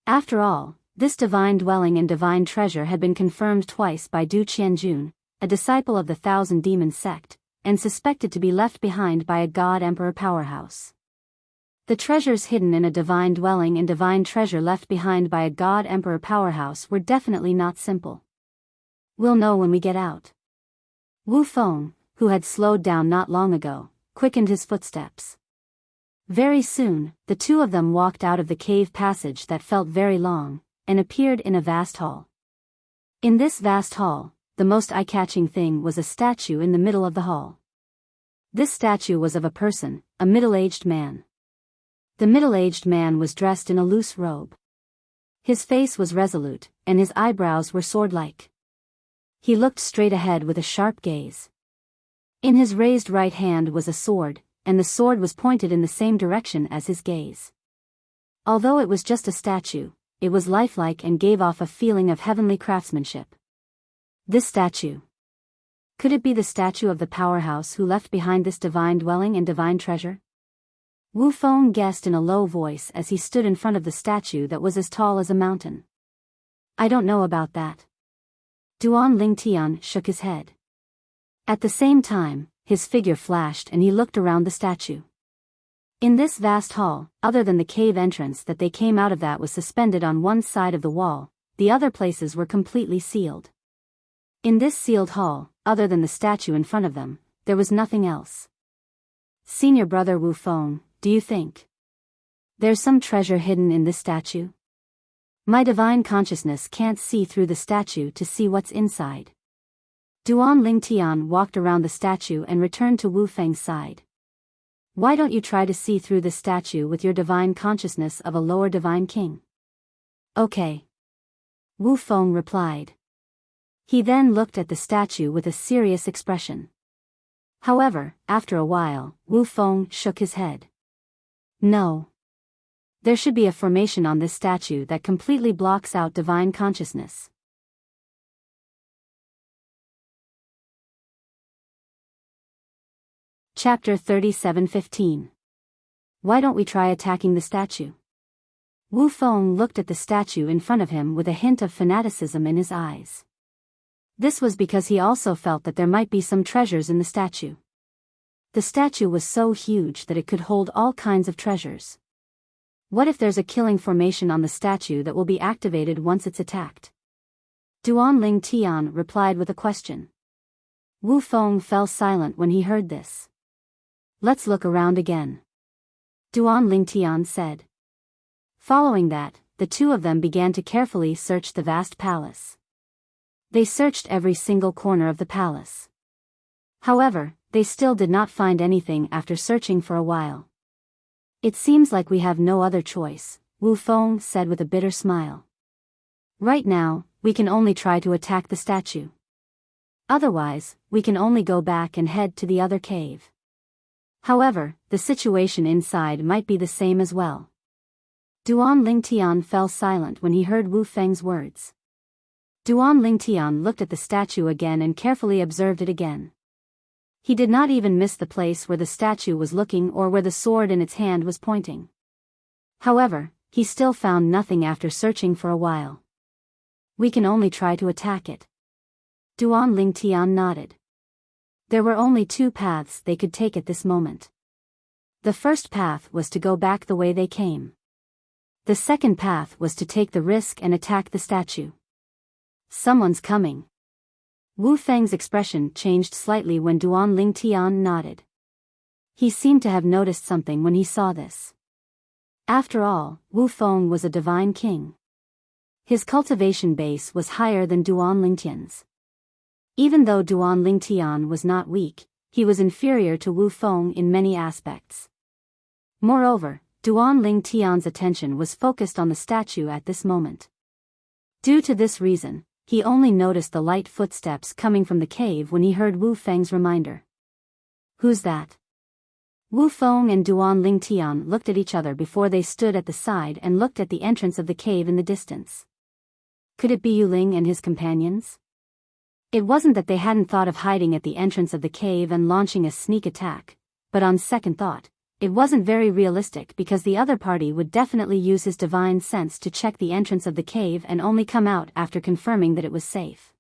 After all, this divine dwelling and divine treasure had been confirmed twice by Du Qianjun, a disciple of the Thousand Demons sect, and suspected to be left behind by a God-Emperor powerhouse. The treasures hidden in a divine dwelling and divine treasure left behind by a God-Emperor powerhouse were definitely not simple. We'll know when we get out. Wu Feng, who had slowed down not long ago, quickened his footsteps. Very soon, the two of them walked out of the cave passage that felt very long, and appeared in a vast hall. In this vast hall, the most eye-catching thing was a statue in the middle of the hall. This statue was of a person, a middle-aged man. The middle-aged man was dressed in a loose robe. His face was resolute, and his eyebrows were sword-like. He looked straight ahead with a sharp gaze. In his raised right hand was a sword, and the sword was pointed in the same direction as his gaze. Although it was just a statue, it was lifelike and gave off a feeling of heavenly craftsmanship. This statue. Could it be the statue of the powerhouse who left behind this divine dwelling and divine treasure? Wu Feng guessed in a low voice as he stood in front of the statue that was as tall as a mountain. I don't know about that. Duan Lingtian shook his head. At the same time, his figure flashed and he looked around the statue. In this vast hall, other than the cave entrance that they came out of that was suspended on one side of the wall, the other places were completely sealed. In this sealed hall, other than the statue in front of them, there was nothing else. Senior brother Wu Feng, do you think there's some treasure hidden in this statue? My divine consciousness can't see through the statue to see what's inside. Duan Lingtian walked around the statue and returned to Wu Feng's side. Why don't you try to see through the statue with your divine consciousness of a lower divine king? Okay. Wu Feng replied. He then looked at the statue with a serious expression. However, after a while, Wu Feng shook his head. No. There should be a formation on this statue that completely blocks out divine consciousness. Chapter 37:15. Why don't we try attacking the statue? Wu Feng looked at the statue in front of him with a hint of fanaticism in his eyes. This was because he also felt that there might be some treasures in the statue. The statue was so huge that it could hold all kinds of treasures. What if there's a killing formation on the statue that will be activated once it's attacked? Duan Lingtian replied with a question. Wu Feng fell silent when he heard this. Let's look around again, Duan Lingtian said. Following that, the two of them began to carefully search the vast palace. They searched every single corner of the palace. However, they still did not find anything after searching for a while. It seems like we have no other choice, Wu Feng said with a bitter smile. Right now, we can only try to attack the statue. Otherwise, we can only go back and head to the other cave. However, the situation inside might be the same as well. Duan Lingtian fell silent when he heard Wu Feng's words. Duan Lingtian looked at the statue again and carefully observed it again. He did not even miss the place where the statue was looking or where the sword in its hand was pointing. However, he still found nothing after searching for a while. We can only try to attack it. Duan Lingtian nodded. There were only two paths they could take at this moment. The first path was to go back the way they came. The second path was to take the risk and attack the statue. Someone's coming. Wu Feng's expression changed slightly when Duan Lingtian nodded. He seemed to have noticed something when he saw this. After all, Wu Feng was a divine king. His cultivation base was higher than Duan Lingtian's. Even though Duan Lingtian was not weak, he was inferior to Wu Feng in many aspects. Moreover, Duan Lingtian's attention was focused on the statue at this moment. Due to this reason, he only noticed the light footsteps coming from the cave when he heard Wu Feng's reminder. Who's that? Wu Feng and Duan Lingtian looked at each other before they stood at the side and looked at the entrance of the cave in the distance. Could it be Yu Ling and his companions? It wasn't that they hadn't thought of hiding at the entrance of the cave and launching a sneak attack, but on second thought, it wasn't very realistic because the other party would definitely use his divine sense to check the entrance of the cave and only come out after confirming that it was safe.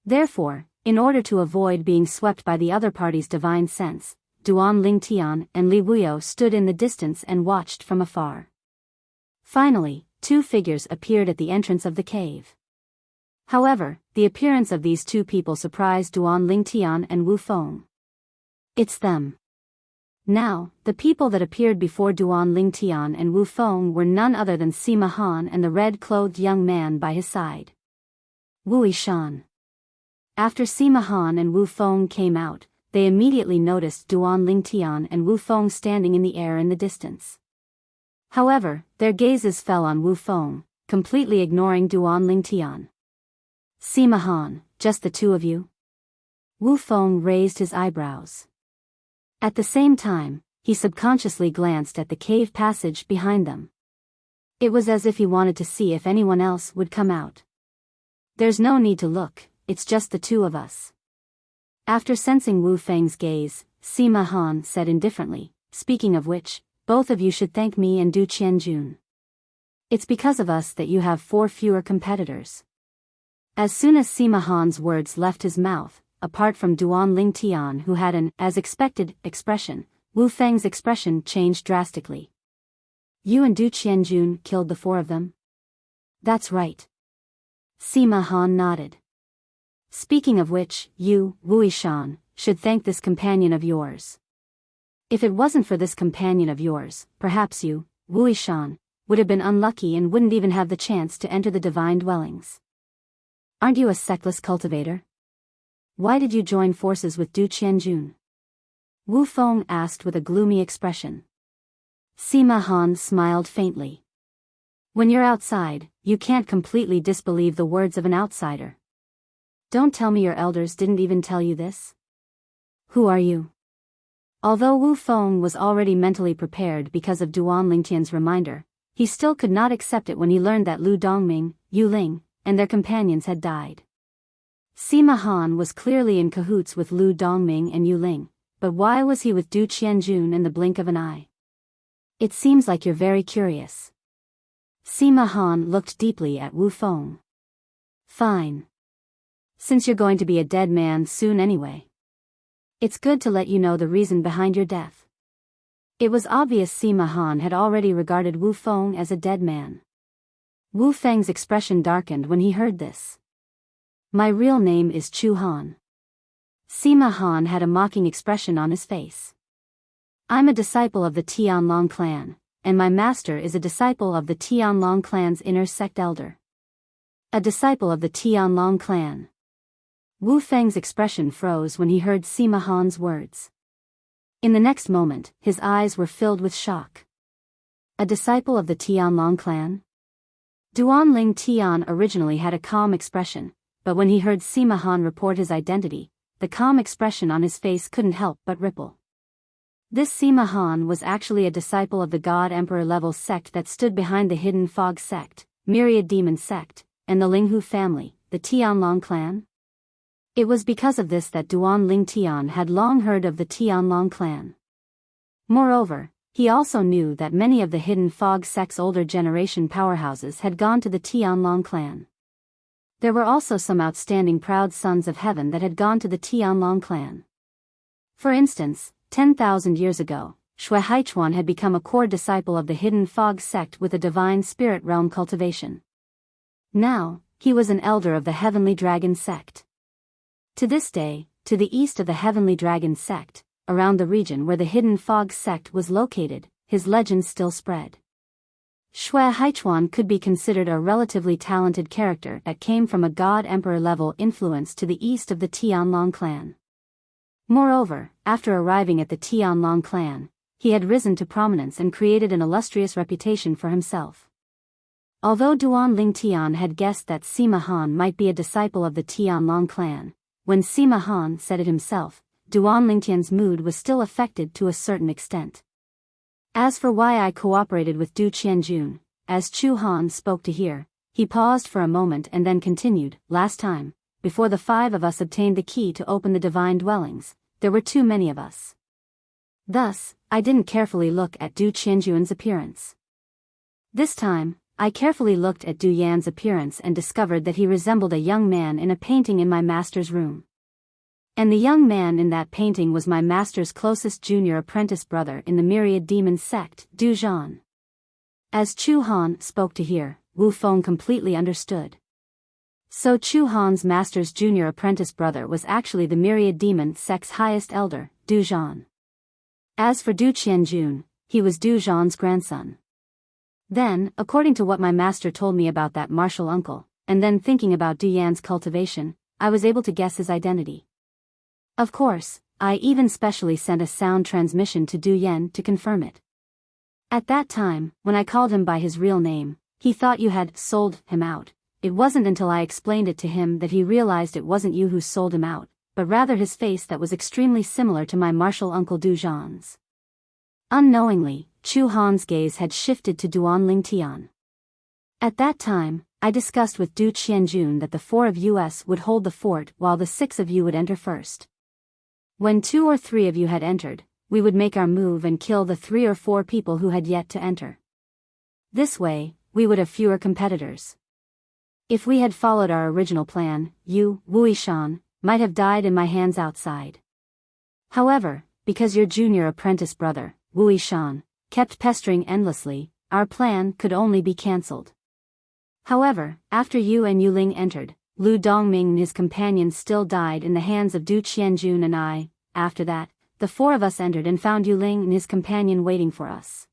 Therefore, in order to avoid being swept by the other party's divine sense, Duan Lingtian and Li Wuyo stood in the distance and watched from afar. Finally, two figures appeared at the entrance of the cave. However, the appearance of these two people surprised Duan Lingtian and Wu Feng. It's them. Now, the people that appeared before Duan Lingtian and Wu Feng were none other than Sima Han and the red-clothed young man by his side. Wu Yishan. After Sima Han and Wu Feng came out, they immediately noticed Duan Lingtian and Wu Feng standing in the air in the distance. However, their gazes fell on Wu Feng, completely ignoring Duan Lingtian. Sima Han, just the two of you? Wu Feng raised his eyebrows. At the same time, he subconsciously glanced at the cave passage behind them. It was as if he wanted to see if anyone else would come out. There's no need to look, it's just the two of us. After sensing Wu Feng's gaze, Sima Han said indifferently, speaking of which, both of you should thank me and Du Qianjun. It's because of us that you have 4 fewer competitors. As soon as Sima Han's words left his mouth, apart from Duan Lingtian who had an, as expected, expression, Wu Feng's expression changed drastically. You and Du Qianjun killed the 4 of them? That's right. Sima Han nodded. Speaking of which, you, Wuxia, should thank this companion of yours. If it wasn't for this companion of yours, perhaps you, Wuxia, would have been unlucky and wouldn't even have the chance to enter the divine dwellings. Aren't you a sectless cultivator? Why did you join forces with Du Qianjun? Wu Feng asked with a gloomy expression. Sima Han smiled faintly. When you're outside, you can't completely disbelieve the words of an outsider. Don't tell me your elders didn't even tell you this? Who are you? Although Wu Feng was already mentally prepared because of Duan Lingtian's reminder, he still could not accept it when he learned that Lu Dongming, Yu Ling, and their companions had died. Sima Han was clearly in cahoots with Lu Dongming and Yu Ling, but why was he with Du Qianjun in the blink of an eye? It seems like you're very curious. Sima Han looked deeply at Wu Feng. Fine. Since you're going to be a dead man soon anyway. It's good to let you know the reason behind your death. It was obvious Sima Han had already regarded Wu Feng as a dead man. Wu Feng's expression darkened when he heard this. My real name is Chu Han. Sima Han had a mocking expression on his face. I'm a disciple of the Tianlong clan, and my master is a disciple of the Tianlong clan's inner sect elder. A disciple of the Tianlong clan. Wu Feng's expression froze when he heard Sima Han's words. In the next moment, his eyes were filled with shock. A disciple of the Tianlong clan? Duan Ling Tian originally had a calm expression, but when he heard Sima Han report his identity, the calm expression on his face couldn't help but ripple. This Sima Han was actually a disciple of the God Emperor level sect that stood behind the Hidden Fog sect, Myriad Demon sect, and the Linghu family, the Tianlong clan. It was because of this that Duan Ling Tian had long heard of the Tianlong clan. Moreover, he also knew that many of the Hidden Fog sect's older generation powerhouses had gone to the Tianlong clan. There were also some outstanding proud sons of heaven that had gone to the Tianlong clan. For instance, 10,000 years ago, Shui Haichuan had become a core disciple of the Hidden Fog sect with a divine spirit realm cultivation. Now, he was an elder of the Heavenly Dragon sect. To this day, to the east of the Heavenly Dragon sect, around the region where the Hidden Fog sect was located, his legend still spread. Shui Haichuan could be considered a relatively talented character that came from a God Emperor level influence to the east of the Tianlong clan. Moreover, after arriving at the Tianlong clan, he had risen to prominence and created an illustrious reputation for himself. Although Duan Ling Tian had guessed that Sima Han might be a disciple of the Tianlong clan, when Sima Han said it himself, Duan Lingtian's mood was still affected to a certain extent. As for why I cooperated with Du Qianjun, as Chu Han spoke to hear, he paused for a moment and then continued, last time, before the 5 of us obtained the key to open the divine dwellings, there were too many of us. Thus, I didn't carefully look at Du Qianjun's appearance. This time, I carefully looked at Du Yan's appearance and discovered that he resembled a young man in a painting in my master's room. And the young man in that painting was my master's closest junior apprentice brother in the Myriad Demon sect, Du Zhan. As Chu Han spoke to hear, Wu Feng completely understood. So Chu Han's master's junior apprentice brother was actually the Myriad Demon sect's highest elder, Du Zhan. As for Du Qianjun, he was Du Zhan's grandson. Then, according to what my master told me about that martial uncle, and then thinking about Du Yan's cultivation, I was able to guess his identity. Of course, I even specially sent a sound transmission to Du Yan to confirm it. At that time, when I called him by his real name, he thought you had sold him out. It wasn't until I explained it to him that he realized it wasn't you who sold him out, but rather his face that was extremely similar to my martial uncle Du Zhan's. Unknowingly, Chu Han's gaze had shifted to Duan Ling Tian. At that time, I discussed with Du Qianjun that the 4 of us would hold the fort while the 6 of you would enter first. When 2 or 3 of you had entered, we would make our move and kill the 3 or 4 people who had yet to enter. This way, we would have fewer competitors. If we had followed our original plan, you, Wuxia, might have died in my hands outside. However, because your junior apprentice brother, Wuxia, kept pestering endlessly, our plan could only be cancelled. However, after you and Yu Ling entered, Lu Dongming and his companions still died in the hands of Du Qianjun and I. After that, the four of us entered and found Yu Ling and his companion waiting for us.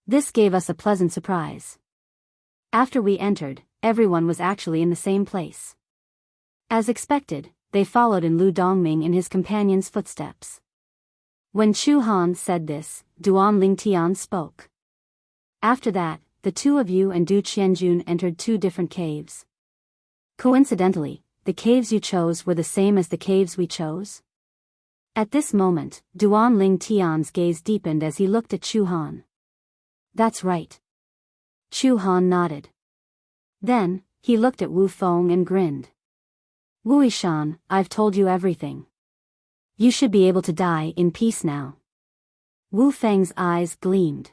This gave us a pleasant surprise. After we entered, everyone was actually in the same place. As expected, they followed in Lu Dongming and his companion's footsteps. When Chu Han said this, Duan Lingtian spoke. After that, the two of you and Du Qianjun entered two different caves. Coincidentally, the caves you chose were the same as the caves we chose? At this moment, Duan Lingtian's gaze deepened as he looked at Chu Han. That's right. Chu Han nodded. Then, he looked at Wu Feng and grinned. Wu Yishan, I've told you everything. You should be able to die in peace now. Wu Feng's eyes gleamed.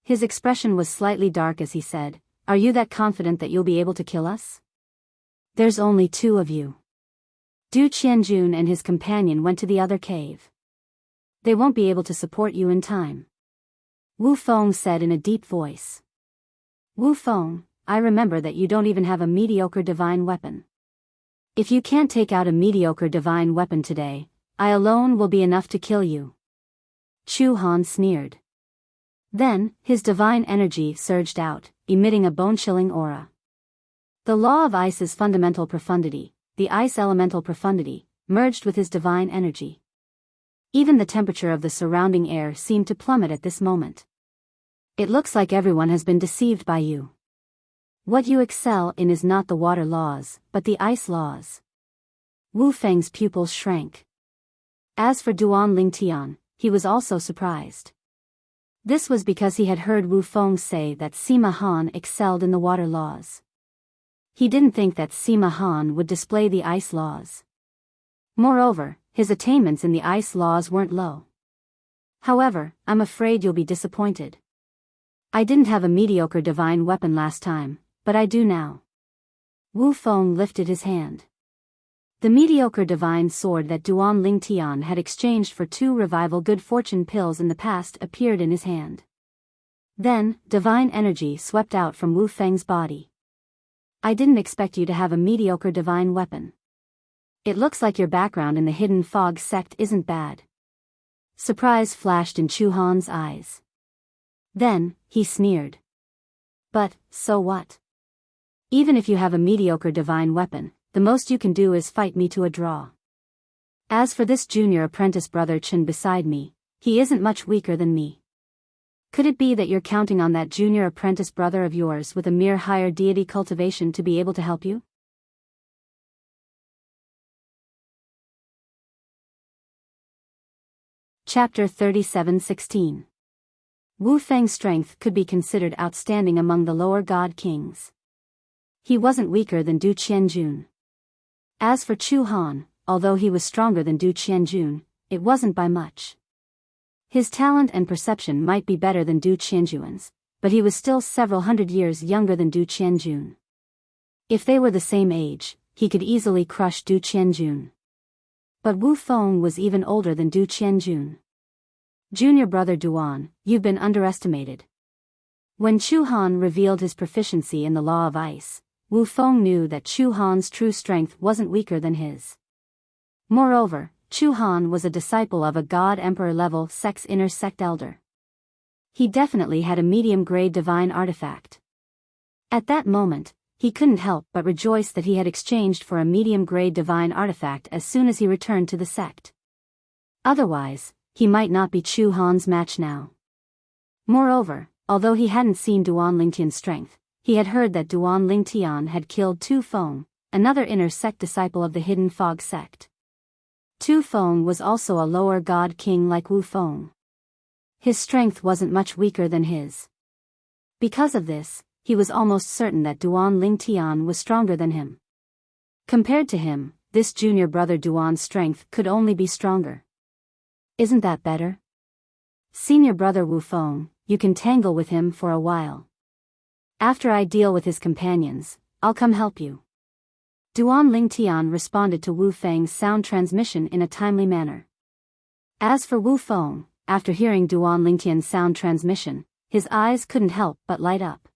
His expression was slightly dark as he said, Are you that confident that you'll be able to kill us? There's only two of you. Du Qianjun and his companion went to the other cave. They won't be able to support you in time. Wu Feng said in a deep voice. Wu Feng, I remember that you don't even have a mediocre divine weapon. If you can't take out a mediocre divine weapon today, I alone will be enough to kill you. Chu Han sneered. Then, his divine energy surged out, emitting a bone-chilling aura. The law of ice's fundamental profundity, the ice elemental profundity, merged with his divine energy. Even the temperature of the surrounding air seemed to plummet at this moment. It looks like everyone has been deceived by you. What you excel in is not the water laws, but the ice laws. Wu Feng's pupils shrank. As for Duan Lingtian, he was also surprised. This was because he had heard Wu Feng say that Sima Han excelled in the water laws. He didn't think that Sima Han would display the ice laws. Moreover, his attainments in the ice laws weren't low. However, I'm afraid you'll be disappointed. I didn't have a mediocre divine weapon last time, but I do now. Wu Feng lifted his hand. The mediocre divine sword that Duan Lingtian had exchanged for 2 revival good fortune pills in the past appeared in his hand. Then, divine energy swept out from Wu Feng's body. I didn't expect you to have a mediocre divine weapon. It looks like your background in the hidden fog sect isn't bad. Surprise flashed in Chu Han's eyes. Then, he sneered. But, so what? Even if you have a mediocre divine weapon, the most you can do is fight me to a draw. As for this junior apprentice brother Chen beside me, he isn't much weaker than me. Could it be that you're counting on that junior apprentice brother of yours with a mere higher deity cultivation to be able to help you? Chapter 37:16. Wu Feng's strength could be considered outstanding among the lower god kings. He wasn't weaker than Du Qianjun. As for Chu Han, although he was stronger than Du Qianjun, it wasn't by much. His talent and perception might be better than Du Qianjun's, but he was still several hundred years younger than Du Qianjun. If they were the same age, he could easily crush Du Qianjun. But Wu Feng was even older than Du Qianjun. Junior brother Duan, you've been underestimated. When Chu Han revealed his proficiency in the law of ice, Wu Feng knew that Chu Han's true strength wasn't weaker than his. Moreover, Chu Han was a disciple of a God Emperor level sect's inner sect elder. He definitely had a medium-grade divine artifact. At that moment, he couldn't help but rejoice that he had exchanged for a medium-grade divine artifact as soon as he returned to the sect. Otherwise, he might not be Chu Han's match now. Moreover, although he hadn't seen Duan Lingtian's strength, he had heard that Duan Lingtian had killed Tu Feng, another inner sect disciple of the Hidden Fog sect. Tu Feng was also a lower god king like Wu Feng. His strength wasn't much weaker than his. Because of this, he was almost certain that Duan Lingtian was stronger than him. Compared to him, this junior brother Duan's strength could only be stronger. Isn't that better? Senior brother Wu Feng, you can tangle with him for a while. After I deal with his companions, I'll come help you. Duan Lingtian responded to Wu Feng's sound transmission in a timely manner. As for Wu Feng, after hearing Duan Lingtian's sound transmission, his eyes couldn't help but light up.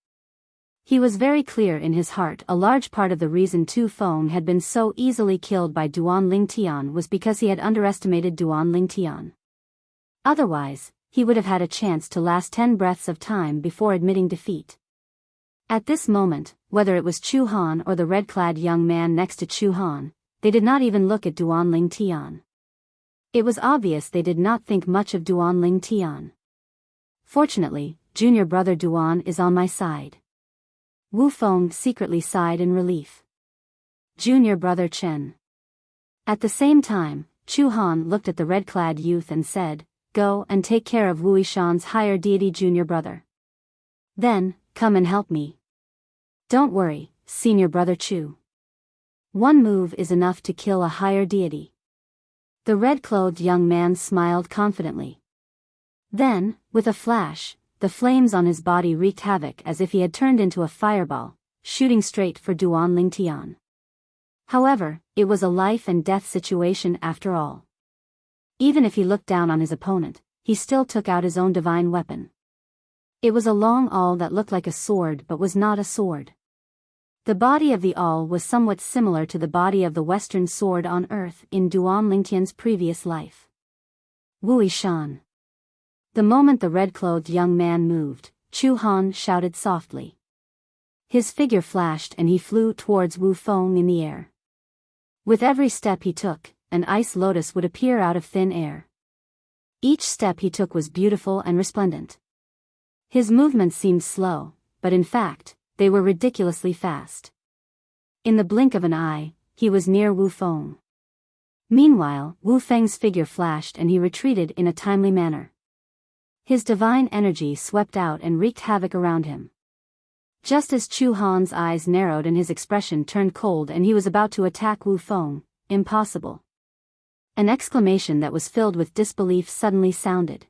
He was very clear in his heart a large part of the reason Tu Feng had been so easily killed by Duan Lingtian was because he had underestimated Duan Lingtian. Otherwise, he would have had a chance to last 10 breaths of time before admitting defeat. At this moment, whether it was Chu Han or the red-clad young man next to Chu Han, they did not even look at Duan Lingtian. It was obvious they did not think much of Duan Lingtian. Fortunately, junior brother Duan is on my side. Wu Feng secretly sighed in relief. Junior brother Chen. At the same time, Chu Han looked at the red-clad youth and said, "Go and take care of Wu Yishan's higher deity junior brother. Then, come and help me. Don't worry, senior brother Chu. One move is enough to kill a higher deity." The red-clothed young man smiled confidently. Then, with a flash, the flames on his body wreaked havoc as if he had turned into a fireball, shooting straight for Duan Lingtian. However, it was a life-and-death situation after all. Even if he looked down on his opponent, he still took out his own divine weapon. It was a long awl that looked like a sword but was not a sword. The body of the awl was somewhat similar to the body of the Western sword on Earth in Duan Lingtian's previous life. Wu Yishan. The moment the red-clothed young man moved, Chu Han shouted softly. His figure flashed and he flew towards Wu Feng in the air. With every step he took, an ice lotus would appear out of thin air. Each step he took was beautiful and resplendent. His movements seemed slow, but in fact, they were ridiculously fast. In the blink of an eye, he was near Wu Feng. Meanwhile, Wu Feng's figure flashed and he retreated in a timely manner. His divine energy swept out and wreaked havoc around him. Just as Chu Han's eyes narrowed and his expression turned cold and he was about to attack Wu Feng, impossible. An exclamation that was filled with disbelief suddenly sounded.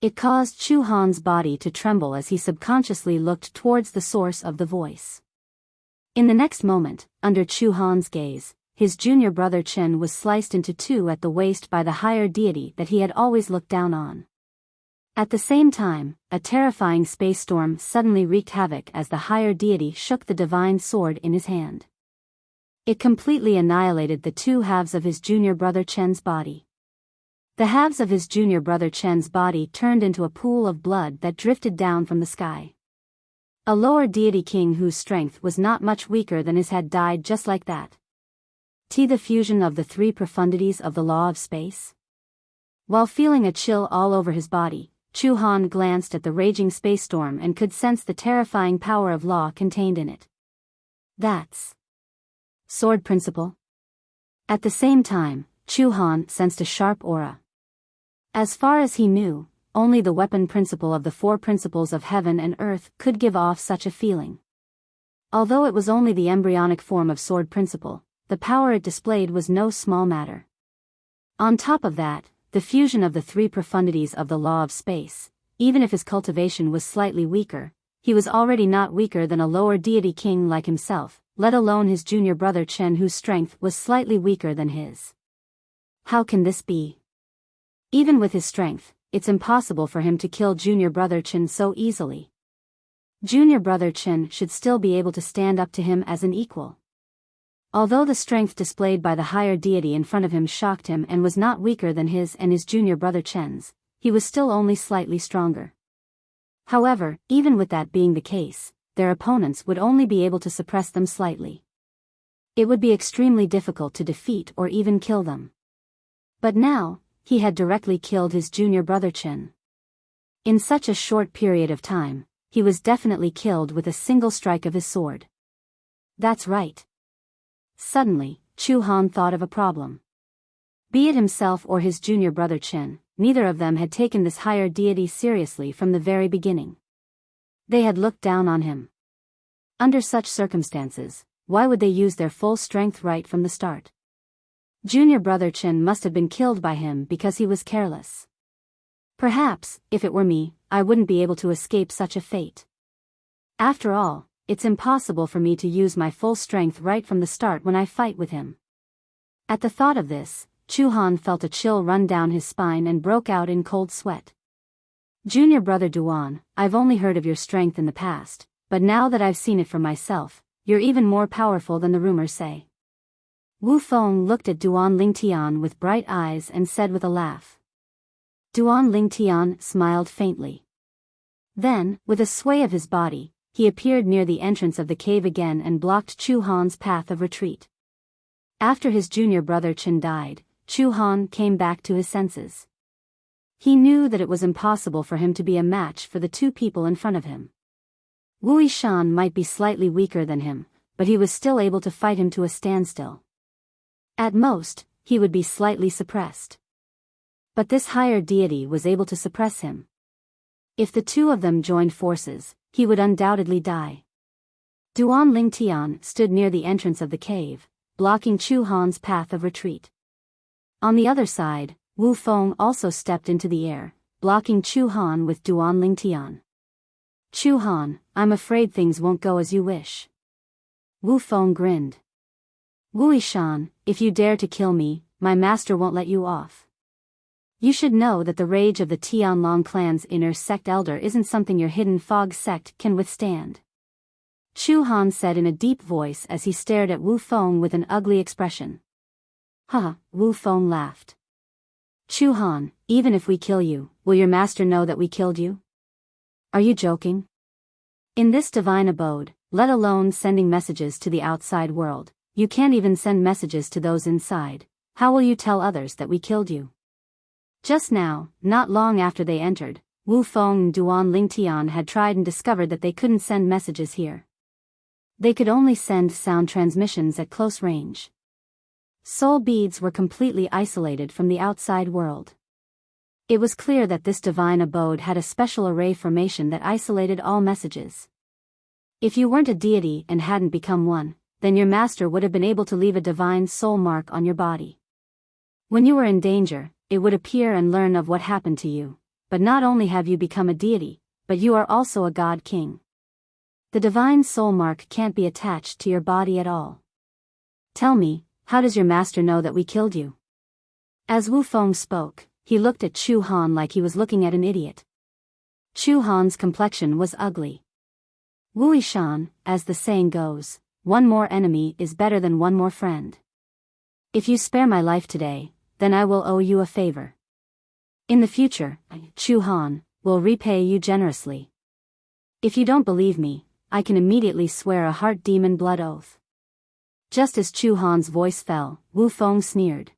It caused Chu Han's body to tremble as he subconsciously looked towards the source of the voice. In the next moment, under Chu Han's gaze, his junior brother Chen was sliced into two at the waist by the higher deity that he had always looked down on. At the same time, a terrifying space storm suddenly wreaked havoc as the higher deity shook the divine sword in his hand. It completely annihilated the two halves of his junior brother Chen's body. The halves of his junior brother Chen's body turned into a pool of blood that drifted down from the sky. A lower deity king whose strength was not much weaker than his had died just like that. The fusion of the three profundities of the law of space. While feeling a chill all over his body, Chu Han glanced at the raging space storm and could sense the terrifying power of law contained in it. That's sword principle. At the same time, Chu Han sensed a sharp aura. As far as he knew, only the weapon principle of the four principles of heaven and earth could give off such a feeling. Although it was only the embryonic form of sword principle, the power it displayed was no small matter. On top of that, the fusion of the three profundities of the law of space, even if his cultivation was slightly weaker, he was already not weaker than a lower deity king like himself, let alone his junior brother Chen whose strength was slightly weaker than his. How can this be? Even with his strength, it's impossible for him to kill junior brother Chen so easily. Junior brother Chen should still be able to stand up to him as an equal. Although the strength displayed by the higher deity in front of him shocked him and was not weaker than his and his junior brother Chen's, he was still only slightly stronger. However, even with that being the case, their opponents would only be able to suppress them slightly. It would be extremely difficult to defeat or even kill them. But now, he had directly killed his junior brother Chen. In such a short period of time, he was definitely killed with a single strike of his sword. That's right. Suddenly, Chu Han thought of a problem. Be it himself or his junior brother Chen, neither of them had taken this higher deity seriously from the very beginning. They had looked down on him. Under such circumstances, why would they use their full strength right from the start? Junior brother Chen must have been killed by him because he was careless. Perhaps, if it were me, I wouldn't be able to escape such a fate. After all, it's impossible for me to use my full strength right from the start when I fight with him. At the thought of this, Chu Han felt a chill run down his spine and broke out in cold sweat. Junior brother Duan, I've only heard of your strength in the past, but now that I've seen it for myself, you're even more powerful than the rumors say. Wu Feng looked at Duan Lingtian with bright eyes and said with a laugh. Duan Lingtian smiled faintly. Then, with a sway of his body, he appeared near the entrance of the cave again and blocked Chu Han's path of retreat. After his junior brother Chen died, Chu Han came back to his senses. He knew that it was impossible for him to be a match for the two people in front of him. Wu Yishan might be slightly weaker than him, but he was still able to fight him to a standstill. At most, he would be slightly suppressed. But this higher deity was able to suppress him. If the two of them joined forces, he would undoubtedly die. Duan Lingtian stood near the entrance of the cave, blocking Chu Han's path of retreat. On the other side, Wu Feng also stepped into the air, blocking Chu Han with Duan Lingtian. Chu Han, I'm afraid things won't go as you wish. Wu Feng grinned. Wu Yishan, if you dare to kill me, my master won't let you off. You should know that the rage of the Tianlong clan's inner sect elder isn't something your hidden fog sect can withstand. Chu Han said in a deep voice as he stared at Wu Feng with an ugly expression. Haha, Wu Feng laughed. Chu Han, even if we kill you, will your master know that we killed you? Are you joking? In this divine abode, let alone sending messages to the outside world, you can't even send messages to those inside. How will you tell others that we killed you? Just now, not long after they entered, Wu Feng and Duan Lingtian had tried and discovered that they couldn't send messages here. They could only send sound transmissions at close range. Soul beads were completely isolated from the outside world. It was clear that this divine abode had a special array formation that isolated all messages. If you weren't a deity and hadn't become one, then your master would have been able to leave a divine soul mark on your body. When you were in danger, it would appear and learn of what happened to you, but not only have you become a deity, but you are also a god king. The divine soul mark can't be attached to your body at all. Tell me, how does your master know that we killed you? As Wu Feng spoke, he looked at Chu Han like he was looking at an idiot. Chu Han's complexion was ugly. Wu Yishan, as the saying goes, one more enemy is better than one more friend. If you spare my life today, then I will owe you a favor. In the future, Chu Han will repay you generously. If you don't believe me, I can immediately swear a heart demon blood oath. Just as Chu Han's voice fell, Wu Feng sneered.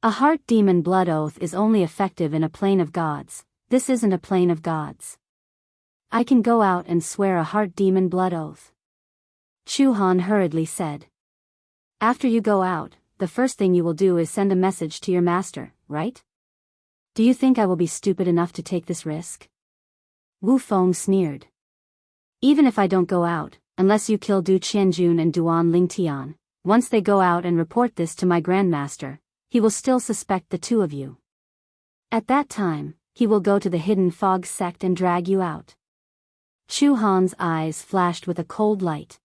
A heart demon blood oath is only effective in a plane of gods. This isn't a plane of gods. I can go out and swear a heart demon blood oath. Chu Han hurriedly said. After you go out, the first thing you will do is send a message to your master, right? Do you think I will be stupid enough to take this risk? Wu Feng sneered. Even if I don't go out, unless you kill Du Qianjun and Duan Lingtian, once they go out and report this to my grandmaster, he will still suspect the two of you. At that time, he will go to the hidden fog sect and drag you out. Chu Han's eyes flashed with a cold light.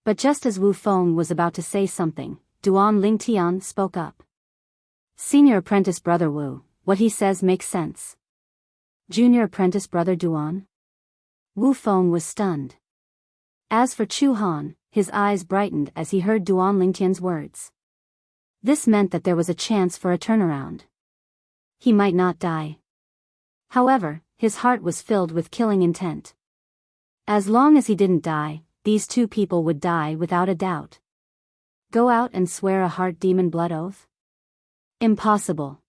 But just as Wu Feng was about to say something, Duan Lingtian spoke up. Senior apprentice brother Wu, what he says makes sense. Junior apprentice brother Duan? Wu Feng was stunned. As for Chu Han, his eyes brightened as he heard Duan Lingtian's words. This meant that there was a chance for a turnaround. He might not die. However, his heart was filled with killing intent. As long as he didn't die, these two people would die without a doubt. Go out and swear a heart demon blood oath? Impossible.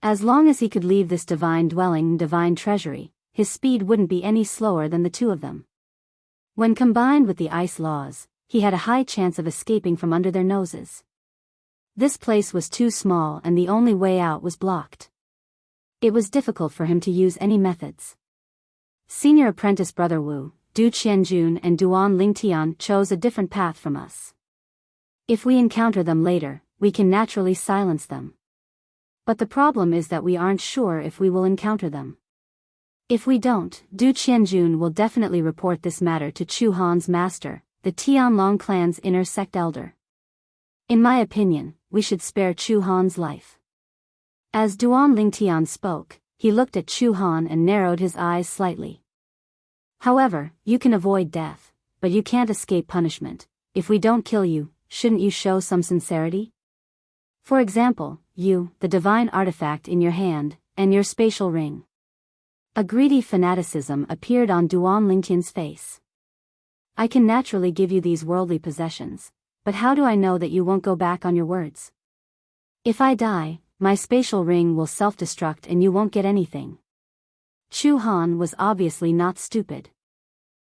As long as he could leave this divine dwelling, divine treasury, his speed wouldn't be any slower than the two of them. When combined with the ice laws, he had a high chance of escaping from under their noses. This place was too small and the only way out was blocked. It was difficult for him to use any methods. Senior apprentice brother Wu, Du Qianjun and Duan Lingtian chose a different path from us. If we encounter them later, we can naturally silence them. But the problem is that we aren't sure if we will encounter them. If we don't, Du Qianjun will definitely report this matter to Chu Han's master, the Tianlong clan's inner sect elder. In my opinion, we should spare Chu Han's life. As Duan Lingtian spoke, he looked at Chu Han and narrowed his eyes slightly. However, you can avoid death, but you can't escape punishment. If we don't kill you, shouldn't you show some sincerity? For example, you, the divine artifact in your hand, and your spatial ring. A greedy fanaticism appeared on Duan Lingtian's face. I can naturally give you these worldly possessions, but how do I know that you won't go back on your words? If I die, my spatial ring will self-destruct and you won't get anything. Chu Han was obviously not stupid.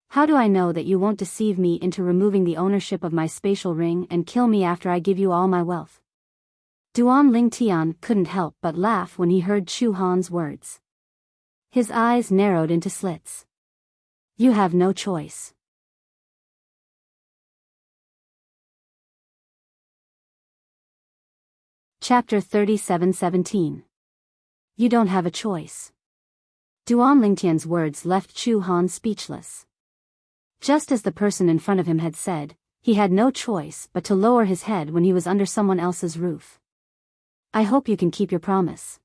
How do I know that you won't deceive me into removing the ownership of my spatial ring and kill me after I give you all my wealth? Duan Lingtian couldn't help but laugh when he heard Chu Han's words. His eyes narrowed into slits. You have no choice. Chapter 37:17. You don't have a choice. Duan Lingtian's words left Chu Han speechless. Just as the person in front of him had said, he had no choice but to lower his head when he was under someone else's roof. I hope you can keep your promise.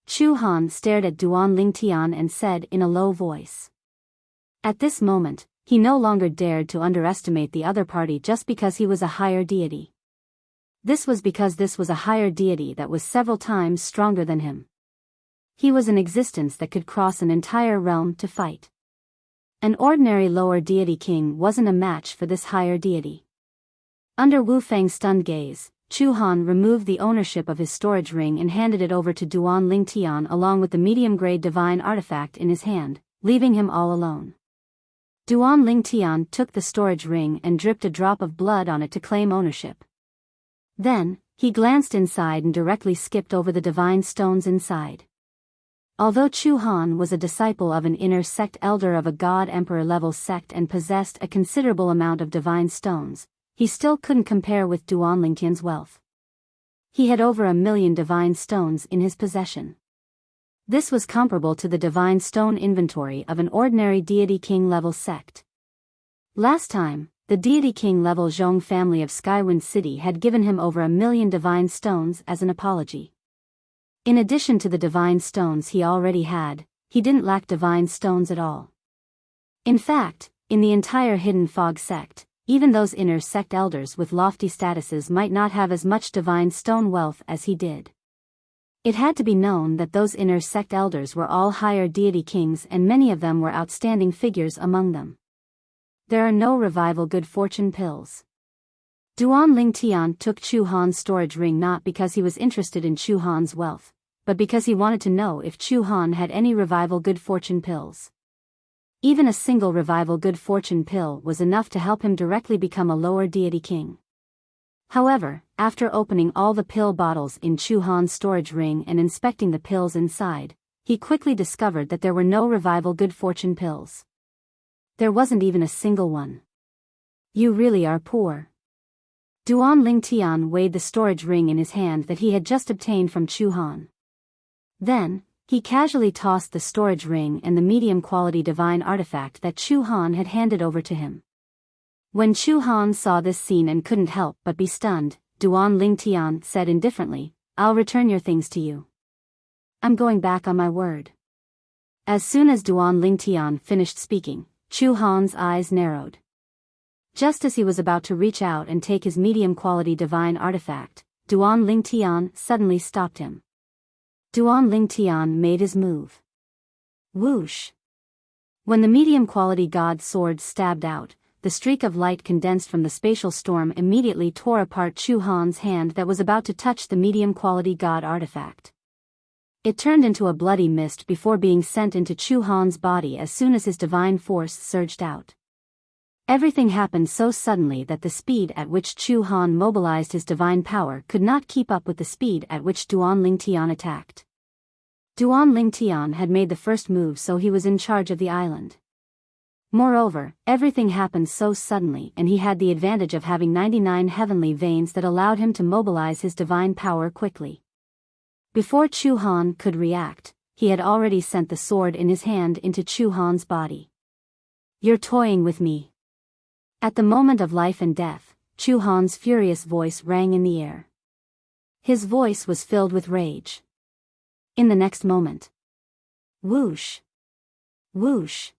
Chu Han stared at Duan Lingtian and said in a low voice. At this moment, he no longer dared to underestimate the other party just because he was a higher deity. This was because this was a higher deity that was several times stronger than him. He was an existence that could cross an entire realm to fight. An ordinary lower deity king wasn't a match for this higher deity. Under Wu Feng's stunned gaze, Chu Han removed the ownership of his storage ring and handed it over to Duan Lingtian along with the medium-grade divine artifact in his hand, leaving him all alone. Duan Lingtian took the storage ring and dripped a drop of blood on it to claim ownership. Then, he glanced inside and directly skipped over the divine stones inside. Although Chu Han was a disciple of an inner sect elder of a god-emperor level sect and possessed a considerable amount of divine stones, he still couldn't compare with Duan Lingtian's wealth. He had over 1,000,000 divine stones in his possession. This was comparable to the divine stone inventory of an ordinary deity king level sect. Last time, the deity king level Zhong family of Skywind City had given him over 1,000,000 divine stones as an apology. In addition to the divine stones he already had, he didn't lack divine stones at all. In fact, in the entire Hidden Fog sect, even those inner sect elders with lofty statuses might not have as much divine stone wealth as he did. It had to be known that those inner sect elders were all higher deity kings and many of them were outstanding figures among them. There are no revival good fortune pills. Duan Lingtian took Chu Han's storage ring not because he was interested in Chu Han's wealth, but because he wanted to know if Chu Han had any revival good fortune pills. Even a single revival good fortune pill was enough to help him directly become a lower deity king. However, after opening all the pill bottles in Chu Han's storage ring and inspecting the pills inside, he quickly discovered that there were no revival good fortune pills. There wasn't even a single one. You really are poor. Duan Lingtian weighed the storage ring in his hand that he had just obtained from Chu Han. Then, he casually tossed the storage ring and the medium-quality divine artifact that Chu Han had handed over to him. When Chu Han saw this scene and couldn't help but be stunned, Duan Lingtian said indifferently, I'll return your things to you. I'm going back on my word. As soon as Duan Lingtian finished speaking, Chu Han's eyes narrowed. Just as he was about to reach out and take his medium-quality divine artifact, Duan Lingtian suddenly stopped him. Duan Lingtian made his move. Whoosh! When the medium-quality god sword stabbed out, the streak of light condensed from the spatial storm immediately tore apart Chu Han's hand that was about to touch the medium-quality god artifact. It turned into a bloody mist before being sent into Chu Han's body as soon as his divine force surged out. Everything happened so suddenly that the speed at which Chu Han mobilized his divine power could not keep up with the speed at which Duan Lingtian attacked. Duan Lingtian had made the first move, so he was in charge of the island. Moreover, everything happened so suddenly and he had the advantage of having 99 heavenly veins that allowed him to mobilize his divine power quickly. Before Chu Han could react, he had already sent the sword in his hand into Chu Han's body. You're toying with me. At the moment of life and death, Chu Han's furious voice rang in the air. His voice was filled with rage. In the next moment, whoosh! Whoosh!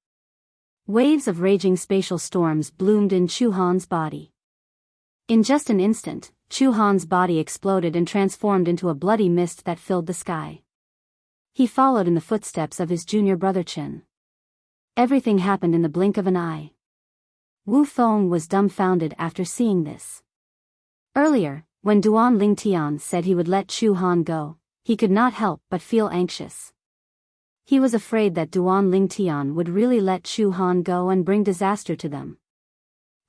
Waves of raging spatial storms bloomed in Chu Han's body. In just an instant, Chu Han's body exploded and transformed into a bloody mist that filled the sky. He followed in the footsteps of his junior brother Chen. Everything happened in the blink of an eye. Wu Feng was dumbfounded after seeing this. Earlier, when Duan Lingtian said he would let Chu Han go, he could not help but feel anxious. He was afraid that Duan Lingtian would really let Chu Han go and bring disaster to them.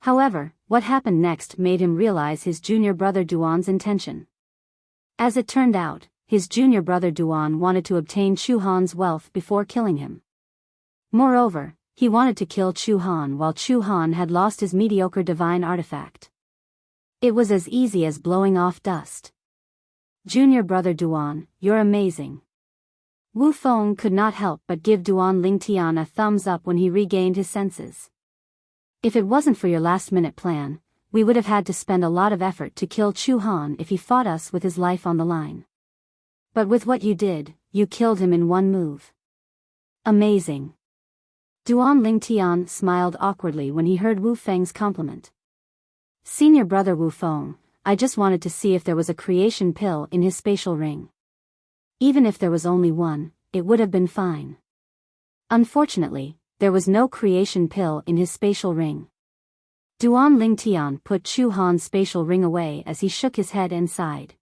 However, what happened next made him realize his junior brother Duan's intention. As it turned out, his junior brother Duan wanted to obtain Chu Han's wealth before killing him. Moreover, he wanted to kill Chu Han while Chu Han had lost his mediocre divine artifact. It was as easy as blowing off dust. Junior brother Duan, you're amazing. Wu Feng could not help but give Duan Lingtian a thumbs up when he regained his senses. If it wasn't for your last-minute plan, we would have had to spend a lot of effort to kill Chu Han if he fought us with his life on the line. But with what you did, you killed him in one move. Amazing. Duan Lingtian smiled awkwardly when he heard Wu Feng's compliment. Senior brother Wu Feng, I just wanted to see if there was a creation pill in his spatial ring. Even if there was only one, it would have been fine. Unfortunately, there was no creation pill in his spatial ring. Duan Lingtian put Chu Han's spatial ring away as he shook his head and sighed.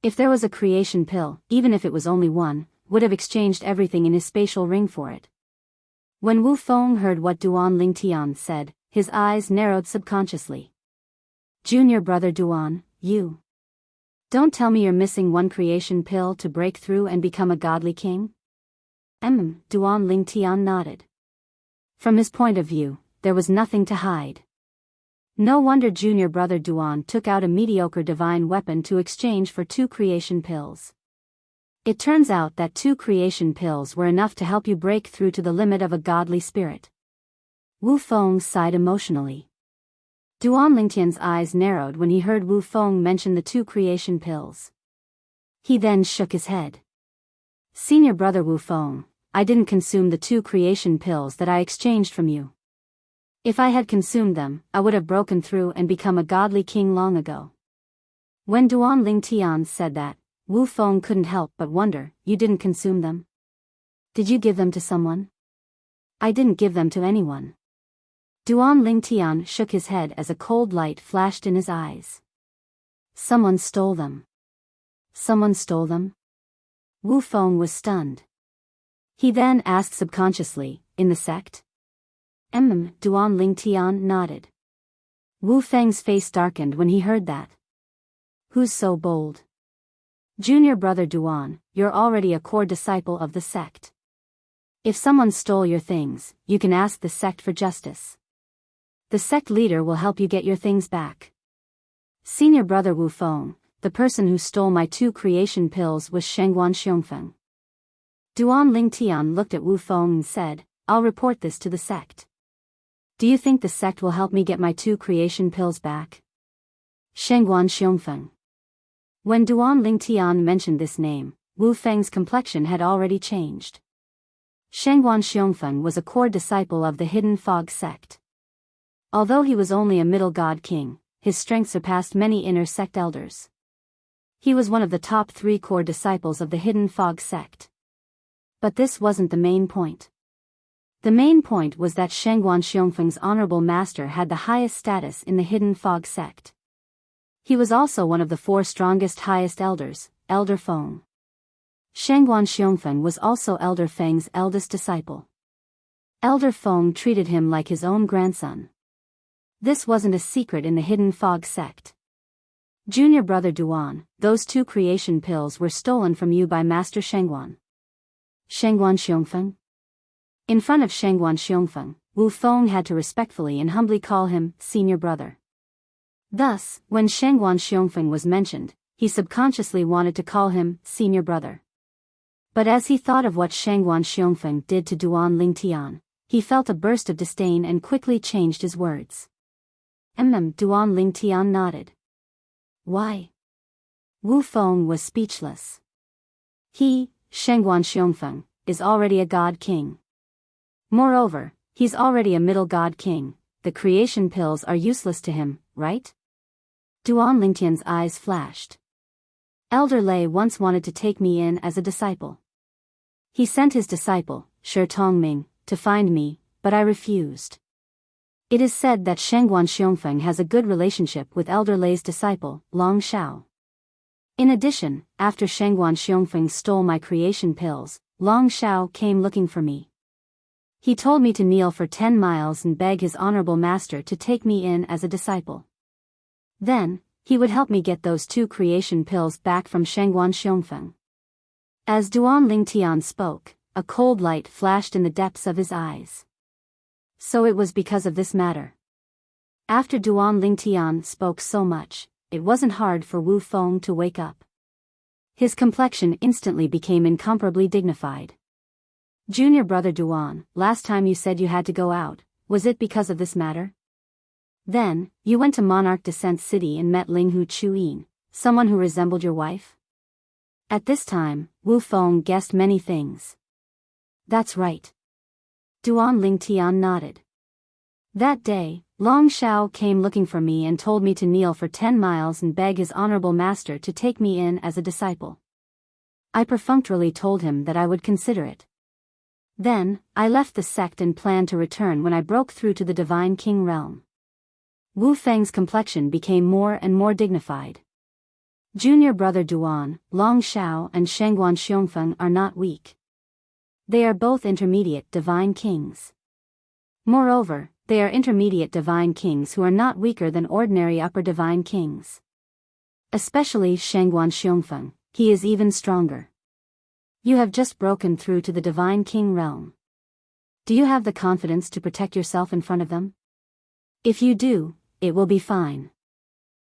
If there was a creation pill, even if it was only one, would have exchanged everything in his spatial ring for it. When Wu Feng heard what Duan Lingtian said, his eyes narrowed subconsciously. Junior brother Duan, you. Don't tell me you're missing one creation pill to break through and become a godly king? Duan Lingtian nodded. From his point of view, there was nothing to hide. No wonder junior brother Duan took out a mediocre divine weapon to exchange for 2 creation pills. It turns out that 2 creation pills were enough to help you break through to the limit of a godly spirit. Wu Feng sighed emotionally. Duan Lingtian's eyes narrowed when he heard Wu Feng mention the 2 creation pills. He then shook his head. Senior brother Wu Feng, I didn't consume the 2 creation pills that I exchanged from you. If I had consumed them, I would have broken through and become a godly king long ago. When Duan Lingtian said that, Wu Feng couldn't help but wonder, you didn't consume them? Did you give them to someone? I didn't give them to anyone. Duan Lingtian shook his head as a cold light flashed in his eyes. Someone stole them. Someone stole them? Wu Feng was stunned. He then asked subconsciously, in the sect? Duan Lingtian nodded. Wu Feng's face darkened when he heard that. Who's so bold? Junior brother Duan, you're already a core disciple of the sect. If someone stole your things, you can ask the sect for justice. The sect leader will help you get your things back. Senior brother Wu Feng, the person who stole my 2 creation pills was Shengguan Xiongfeng. Duan Lingtian looked at Wu Feng and said, I'll report this to the sect. Do you think the sect will help me get my 2 creation pills back? Shengguan Xiongfeng. When Duan Lingtian mentioned this name, Wu Feng's complexion had already changed. Shengguan Xiongfeng was a core disciple of the Hidden Fog sect. Although he was only a middle god king, his strength surpassed many inner sect elders. He was one of the top 3 core disciples of the Hidden Fog sect. But this wasn't the main point. The main point was that Shengguan Xiongfeng's honorable master had the highest status in the Hidden Fog sect. He was also one of the 4 strongest highest elders, Elder Feng. Shengguan Xiongfeng was also Elder Feng's eldest disciple. Elder Feng treated him like his own grandson. This wasn't a secret in the Hidden Fog sect. Junior brother Duan, those 2 creation pills were stolen from you by Master Shengguan. Shengguan Xiongfeng? In front of Shengguan Xiongfeng, Wu Feng had to respectfully and humbly call him senior brother. Thus, when Shengguan Xiongfeng was mentioned, he subconsciously wanted to call him senior brother. But as he thought of what Shengguan Xiongfeng did to Duan Lingtian, he felt a burst of disdain and quickly changed his words. Duan Lingtian nodded. Why? Wu Feng was speechless. He, Shengguan Xiongfeng, is already a god king. Moreover, He's already a middle god king. The creation pills are useless to him, right? Duan Lingtian's eyes flashed. Elder Lei once wanted to take me in as a disciple. He sent his disciple, Shi Tongming, to find me, but I refused. It is said that Shengguan Xiongfeng has a good relationship with Elder Lei's disciple, Long Shao. In addition, after Shengguan Xiongfeng stole my creation pills, Long Shao came looking for me. He told me to kneel for 10 miles and beg his honorable master to take me in as a disciple. Then, he would help me get those 2 creation pills back from Shengguan Xiongfeng. As Duan Lingtian spoke, a cold light flashed in the depths of his eyes. So it was because of this matter. After Duan Lingtian spoke so much, it wasn't hard for Wu Feng to wake up. His complexion instantly became incomparably dignified. Junior brother Duan, last time you said you had to go out, was it because of this matter? Then, you went to Monarch Descent City and met Linghu Chuyin, someone who resembled your wife? At this time, Wu Feng guessed many things. That's right. Duan Lingtian nodded. That day, Long Shao came looking for me and told me to kneel for 10 miles and beg his honorable master to take me in as a disciple. I perfunctorily told him that I would consider it. Then, I left the sect and planned to return when I broke through to the Divine King realm. Wu Feng's complexion became more and more dignified. Junior brother Duan, Long Shao and Shengguan Xiongfeng are not weak. They are both intermediate divine kings. Moreover, they are intermediate divine kings who are not weaker than ordinary upper divine kings. Especially Shengguan Xiongfeng, he is even stronger. You have just broken through to the divine king realm. Do you have the confidence to protect yourself in front of them? If you do, it will be fine.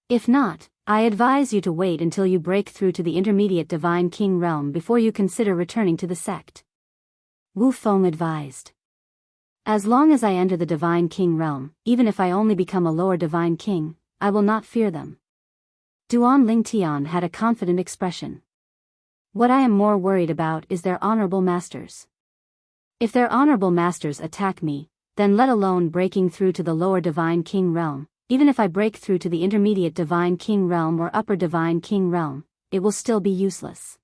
If not, I advise you to wait until you break through to the intermediate divine king realm before you consider returning to the sect. Wu Feng advised. As long as I enter the divine king realm, even if I only become a lower divine king, I will not fear them. Duan Lingtian had a confident expression. What I am more worried about is their honorable masters. If their honorable masters attack me, then let alone breaking through to the lower divine king realm, even if I break through to the intermediate divine king realm or upper divine king realm, it will still be useless.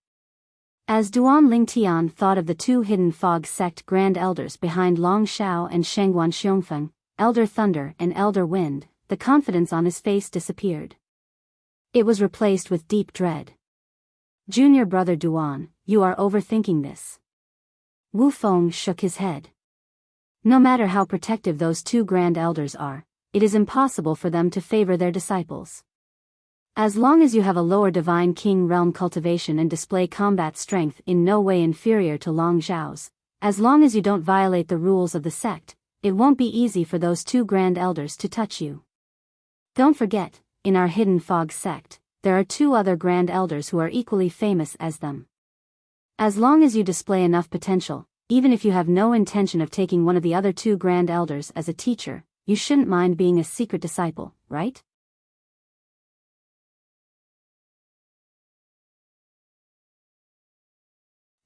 As Duan Lingtian thought of the 2 hidden fog sect grand elders behind Long Shao and Shengguan Xiongfeng, Elder Thunder and Elder Wind, the confidence on his face disappeared. It was replaced with deep dread. Junior brother Duan, you are overthinking this. Wu Feng shook his head. No matter how protective those 2 grand elders are, it is impossible for them to favor their disciples. As long as you have a lower divine king realm cultivation and display combat strength in no way inferior to Long Zhao's, as long as you don't violate the rules of the sect, it won't be easy for those 2 grand elders to touch you. Don't forget, in our hidden fog sect, there are 2 other grand elders who are equally famous as them. As long as you display enough potential, even if you have no intention of taking one of the other 2 grand elders as a teacher, you shouldn't mind being a secret disciple, right?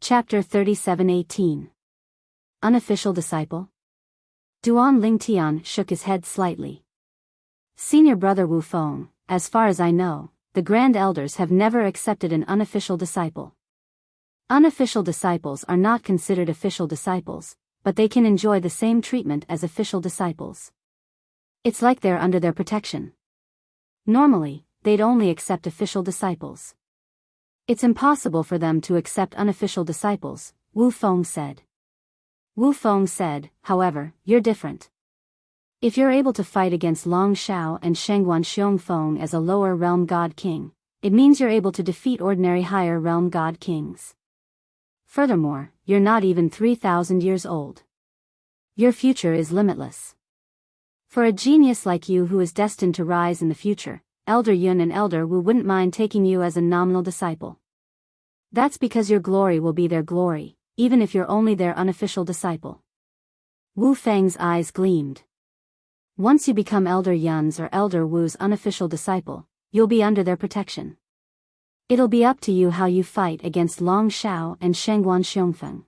Chapter 37:18. Unofficial disciple? Duan Lingtian shook his head slightly. Senior brother Wu Feng, as far as I know, the grand elders have never accepted an unofficial disciple. Unofficial disciples are not considered official disciples, but they can enjoy the same treatment as official disciples. It's like they're under their protection. Normally, they'd only accept official disciples. It's impossible for them to accept unofficial disciples, Wu Feng said. Wu Feng said, however, you're different. If you're able to fight against Long Shao and Shengguan Xiongfeng as a lower realm god king, it means you're able to defeat ordinary higher realm god kings. Furthermore, you're not even 3,000 years old. Your future is limitless. For a genius like you who is destined to rise in the future, Elder Yun and Elder Wu wouldn't mind taking you as a nominal disciple. That's because your glory will be their glory, even if you're only their unofficial disciple. Wu Feng's eyes gleamed. Once you become Elder Yun's or Elder Wu's unofficial disciple, you'll be under their protection. It'll be up to you how you fight against Long Shao and Shengguan Xiongfeng.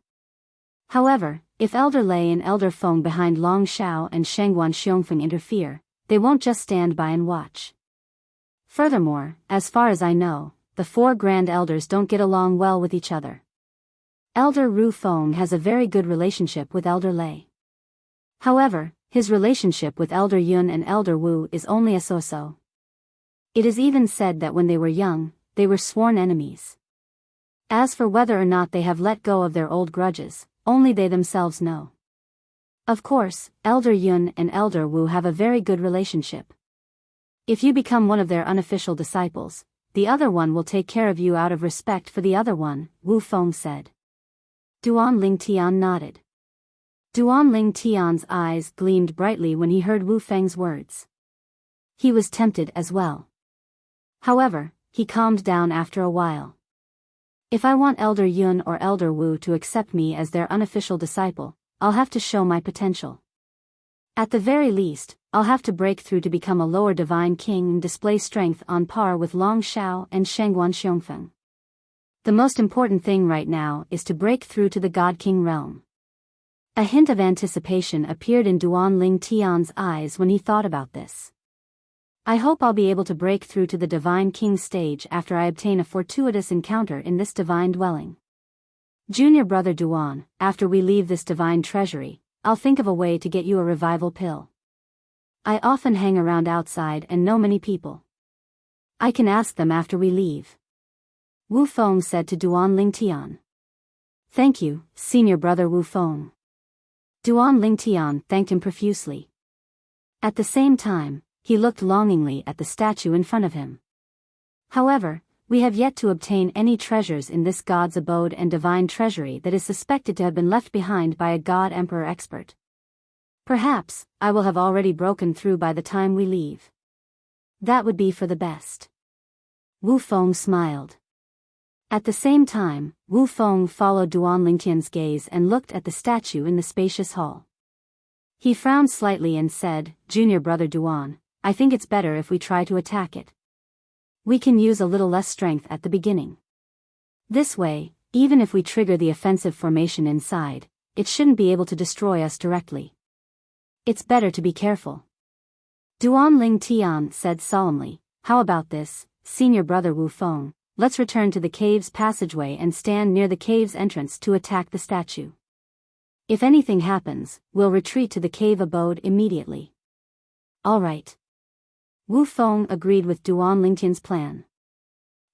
However, if Elder Lei and Elder Feng behind Long Shao and Shengguan Xiongfeng interfere, they won't just stand by and watch. Furthermore, as far as I know, the 4 grand elders don't get along well with each other. Elder Ru Feng has a very good relationship with Elder Lei. However, his relationship with Elder Yun and Elder Wu is only a so-so. It is even said that when they were young, they were sworn enemies. As for whether or not they have let go of their old grudges, only they themselves know. Of course, Elder Yun and Elder Wu have a very good relationship. If you become one of their unofficial disciples, the other one will take care of you out of respect for the other one, Wu Feng said. Duan Lingtian nodded. Duan Lingtian's eyes gleamed brightly when he heard Wu Feng's words. He was tempted as well. However, he calmed down after a while. If I want Elder Yun or Elder Wu to accept me as their unofficial disciple, I'll have to show my potential. At the very least, I'll have to break through to become a lower divine king and display strength on par with Long Shao and Shengguan Xiongfeng. The most important thing right now is to break through to the God King realm. A hint of anticipation appeared in Duan Lingtian's eyes when he thought about this. I hope I'll be able to break through to the Divine King stage after I obtain a fortuitous encounter in this divine dwelling. Junior brother Duan, after we leave this divine treasury, I'll think of a way to get you a revival pill. I often hang around outside and know many people. I can ask them after we leave. Wu Feng said to Duan Lingtian. Thank you, senior brother Wu Feng. Duan Lingtian thanked him profusely. At the same time, he looked longingly at the statue in front of him. However, we have yet to obtain any treasures in this god's abode and divine treasury that is suspected to have been left behind by a god emperor expert. Perhaps, I will have already broken through by the time we leave. That would be for the best. Wu Feng smiled. At the same time, Wu Feng followed Duan Lingtian's gaze and looked at the statue in the spacious hall. He frowned slightly and said, Junior brother Duan, I think it's better if we try to attack it. We can use a little less strength at the beginning. This way, even if we trigger the offensive formation inside, it shouldn't be able to destroy us directly. It's better to be careful. Duan Lingtian said solemnly, how about this, senior brother Wu Feng, let's return to the cave's passageway and stand near the cave's entrance to attack the statue. If anything happens, we'll retreat to the cave abode immediately. All right. Wu Feng agreed with Duan Lingtian's plan.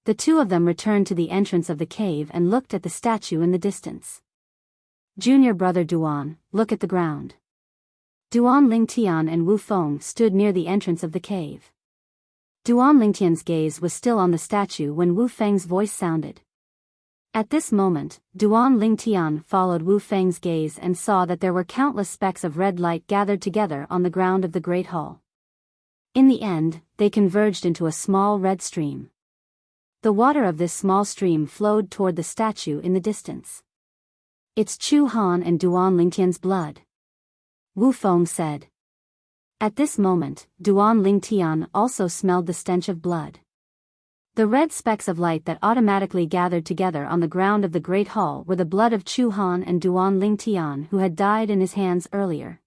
The two of them returned to the entrance of the cave and looked at the statue in the distance. Junior brother Duan, look at the ground. Duan Lingtian and Wu Feng stood near the entrance of the cave. Duan Lingtian's gaze was still on the statue when Wu Feng's voice sounded. At this moment, Duan Lingtian followed Wu Feng's gaze and saw that there were countless specks of red light gathered together on the ground of the Great Hall. In the end, they converged into a small red stream. The water of this small stream flowed toward the statue in the distance. It's Chu Han and Duan Lingtian's blood. Wu Feng said. At this moment, Duan Lingtian also smelled the stench of blood. The red specks of light that automatically gathered together on the ground of the Great Hall were the blood of Chu Han and Duan Lingtian who had died in his hands earlier.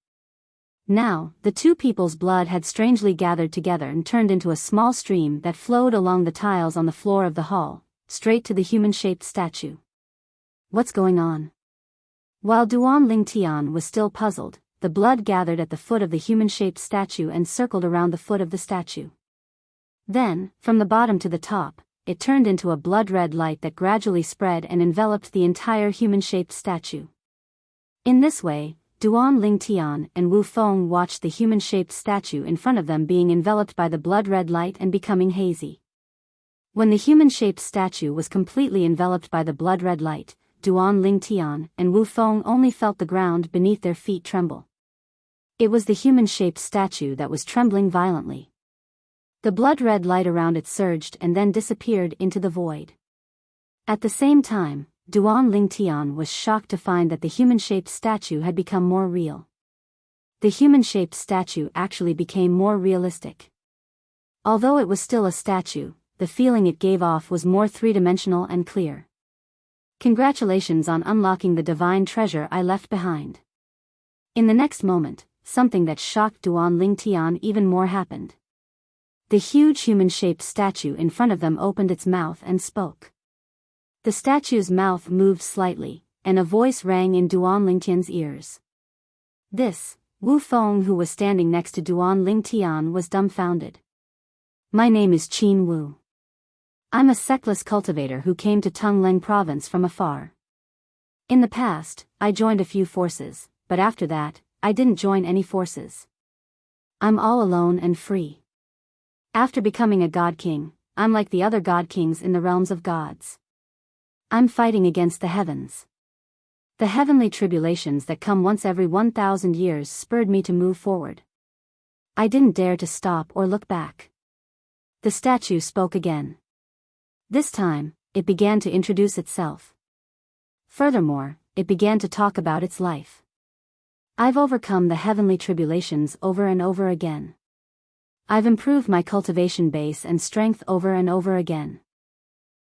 Now, the two people's blood had strangely gathered together and turned into a small stream that flowed along the tiles on the floor of the hall, straight to the human-shaped statue. What's going on? While Duan Lingtian was still puzzled, the blood gathered at the foot of the human-shaped statue and circled around the foot of the statue. Then, from the bottom to the top, it turned into a blood-red light that gradually spread and enveloped the entire human-shaped statue. In this way, Duan Lingtian and Wu Feng watched the human-shaped statue in front of them being enveloped by the blood-red light and becoming hazy. When the human-shaped statue was completely enveloped by the blood-red light, Duan Lingtian and Wu Feng only felt the ground beneath their feet tremble. It was the human-shaped statue that was trembling violently. The blood-red light around it surged and then disappeared into the void. At the same time, Duan Lingtian was shocked to find that the human-shaped statue had become more real. The human-shaped statue actually became more realistic. Although it was still a statue, the feeling it gave off was more three-dimensional and clear. Congratulations on unlocking the divine treasure I left behind. In the next moment, something that shocked Duan Lingtian even more happened. The huge human-shaped statue in front of them opened its mouth and spoke. The statue's mouth moved slightly, and a voice rang in Duan Lingtian's ears. This, Wu Feng, who was standing next to Duan Lingtian, was dumbfounded. My name is Qin Wu. I'm a sectless cultivator who came to Tungleng province from afar. In the past, I joined a few forces, but after that, I didn't join any forces. I'm all alone and free. After becoming a god king, I'm like the other god kings in the realms of gods. I'm fighting against the heavens. The heavenly tribulations that come once every 1,000 years spurred me to move forward. I didn't dare to stop or look back. The statue spoke again. This time, it began to introduce itself. Furthermore, it began to talk about its life. I've overcome the heavenly tribulations over and over again. I've improved my cultivation base and strength over and over again.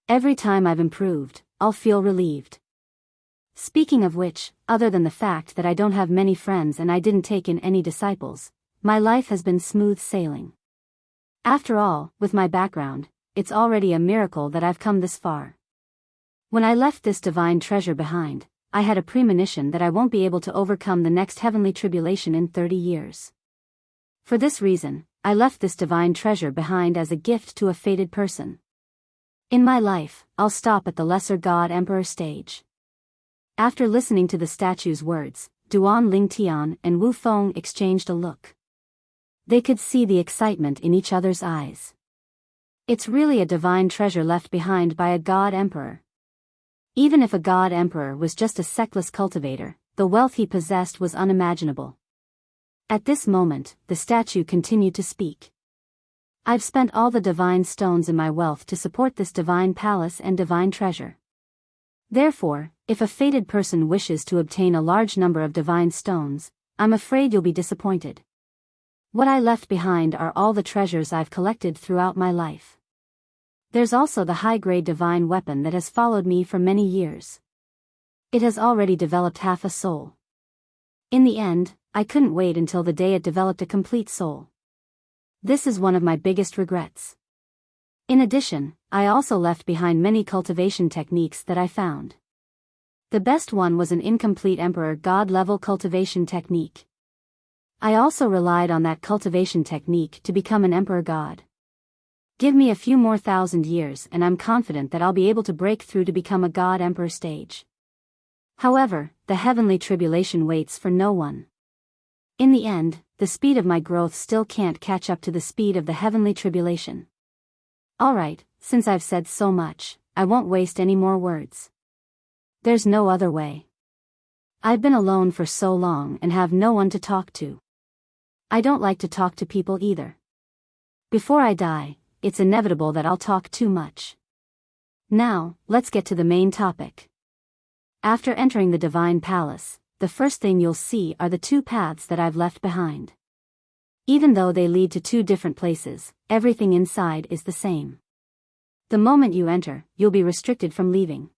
Every time I've improved, I'll feel relieved. Speaking of which, other than the fact that I don't have many friends and I didn't take in any disciples, my life has been smooth sailing. After all, with my background, it's already a miracle that I've come this far. When I left this divine treasure behind, I had a premonition that I won't be able to overcome the next heavenly tribulation in 30 years. For this reason, I left this divine treasure behind as a gift to a fated person. In my life, I'll stop at the lesser god emperor stage. After listening to the statue's words, Duan Lingtian and Wu Feng exchanged a look. They could see the excitement in each other's eyes. It's really a divine treasure left behind by a god emperor. Even if a god emperor was just a sectless cultivator, the wealth he possessed was unimaginable. At this moment, the statue continued to speak. I've spent all the divine stones in my wealth to support this divine palace and divine treasure. Therefore, if a fated person wishes to obtain a large number of divine stones, I'm afraid you'll be disappointed. What I left behind are all the treasures I've collected throughout my life. There's also the high-grade divine weapon that has followed me for many years. It has already developed half a soul. In the end, I couldn't wait until the day it developed a complete soul. This is one of my biggest regrets. In addition, I also left behind many cultivation techniques that I found. The best one was an incomplete emperor god-level cultivation technique. I also relied on that cultivation technique to become an emperor god. Give me a few more 1,000 years and I'm confident that I'll be able to break through to become a god emperor stage. However, the heavenly tribulation waits for no one. In the end, the speed of my growth still can't catch up to the speed of the heavenly tribulation. Alright, since I've said so much, I won't waste any more words. There's no other way. I've been alone for so long and have no one to talk to. I don't like to talk to people either. Before I die, it's inevitable that I'll talk too much. Now, let's get to the main topic. After entering the divine palace, the first thing you'll see are the two paths that I've left behind. Even though they lead to two different places, everything inside is the same. The moment you enter, you'll be restricted from leaving.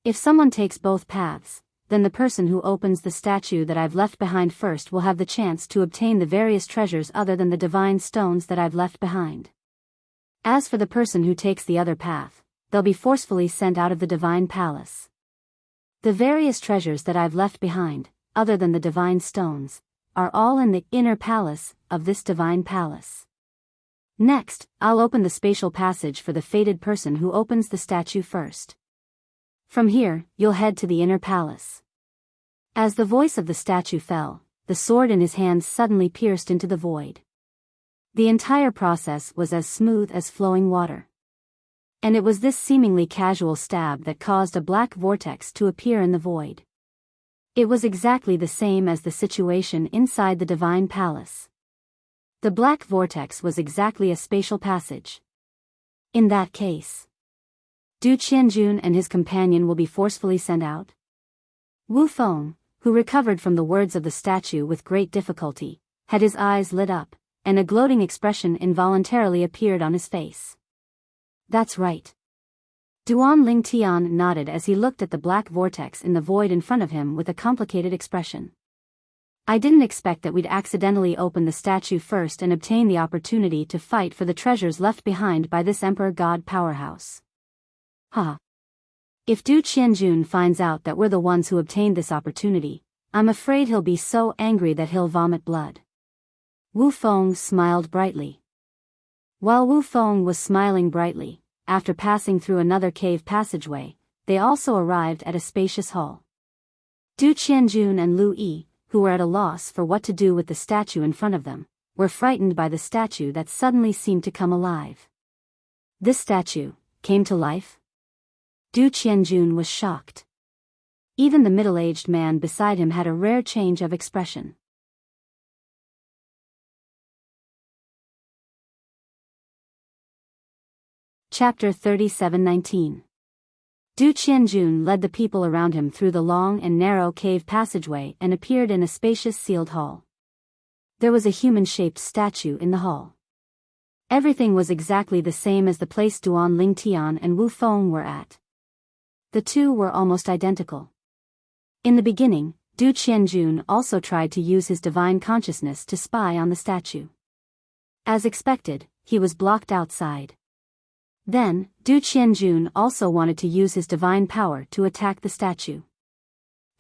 If someone takes both paths, then the person who opens the statue that I've left behind first will have the chance to obtain the various treasures other than the divine stones that I've left behind. As for the person who takes the other path, they'll be forcefully sent out of the divine palace. The various treasures that I've left behind, other than the divine stones, are all in the inner palace of this divine palace. Next, I'll open the spatial passage for the fated person who opens the statue first. From here, you'll head to the inner palace. As the voice of the statue fell, the sword in his hands suddenly pierced into the void. The entire process was as smooth as flowing water. And it was this seemingly casual stab that caused a black vortex to appear in the void. It was exactly the same as the situation inside the divine palace. The black vortex was exactly a spatial passage. In that case, Du Qianjun and his companion will be forcefully sent out. Wu Feng, who recovered from the words of the statue with great difficulty, had his eyes lit up, and a gloating expression involuntarily appeared on his face. That's right. Duan Lingtian nodded as he looked at the black vortex in the void in front of him with a complicated expression. I didn't expect that we'd accidentally open the statue first and obtain the opportunity to fight for the treasures left behind by this Emperor God powerhouse. Huh. If Du Qianjun finds out that we're the ones who obtained this opportunity, I'm afraid he'll be so angry that he'll vomit blood. Wu Feng smiled brightly. While Wu Feng was smiling brightly, after passing through another cave passageway, they also arrived at a spacious hall. Du Qianjun and Lu Yi, who were at a loss for what to do with the statue in front of them, were frightened by the statue that suddenly seemed to come alive. This statue came to life? Du Qianjun was shocked. Even the middle-aged man beside him had a rare change of expression. Chapter 37:19. Du Qianjun led the people around him through the long and narrow cave passageway and appeared in a spacious sealed hall. There was a human-shaped statue in the hall. Everything was exactly the same as the place Duan Lingtian and Wu Feng were at. The two were almost identical. In the beginning, Du Qianjun also tried to use his divine consciousness to spy on the statue. As expected, he was blocked outside. Then, Du Qianjun also wanted to use his divine power to attack the statue.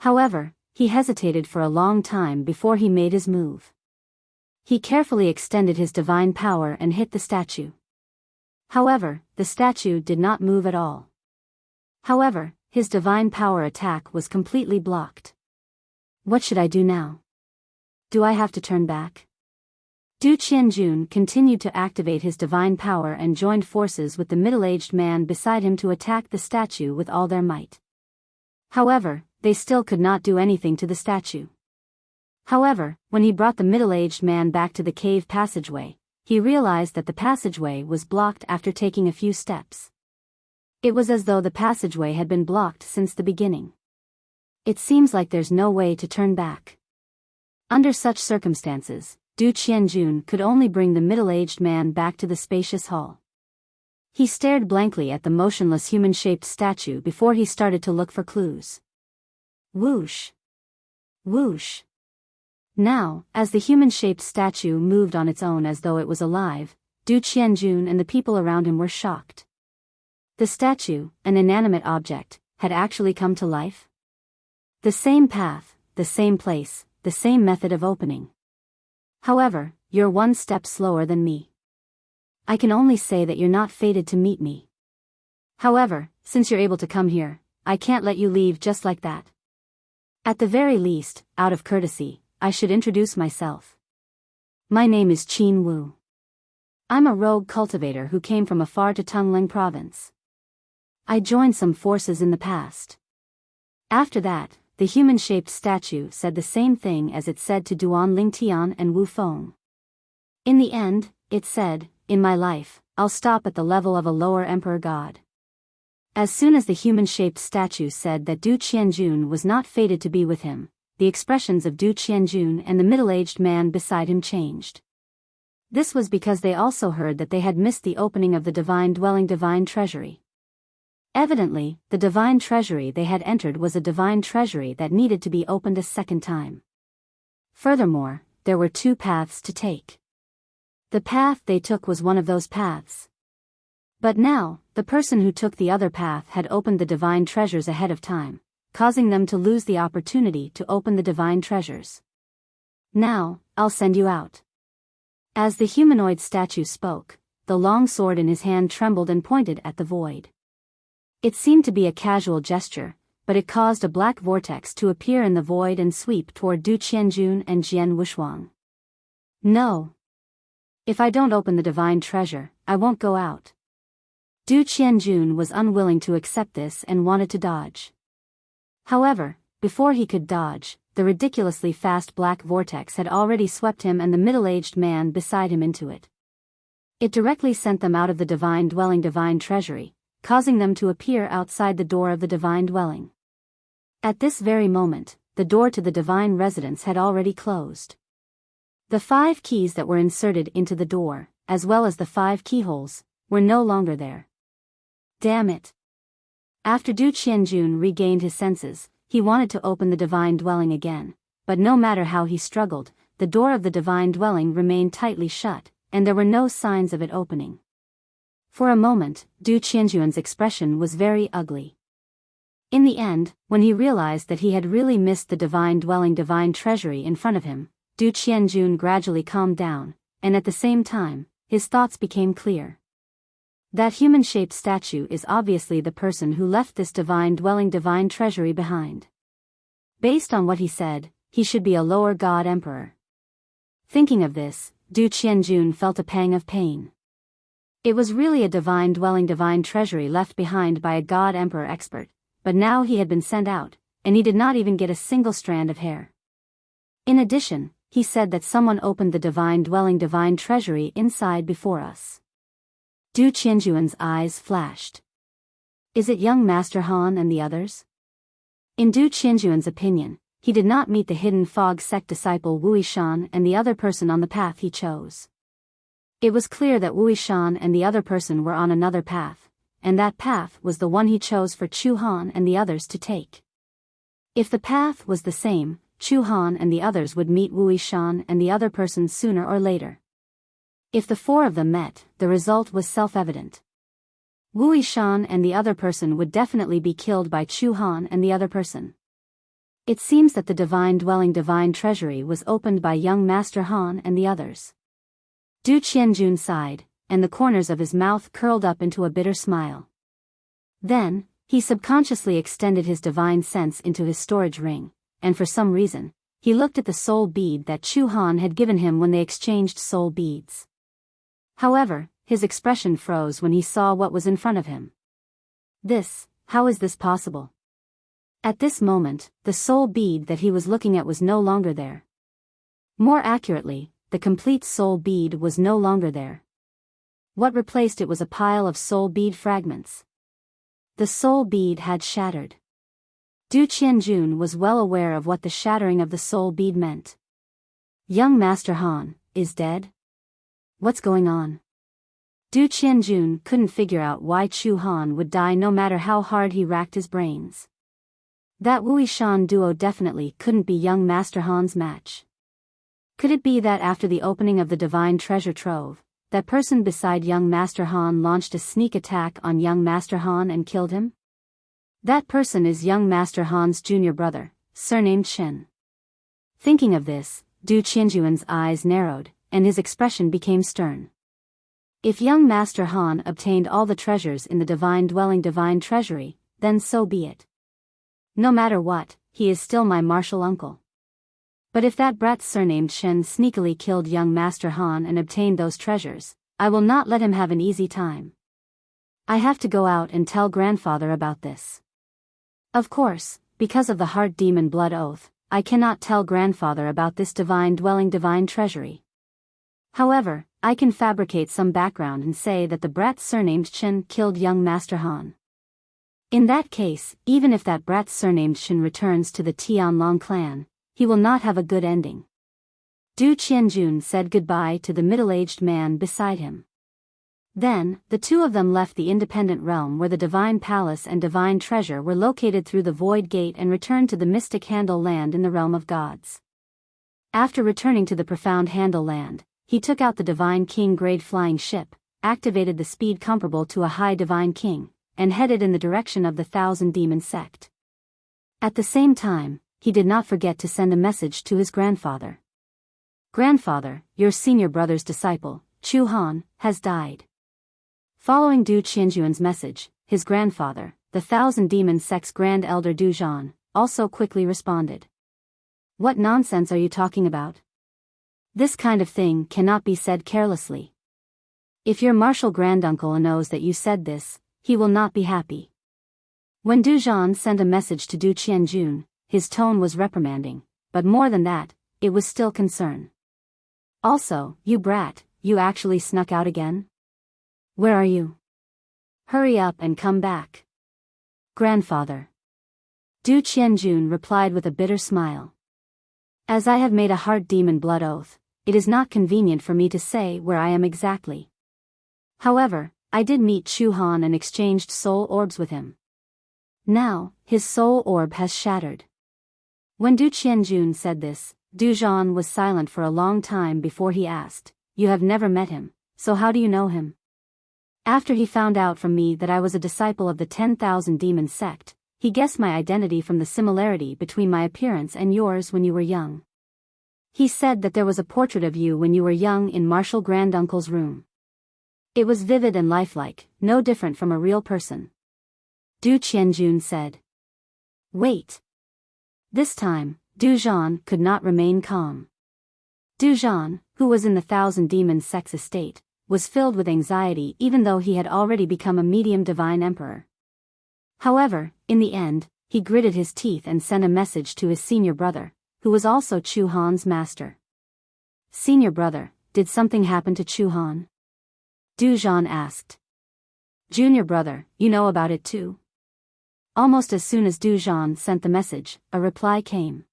However, he hesitated for a long time before he made his move. He carefully extended his divine power and hit the statue. However, the statue did not move at all. However, his divine power attack was completely blocked. What should I do now? Do I have to turn back? Du Qianjun continued to activate his divine power and joined forces with the middle-aged man beside him to attack the statue with all their might. However, they still could not do anything to the statue. However, when he brought the middle-aged man back to the cave passageway, he realized that the passageway was blocked after taking a few steps. It was as though the passageway had been blocked since the beginning. It seems like there's no way to turn back. Under such circumstances, Du Qianjun could only bring the middle-aged man back to the spacious hall. He stared blankly at the motionless human-shaped statue before he started to look for clues. Whoosh! Whoosh! Now, as the human-shaped statue moved on its own as though it was alive, Du Qianjun and the people around him were shocked. The statue, an inanimate object, had actually come to life? The same path, the same place, the same method of opening. However, you're one step slower than me. I can only say that you're not fated to meet me. However, since you're able to come here, I can't let you leave just like that. At the very least, out of courtesy, I should introduce myself. My name is Qin Wu. I'm a rogue cultivator who came from afar to Tongling province. I joined some forces in the past. After that, the human-shaped statue said the same thing as it said to Duan Lingtian and Wu Feng. In the end, it said, in my life, I'll stop at the level of a lower emperor god. As soon as the human-shaped statue said that Du Qianjun was not fated to be with him, the expressions of Du Qianjun and the middle-aged man beside him changed. This was because they also heard that they had missed the opening of the divine dwelling divine treasury. Evidently, the divine treasury they had entered was a divine treasury that needed to be opened a second time. Furthermore, there were two paths to take. The path they took was one of those paths. But now, the person who took the other path had opened the divine treasures ahead of time, causing them to lose the opportunity to open the divine treasures. Now, I'll send you out. As the humanoid statue spoke, the long sword in his hand trembled and pointed at the void. It seemed to be a casual gesture, but it caused a black vortex to appear in the void and sweep toward Du Qianjun and Jian Wushuang. No. If I don't open the divine treasure, I won't go out. Du Qianjun was unwilling to accept this and wanted to dodge. However, before he could dodge, the ridiculously fast black vortex had already swept him and the middle-aged man beside him into it. It directly sent them out of the divine dwelling divine treasury, causing them to appear outside the door of the divine dwelling. At this very moment, the door to the divine residence had already closed. The 5 keys that were inserted into the door, as well as the 5 keyholes, were no longer there. Damn it! After Du Qianjun regained his senses, he wanted to open the divine dwelling again, but no matter how he struggled, the door of the divine dwelling remained tightly shut, and there were no signs of it opening. For a moment, Du Qianjuan's expression was very ugly. In the end, when he realized that he had really missed the divine dwelling, divine treasury in front of him, Du Qianjun gradually calmed down, and at the same time, his thoughts became clear. That human-shaped statue is obviously the person who left this divine dwelling, divine treasury behind. Based on what he said, he should be a lower god emperor. Thinking of this, Du Qianjun felt a pang of pain. It was really a divine dwelling, divine treasury left behind by a god emperor expert, but now he had been sent out, and he did not even get a single strand of hair. In addition, he said that someone opened the divine dwelling, divine treasury inside before us. Du Qianjuan's eyes flashed. Is it young Master Han and the others? In Du Qianjuan's opinion, he did not meet the hidden fog sect disciple Wuxia and the other person on the path he chose. It was clear that Wuxia and the other person were on another path, and that path was the one he chose for Chu Han and the others to take. If the path was the same, Chu Han and the others would meet Wuxia and the other person sooner or later. If the four of them met, the result was self-evident. Wuxia and the other person would definitely be killed by Chu Han and the other person. It seems that the divine dwelling, divine treasury was opened by young Master Han and the others. Du Qianjun sighed, and the corners of his mouth curled up into a bitter smile. Then, he subconsciously extended his divine sense into his storage ring, and for some reason, he looked at the soul bead that Chu Han had given him when they exchanged soul beads. However, his expression froze when he saw what was in front of him. How is this possible? At this moment, the soul bead that he was looking at was no longer there. More accurately, the complete soul bead was no longer there. What replaced it was a pile of soul bead fragments. The soul bead had shattered. Du Qianjun was well aware of what the shattering of the soul bead meant. Young Master Han is dead? What's going on? Du Qianjun couldn't figure out why Chu Han would die no matter how hard he racked his brains. That Wuxia duo definitely couldn't be young Master Han's match. Could it be that after the opening of the divine treasure trove, that person beside young Master Han launched a sneak attack on young Master Han and killed him? That person is young Master Han's junior brother, surnamed Chen. Thinking of this, Du Qianjuan's eyes narrowed, and his expression became stern. If young Master Han obtained all the treasures in the divine dwelling, divine treasury, then so be it. No matter what, he is still my martial uncle. But if that brat surnamed Shen sneakily killed young Master Han and obtained those treasures, I will not let him have an easy time. I have to go out and tell grandfather about this. Of course, because of the heart demon blood oath, I cannot tell grandfather about this divine dwelling, divine treasury. However, I can fabricate some background and say that the brat surnamed Chen killed young Master Han. In that case, even if that brat surnamed Chen returns to the Tianlong clan, he will not have a good ending. Du Qianjun said goodbye to the middle-aged man beside him. Then, the two of them left the independent realm where the divine palace and divine treasure were located through the void gate and returned to the mystic Handle land in the realm of gods. After returning to the profound Handle land, he took out the divine king grade flying ship, activated the speed comparable to a high divine king, and headed in the direction of the Thousand Demon sect. At the same time, he did not forget to send a message to his grandfather. Grandfather, your senior brother's disciple, Chu Han, has died. Following Du Qianjuan's message, his grandfather, the Thousand Demon sect's Grand Elder Du Zhan, also quickly responded. What nonsense are you talking about? This kind of thing cannot be said carelessly. If your martial granduncle knows that you said this, he will not be happy. When Du Zhan sent a message to Du Qianjun, his tone was reprimanding, but more than that, it was still concern. Also, you brat, you actually snuck out again? Where are you? Hurry up and come back. Grandfather. Du Qianjun replied with a bitter smile. As I have made a heart demon blood oath, it is not convenient for me to say where I am exactly. However, I did meet Chu Han and exchanged soul orbs with him. Now, his soul orb has shattered. When Du Qianjun said this, Du Zhan was silent for a long time before he asked, "You have never met him, so how do you know him?" "After he found out from me that I was a disciple of the 10,000 demon sect, he guessed my identity from the similarity between my appearance and yours when you were young. He said that there was a portrait of you when you were young in Marshal Granduncle's room. It was vivid and lifelike, no different from a real person." Du Qianjun said. "Wait." This time, Du Zhan could not remain calm. Du Zhan, who was in the 1,000 Demon Sect's estate, was filled with anxiety even though he had already become a medium divine emperor. However, in the end, he gritted his teeth and sent a message to his senior brother, who was also Chu Han's master. "Senior brother, did something happen to Chu Han?" Du Zhan asked. "Junior brother, you know about it too?" Almost as soon as Du Zhan sent the message, a reply came.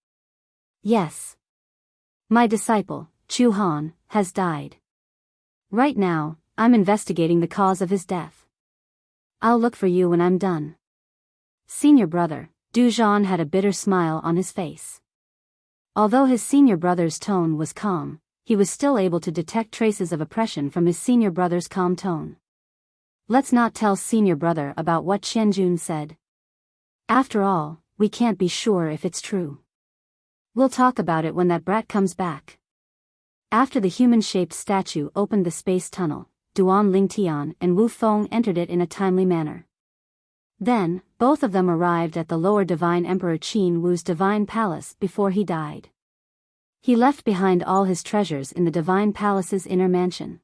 "Yes. My disciple, Chu Han, has died. Right now, I'm investigating the cause of his death. I'll look for you when I'm done." Senior brother, Du Zhan had a bitter smile on his face. Although his senior brother's tone was calm, he was still able to detect traces of oppression from his senior brother's calm tone. "Let's not tell senior brother about what Qianjun said. After all, we can't be sure if it's true. We'll talk about it when that brat comes back." After the human-shaped statue opened the space tunnel, Duan Lingtian and Wu Feng entered it in a timely manner. Then, both of them arrived at the lower Divine Emperor Qin Wu's divine palace before he died. He left behind all his treasures in the divine palace's inner mansion.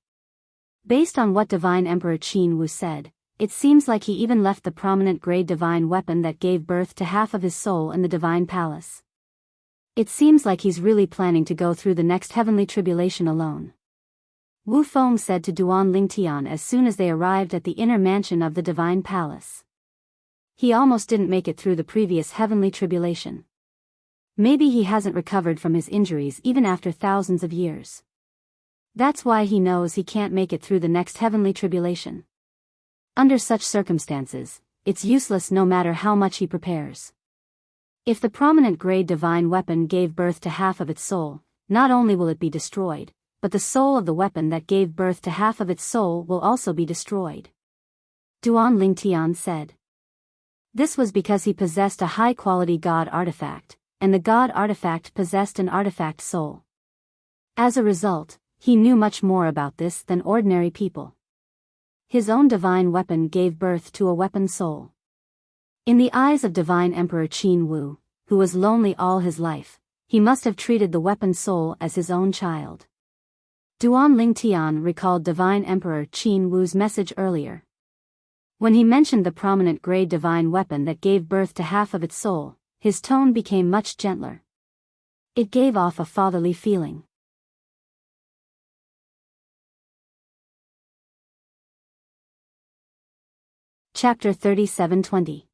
Based on what Divine Emperor Qin Wu said, it seems like he even left the prominent grade divine weapon that gave birth to half of his soul in the divine palace. It seems like he's really planning to go through the next heavenly tribulation alone. Wu Feng said to Duan Lingtian as soon as they arrived at the inner mansion of the divine palace. "He almost didn't make it through the previous heavenly tribulation. Maybe he hasn't recovered from his injuries even after thousands of years. That's why he knows he can't make it through the next heavenly tribulation. Under such circumstances, it's useless no matter how much he prepares. If the prominent grade divine weapon gave birth to half of its soul, not only will it be destroyed, but the soul of the weapon that gave birth to half of its soul will also be destroyed." Duan Lingtian said. This was because he possessed a high-quality god artifact, and the god artifact possessed an artifact soul. As a result, he knew much more about this than ordinary people. His own divine weapon gave birth to a weapon soul. In the eyes of Divine Emperor Qin Wu, who was lonely all his life, he must have treated the weapon soul as his own child. Duan Lingtian recalled Divine Emperor Qin Wu's message earlier. When he mentioned the prominent grade divine weapon that gave birth to half of its soul, his tone became much gentler. It gave off a fatherly feeling. Chapter 37:20.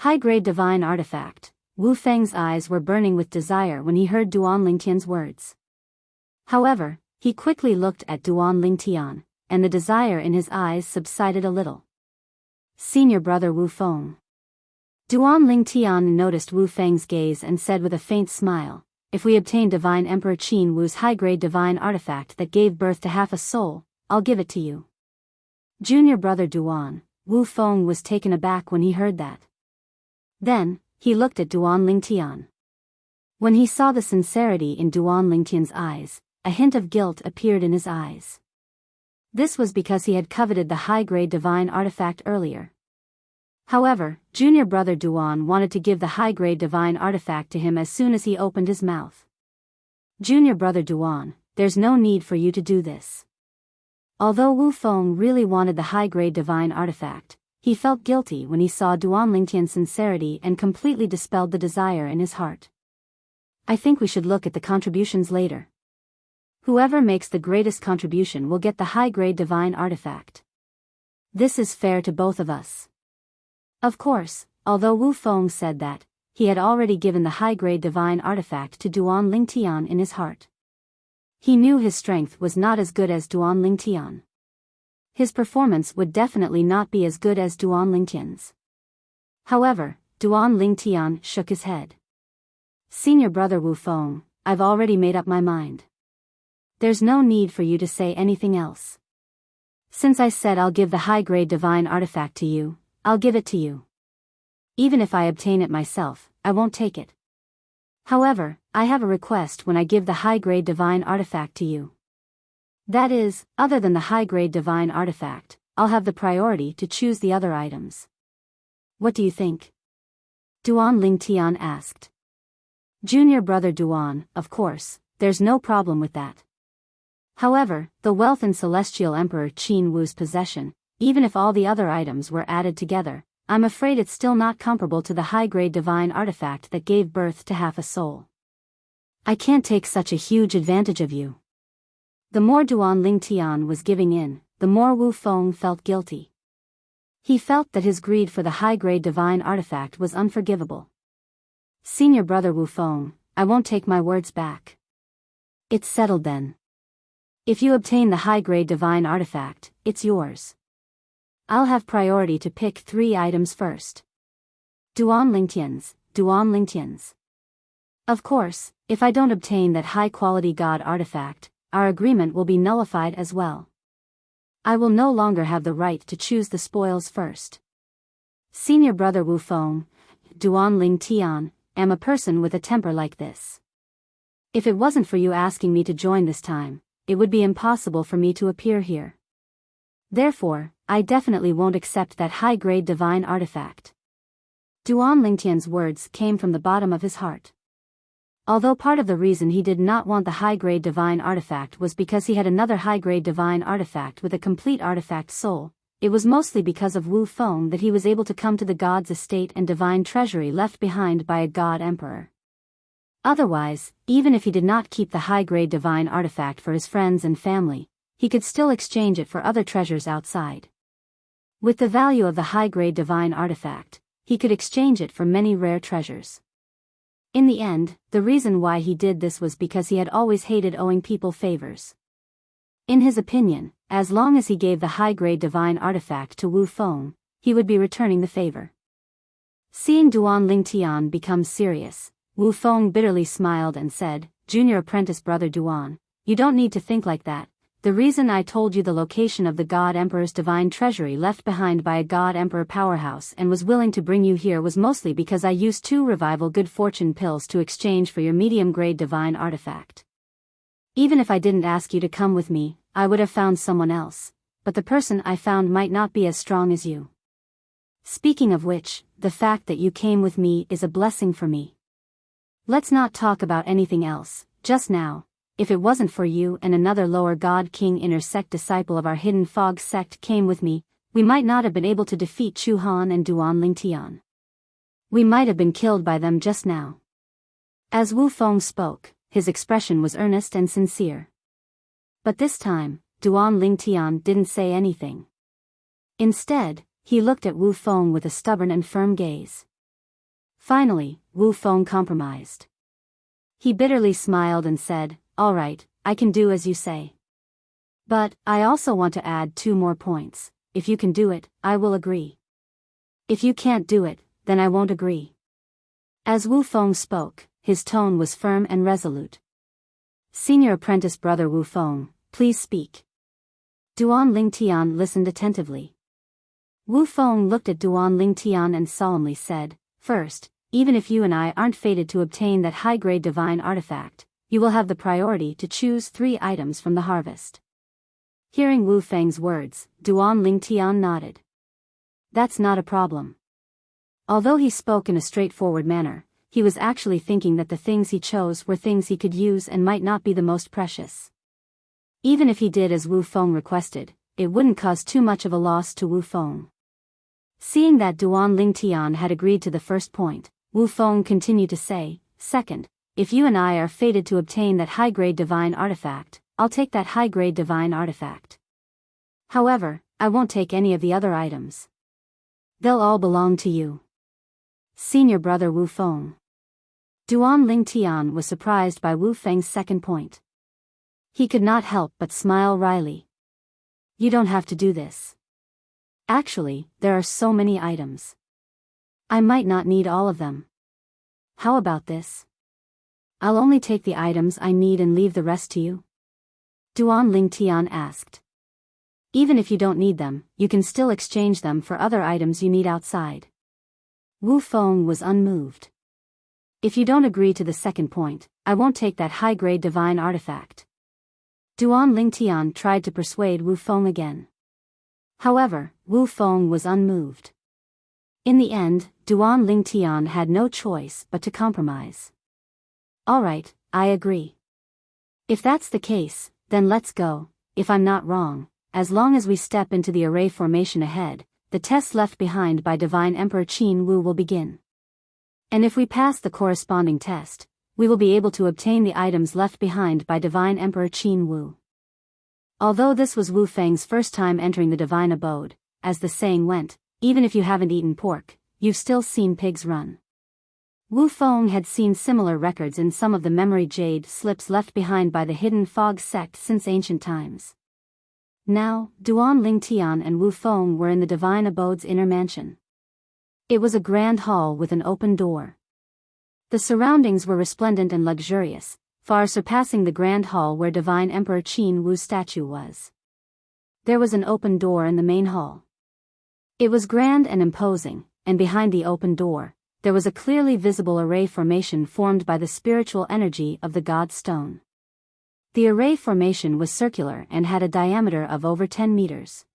High-grade divine artifact. Wu Feng's eyes were burning with desire when he heard Duan Lingtian's words. However, he quickly looked at Duan Lingtian, and the desire in his eyes subsided a little. "Senior brother Wu Feng." Duan Lingtian noticed Wu Feng's gaze and said with a faint smile, "If we obtain Divine Emperor Qin Wu's high-grade divine artifact that gave birth to half a soul, I'll give it to you." Junior brother Duan, Wu Feng was taken aback when he heard that. Then, he looked at Duan Lingtian. When he saw the sincerity in Duan Lingtian's eyes, a hint of guilt appeared in his eyes. This was because he had coveted the high-grade divine artifact earlier. However, junior brother Duan wanted to give the high-grade divine artifact to him as soon as he opened his mouth. "Junior brother Duan, there's no need for you to do this." Although Wu Feng really wanted the high-grade divine artifact, he felt guilty when he saw Duan Lingtian's sincerity and completely dispelled the desire in his heart. "I think we should look at the contributions later. Whoever makes the greatest contribution will get the high-grade divine artifact. This is fair to both of us." Of course, although Wu Feng said that, he had already given the high-grade divine artifact to Duan Lingtian in his heart. He knew his strength was not as good as Duan Lingtian. His performance would definitely not be as good as Duan Lingtian's. However, Duan Lingtian shook his head. Senior brother Wu Feng, I've already made up my mind. There's no need for you to say anything else. Since I said I'll give the high-grade divine artifact to you, I'll give it to you. Even if I obtain it myself, I won't take it. However, I have a request when I give the high-grade divine artifact to you. That is, other than the high-grade divine artifact, I'll have the priority to choose the other items. What do you think? Duan Lingtian asked. Junior brother Duan, of course, there's no problem with that. However, the wealth in Celestial Emperor Qin Wu's possession, even if all the other items were added together, I'm afraid it's still not comparable to the high-grade divine artifact that gave birth to half a soul. I can't take such a huge advantage of you. The more Duan Lingtian was giving in, the more Wu Feng felt guilty. He felt that his greed for the high-grade divine artifact was unforgivable. Senior brother Wu Feng, I won't take my words back. It's settled then. If you obtain the high-grade divine artifact, it's yours. I'll have priority to pick 3 items first. Duan Lingtians. Of course, if I don't obtain that high-quality god artifact, our agreement will be nullified as well. I will no longer have the right to choose the spoils first. Senior brother Wu Feng, Duan Lingtian, am a person with a temper like this. If it wasn't for you asking me to join this time, it would be impossible for me to appear here. Therefore, I definitely won't accept that high-grade divine artifact. Duan Lingtian's words came from the bottom of his heart. Although part of the reason he did not want the high-grade divine artifact was because he had another high-grade divine artifact with a complete artifact soul, it was mostly because of Wu Feng that he was able to come to the god's estate and divine treasury left behind by a god emperor. Otherwise, even if he did not keep the high-grade divine artifact for his friends and family, he could still exchange it for other treasures outside. With the value of the high-grade divine artifact, he could exchange it for many rare treasures. In the end, the reason why he did this was because he had always hated owing people favors. In his opinion, as long as he gave the high-grade divine artifact to Wu Feng, he would be returning the favor. Seeing Duan Lingtian become serious, Wu Feng bitterly smiled and said, Junior apprentice brother Duan, you don't need to think like that. The reason I told you the location of the God Emperor's divine treasury left behind by a God Emperor powerhouse and was willing to bring you here was mostly because I used 2 revival good fortune pills to exchange for your medium-grade divine artifact. Even if I didn't ask you to come with me, I would have found someone else, but the person I found might not be as strong as you. Speaking of which, the fact that you came with me is a blessing for me. Let's not talk about anything else, just now. If it wasn't for you and another lower god king inner sect disciple of our hidden fog sect came with me, we might not have been able to defeat Chu Han and Duan Lingtian. We might have been killed by them just now. As Wu Feng spoke, his expression was earnest and sincere. But this time, Duan Lingtian didn't say anything. Instead, he looked at Wu Feng with a stubborn and firm gaze. Finally, Wu Feng compromised. He bitterly smiled and said, All right, I can do as you say. But, I also want to add 2 more points. If you can do it, I will agree. If you can't do it, then I won't agree. As Wu Feng spoke, his tone was firm and resolute. Senior apprentice brother Wu Feng, please speak. Duan Lingtian listened attentively. Wu Feng looked at Duan Lingtian and solemnly said, First, even if you and I aren't fated to obtain that high-grade divine artifact, you will have the priority to choose 3 items from the harvest. Hearing Wu Feng's words, Duan Lingtian nodded. That's not a problem. Although he spoke in a straightforward manner, he was actually thinking that the things he chose were things he could use and might not be the most precious. Even if he did as Wu Feng requested, it wouldn't cause too much of a loss to Wu Feng. Seeing that Duan Lingtian had agreed to the first point, Wu Feng continued to say, Second, if you and I are fated to obtain that high-grade divine artifact, I'll take that high-grade divine artifact. However, I won't take any of the other items. They'll all belong to you. Senior brother Wu Feng. Duan Lingtian was surprised by Wu Feng's second point. He could not help but smile wryly. You don't have to do this. Actually, there are so many items. I might not need all of them. How about this? I'll only take the items I need and leave the rest to you? Duan Lingtian asked. Even if you don't need them, you can still exchange them for other items you need outside. Wu Feng was unmoved. If you don't agree to the second point, I won't take that high-grade divine artifact. Duan Lingtian tried to persuade Wu Feng again. However, Wu Feng was unmoved. In the end, Duan Lingtian had no choice but to compromise. Alright, I agree. If that's the case, then let's go. If I'm not wrong, as long as we step into the array formation ahead, the tests left behind by Divine Emperor Qin Wu will begin. And if we pass the corresponding test, we will be able to obtain the items left behind by Divine Emperor Qin Wu. Although this was Wu Feng's first time entering the divine abode, as the saying went, even if you haven't eaten pork, you've still seen pigs run. Wu Feng had seen similar records in some of the memory jade slips left behind by the Hidden Fog sect since ancient times. Now, Duan Lingtian and Wu Feng were in the divine abode's inner mansion. It was a grand hall with an open door. The surroundings were resplendent and luxurious, far surpassing the grand hall where Divine Emperor Qin Wu's statue was. There was an open door in the main hall. It was grand and imposing, and behind the open door, there was a clearly visible array formation formed by the spiritual energy of the God Stone. The array formation was circular and had a diameter of over 10 meters.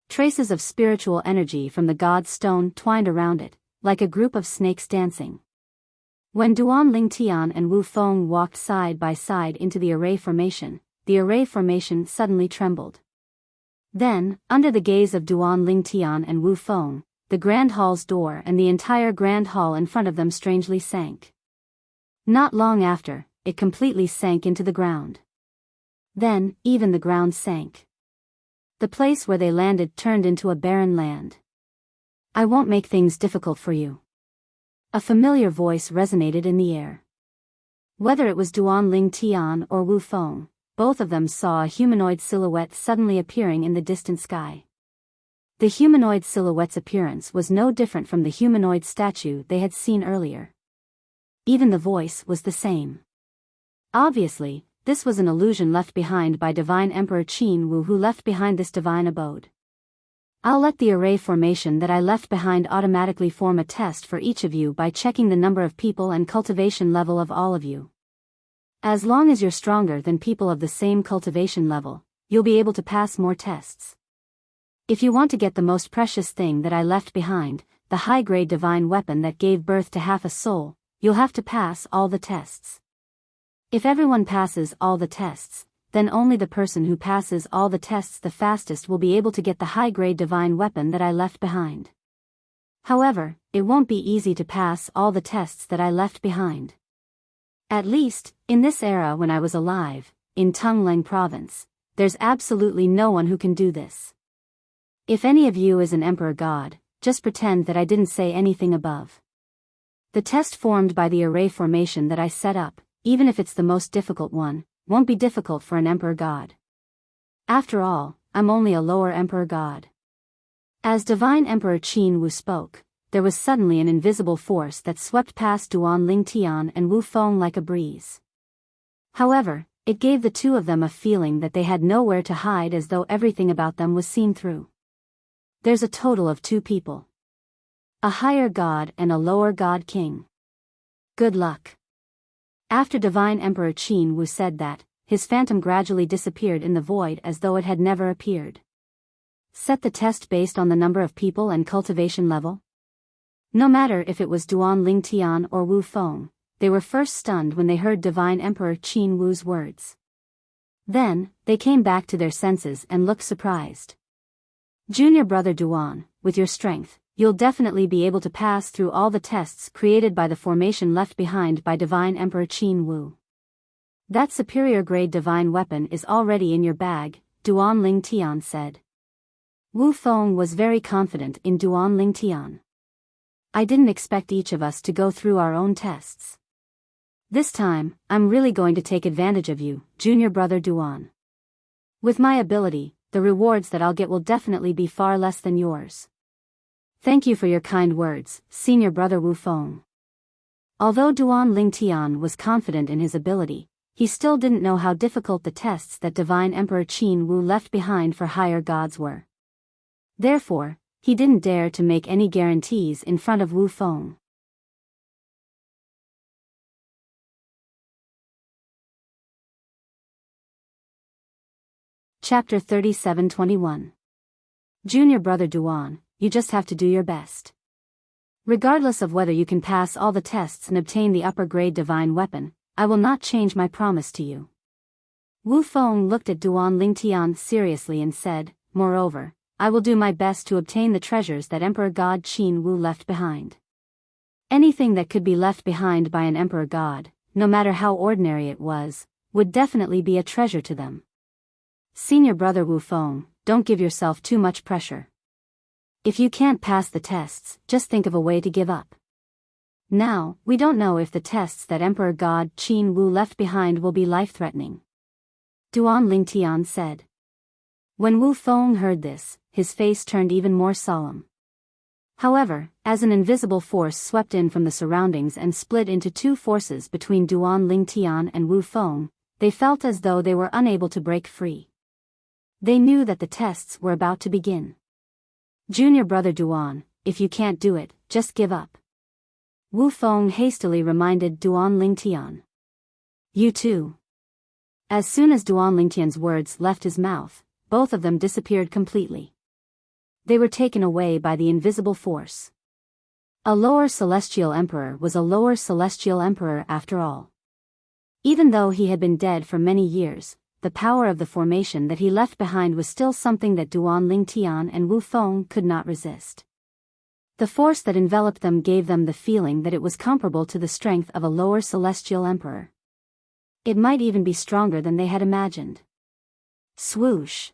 Traces of spiritual energy from the God Stone twined around it, like a group of snakes dancing. When Duan Lingtian and Wu Feng walked side by side into the array formation suddenly trembled. Then, under the gaze of Duan Lingtian and Wu Feng, the grand hall's door and the entire grand hall in front of them strangely sank. Not long after, it completely sank into the ground. Then, even the ground sank. The place where they landed turned into a barren land. I won't make things difficult for you. A familiar voice resonated in the air. Whether it was Duan Lingtian or Wu Feng, both of them saw a humanoid silhouette suddenly appearing in the distant sky. The humanoid silhouette's appearance was no different from the humanoid statue they had seen earlier. Even the voice was the same. Obviously, this was an illusion left behind by Divine Emperor Qin Wu, who left behind this divine abode. I'll let the array formation that I left behind automatically form a test for each of you by checking the number of people and cultivation level of all of you. As long as you're stronger than people of the same cultivation level, you'll be able to pass more tests. If you want to get the most precious thing that I left behind, the high-grade divine weapon that gave birth to half a soul, you'll have to pass all the tests. If everyone passes all the tests, then only the person who passes all the tests the fastest will be able to get the high-grade divine weapon that I left behind. However, it won't be easy to pass all the tests that I left behind. At least, in this era when I was alive, in Tungleng province, there's absolutely no one who can do this. If any of you is an emperor god, just pretend that I didn't say anything above. The test formed by the array formation that I set up, even if it's the most difficult one, won't be difficult for an emperor god. After all, I'm only a lower emperor god. As Divine Emperor Qin Wu spoke, there was suddenly an invisible force that swept past Duan Lingtian and Wu Feng like a breeze. However, it gave the two of them a feeling that they had nowhere to hide, as though everything about them was seen through. There's a total of 2 people. A higher god and a lower god king. Good luck. After Divine Emperor Qin Wu said that, his phantom gradually disappeared in the void as though it had never appeared. Set the test based on the number of people and cultivation level. No matter if it was Duan Lingtian or Wu Feng, they were first stunned when they heard Divine Emperor Qin Wu's words. Then, they came back to their senses and looked surprised. Junior brother Duan, with your strength, you'll definitely be able to pass through all the tests created by the formation left behind by Divine Emperor Qin Wu. That superior grade divine weapon is already in your bag, Duan Lingtian said. Wu Feng was very confident in Duan Lingtian. I didn't expect each of us to go through our own tests. This time, I'm really going to take advantage of you, junior brother Duan. With my ability, the rewards that I'll get will definitely be far less than yours. Thank you for your kind words, senior brother Wu Feng. Although Duan Lingtian was confident in his ability, he still didn't know how difficult the tests that Divine Emperor Qin Wu left behind for higher gods were. Therefore, he didn't dare to make any guarantees in front of Wu Feng. Chapter 37-21. Junior brother Duan, you just have to do your best. Regardless of whether you can pass all the tests and obtain the upper-grade divine weapon, I will not change my promise to you. Wu Feng looked at Duan Lingtian seriously and said, moreover, I will do my best to obtain the treasures that Emperor God Qin Wu left behind. Anything that could be left behind by an Emperor God, no matter how ordinary it was, would definitely be a treasure to them. Senior brother Wu Feng, don't give yourself too much pressure. If you can't pass the tests, just think of a way to give up. Now, we don't know if the tests that Emperor God Qin Wu left behind will be life-threatening. Duan Lingtian said. When Wu Feng heard this, his face turned even more solemn. However, as an invisible force swept in from the surroundings and split into two forces between Duan Lingtian and Wu Feng, they felt as though they were unable to break free. They knew that the tests were about to begin. Junior brother Duan, if you can't do it, just give up. Wu Feng hastily reminded Duan Lingtian. You too. As soon as Duan Lingtian's words left his mouth, both of them disappeared completely. They were taken away by the invisible force. A lower celestial emperor was a lower celestial emperor after all. Even though he had been dead for many years, the power of the formation that he left behind was still something that Duan Lingtian and Wu Feng could not resist. The force that enveloped them gave them the feeling that it was comparable to the strength of a lower celestial emperor. It might even be stronger than they had imagined. Swoosh!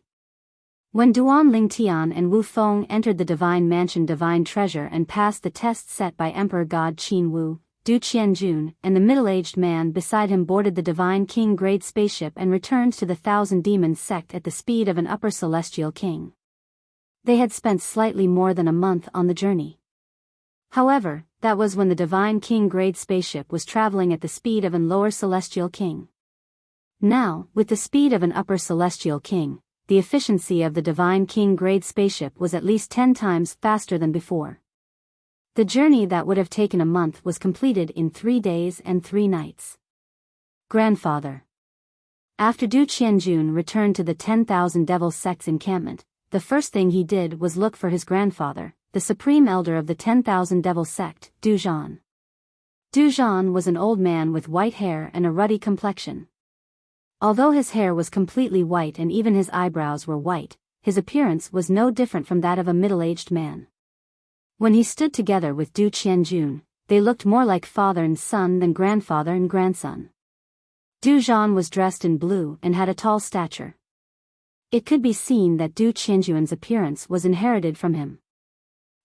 When Duan Lingtian and Wu Feng entered the Divine Mansion Divine Treasure and passed the test set by Emperor God Qin Wu, Du Qianjun and the middle-aged man beside him boarded the Divine King-grade spaceship and returned to the Thousand Demons sect at the speed of an upper celestial king. They had spent slightly more than a month on the journey. However, that was when the Divine King-grade spaceship was traveling at the speed of an lower celestial king. Now, with the speed of an upper celestial king, the efficiency of the Divine King-grade spaceship was at least 10 times faster than before. The journey that would have taken a month was completed in 3 days and 3 nights. Grandfather. After Du Qianjun returned to the 10,000 Devil Sect's encampment, the first thing he did was look for his grandfather, the supreme elder of the 10,000 Devil Sect, Du Zhan. Du Zhan was an old man with white hair and a ruddy complexion. Although his hair was completely white and even his eyebrows were white, his appearance was no different from that of a middle-aged man. When he stood together with Du Qianjun, they looked more like father and son than grandfather and grandson. Du Zhan was dressed in blue and had a tall stature. It could be seen that Du Qianjun's appearance was inherited from him.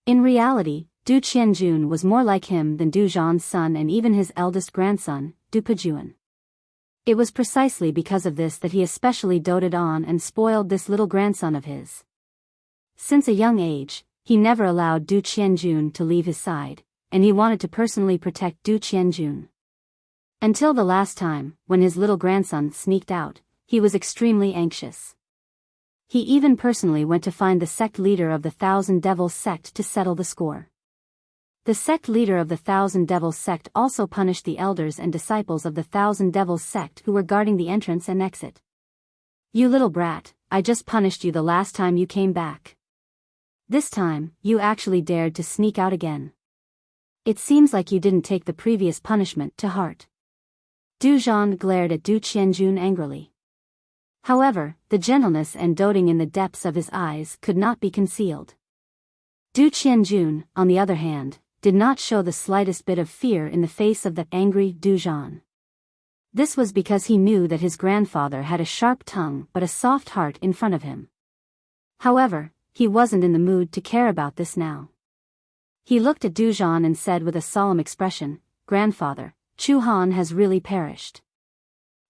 In reality, Du Qianjun was more like him than Du Zhan's son and even his eldest grandson, Du Pejuan. It was precisely because of this that he especially doted on and spoiled this little grandson of his. Since a young age, he never allowed Du Qianjun to leave his side, and he wanted to personally protect Du Qianjun. Until the last time, when his little grandson sneaked out, he was extremely anxious. He even personally went to find the sect leader of the Thousand Devils sect to settle the score. The sect leader of the Thousand Devils sect also punished the elders and disciples of the Thousand Devils sect who were guarding the entrance and exit. You little brat, I just punished you the last time you came back. This time, you actually dared to sneak out again. It seems like you didn't take the previous punishment to heart. Du Zhan glared at Du Qianjun angrily. However, the gentleness and doting in the depths of his eyes could not be concealed. Du Qianjun, on the other hand, did not show the slightest bit of fear in the face of the angry Du Zhan. This was because he knew that his grandfather had a sharp tongue but a soft heart in front of him. However, he wasn't in the mood to care about this now. He looked at Du Zhan and said with a solemn expression, "Grandfather, Chu Han has really perished.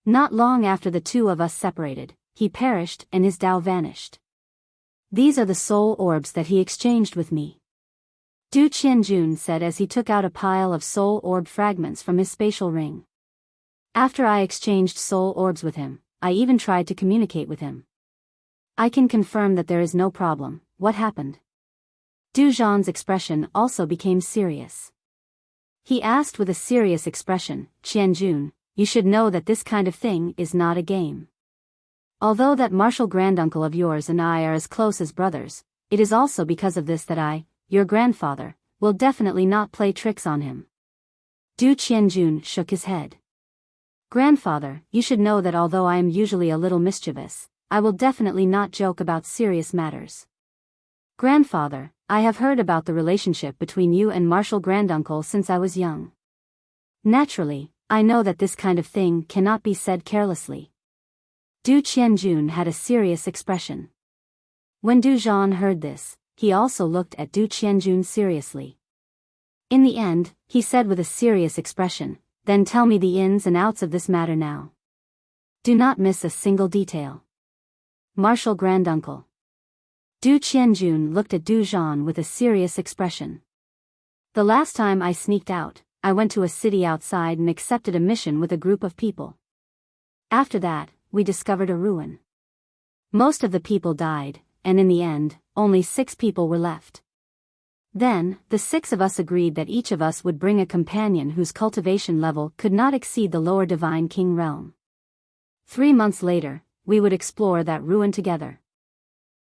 Not long after the two of us separated, he perished and his Tao vanished. These are the soul orbs that he exchanged with me." Du Qianjun said as he took out a pile of soul orb fragments from his spatial ring. After I exchanged soul orbs with him, I even tried to communicate with him. I can confirm that there is no problem. What happened? Du Zhan's expression also became serious. He asked with a serious expression, Qianjun, you should know that this kind of thing is not a game. Although that martial granduncle of yours and I are as close as brothers, it is also because of this that I, your grandfather, will definitely not play tricks on him. Du Qianjun shook his head. Grandfather, you should know that although I am usually a little mischievous, I will definitely not joke about serious matters. Grandfather, I have heard about the relationship between you and martial granduncle since I was young. Naturally, I know that this kind of thing cannot be said carelessly. Du Qianjun had a serious expression. When Du Zhan heard this, he also looked at Du Qianjun seriously. In the end, he said with a serious expression, then tell me the ins and outs of this matter now. Do not miss a single detail. Martial granduncle. Du Qianjun looked at Du Zhan with a serious expression. The last time I sneaked out, I went to a city outside and accepted a mission with a group of people. After that, we discovered a ruin. Most of the people died, and in the end, only 6 people were left. Then, the 6 of us agreed that each of us would bring a companion whose cultivation level could not exceed the lower divine king realm. 3 months later, we would explore that ruin together.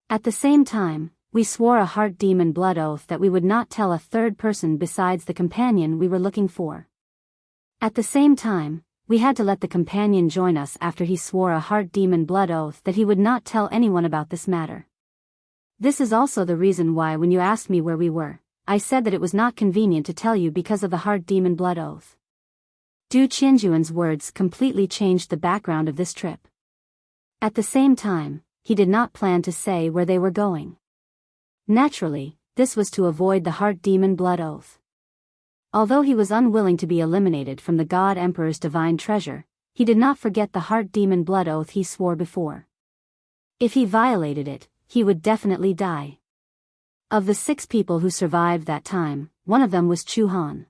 At the same time, we swore a heart demon blood oath that we would not tell a third person besides the companion we were looking for. At the same time, we had to let the companion join us after he swore a heart demon blood oath that he would not tell anyone about this matter. This is also the reason why when you asked me where we were, I said that it was not convenient to tell you because of the heart demon blood oath. Du Qianjun's words completely changed the background of this trip. At the same time, he did not plan to say where they were going. Naturally, this was to avoid the heart demon blood oath. Although he was unwilling to be eliminated from the God Emperor's divine treasure, he did not forget the heart demon blood oath he swore before. If he violated it, he would definitely die. Of the 6 people who survived that time, one of them was Chu Han.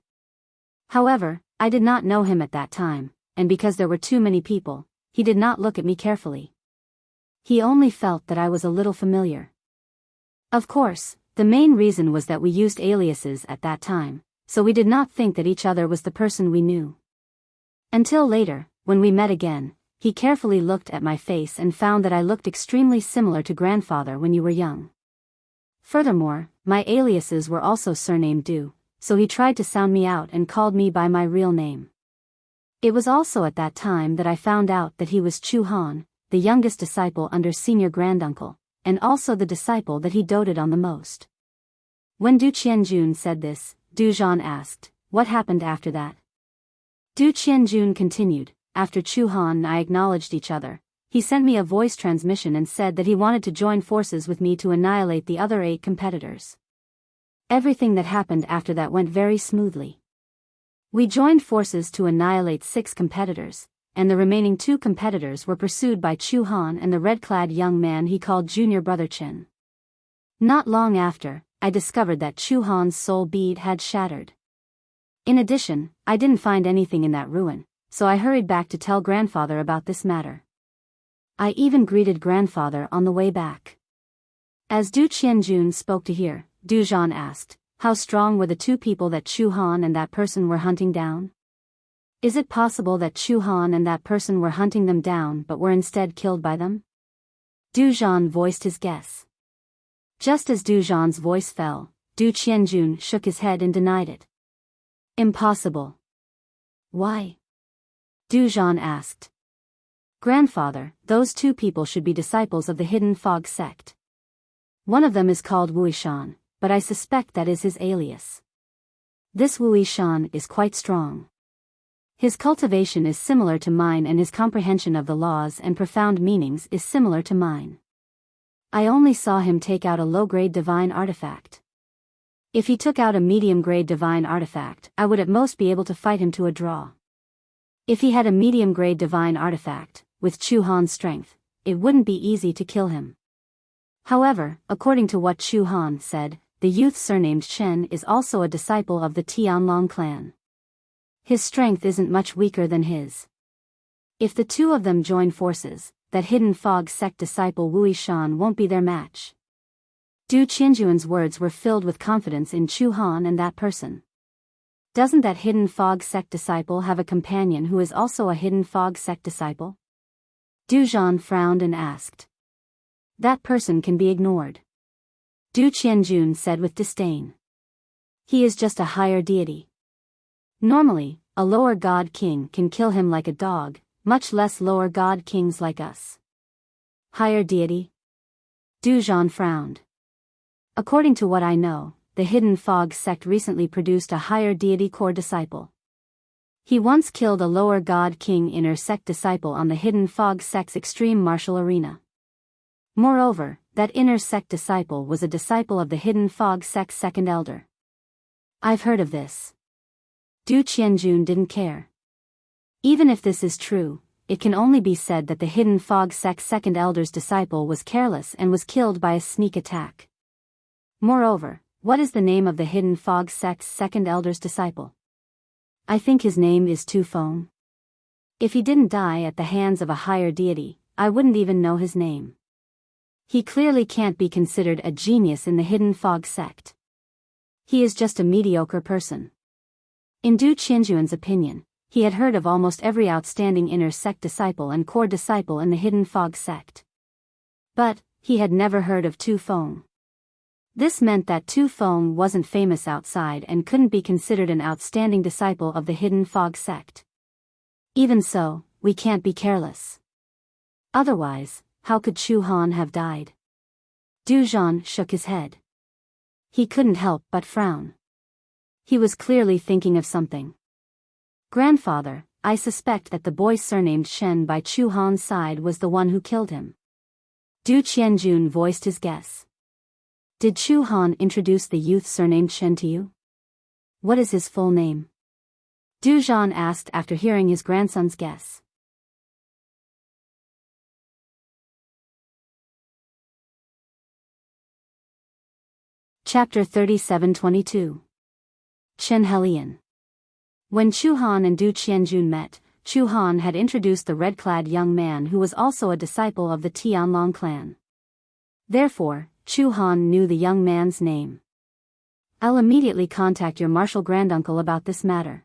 However, I did not know him at that time, and because there were too many people, he did not look at me carefully. He only felt that I was a little familiar. Of course, the main reason was that we used aliases at that time, so we did not think that each other was the person we knew. Until later, when we met again, he carefully looked at my face and found that I looked extremely similar to grandfather when you were young. Furthermore, my aliases were also surnamed Du, so he tried to sound me out and called me by my real name. It was also at that time that I found out that he was Chu Han, the youngest disciple under senior granduncle, and also the disciple that he doted on the most. When Du Qianjun said this, Du Zhan asked, what happened after that? Du Qianjun continued, after Chu Han and I acknowledged each other, he sent me a voice transmission and said that he wanted to join forces with me to annihilate the other 8 competitors. Everything that happened after that went very smoothly. We joined forces to annihilate 6 competitors, and the remaining 2 competitors were pursued by Chu Han and the red-clad young man he called Junior Brother Chen. Not long after, I discovered that Chu Han's soul bead had shattered. In addition, I didn't find anything in that ruin, so I hurried back to tell grandfather about this matter. I even greeted grandfather on the way back. As Du Qianjun spoke to hear, Du Zhan asked, how strong were the 2 people that Chu Han and that person were hunting down? Is it possible that Chu Han and that person were hunting them down but were instead killed by them? Du Zhan voiced his guess. Just as Du Zhan's voice fell, Du Qianjun shook his head and denied it. Impossible. Why? Du Zhan asked. Grandfather, those 2 people should be disciples of the Hidden Fog sect. One of them is called Wuxia, but I suspect that is his alias. This Wuxia is quite strong. His cultivation is similar to mine and his comprehension of the laws and profound meanings is similar to mine. I only saw him take out a low-grade divine artifact. If he took out a medium-grade divine artifact, I would at most be able to fight him to a draw. If he had a medium-grade divine artifact, with Chu Han's strength, it wouldn't be easy to kill him. However, according to what Chu Han said, the youth surnamed Chen is also a disciple of the Tianlong clan. His strength isn't much weaker than his. If the two of them join forces, that hidden fog sect disciple Wui Shan won't be their match. Du Qianjuan's words were filled with confidence in Chu Han and that person. Doesn't that hidden fog sect disciple have a companion who is also a hidden fog sect disciple? Du Zhan frowned and asked. That person can be ignored. Du Qianjun said with disdain. He is just a higher deity. Normally, a lower god king can kill him like a dog, much less lower god kings like us. Higher deity? Du Zhan frowned. According to what I know, the Hidden Fog sect recently produced a higher deity core disciple. He once killed a lower god king inner sect disciple on the Hidden Fog sect's extreme martial arena. Moreover, that inner sect disciple was a disciple of the Hidden Fog sect's second elder. I've heard of this. Du Qianjun didn't care. Even if this is true, it can only be said that the Hidden Fog sect's second elder's disciple was careless and was killed by a sneak attack. Moreover, what is the name of the Hidden Fog sect's second elder's disciple? I think his name is Tu Feng. If he didn't die at the hands of a higher deity, I wouldn't even know his name. He clearly can't be considered a genius in the Hidden Fog sect. He is just a mediocre person. In Du Qianjuan's opinion, he had heard of almost every outstanding inner sect disciple and core disciple in the Hidden Fog sect. But, he had never heard of Tu Feng. This meant that Tu Feng wasn't famous outside and couldn't be considered an outstanding disciple of the Hidden Fog sect. Even so, we can't be careless. Otherwise, how could Chu Han have died? Du Zhan shook his head. He couldn't help but frown. He was clearly thinking of something. Grandfather, I suspect that the boy surnamed Shen by Chu Han's side was the one who killed him. Du Qianjun voiced his guess. Did Chu Han introduce the youth surnamed Shen to you? What is his full name? Du Zhan asked after hearing his grandson's guess. Chapter 37-22. Chen Helian. When Chu Han and Du Qianjun met, Chu Han had introduced the red-clad young man who was also a disciple of the Tianlong clan. Therefore, Chu Han knew the young man's name. I'll immediately contact your martial granduncle about this matter.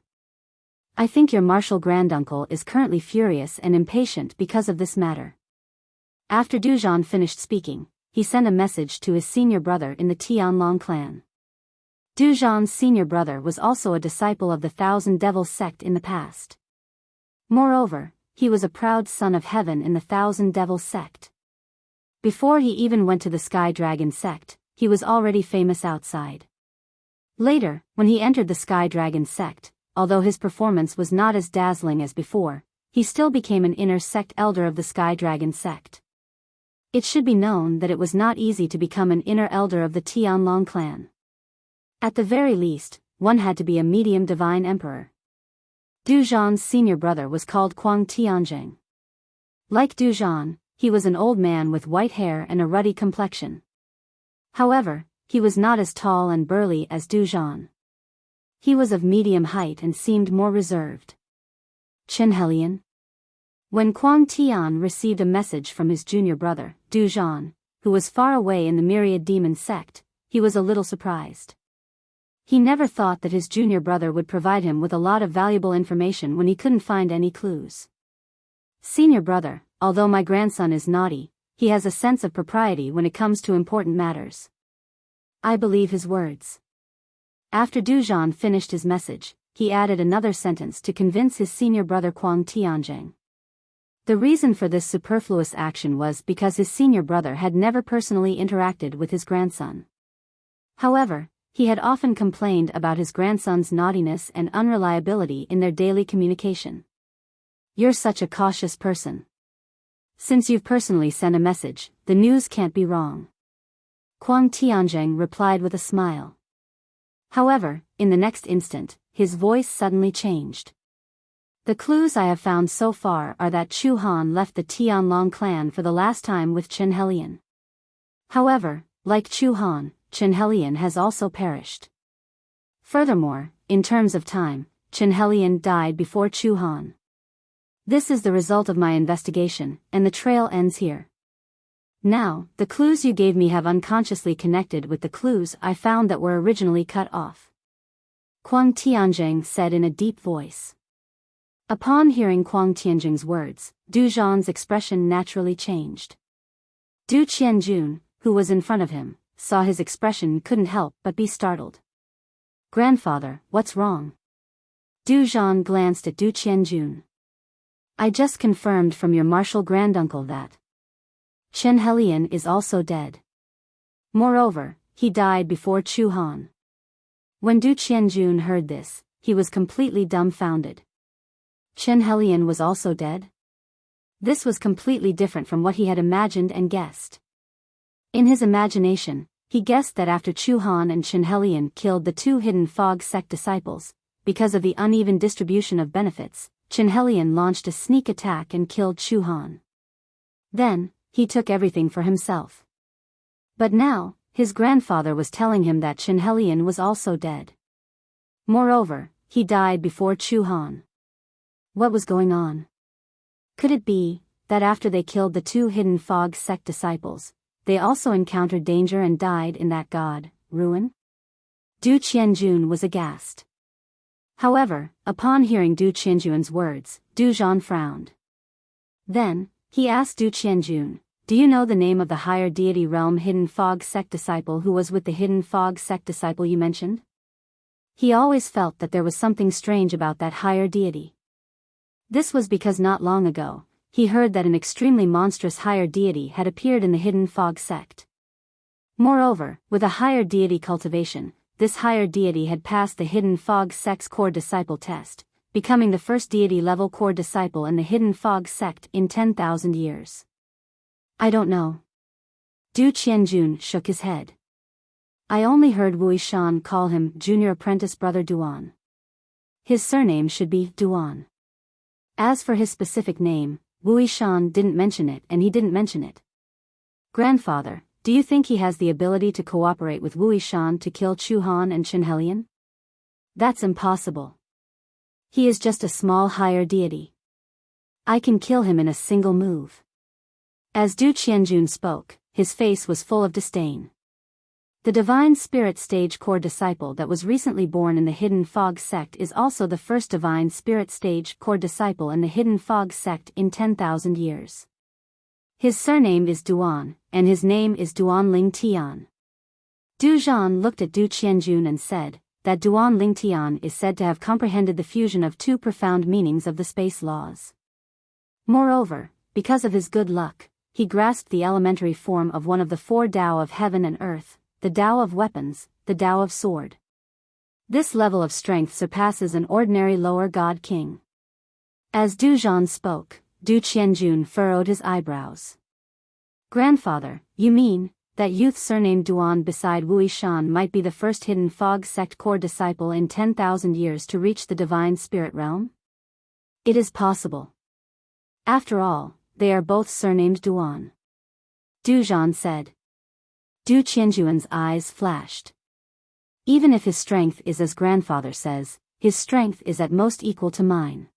I think your martial granduncle is currently furious and impatient because of this matter. After Du Zhan finished speaking, he sent a message to his senior brother in the Tianlong clan. Du Zhan's senior brother was also a disciple of the Thousand Devils sect in the past. Moreover, he was a proud son of heaven in the Thousand Devils sect. Before he even went to the Sky Dragon sect, he was already famous outside. Later, when he entered the Sky Dragon sect, although his performance was not as dazzling as before, he still became an inner sect elder of the Sky Dragon sect. It should be known that it was not easy to become an inner elder of the Tianlong clan. At the very least, one had to be a medium divine emperor. Du Zhan's senior brother was called Kuang Tianzheng. Like Du Zhan, he was an old man with white hair and a ruddy complexion. However, he was not as tall and burly as Du Zhan. He was of medium height and seemed more reserved. Chen Helian. When Kuang Tian received a message from his junior brother, Du Zhan, who was far away in the Myriad Demon sect, he was a little surprised. He never thought that his junior brother would provide him with a lot of valuable information when he couldn't find any clues. Senior brother, although my grandson is naughty, he has a sense of propriety when it comes to important matters. I believe his words. After Du Zhan finished his message, he added another sentence to convince his senior brother Kuang Tianzheng. The reason for this superfluous action was because his senior brother had never personally interacted with his grandson. However, he had often complained about his grandson's naughtiness and unreliability in their daily communication. You're such a cautious person. Since you've personally sent a message, the news can't be wrong. Kuang Tianzheng replied with a smile. However, in the next instant, his voice suddenly changed. The clues I have found so far are that Chu Han left the Tianlong clan for the last time with Chen Helian. However, like Chu Han, Chen Helian has also perished. Furthermore, in terms of time, Chen Helian died before Chu Han. This is the result of my investigation, and the trail ends here. Now, the clues you gave me have unconsciously connected with the clues I found that were originally cut off. Kuang Tianjing said in a deep voice. Upon hearing Kuang Tianjing's words, Du Zhan's expression naturally changed. Du Qianjun, who was in front of him, saw his expression and couldn't help but be startled. Grandfather, what's wrong? Du Zhan glanced at Du Qianjun. I just confirmed from your martial granduncle that Chen Helian is also dead. Moreover, he died before Chu Han. When Du Qianjun heard this, he was completely dumbfounded. Chen Helian was also dead? This was completely different from what he had imagined and guessed. In his imagination, he guessed that after Chu Han and Chen Helian killed the two hidden fog sect disciples, because of the uneven distribution of benefits, Chen Helian launched a sneak attack and killed Chu Han. Then, he took everything for himself. But now, his grandfather was telling him that Chen Helian was also dead. Moreover, he died before Chu Han. What was going on? Could it be that after they killed the two hidden fog sect disciples, they also encountered danger and died in that god ruin? Du Qianjun was aghast. However, upon hearing Du Qianjun's words, Du Zhan frowned. Then, he asked Du Qianjun, do you know the name of the higher deity realm hidden fog sect disciple who was with the hidden fog sect disciple you mentioned? He always felt that there was something strange about that higher deity. This was because not long ago, he heard that an extremely monstrous higher deity had appeared in the hidden fog sect. Moreover, with a higher deity cultivation, this higher deity had passed the hidden fog sect's core disciple test, becoming the first deity-level core disciple in the hidden fog sect in 10,000 years. I don't know. Du Qianjun shook his head. I only heard Wuxia call him Junior Apprentice Brother Duan. His surname should be Duan. As for his specific name, Wuxia didn't mention it and he didn't mention it. Grandfather, do you think he has the ability to cooperate with Wuxia to kill Chu Han and Chen Helian? That's impossible. He is just a small higher deity. I can kill him in a single move. As Du Qianjun spoke, his face was full of disdain. The Divine Spirit Stage core disciple that was recently born in the Hidden Fog sect is also the first Divine Spirit Stage core disciple in the Hidden Fog sect in 10,000 years. His surname is Duan, and his name is Duan Ling Tian. Du Zhan looked at Du Qianjun and said, that Duan Ling Tian is said to have comprehended the fusion of two profound meanings of the space laws. Moreover, because of his good luck, he grasped the elementary form of one of the four Tao of heaven and earth, the Tao of weapons, the Tao of sword. This level of strength surpasses an ordinary lower god king. As Du Zhan spoke, Du Qianjun furrowed his eyebrows. Grandfather, you mean that youth surnamed Duan beside Wuxia might be the first hidden fog sect core disciple in 10,000 years to reach the divine spirit realm? It is possible. After all, they are both surnamed Duan. Du Zhan said. Du Qianjun's eyes flashed. Even if his strength is as grandfather says, his strength is at most equal to mine.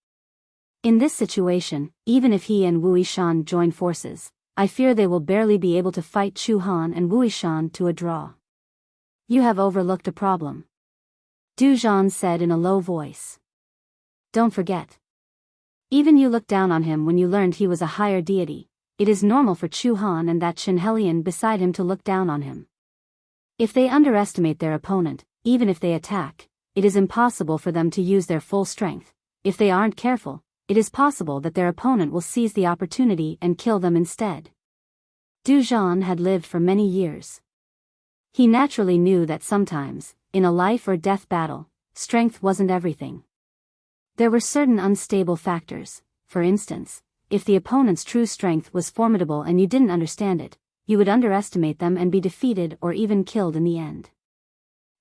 In this situation, even if he and Wuxia join forces, I fear they will barely be able to fight Chu Han and Wuxia to a draw. You have overlooked a problem. Du Zhan said in a low voice. Don't forget. Even you looked down on him when you learned he was a higher deity. It is normal for Chu Han and that Chen Helian beside him to look down on him. If they underestimate their opponent, even if they attack, it is impossible for them to use their full strength. If they aren't careful, it is possible that their opponent will seize the opportunity and kill them instead. Du Zhan had lived for many years. He naturally knew that sometimes, in a life or death battle, strength wasn't everything. There were certain unstable factors. For instance, if the opponent's true strength was formidable and you didn't understand it, you would underestimate them and be defeated or even killed in the end.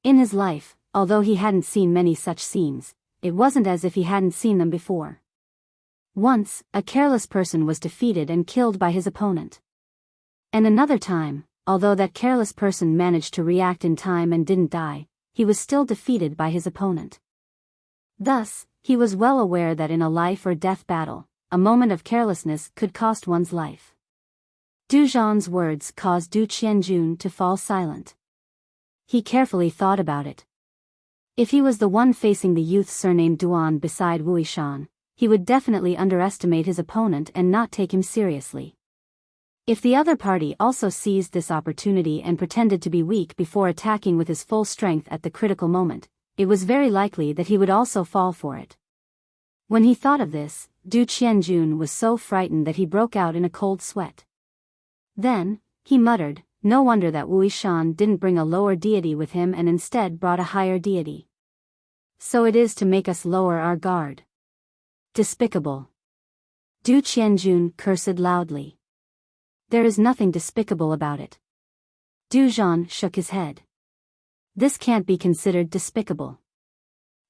In his life, although he hadn't seen many such scenes, it wasn't as if he hadn't seen them before. Once, a careless person was defeated and killed by his opponent. And another time, although that careless person managed to react in time and didn't die, he was still defeated by his opponent. Thus, he was well aware that in a life-or-death battle, a moment of carelessness could cost one's life. Du Zhan's words caused Du Qianjun to fall silent. He carefully thought about it. If he was the one facing the youth surnamed Duan beside Wuxia, he would definitely underestimate his opponent and not take him seriously. If the other party also seized this opportunity and pretended to be weak before attacking with his full strength at the critical moment, it was very likely that he would also fall for it. When he thought of this, Du Qianjun was so frightened that he broke out in a cold sweat. Then, he muttered, no wonder that Wuxia didn't bring a lower deity with him and instead brought a higher deity. So it is to make us lower our guard. Despicable. Du Qianjun cursed loudly. There is nothing despicable about it. Du Zhan shook his head. This can't be considered despicable.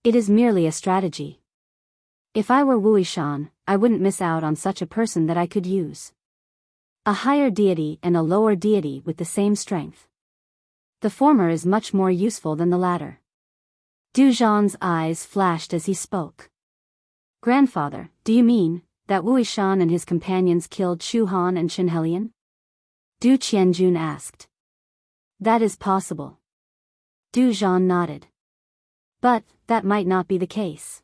It is merely a strategy. If I were Wuxia, I wouldn't miss out on such a person that I could use. A higher deity and a lower deity with the same strength. The former is much more useful than the latter. Du Zhan's eyes flashed as he spoke. Grandfather, do you mean that Wuxia and his companions killed Chu Han and Chen Helian? Du Qianjun asked. That is possible. Du Zhan nodded. But that might not be the case.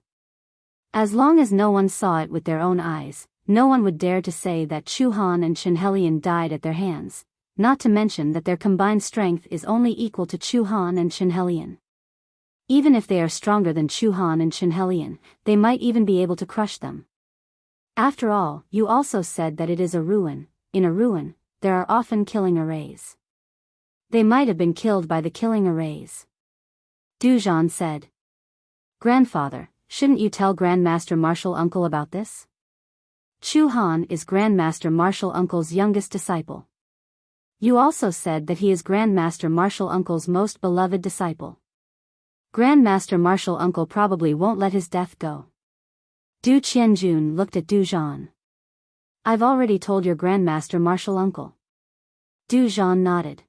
As long as no one saw it with their own eyes, no one would dare to say that Chu Han and Chen Helian died at their hands, not to mention that their combined strength is only equal to Chu Han and Chen Helian. Even if they are stronger than Chu Han and Chen Helian, they might even be able to crush them. After all, you also said that it is a ruin. In a ruin, there are often killing arrays. They might have been killed by the killing arrays. Du Zhan said. Grandfather, shouldn't you tell Grandmaster Martial Uncle about this? Chu Han is Grandmaster Martial Uncle's youngest disciple. You also said that he is Grandmaster Martial Uncle's most beloved disciple. Grandmaster Martial Uncle probably won't let his death go. Du Qianjun looked at Du Zhan. I've already told your Grandmaster Martial Uncle. Du Zhan nodded.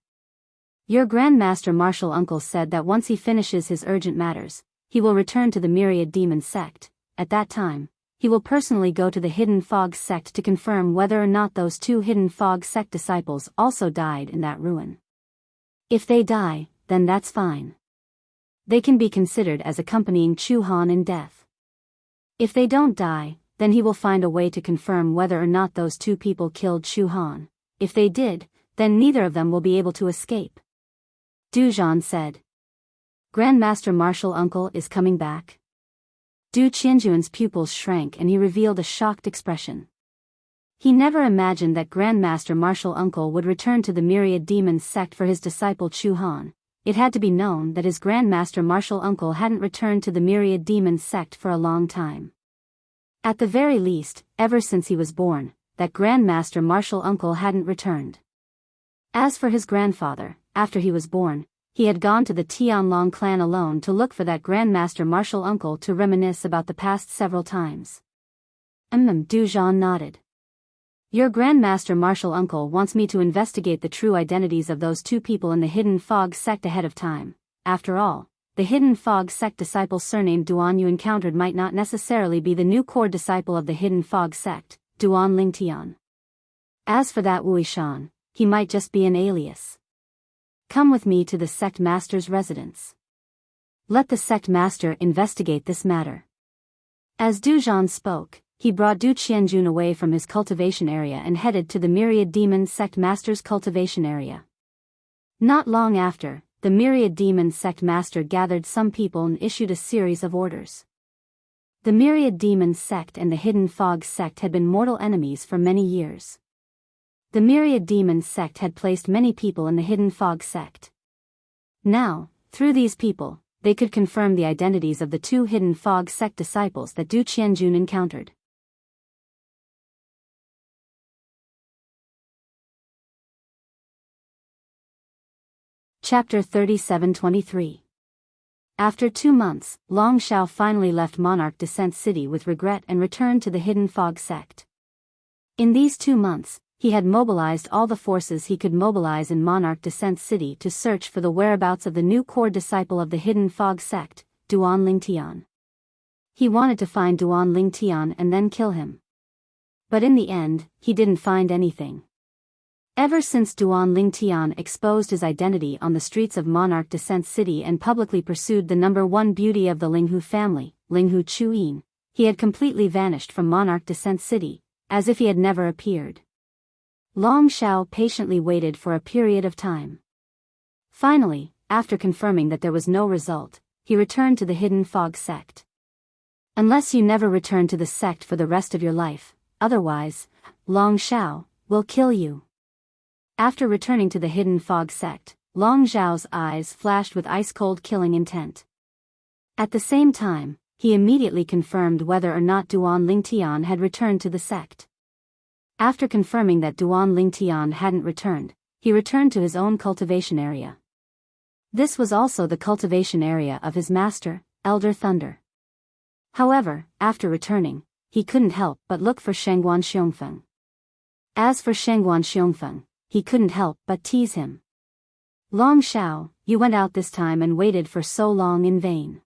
Your Grandmaster Martial Uncle said that once he finishes his urgent matters, he will return to the Myriad Demon sect. At that time, he will personally go to the Hidden Fog sect to confirm whether or not those two Hidden Fog sect disciples also died in that ruin. If they die, then that's fine. They can be considered as accompanying Chu Han in death. If they don't die, then he will find a way to confirm whether or not those two people killed Chu Han. If they did, then neither of them will be able to escape. Du Zhan said. Grandmaster Martial Uncle is coming back? Du Qianjun's pupils shrank and he revealed a shocked expression. He never imagined that Grandmaster Martial Uncle would return to the Myriad Demon sect for his disciple Chu Han. It had to be known that his Grandmaster Martial Uncle hadn't returned to the Myriad Demon sect for a long time. At the very least, ever since he was born, that Grandmaster Martial Uncle hadn't returned. As for his grandfather, after he was born, he had gone to the Tianlong clan alone to look for that Grandmaster Martial Uncle to reminisce about the past several times. Du Zhan nodded. Your Grandmaster Martial Uncle wants me to investigate the true identities of those two people in the Hidden Fog sect ahead of time. After all, the Hidden Fog sect disciple surnamed Duan you encountered might not necessarily be the new core disciple of the Hidden Fog sect, Duan Lingtian. As for that Wuxia, he might just be an alias. Come with me to the sect master's residence. Let the sect master investigate this matter. As Du Zhan spoke, he brought Du Qianjun away from his cultivation area and headed to the Myriad Demon sect master's cultivation area. Not long after, the Myriad Demon sect master gathered some people and issued a series of orders. The Myriad Demon sect and the Hidden Fog sect had been mortal enemies for many years. The Myriad Demon sect had placed many people in the Hidden Fog sect. Now, through these people, they could confirm the identities of the two Hidden Fog sect disciples that Du Qianjun encountered. Chapter 37-23. After 2 months, Long Shao finally left Monarch Descent City with regret and returned to the Hidden Fog sect. In these 2 months, he had mobilized all the forces he could mobilize in Monarch Descent City to search for the whereabouts of the new core disciple of the Hidden Fog sect, Duan Lingtian. He wanted to find Duan Lingtian and then kill him. But in the end, he didn't find anything. Ever since Duan Lingtian exposed his identity on the streets of Monarch Descent City and publicly pursued the #1 beauty of the Linghu family, Linghu Chuyin, he had completely vanished from Monarch Descent City, as if he had never appeared. Long Shao patiently waited for a period of time. Finally, after confirming that there was no result, he returned to the Hidden Fog sect. Unless you never return to the sect for the rest of your life, otherwise, Long Shao will kill you. After returning to the Hidden Fog sect, Long Zhao's eyes flashed with ice-cold killing intent. At the same time, he immediately confirmed whether or not Duan Lingtian had returned to the sect. After confirming that Duan Lingtian hadn't returned, he returned to his own cultivation area. This was also the cultivation area of his master, Elder Thunder. However, after returning, he couldn't help but look for Shengguan Xiongfeng. As for Shengguan Xiongfeng, he couldn't help but tease him. Long Shao, you went out this time and waited for so long in vain.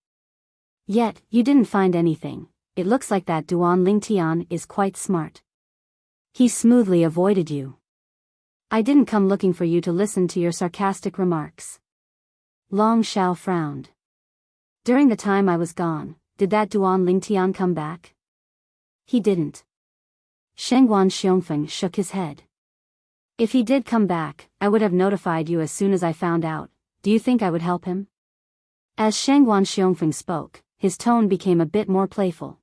Yet, you didn't find anything. It looks like that Duan Lingtian is quite smart. He smoothly avoided you. I didn't come looking for you to listen to your sarcastic remarks. Long Shao frowned. During the time I was gone, did that Duan Lingtian come back? He didn't. Shengguan Xiongfeng shook his head. If he did come back, I would have notified you as soon as I found out. Do you think I would help him? As Shengguan Xiongfeng spoke, his tone became a bit more playful.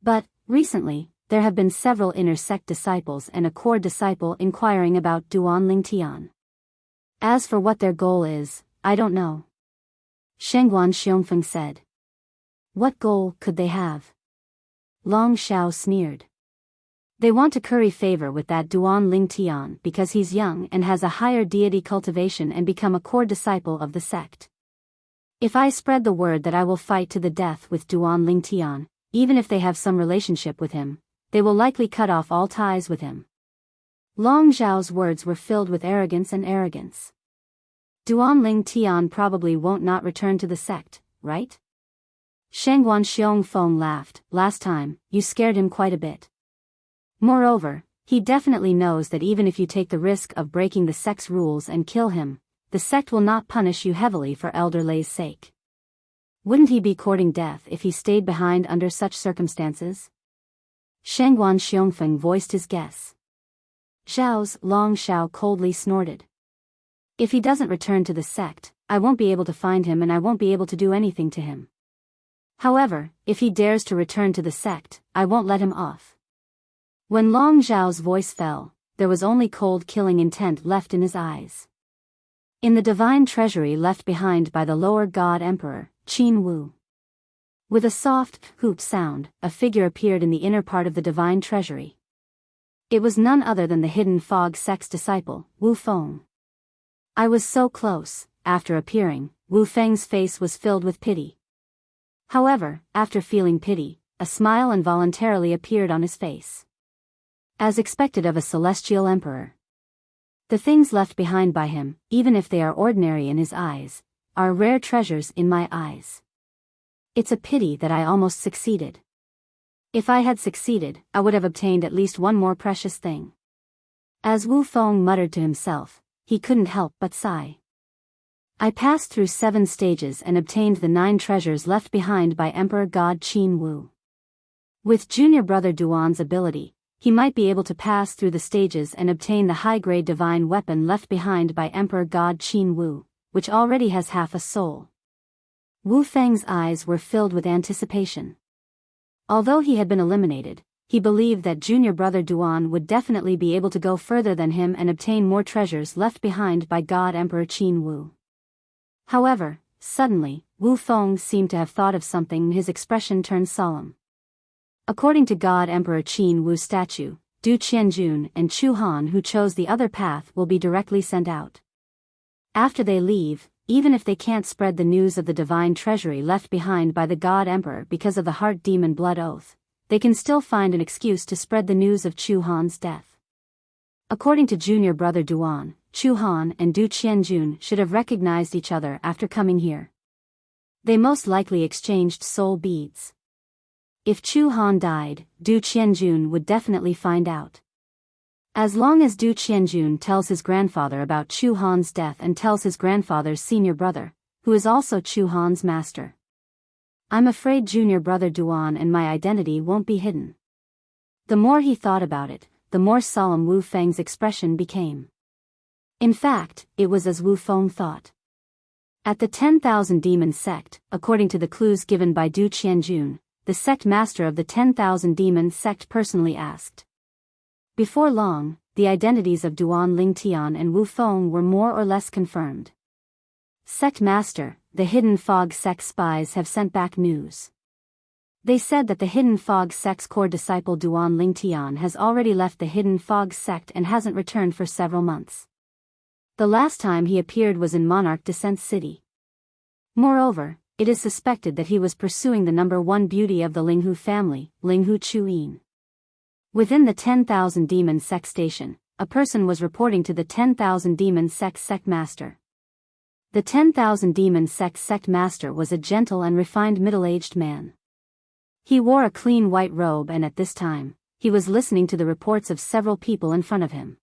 But, recently, there have been several inner sect disciples and a core disciple inquiring about Duan Lingtian. As for what their goal is, I don't know. Shengguan Xiongfeng said. What goal could they have? Long Shao sneered. They want to curry favor with that Duan Lingtian because he's young and has a higher deity cultivation and become a core disciple of the sect. If I spread the word that I will fight to the death with Duan Lingtian, even if they have some relationship with him, they will likely cut off all ties with him. Long Zhao's words were filled with arrogance. Duan Lingtian probably won't not return to the sect, right? Shengguan Xiongfeng laughed. Last time, you scared him quite a bit. Moreover, he definitely knows that even if you take the risk of breaking the sect's rules and kill him, the sect will not punish you heavily for Elder Lei's sake. Wouldn't he be courting death if he stayed behind under such circumstances? Shengguan Xiongfeng voiced his guess. Zhao's Long Shao coldly snorted. If he doesn't return to the sect, I won't be able to find him and I won't be able to do anything to him. However, if he dares to return to the sect, I won't let him off. When Long Zhao's voice fell, there was only cold killing intent left in his eyes. In the divine treasury left behind by the lower god emperor, Qin Wu. With a soft, hoop sound, a figure appeared in the inner part of the divine treasury. It was none other than the Hidden Fog sect's disciple, Wu Feng. I was so close. After appearing, Wu Feng's face was filled with pity. However, after feeling pity, a smile involuntarily appeared on his face. As expected of a celestial emperor. The things left behind by him, even if they are ordinary in his eyes, are rare treasures in my eyes. It's a pity that I almost succeeded. If I had succeeded, I would have obtained at least one more precious thing. As Wu Feng muttered to himself, he couldn't help but sigh. I passed through 7 stages and obtained the 9 treasures left behind by Emperor God Qin Wu. With junior brother Duan's ability, he might be able to pass through the stages and obtain the high-grade divine weapon left behind by Emperor God Qin Wu, which already has half a soul. Wu Feng's eyes were filled with anticipation. Although he had been eliminated, he believed that junior brother Duan would definitely be able to go further than him and obtain more treasures left behind by God Emperor Qin Wu. However, suddenly, Wu Feng seemed to have thought of something and his expression turned solemn. According to God Emperor Qin Wu's statue, Du Qianjun and Chu Han who chose the other path will be directly sent out. After they leave, even if they can't spread the news of the divine treasury left behind by the God Emperor because of the heart demon blood oath, they can still find an excuse to spread the news of Chu Han's death. According to junior brother Duan, Chu Han and Du Qianjun should have recognized each other after coming here. They most likely exchanged soul beads. If Chu Han died, Du Qianjun would definitely find out. As long as Du Qianjun tells his grandfather about Chu Han's death and tells his grandfather's senior brother, who is also Chu Han's master. I'm afraid junior brother Duan and my identity won't be hidden. The more he thought about it, the more solemn Wu Feng's expression became. In fact, it was as Wu Feng thought. At the 10,000 Demon sect, according to the clues given by Du Qianjun, the sect master of the 10,000 Demon sect personally asked. Before long, the identities of Duan Lingtian and Wu Feng were more or less confirmed. Sect master, the Hidden Fog sect spies have sent back news. They said that the Hidden Fog sect's core disciple Duan Lingtian has already left the Hidden Fog sect and hasn't returned for several months. The last time he appeared was in Monarch Descent City. Moreover, it is suspected that he was pursuing the number one beauty of the Linghu family, Linghu Chuyin. Within the 10,000 Demon sect station, a person was reporting to the 10,000 Demon sect master. The 10,000 Demon sect master was a gentle and refined middle-aged man. He wore a clean white robe and at this time, he was listening to the reports of several people in front of him.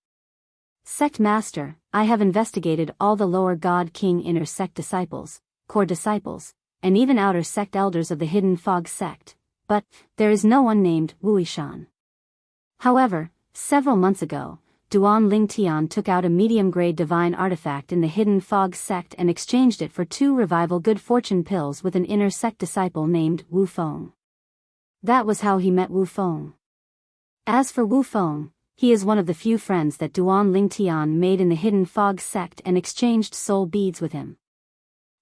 Sect master, I have investigated all the lower God King inner sect disciples, core disciples, and even outer sect elders of the Hidden Fog sect, but there is no one named Wuishan. However, several months ago, Duan Lingtian took out a medium-grade divine artifact in the Hidden Fog sect and exchanged it for 2 revival good fortune pills with an inner sect disciple named Wu Feng. That was how he met Wu Feng. As for Wu Feng, he is one of the few friends that Duan Lingtian made in the Hidden Fog sect and exchanged soul beads with him.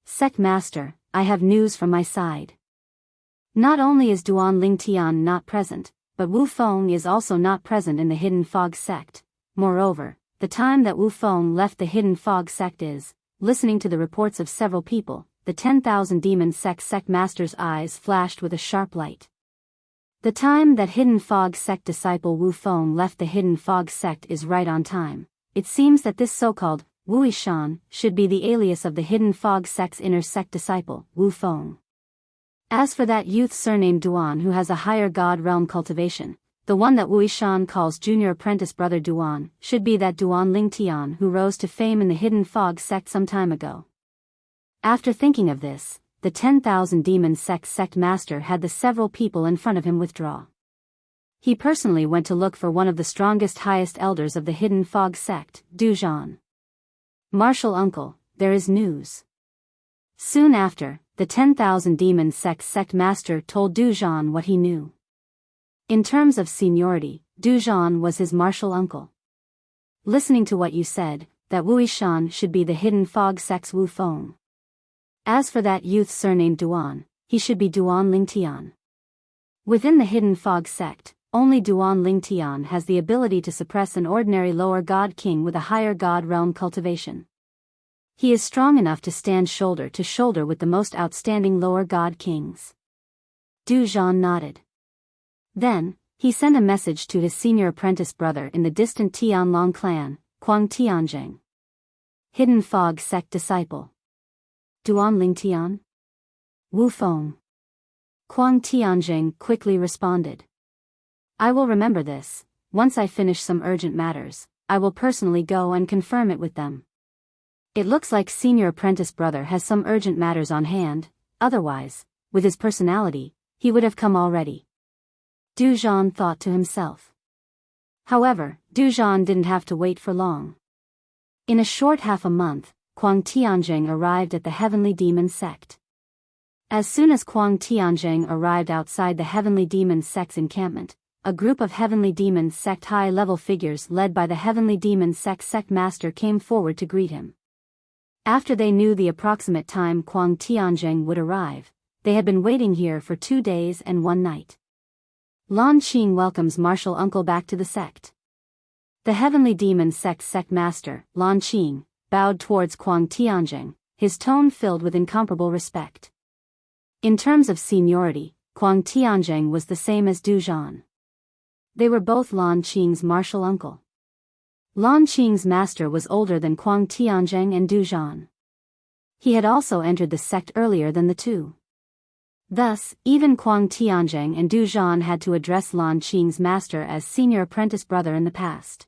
Sect master, I have news from my side. Not only is Duan Lingtian not present, but Wu Feng is also not present in the Hidden Fog sect. Moreover, the time that Wu Feng left the Hidden Fog sect is, listening to the reports of several people, the 10,000 Demon sect master's eyes flashed with a sharp light. The time that Hidden Fog sect disciple Wu Feng left the Hidden Fog sect is right on time. It seems that this so-called Wuishan should be the alias of the Hidden Fog sect's inner sect disciple, Wu Feng. As for that youth surnamed Duan who has a higher god realm cultivation, the one that Wuishan calls junior apprentice brother Duan, should be that Duan Lingtian who rose to fame in the Hidden Fog sect some time ago. After thinking of this, the 10,000 Demon sect master had the several people in front of him withdraw. He personally went to look for one of the strongest highest elders of the Hidden Fog sect, Dujan. Martial uncle, there is news. Soon after, the 10,000 Demon sect master told Dujan what he knew. In terms of seniority, Dujan was his martial uncle. Listening to what you said, that Wuishan should be the Hidden Fog sect's Wu Feng. As for that youth surnamed Duan, he should be Duan Lingtian. Within the Hidden Fog sect, only Duan Lingtian has the ability to suppress an ordinary lower god king with a higher god realm cultivation. He is strong enough to stand shoulder to shoulder with the most outstanding lower god kings. Dujan nodded. Then, he sent a message to his senior apprentice brother in the distant Tianlong clan, Kuang Tianjing. Hidden Fog sect disciple. Duan Lingtian? Wu Feng. Kuang Tianjing quickly responded. I will remember this. Once I finish some urgent matters, I will personally go and confirm it with them. It looks like senior apprentice brother has some urgent matters on hand, otherwise, with his personality, he would have come already. Dujan thought to himself. However, Dujan didn't have to wait for long. In a short half a month, Kuang Tianjing arrived at the Heavenly Demon sect. As soon as Kuang Tianjing arrived outside the Heavenly Demon sect's encampment, a group of Heavenly Demon sect high-level figures led by the Heavenly Demon sect master came forward to greet him. After they knew the approximate time Kuang Tianjing would arrive, they had been waiting here for 2 days and 1 night. Lan Qing welcomes martial uncle back to the sect. The Heavenly Demon sect master, Lan Qing, bowed towards Kuang Tianjing, his tone filled with incomparable respect. In terms of seniority, Kuang Tianjing was the same as Dujan. They were both Lan Qing's martial uncle. Lan Qing's master was older than Kuang Tianzheng and Du Zhan. He had also entered the sect earlier than the two. Thus, even Kuang Tianzheng and Du Zhan had to address Lan Qing's master as senior apprentice brother in the past.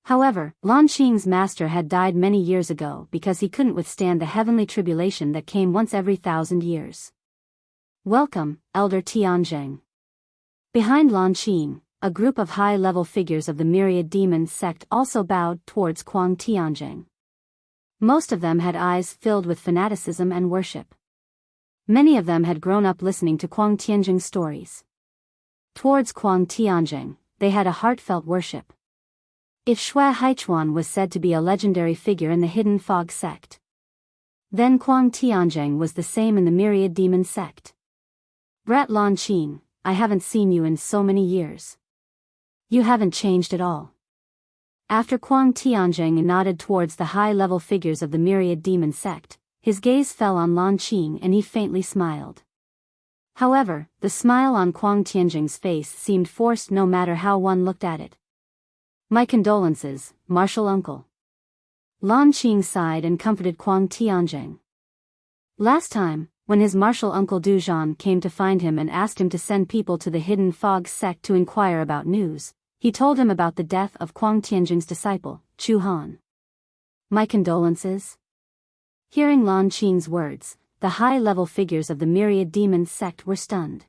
However, Lan Qing's master had died many years ago because he couldn't withstand the heavenly tribulation that came once every 1,000 years. Welcome, Elder Tianzheng. Behind Lan Qing, a group of high-level figures of the myriad demons sect also bowed towards Kuang Tianzheng. Most of them had eyes filled with fanaticism and worship. Many of them had grown up listening to Kuang Tianzheng's stories. Towards Kuang Tianzheng, they had a heartfelt worship. If Shui Haichuan was said to be a legendary figure in the Hidden Fog sect, then Kuang Tianzheng was the same in the Myriad Demon sect. Brat Lan Qing, I haven't seen you in so many years. You haven't changed at all. After Kuang Tianzheng nodded towards the high-level figures of the Myriad Demon sect, his gaze fell on Lan Qing and he faintly smiled. However, the smile on Kuang Tianzheng's face seemed forced no matter how one looked at it. My condolences, martial uncle. Lan Qing sighed and comforted Kuang Tianzheng. Last time, when his martial uncle Du Zhan came to find him and asked him to send people to the Hidden Fog sect to inquire about news, he told him about the death of Kuang Tianzheng's disciple, Chu Han. My condolences? Hearing Lan Qing's words, the high-level figures of the Myriad Demon sect were stunned.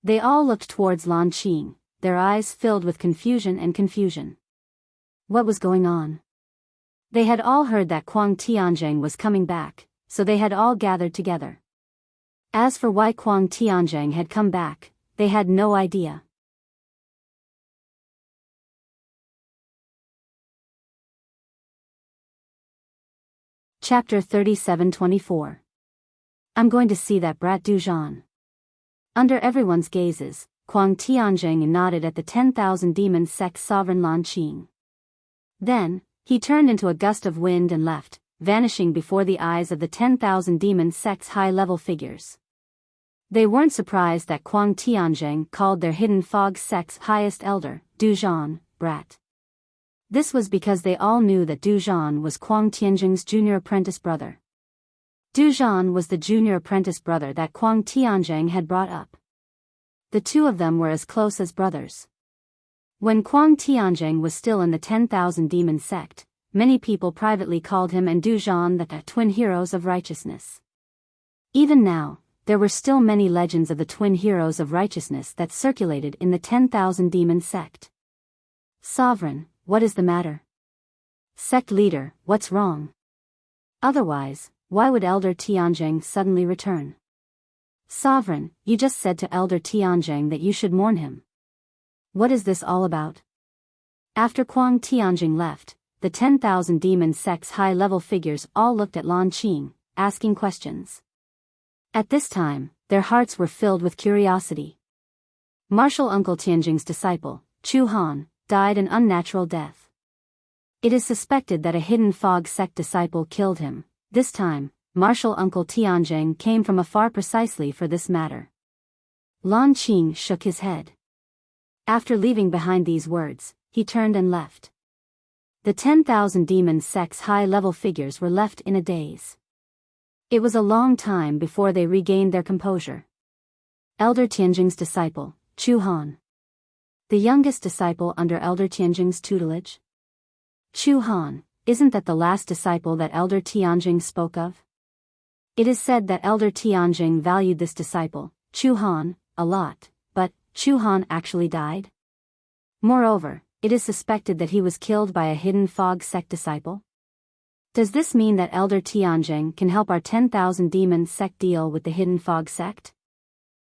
They all looked towards Lan Qing, their eyes filled with confusion and confusion. What was going on? They had all heard that Kuang Tianzheng was coming back, so they had all gathered together. As for why Kuang Tianzheng had come back, they had no idea. Chapter 37-24. I'm going to see that brat Du Zhan. Under everyone's gazes, Kuang Tianzheng nodded at the 10,000 demon sect sovereign Lan Qing. Then, he turned into a gust of wind and left, vanishing before the eyes of the 10,000 demon sect's high-level figures. They weren't surprised that Kuang Tianzheng called their Hidden Fog sect's highest elder, Du Zhan, brat. This was because they all knew that Du Zhan was Kuang Tianzheng's junior apprentice brother. Du Zhan was the junior apprentice brother that Kuang Tianzheng had brought up. The two of them were as close as brothers. When Kuang Tianzheng was still in the 10,000 demon sect, many people privately called him and Du Zhan the twin heroes of righteousness. Even now, there were still many legends of the twin heroes of righteousness that circulated in the 10,000 demon sect. Sovereign, what is the matter? Sect leader, what's wrong? Otherwise, why would Elder Tianzheng suddenly return? Sovereign, you just said to Elder Tianzheng that you should mourn him. What is this all about? After Kuang Tianzheng left, the 10,000 demon sect's high-level figures all looked at Lan Qing, asking questions. At this time, their hearts were filled with curiosity. Martial Uncle Tianzheng's disciple, Chu Han, died an unnatural death. It is suspected that a Hidden Fog sect disciple killed him. This time, Martial Uncle Tianzheng came from afar precisely for this matter. Lan Qing shook his head. After leaving behind these words, he turned and left. The 10,000 demon sect's high-level figures were left in a daze. It was a long time before they regained their composure. Elder Tianzheng's disciple, Chu Han. The youngest disciple under Elder Tianzheng's tutelage? Chu Han, isn't that the last disciple that Elder Tianzheng spoke of? It is said that Elder Tianzheng valued this disciple, Chu Han, a lot, but Chu Han actually died? Moreover, it is suspected that he was killed by a Hidden Fog sect disciple? Does this mean that Elder Tianzheng can help our 10,000 demon sect deal with the Hidden Fog sect?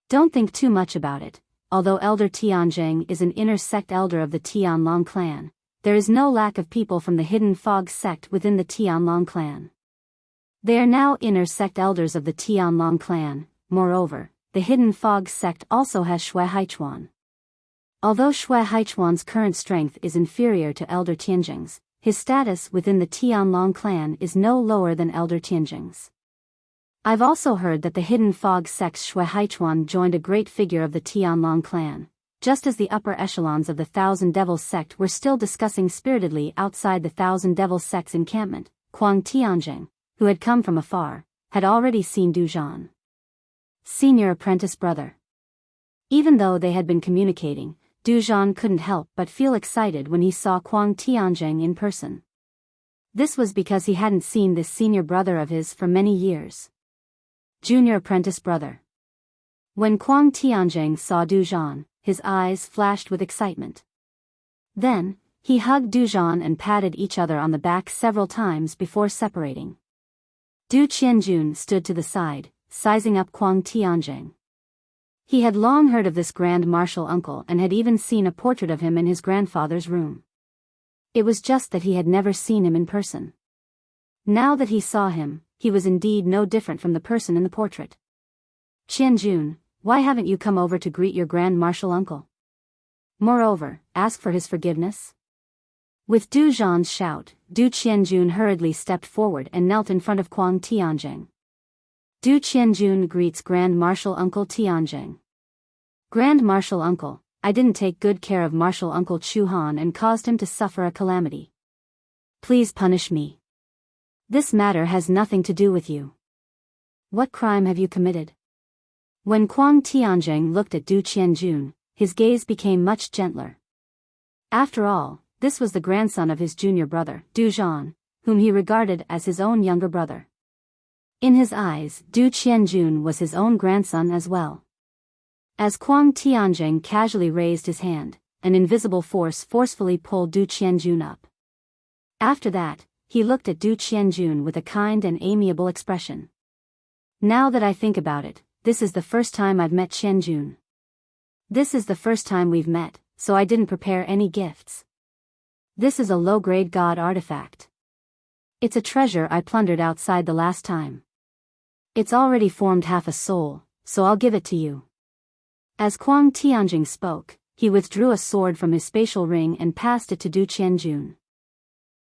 Don't think too much about it. Although Elder Tianzheng is an inner sect elder of the Tianlong clan, there is no lack of people from the Hidden Fog sect within the Tianlong clan. They are now inner sect elders of the Tianlong clan. Moreover, the Hidden Fog sect also has Shui Haichuan. Although Shui Haichuan's current strength is inferior to Elder Tianzheng's, his status within the Tianlong clan is no lower than Elder Tianzheng's. I've also heard that the Hidden Fog sect's Shui Haichuan joined a great figure of the Tianlong clan, just as the upper echelons of the Thousand Devils sect were still discussing spiritedly outside the Thousand Devils sect's encampment, Kuang Tianjing, who had come from afar, had already seen Du Zhan. Senior apprentice brother. Even though they had been communicating, Du Zhan couldn't help but feel excited when he saw Kuang Tianjing in person. This was because he hadn't seen this senior brother of his for many years. Junior apprentice brother. When Kuang Tianjing saw Du Zhan, his eyes flashed with excitement. Then, he hugged Du Zhan and patted each other on the back several times before separating. Du Qianjun stood to the side, sizing up Kuang Tianjing. He had long heard of this grand martial uncle and had even seen a portrait of him in his grandfather's room. It was just that he had never seen him in person. Now that he saw him, he was indeed no different from the person in the portrait. Qianjun, why haven't you come over to greet your grand martial uncle? Moreover, ask for his forgiveness? With Du Zhan's shout, Du Qianjun hurriedly stepped forward and knelt in front of Kuang Tianjing. Du Qianjun greets Grand Martial Uncle Tianjing. Grand Martial Uncle, I didn't take good care of Martial Uncle Chu Han and caused him to suffer a calamity. Please punish me. This matter has nothing to do with you. What crime have you committed? When Kuang Tianjing looked at Du Qianjun, his gaze became much gentler. After all, this was the grandson of his junior brother, Du Zhan, whom he regarded as his own younger brother. In his eyes, Du Qianjun was his own grandson as well. As Kuang Tianjing casually raised his hand, an invisible force forcefully pulled Du Qianjun up. After that, he looked at Du Qianjun with a kind and amiable expression. Now that I think about it, this is the first time I've met Qianjun. This is the first time we've met, so I didn't prepare any gifts. This is a low-grade god artifact. It's a treasure I plundered outside the last time. It's already formed half a soul, so I'll give it to you. As Kuang Tianjing spoke, he withdrew a sword from his spatial ring and passed it to Du Qianjun.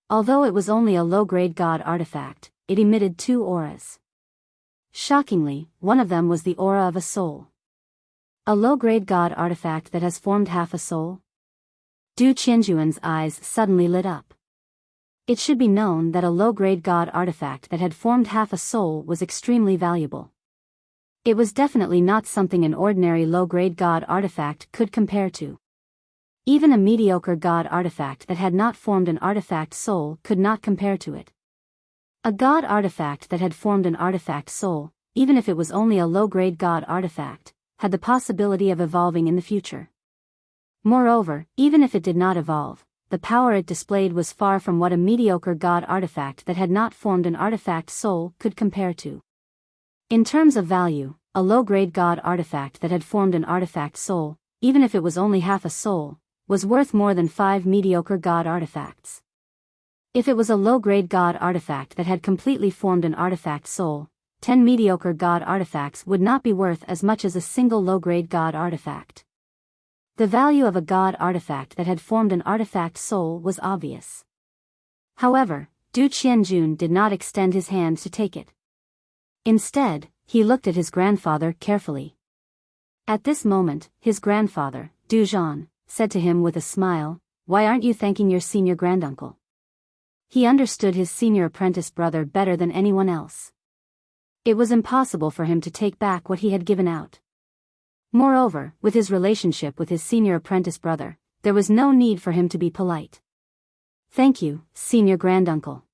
Although it was only a low-grade god artifact, it emitted two auras. Shockingly, one of them was the aura of a soul. A low-grade god artifact that has formed half a soul? Du Qianjun's eyes suddenly lit up. It should be known that a low-grade god artifact that had formed half a soul was extremely valuable. It was definitely not something an ordinary low-grade god artifact could compare to. Even a mediocre god artifact that had not formed an artifact soul could not compare to it. A god artifact that had formed an artifact soul, even if it was only a low-grade god artifact, had the possibility of evolving in the future. Moreover, even if it did not evolve, the power it displayed was far from what a mediocre god artifact that had not formed an artifact soul could compare to. In terms of value, a low-grade god artifact that had formed an artifact soul, even if it was only half a soul, was worth more than 5 mediocre god artifacts. If it was a low-grade god artifact that had completely formed an artifact soul, 10 mediocre god artifacts would not be worth as much as a single low-grade god artifact. The value of a god artifact that had formed an artifact soul was obvious. However, Du Qianjun did not extend his hand to take it. Instead, he looked at his grandfather carefully. At this moment, his grandfather, Du Zhan, said to him with a smile, "Why aren't you thanking your senior granduncle?" He understood his senior apprentice brother better than anyone else. It was impossible for him to take back what he had given out. Moreover, with his relationship with his senior apprentice brother, there was no need for him to be polite. "Thank you, senior granduncle."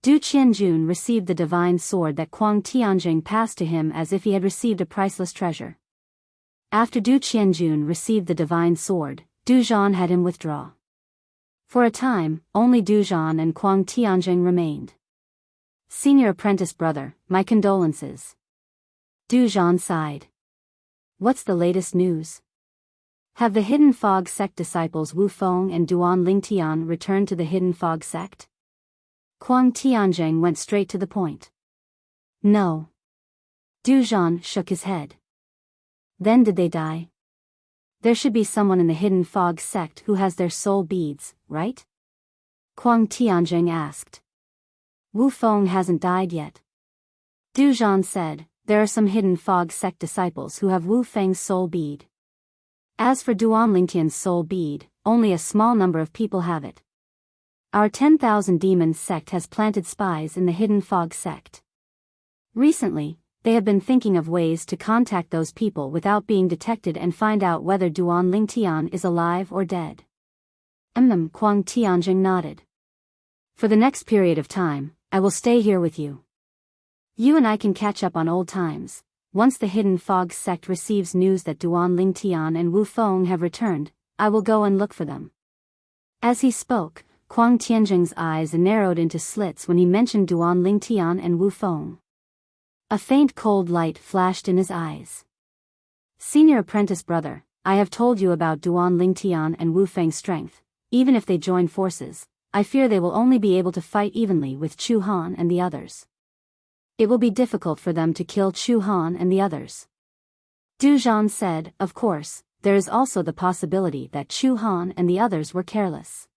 Du Qianjun received the divine sword that Kuang Tianjing passed to him as if he had received a priceless treasure. After Du Qianjun received the divine sword, Du Zhan had him withdraw. For a time, only Du Zhan and Kuang Tianjing remained. "Senior apprentice brother, my condolences." Du Zhan sighed. "What's the latest news? Have the Hidden Fog sect disciples Wu Feng and Duan Lingtian returned to the Hidden Fog sect?" Kuang Tianjing went straight to the point. "No." Du Zhan shook his head. "Then did they die? There should be someone in the Hidden Fog sect who has their soul beads, right?" Kuang Tianjing asked. "Wu Feng hasn't died yet." Du Zhan said, "There are some Hidden Fog sect disciples who have Wu Feng's soul bead." As for Duan Lingtian's soul bead, only a small number of people have it. Our 10,000 Demons sect has planted spies in the Hidden Fog sect. Recently, they have been thinking of ways to contact those people without being detected and find out whether Duan Lingtian is alive or dead. Kuang Tianjing nodded. For the next period of time, I will stay here with you. You and I can catch up on old times. Once the Hidden Fog sect receives news that Duan Lingtian and Wu Feng have returned, I will go and look for them. As he spoke, Kuang Tianjing's eyes narrowed into slits when he mentioned Duan Lingtian and Wu Feng. A faint cold light flashed in his eyes. Senior apprentice brother, I have told you about Duan Lingtian and Wu Feng's strength. Even if they join forces, I fear they will only be able to fight evenly with Chu Han and the others. It will be difficult for them to kill Chu Han and the others. Du Zhan said, of course, there is also the possibility that Chu Han and the others were careless.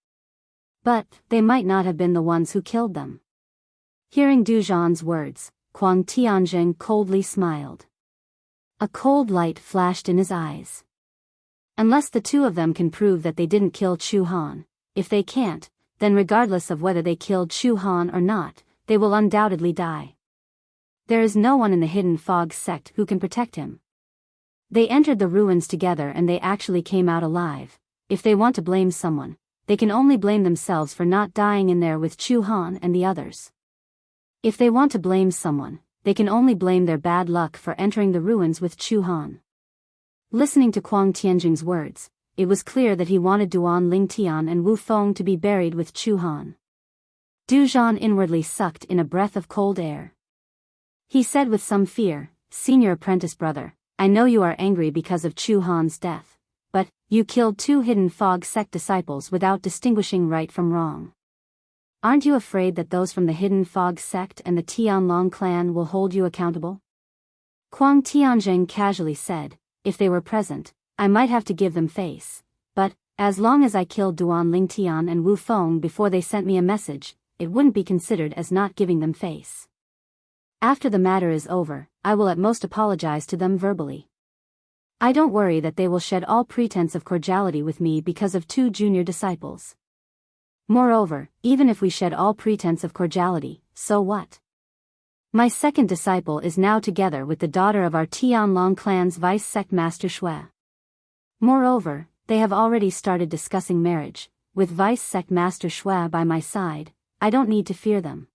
But, they might not have been the ones who killed them. Hearing Du Zhan's words, Kuang Tianjing coldly smiled. A cold light flashed in his eyes. Unless the two of them can prove that they didn't kill Chu Han, if they can't, then regardless of whether they killed Chu Han or not, they will undoubtedly die. There is no one in the Hidden Fog sect who can protect him. They entered the ruins together and they actually came out alive. If they want to blame someone, they can only blame themselves for not dying in there with Chu Han and the others. If they want to blame someone, they can only blame their bad luck for entering the ruins with Chu Han. Listening to Kuang Tianjing's words, it was clear that he wanted Duan Lingtian and Wu Feng to be buried with Chu Han. Du Zhan inwardly sucked in a breath of cold air. He said with some fear, Senior apprentice brother, I know you are angry because of Chu Han's death, but, you killed 2 Hidden Fog sect disciples without distinguishing right from wrong. Aren't you afraid that those from the Hidden Fog sect and the Tianlong clan will hold you accountable? Kuang Tianjing casually said, if they were present, I might have to give them face, but, as long as I killed Duan Lingtian and Wu Feng before they sent me a message, it wouldn't be considered as not giving them face. After the matter is over, I will at most apologize to them verbally. I don't worry that they will shed all pretense of cordiality with me because of 2 junior disciples. Moreover, even if we shed all pretense of cordiality, so what? My second disciple is now together with the daughter of our Tianlong clan's vice sect master Shui. Moreover, they have already started discussing marriage. With vice sect master Shui by my side, I don't need to fear them.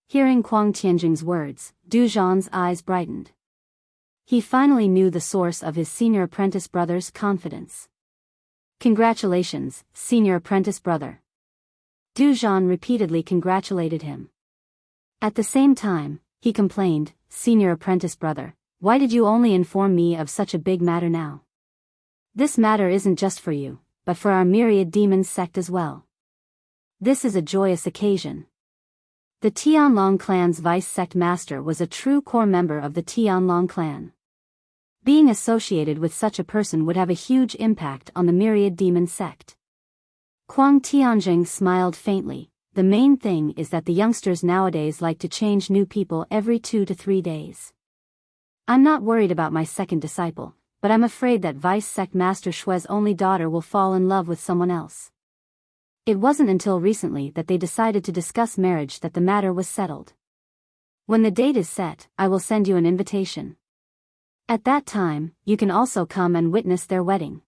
Hearing Kuang Tianjing's words, Du Zhan's eyes brightened. He finally knew the source of his senior apprentice brother's confidence. Congratulations, senior apprentice brother. Du Zhan repeatedly congratulated him. At the same time, he complained, Senior apprentice brother, why did you only inform me of such a big matter now? This matter isn't just for you, but for our myriad demon sect as well. This is a joyous occasion. The Tianlong clan's vice sect master was a true core member of the Tianlong clan. Being associated with such a person would have a huge impact on the myriad demon sect. Kuang Tianjing smiled faintly. The main thing is that the youngsters nowadays like to change new people every 2 to 3 days. I'm not worried about my second disciple, but I'm afraid that Vice Sect Master Shui's only daughter will fall in love with someone else. It wasn't until recently that they decided to discuss marriage that the matter was settled. When the date is set, I will send you an invitation. At that time, you can also come and witness their wedding.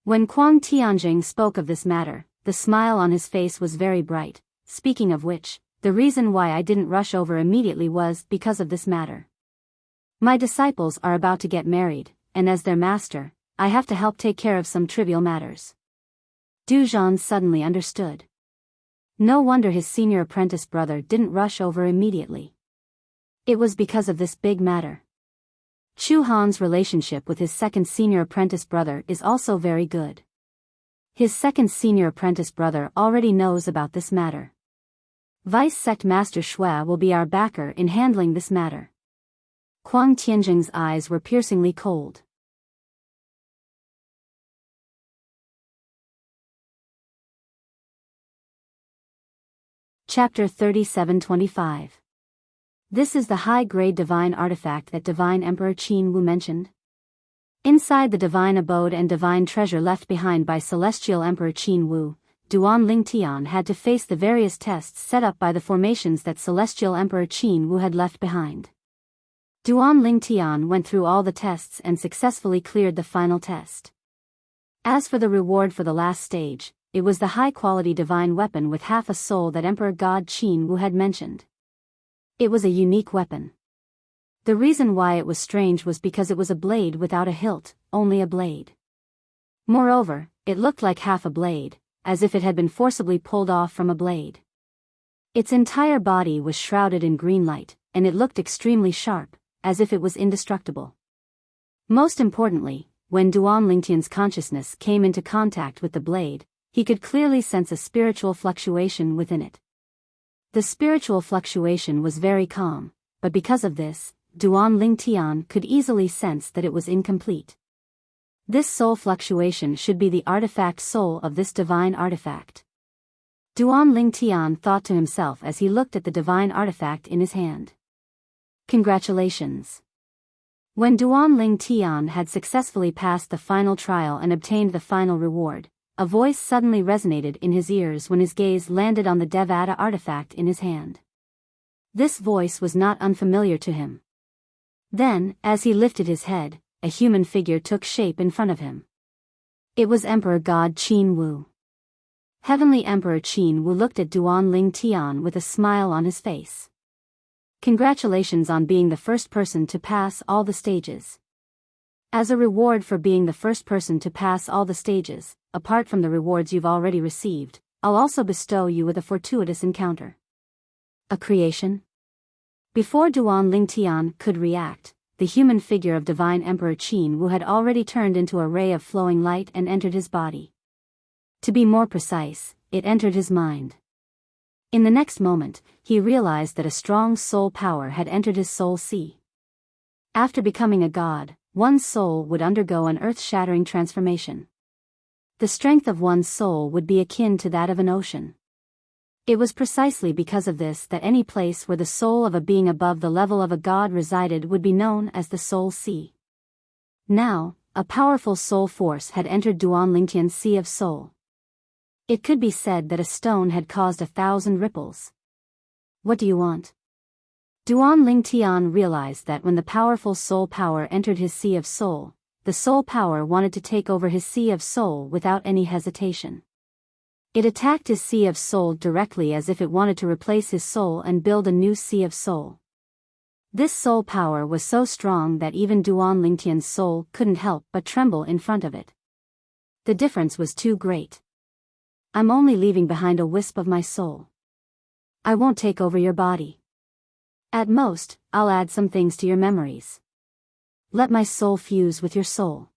When Kuang Tianjing spoke of this matter, the smile on his face was very bright. Speaking of which, the reason why I didn't rush over immediately was because of this matter. My disciples are about to get married, and as their master, I have to help take care of some trivial matters. Du Zhan suddenly understood. No wonder his senior apprentice brother didn't rush over immediately. It was because of this big matter. Chu Han's relationship with his second senior apprentice brother is also very good. His second senior apprentice brother already knows about this matter. Vice Sect Master Shui will be our backer in handling this matter. Kuang Tianjing's eyes were piercingly cold. Chapter 3725. This is the high-grade divine artifact that Divine Emperor Qin Wu mentioned. Inside the divine abode and divine treasure left behind by celestial Emperor Qin Wu, Duan Lingtian had to face the various tests set up by the formations that celestial Emperor Qin Wu had left behind. Duan Lingtian went through all the tests and successfully cleared the final test. As for the reward for the last stage, it was the high-quality divine weapon with half a soul that Emperor God Qin Wu had mentioned. It was a unique weapon. The reason why it was strange was because it was a blade without a hilt, only a blade. Moreover, it looked like half a blade, as if it had been forcibly pulled off from a blade. Its entire body was shrouded in green light, and it looked extremely sharp, as if it was indestructible. Most importantly, when Duan Lingtian's consciousness came into contact with the blade, he could clearly sense a spiritual fluctuation within it. The spiritual fluctuation was very calm, but because of this, Duan Lingtian could easily sense that it was incomplete. This soul fluctuation should be the artifact soul of this divine artifact. Duan Lingtian thought to himself as he looked at the divine artifact in his hand. Congratulations. When Duan Lingtian had successfully passed the final trial and obtained the final reward, a voice suddenly resonated in his ears when his gaze landed on the Devata artifact in his hand. This voice was not unfamiliar to him. Then, as he lifted his head, a human figure took shape in front of him. It was Emperor God Qin Wu. Heavenly Emperor Qin Wu looked at Duan Lingtian with a smile on his face. Congratulations on being the first person to pass all the stages. As a reward for being the first person to pass all the stages, apart from the rewards you've already received, I'll also bestow you with a fortuitous encounter. A creation? Before Duan Lingtian could react, the human figure of Divine Emperor Qin Wu had already turned into a ray of flowing light and entered his body. To be more precise, it entered his mind. In the next moment, he realized that a strong soul power had entered his soul sea. After becoming a god, one's soul would undergo an earth-shattering transformation. The strength of one's soul would be akin to that of an ocean. It was precisely because of this that any place where the soul of a being above the level of a god resided would be known as the soul sea. Now, a powerful soul force had entered Duan Lingtian's sea of soul. It could be said that a stone had caused 1,000 ripples. What do you want? Duan Lingtian realized that when the powerful soul power entered his sea of soul, the soul power wanted to take over his sea of soul without any hesitation. It attacked his sea of soul directly as if it wanted to replace his soul and build a new sea of soul. This soul power was so strong that even Duan Lingtian's soul couldn't help but tremble in front of it. The difference was too great. I'm only leaving behind a wisp of my soul. I won't take over your body. At most, I'll add some things to your memories. Let my soul fuse with your soul.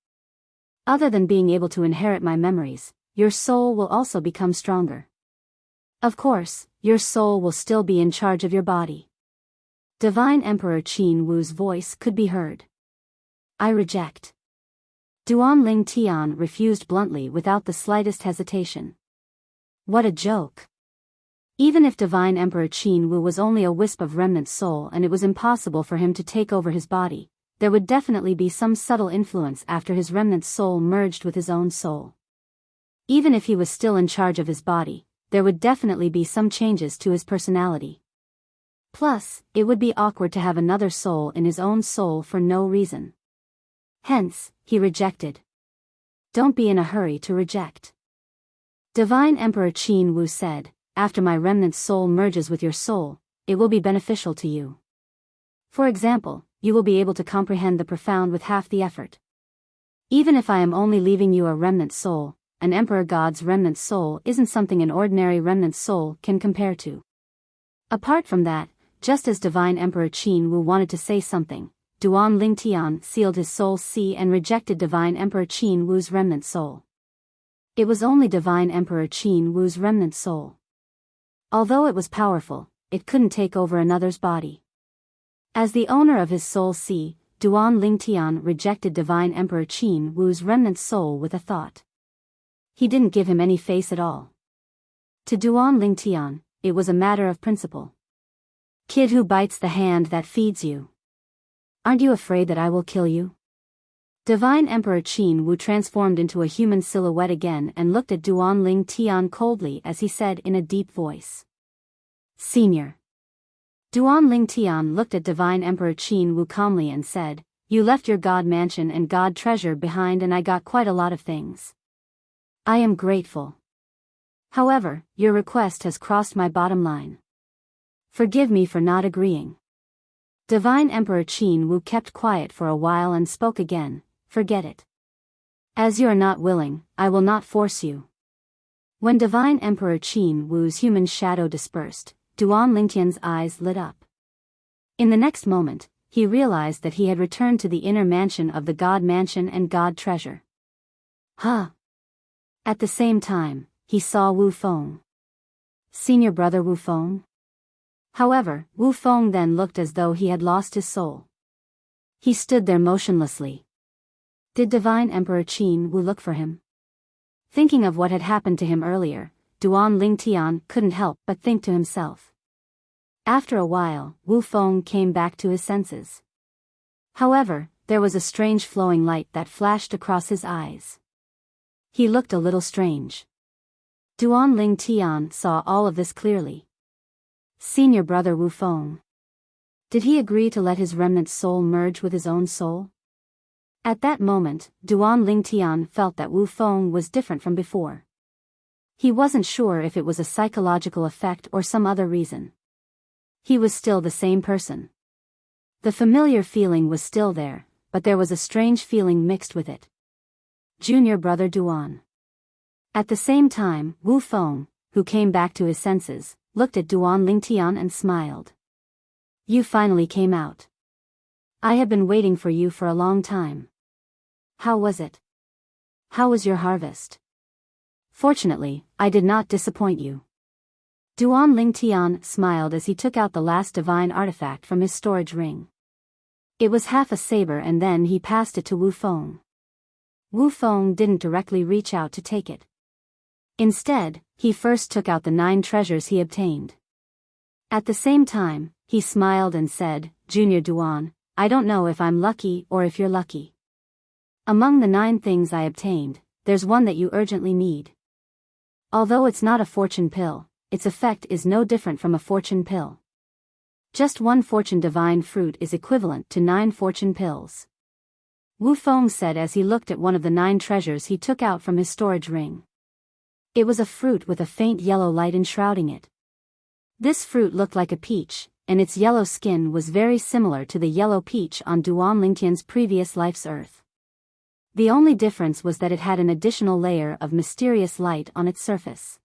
Other than being able to inherit my memories, your soul will also become stronger. Of course, your soul will still be in charge of your body. Divine Emperor Qin Wu's voice could be heard. I reject. Duan Lingtian refused bluntly without the slightest hesitation. What a joke. Even if Divine Emperor Qin Wu was only a wisp of remnant soul and it was impossible for him to take over his body, there would definitely be some subtle influence after his remnant soul merged with his own soul. Even if he was still in charge of his body, there would definitely be some changes to his personality. Plus, it would be awkward to have another soul in his own soul for no reason. Hence, he rejected. Don't be in a hurry to reject. Divine Emperor Qin Wu said, after my remnant soul merges with your soul, it will be beneficial to you. For example, you will be able to comprehend the profound with half the effort. Even if I am only leaving you a remnant soul, an emperor god's remnant soul isn't something an ordinary remnant soul can compare to. Apart from that, just as Divine Emperor Qin Wu wanted to say something, Duan Lingtian sealed his soul sea and rejected Divine Emperor Qin Wu's remnant soul. It was only Divine Emperor Qin Wu's remnant soul. Although it was powerful, it couldn't take over another's body. As the owner of his soul sea, Duan Lingtian rejected Divine Emperor Qin Wu's remnant soul with a thought. He didn't give him any face at all. To Duan Lingtian, it was a matter of principle. Kid who bites the hand that feeds you. Aren't you afraid that I will kill you? Divine Emperor Qin Wu transformed into a human silhouette again and looked at Duan Ling Tian coldly as he said in a deep voice. Senior. Duan Ling Tian looked at Divine Emperor Qin Wu calmly and said, "You left your god mansion and god treasure behind and I got quite a lot of things. I am grateful. However, your request has crossed my bottom line. Forgive me for not agreeing." Divine Emperor Qin Wu kept quiet for a while and spoke again, "Forget it. As you are not willing, I will not force you." When Divine Emperor Qin Wu's human shadow dispersed, Duan Lingtian's eyes lit up. In the next moment, he realized that he had returned to the inner mansion of the God Mansion and God Treasure. Huh. At the same time, he saw Wu Feng. Senior brother Wu Feng? However, Wu Feng then looked as though he had lost his soul. He stood there motionlessly. Did Divine Emperor Qin Wu look for him? Thinking of what had happened to him earlier, Duan Lingtian couldn't help but think to himself. After a while, Wu Feng came back to his senses. However, there was a strange flowing light that flashed across his eyes. He looked a little strange. Duan Lingtian saw all of this clearly. Senior brother Wu Feng. Did he agree to let his remnant soul merge with his own soul? At that moment, Duan Lingtian felt that Wu Feng was different from before. He wasn't sure if it was a psychological effect or some other reason. He was still the same person. The familiar feeling was still there, but there was a strange feeling mixed with it. Junior brother Duan. At the same time, Wu Feng, who came back to his senses, looked at Duan Lingtian and smiled. You finally came out. I have been waiting for you for a long time. How was it? How was your harvest? Fortunately, I did not disappoint you. Duan Lingtian smiled as he took out the last divine artifact from his storage ring. It was half a saber and then he passed it to Wu Feng. Wu Feng didn't directly reach out to take it. Instead, he first took out the 9 treasures he obtained. At the same time, he smiled and said, Junior Duan, I don't know if I'm lucky or if you're lucky. Among the 9 things I obtained, there's one that you urgently need. Although it's not a fortune pill, its effect is no different from a fortune pill. Just 1 fortune divine fruit is equivalent to 9 fortune pills. Wu Feng said as he looked at one of the 9 treasures he took out from his storage ring. It was a fruit with a faint yellow light enshrouding it. This fruit looked like a peach, and its yellow skin was very similar to the yellow peach on Duan Lingtian's previous life's earth. The only difference was that it had an additional layer of mysterious light on its surface.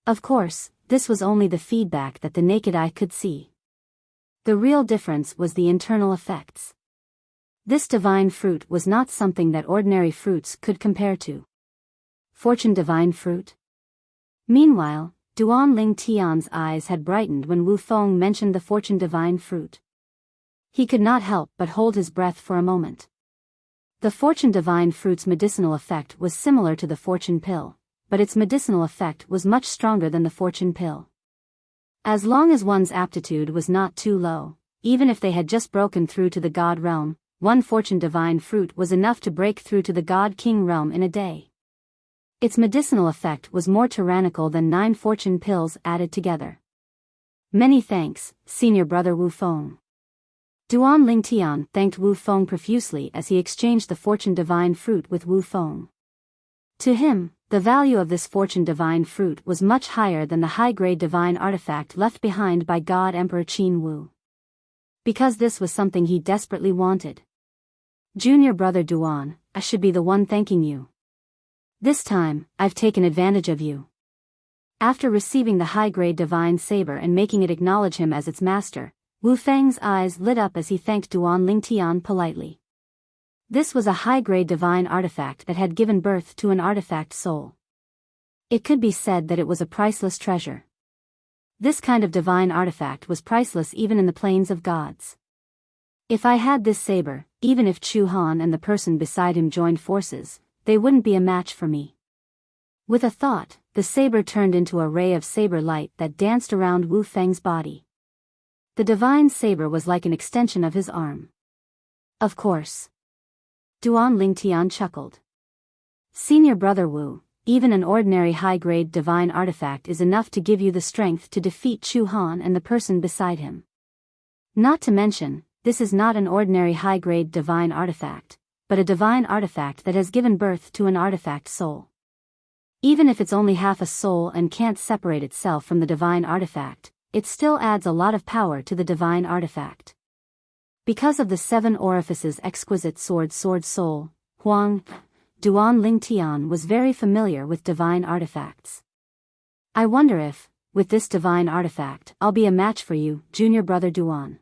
Of course, this was only the feedback that the naked eye could see. The real difference was the internal effects. This divine fruit was not something that ordinary fruits could compare to. Fortune divine fruit? Meanwhile, Duan Lingtian's eyes had brightened when Wu Feng mentioned the fortune divine fruit. He could not help but hold his breath for a moment. The fortune divine fruit's medicinal effect was similar to the fortune pill, but its medicinal effect was much stronger than the fortune pill. As long as one's aptitude was not too low, even if they had just broken through to the god realm, 1 fortune divine fruit was enough to break through to the god king realm in a day. Its medicinal effect was more tyrannical than 9 fortune pills added together. Many thanks, senior brother Wu Feng. Duan Lingtian thanked Wu Feng profusely as he exchanged the fortune divine fruit with Wu Feng. To him, the value of this fortune divine fruit was much higher than the high-grade divine artifact left behind by God Emperor Qin Wu. Because this was something he desperately wanted. Junior brother Duan, I should be the one thanking you. This time, I've taken advantage of you. After receiving the high-grade divine saber and making it acknowledge him as its master, Wu Feng's eyes lit up as he thanked Duan Lingtian politely. This was a high-grade divine artifact that had given birth to an artifact soul. It could be said that it was a priceless treasure. This kind of divine artifact was priceless even in the plains of gods. If I had this saber, even if Chu Han and the person beside him joined forces, they wouldn't be a match for me. With a thought, the saber turned into a ray of saber light that danced around Wu Feng's body. The divine saber was like an extension of his arm. Of course. Duan Lingtian chuckled. Senior Brother Wu, even an ordinary high-grade divine artifact is enough to give you the strength to defeat Chu Han and the person beside him. Not to mention, this is not an ordinary high-grade divine artifact, but a divine artifact that has given birth to an artifact soul. Even if it's only half a soul and can't separate itself from the divine artifact, it still adds a lot of power to the divine artifact. Because of the 7 orifices exquisite sword soul, Huang, Duan Lingtian was very familiar with divine artifacts. I wonder if, with this divine artifact, I'll be a match for you, junior brother Duan.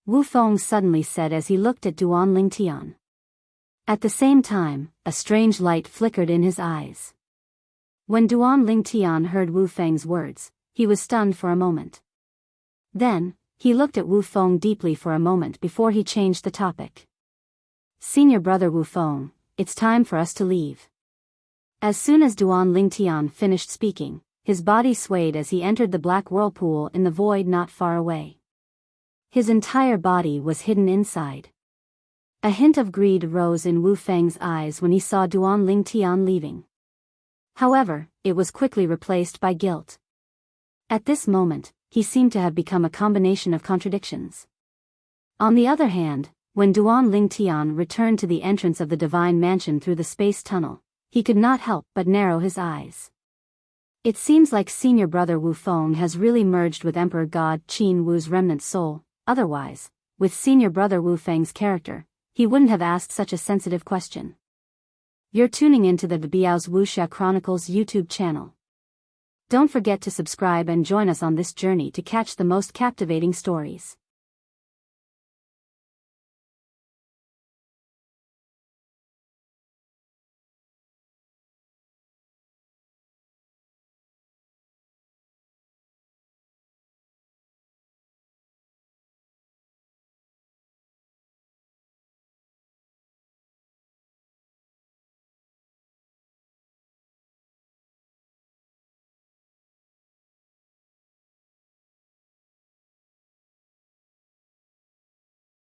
Wu Feng suddenly said as he looked at Duan Lingtian. At the same time, a strange light flickered in his eyes. When Duan Lingtian heard Wu Feng's words, he was stunned for a moment. Then, he looked at Wu Feng deeply for a moment before he changed the topic. Senior brother Wu Feng, it's time for us to leave. As soon as Duan Lingtian finished speaking, his body swayed as he entered the black whirlpool in the void not far away. His entire body was hidden inside. A hint of greed rose in Wu Feng's eyes when he saw Duan Lingtian leaving. However, it was quickly replaced by guilt. At this moment, he seemed to have become a combination of contradictions. On the other hand, when Duan Lingtian returned to the entrance of the divine mansion through the space tunnel, he could not help but narrow his eyes. It seems like senior brother Wu Feng has really merged with Emperor God Qin Wu's remnant soul, otherwise, with senior brother Wu Feng's character, he wouldn't have asked such a sensitive question. You're tuning into the Biyao's Wuxia Chronicles YouTube channel. Don't forget to subscribe and join us on this journey to catch the most captivating stories.